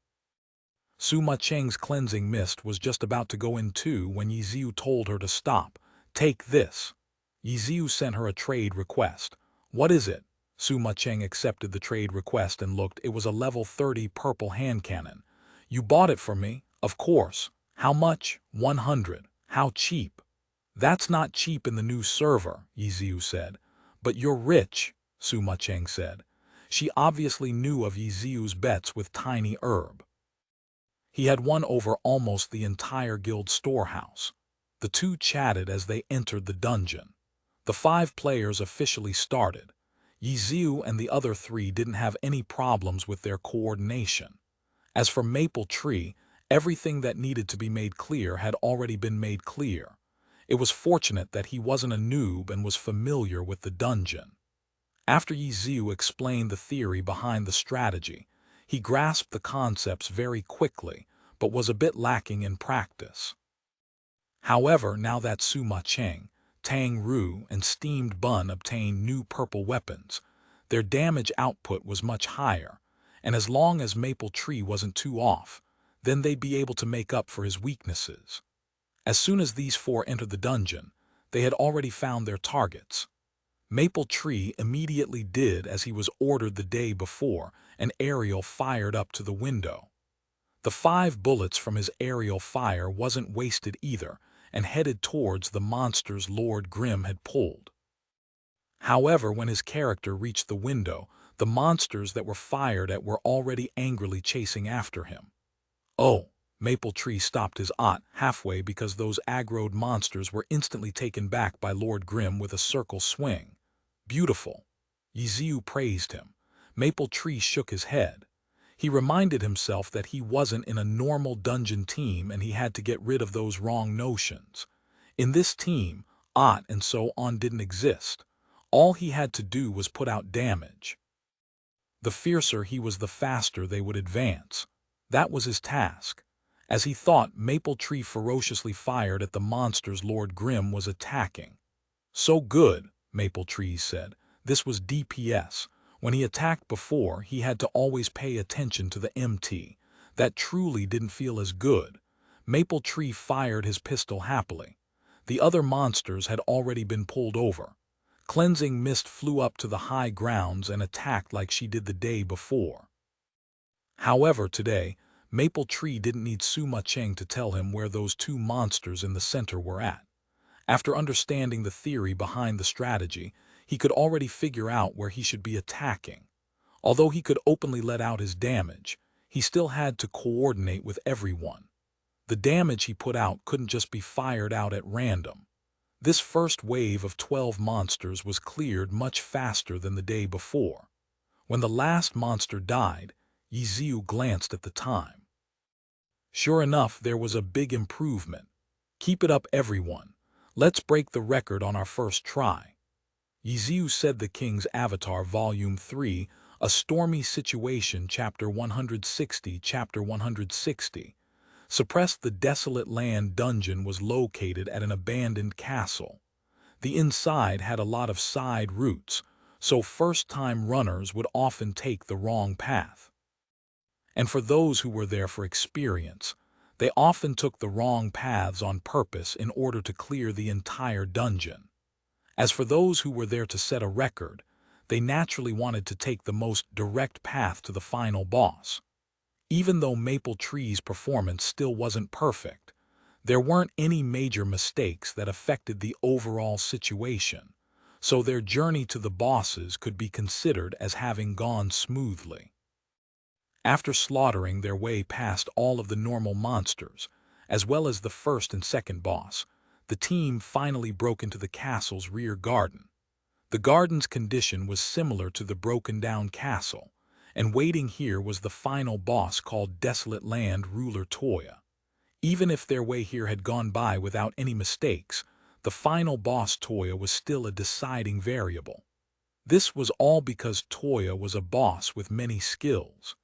Suma Cheng's cleansing mist was just about to go in too when Ye Xiu told her to stop. "Take this." Ye Xiu sent her a trade request. "What is it?" Suma Cheng accepted the trade request and looked. It was a level 30 purple hand cannon. "You bought it for me?" "Of course." "How much?" 100. "How cheap?" "That's not cheap in the new server," Ye Xiu said. "But you're rich," Suma Cheng said. She obviously knew of Ye Xiu's bets with Tiny Herb. He had won over almost the entire guild storehouse. The two chatted as they entered the dungeon. The 5 players officially started. Ye Xiu and the other 3 didn't have any problems with their coordination. As for Maple Tree, everything that needed to be made clear had already been made clear. It was fortunate that he wasn't a noob and was familiar with the dungeon. After Ye Xiu explained the theory behind the strategy, he grasped the concepts very quickly, but was a bit lacking in practice. However, now that Suma Cheng, Tang Ru, and Steamed Bun obtained new purple weapons, their damage output was much higher, and as long as Maple Tree wasn't too off, then they'd be able to make up for his weaknesses. As soon as these 4 entered the dungeon, they had already found their targets. Maple Tree immediately did as he was ordered the day before, and aerial fired up to the window. The 5 bullets from his aerial fire wasn't wasted either, and headed towards the monsters Lord Grimm had pulled. However, when his character reached the window, the monsters that were fired at were already angrily chasing after him. "Oh!" Maple Tree stopped his ot halfway because those aggroed monsters were instantly taken back by Lord Grimm with a circle swing. "Beautiful." Ye Xiu praised him. Maple Tree shook his head. He reminded himself that he wasn't in a normal dungeon team and he had to get rid of those wrong notions. In this team, ot and so on didn't exist. All he had to do was put out damage. The fiercer he was, the faster they would advance. That was his task. As he thought, Maple Tree ferociously fired at the monsters Lord Grimm was attacking. "So good," Maple Tree said. This was DPS. When he attacked before, he had to always pay attention to the MT. That truly didn't feel as good. Maple Tree fired his pistol happily. The other monsters had already been pulled over. Cleansing Mist flew up to the high grounds and attacked like she did the day before. However, today, Maple Tree didn't need Suma Cheng to tell him where those two monsters in the center were at. After understanding the theory behind the strategy, he could already figure out where he should be attacking. Although he could openly let out his damage, he still had to coordinate with everyone. The damage he put out couldn't just be fired out at random. This first wave of 12 monsters was cleared much faster than the day before. When the last monster died, Ye Xiu glanced at the time. Sure enough, there was a big improvement. Keep it up, everyone. Let's break the record on our first try. Ye Xiu said the King's Avatar, Volume 3, A Stormy Situation, Chapter 160. Chapter 160. Suppressed. The desolate land dungeon was located at an abandoned castle. The inside had a lot of side routes, so first-time runners would often take the wrong path. And for those who were there for experience, they often took the wrong paths on purpose in order to clear the entire dungeon. As for those who were there to set a record, they naturally wanted to take the most direct path to the final boss. Even though Maple Tree's performance still wasn't perfect, there weren't any major mistakes that affected the overall situation, so their journey to the bosses could be considered as having gone smoothly. After slaughtering their way past all of the normal monsters, as well as the first and second boss, the team finally broke into the castle's rear garden. The garden's condition was similar to the broken-down castle, and waiting here was the final boss called Desolate Land Ruler Toya. Even if their way here had gone by without any mistakes, the final boss Toya was still a deciding variable. This was all because Toya was a boss with many skills.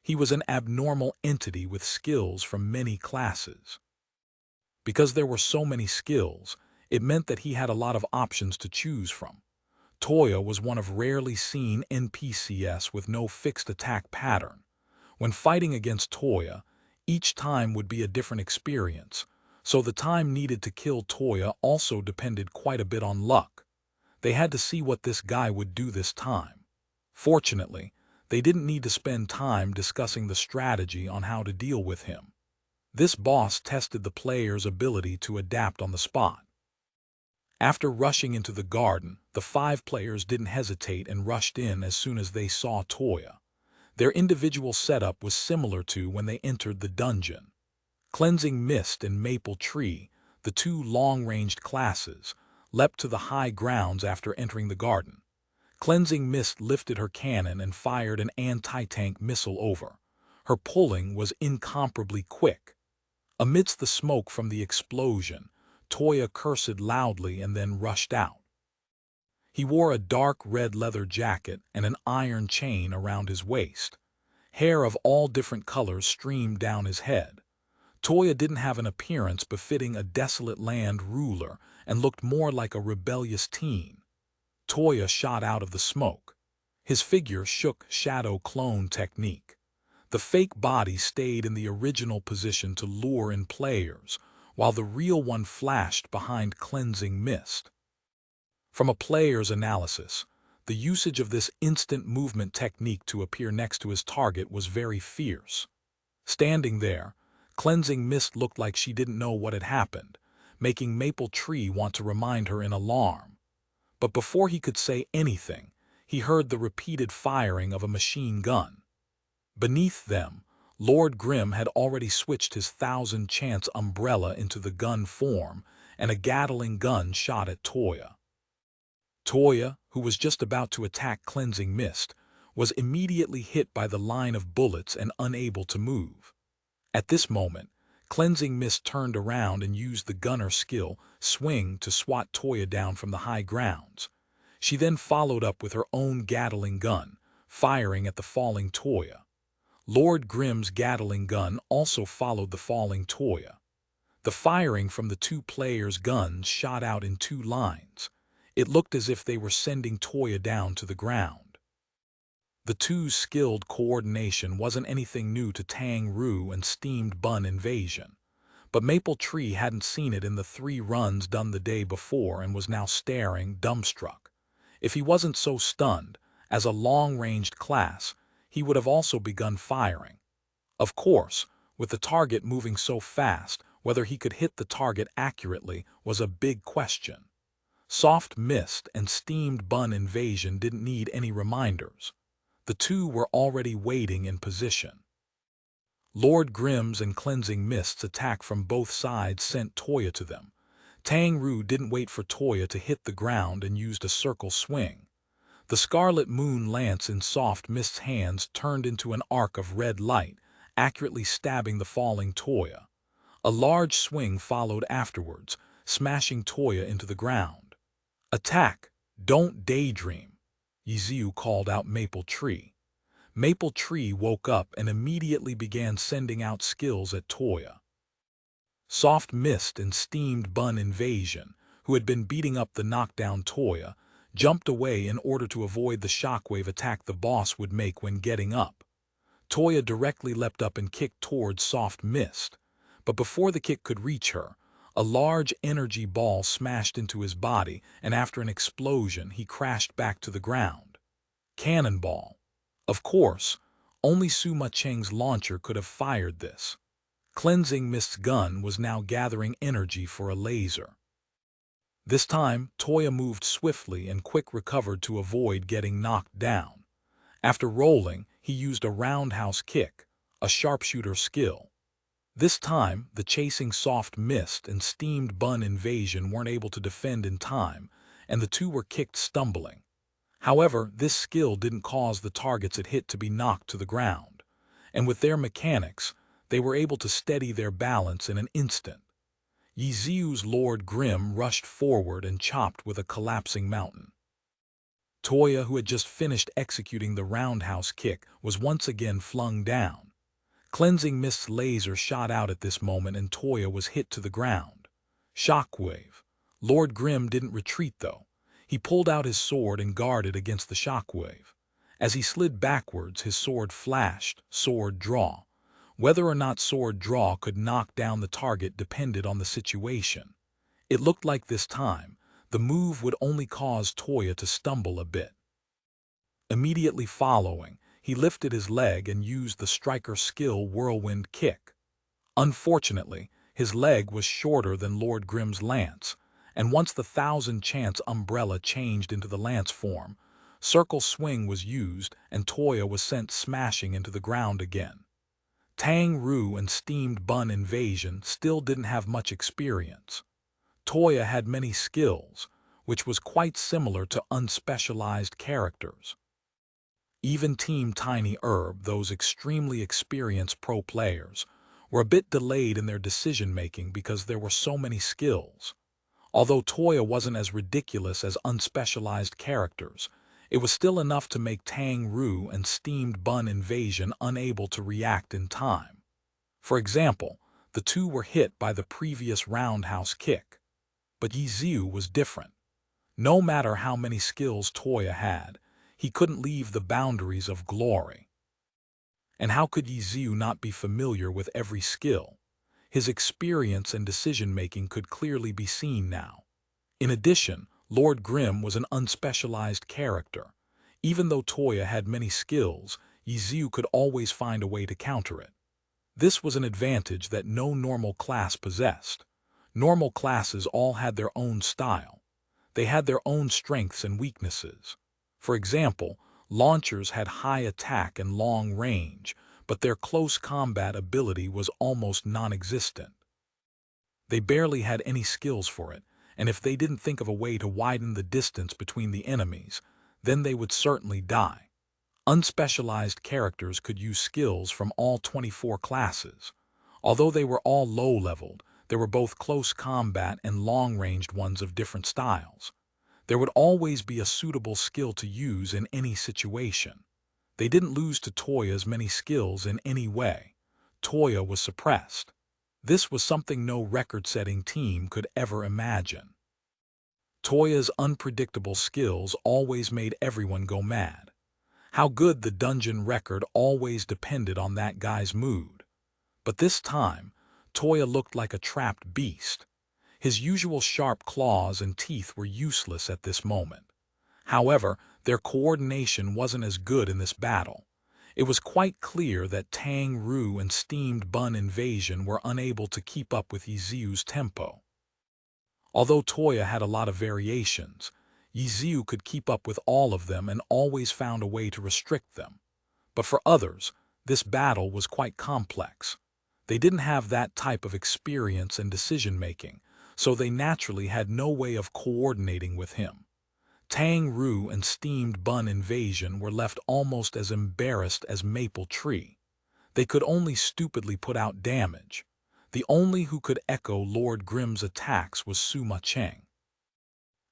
He was an abnormal entity with skills from many classes. Because there were so many skills, it meant that he had a lot of options to choose from. Toya was one of rarely seen NPCs with no fixed attack pattern. When fighting against Toya, each time would be a different experience, so the time needed to kill Toya also depended quite a bit on luck. They had to see what this guy would do this time. Fortunately, they didn't need to spend time discussing the strategy on how to deal with him. This boss tested the player's ability to adapt on the spot. After rushing into the garden, the 5 players didn't hesitate and rushed in as soon as they saw Toya. Their individual setup was similar to when they entered the dungeon. Cleansing Mist and Maple Tree, the 2 long-ranged classes, leapt to the high grounds after entering the garden. Cleansing Mist lifted her cannon and fired an anti-tank missile over. Her pulling was incomparably quick. Amidst the smoke from the explosion, Toya cursed loudly and then rushed out. He wore a dark red leather jacket and an iron chain around his waist. Hair of all different colors streamed down his head. Toya didn't have an appearance befitting a desolate land ruler and looked more like a rebellious teen. Toya shot out of the smoke. His figure shook shadow clone technique. The fake body stayed in the original position to lure in players, while the real one flashed behind Cleansing Mist. From a player's analysis, the usage of this instant movement technique to appear next to his target was very fierce. Standing there, Cleansing Mist looked like she didn't know what had happened, making Maple Tree want to remind her in alarm. But before he could say anything, he heard the repeated firing of a machine gun. Beneath them, Lord Grimm had already switched his 1000-chance umbrella into the gun form, and a Gatling gun shot at Toya. Toya, who was just about to attack Cleansing Mist, was immediately hit by the line of bullets and unable to move. At this moment, Cleansing Mist turned around and used the gunner skill, Swing, to swat Toya down from the high grounds. She then followed up with her own Gatling gun, firing at the falling Toya. Lord Grimm's Gatling gun also followed the falling Toya. The firing from the 2 players' guns shot out in 2 lines. It looked as if they were sending Toya down to the ground. The 2's skilled coordination wasn't anything new to Tang Ru and Steamed Bun Invasion, but Maple Tree hadn't seen it in the 3 runs done the day before and was now staring dumbstruck. If he wasn't so stunned, as a long-ranged class, he would have also begun firing. Of course, With the target moving so fast, whether he could hit the target accurately was a big question. Soft mist and steamed bun invasion didn't need any reminders. The two were already waiting in position. Lord Grimm's and cleansing mist's attack from both sides sent Toya to them. Tang Ru didn't wait for Toya to hit the ground and used a circle swing. The scarlet moon lance in soft mist's hands turned into an arc of red light, accurately stabbing the falling Toya. A large swing followed afterwards, smashing Toya into the ground. "Attack! Don't daydream!" Ye Xiu called out Maple Tree. Maple Tree woke up and immediately began sending out skills at Toya. Soft Mist and Steamed Bun Invasion, who had been beating up the knockdown Toya, jumped away in order to avoid the shockwave attack the boss would make when getting up. Toya directly leapt up and kicked towards Soft Mist, but before the kick could reach her, a large energy ball smashed into his body, and after an explosion he crashed back to the ground. Cannonball. Of course, only Suma Cheng's launcher could have fired this. Cleansing Mist's gun was now gathering energy for a laser. This time, Toya moved swiftly and quick recovered to avoid getting knocked down. After rolling, he used a roundhouse kick, a sharpshooter skill. This time, the chasing Soft Mist and Steamed Bun Invasion weren't able to defend in time, and the two were kicked stumbling. However, this skill didn't cause the targets it hit to be knocked to the ground, and with their mechanics, they were able to steady their balance in an instant. Ye Xiu's Lord Grimm rushed forward and chopped with a collapsing mountain. Toya, who had just finished executing the roundhouse kick, was once again flung down. Cleansing Mist's laser shot out at this moment and Toya was hit to the ground. Shockwave. Lord Grimm didn't retreat though. He pulled out his sword and guarded against the shockwave. As he slid backwards, his sword flashed, sword draw. Whether or not sword draw could knock down the target depended on the situation. It looked like this time, the move would only cause Toya to stumble a bit. Immediately following, he lifted his leg and used the striker skill whirlwind kick. Unfortunately, his leg was shorter than Lord Grimm's lance, and once the thousand-chance umbrella changed into the lance form, circle swing was used and Toya was sent smashing into the ground again. Tang Ru and Steamed Bun Invasion still didn't have much experience. Toya had many skills, which was quite similar to unspecialized characters. Even Team Tiny Herb, those extremely experienced pro players, were a bit delayed in their decision-making because there were so many skills. Although Toya wasn't as ridiculous as unspecialized characters, it was still enough to make Tang Ru and Steamed Bun Invasion unable to react in time. For example, the two were hit by the previous roundhouse kick. But Ye Xiu was different. No matter how many skills Toya had, he couldn't leave the boundaries of glory. And how could Ye Xiu not be familiar with every skill? His experience and decision-making could clearly be seen now. In addition, Lord Grimm was an unspecialized character. Even though Toya had many skills, Ye Xiu could always find a way to counter it. This was an advantage that no normal class possessed. Normal classes all had their own style. They had their own strengths and weaknesses. For example, launchers had high attack and long range, but their close combat ability was almost non-existent. They barely had any skills for it, and if they didn't think of a way to widen the distance between the enemies, then they would certainly die. Unspecialized characters could use skills from all 24 classes. Although they were all low-leveled, there were both close combat and long-ranged ones of different styles. There would always be a suitable skill to use in any situation. They didn't lose to Toya's many skills in any way. Toya was suppressed. This was something no record-setting team could ever imagine. Toya's unpredictable skills always made everyone go mad. How good the dungeon record always depended on that guy's mood. But this time, Toya looked like a trapped beast. His usual sharp claws and teeth were useless at this moment. However, their coordination wasn't as good in this battle. It was quite clear that Tang Ru and Steamed Bun Invasion were unable to keep up with Ye Xiu's tempo. Although Toya had a lot of variations, Ye Xiu could keep up with all of them and always found a way to restrict them. But for others, this battle was quite complex. They didn't have that type of experience and decision-making, so they naturally had no way of coordinating with him. Tang Ru and Steamed Bun Invasion were left almost as embarrassed as Maple Tree. They could only stupidly put out damage. The only who could echo Lord Grimm's attacks was Suma Cheng.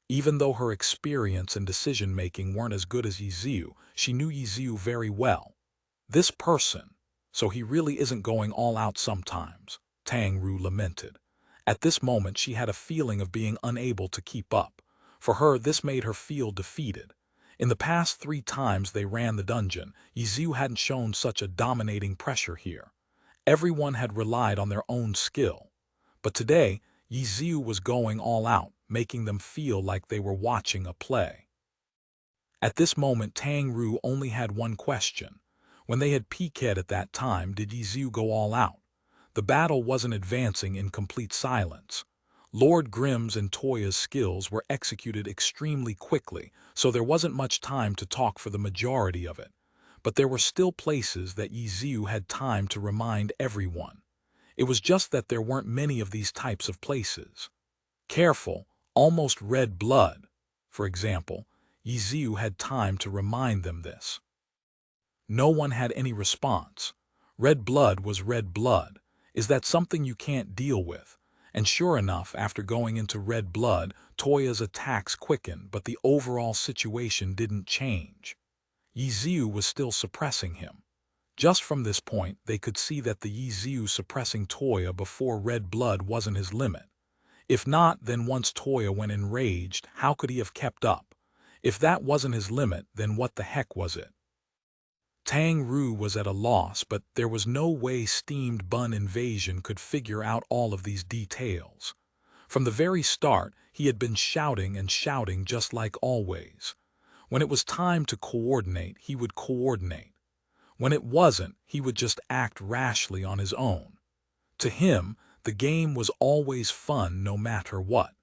Even though her experience and decision-making weren't as good as Ye Xiu, she knew Ye Xiu very well. This person, so he really isn't going all out sometimes, Tang Ru lamented. At this moment she had a feeling of being unable to keep up. For her, this made her feel defeated. In the past 3 times they ran the dungeon, Ye Xiu hadn't shown such a dominating pressure here. Everyone had relied on their own skill. But today, Ye Xiu was going all out, making them feel like they were watching a play. At this moment Tang Ru only had one question. When they had piqued at that time, did Ye Xiu go all out? The battle wasn't advancing in complete silence. Lord Grimm's and Toya's skills were executed extremely quickly, so there wasn't much time to talk for the majority of it. But there were still places that Ye Xiu had time to remind everyone. It was just that there weren't many of these types of places. Careful, almost red blood, for example, Ye Xiu had time to remind them this. No one had any response. Red blood was red blood. Is that something you can't deal with? And sure enough, after going into red blood, Toya's attacks quickened, but the overall situation didn't change. Ye Xiu was still suppressing him. Just from this point, they could see that the Ye Xiu suppressing Toya before red blood wasn't his limit. If not, then once Toya went enraged, how could he have kept up? If that wasn't his limit, then what the heck was it? Tang Ru was at a loss, but there was no way Steamed Bun Invasion could figure out all of these details. From the very start, he had been shouting and shouting just like always. When it was time to coordinate, he would coordinate. When it wasn't, he would just act rashly on his own. To him, the game was always fun no matter what.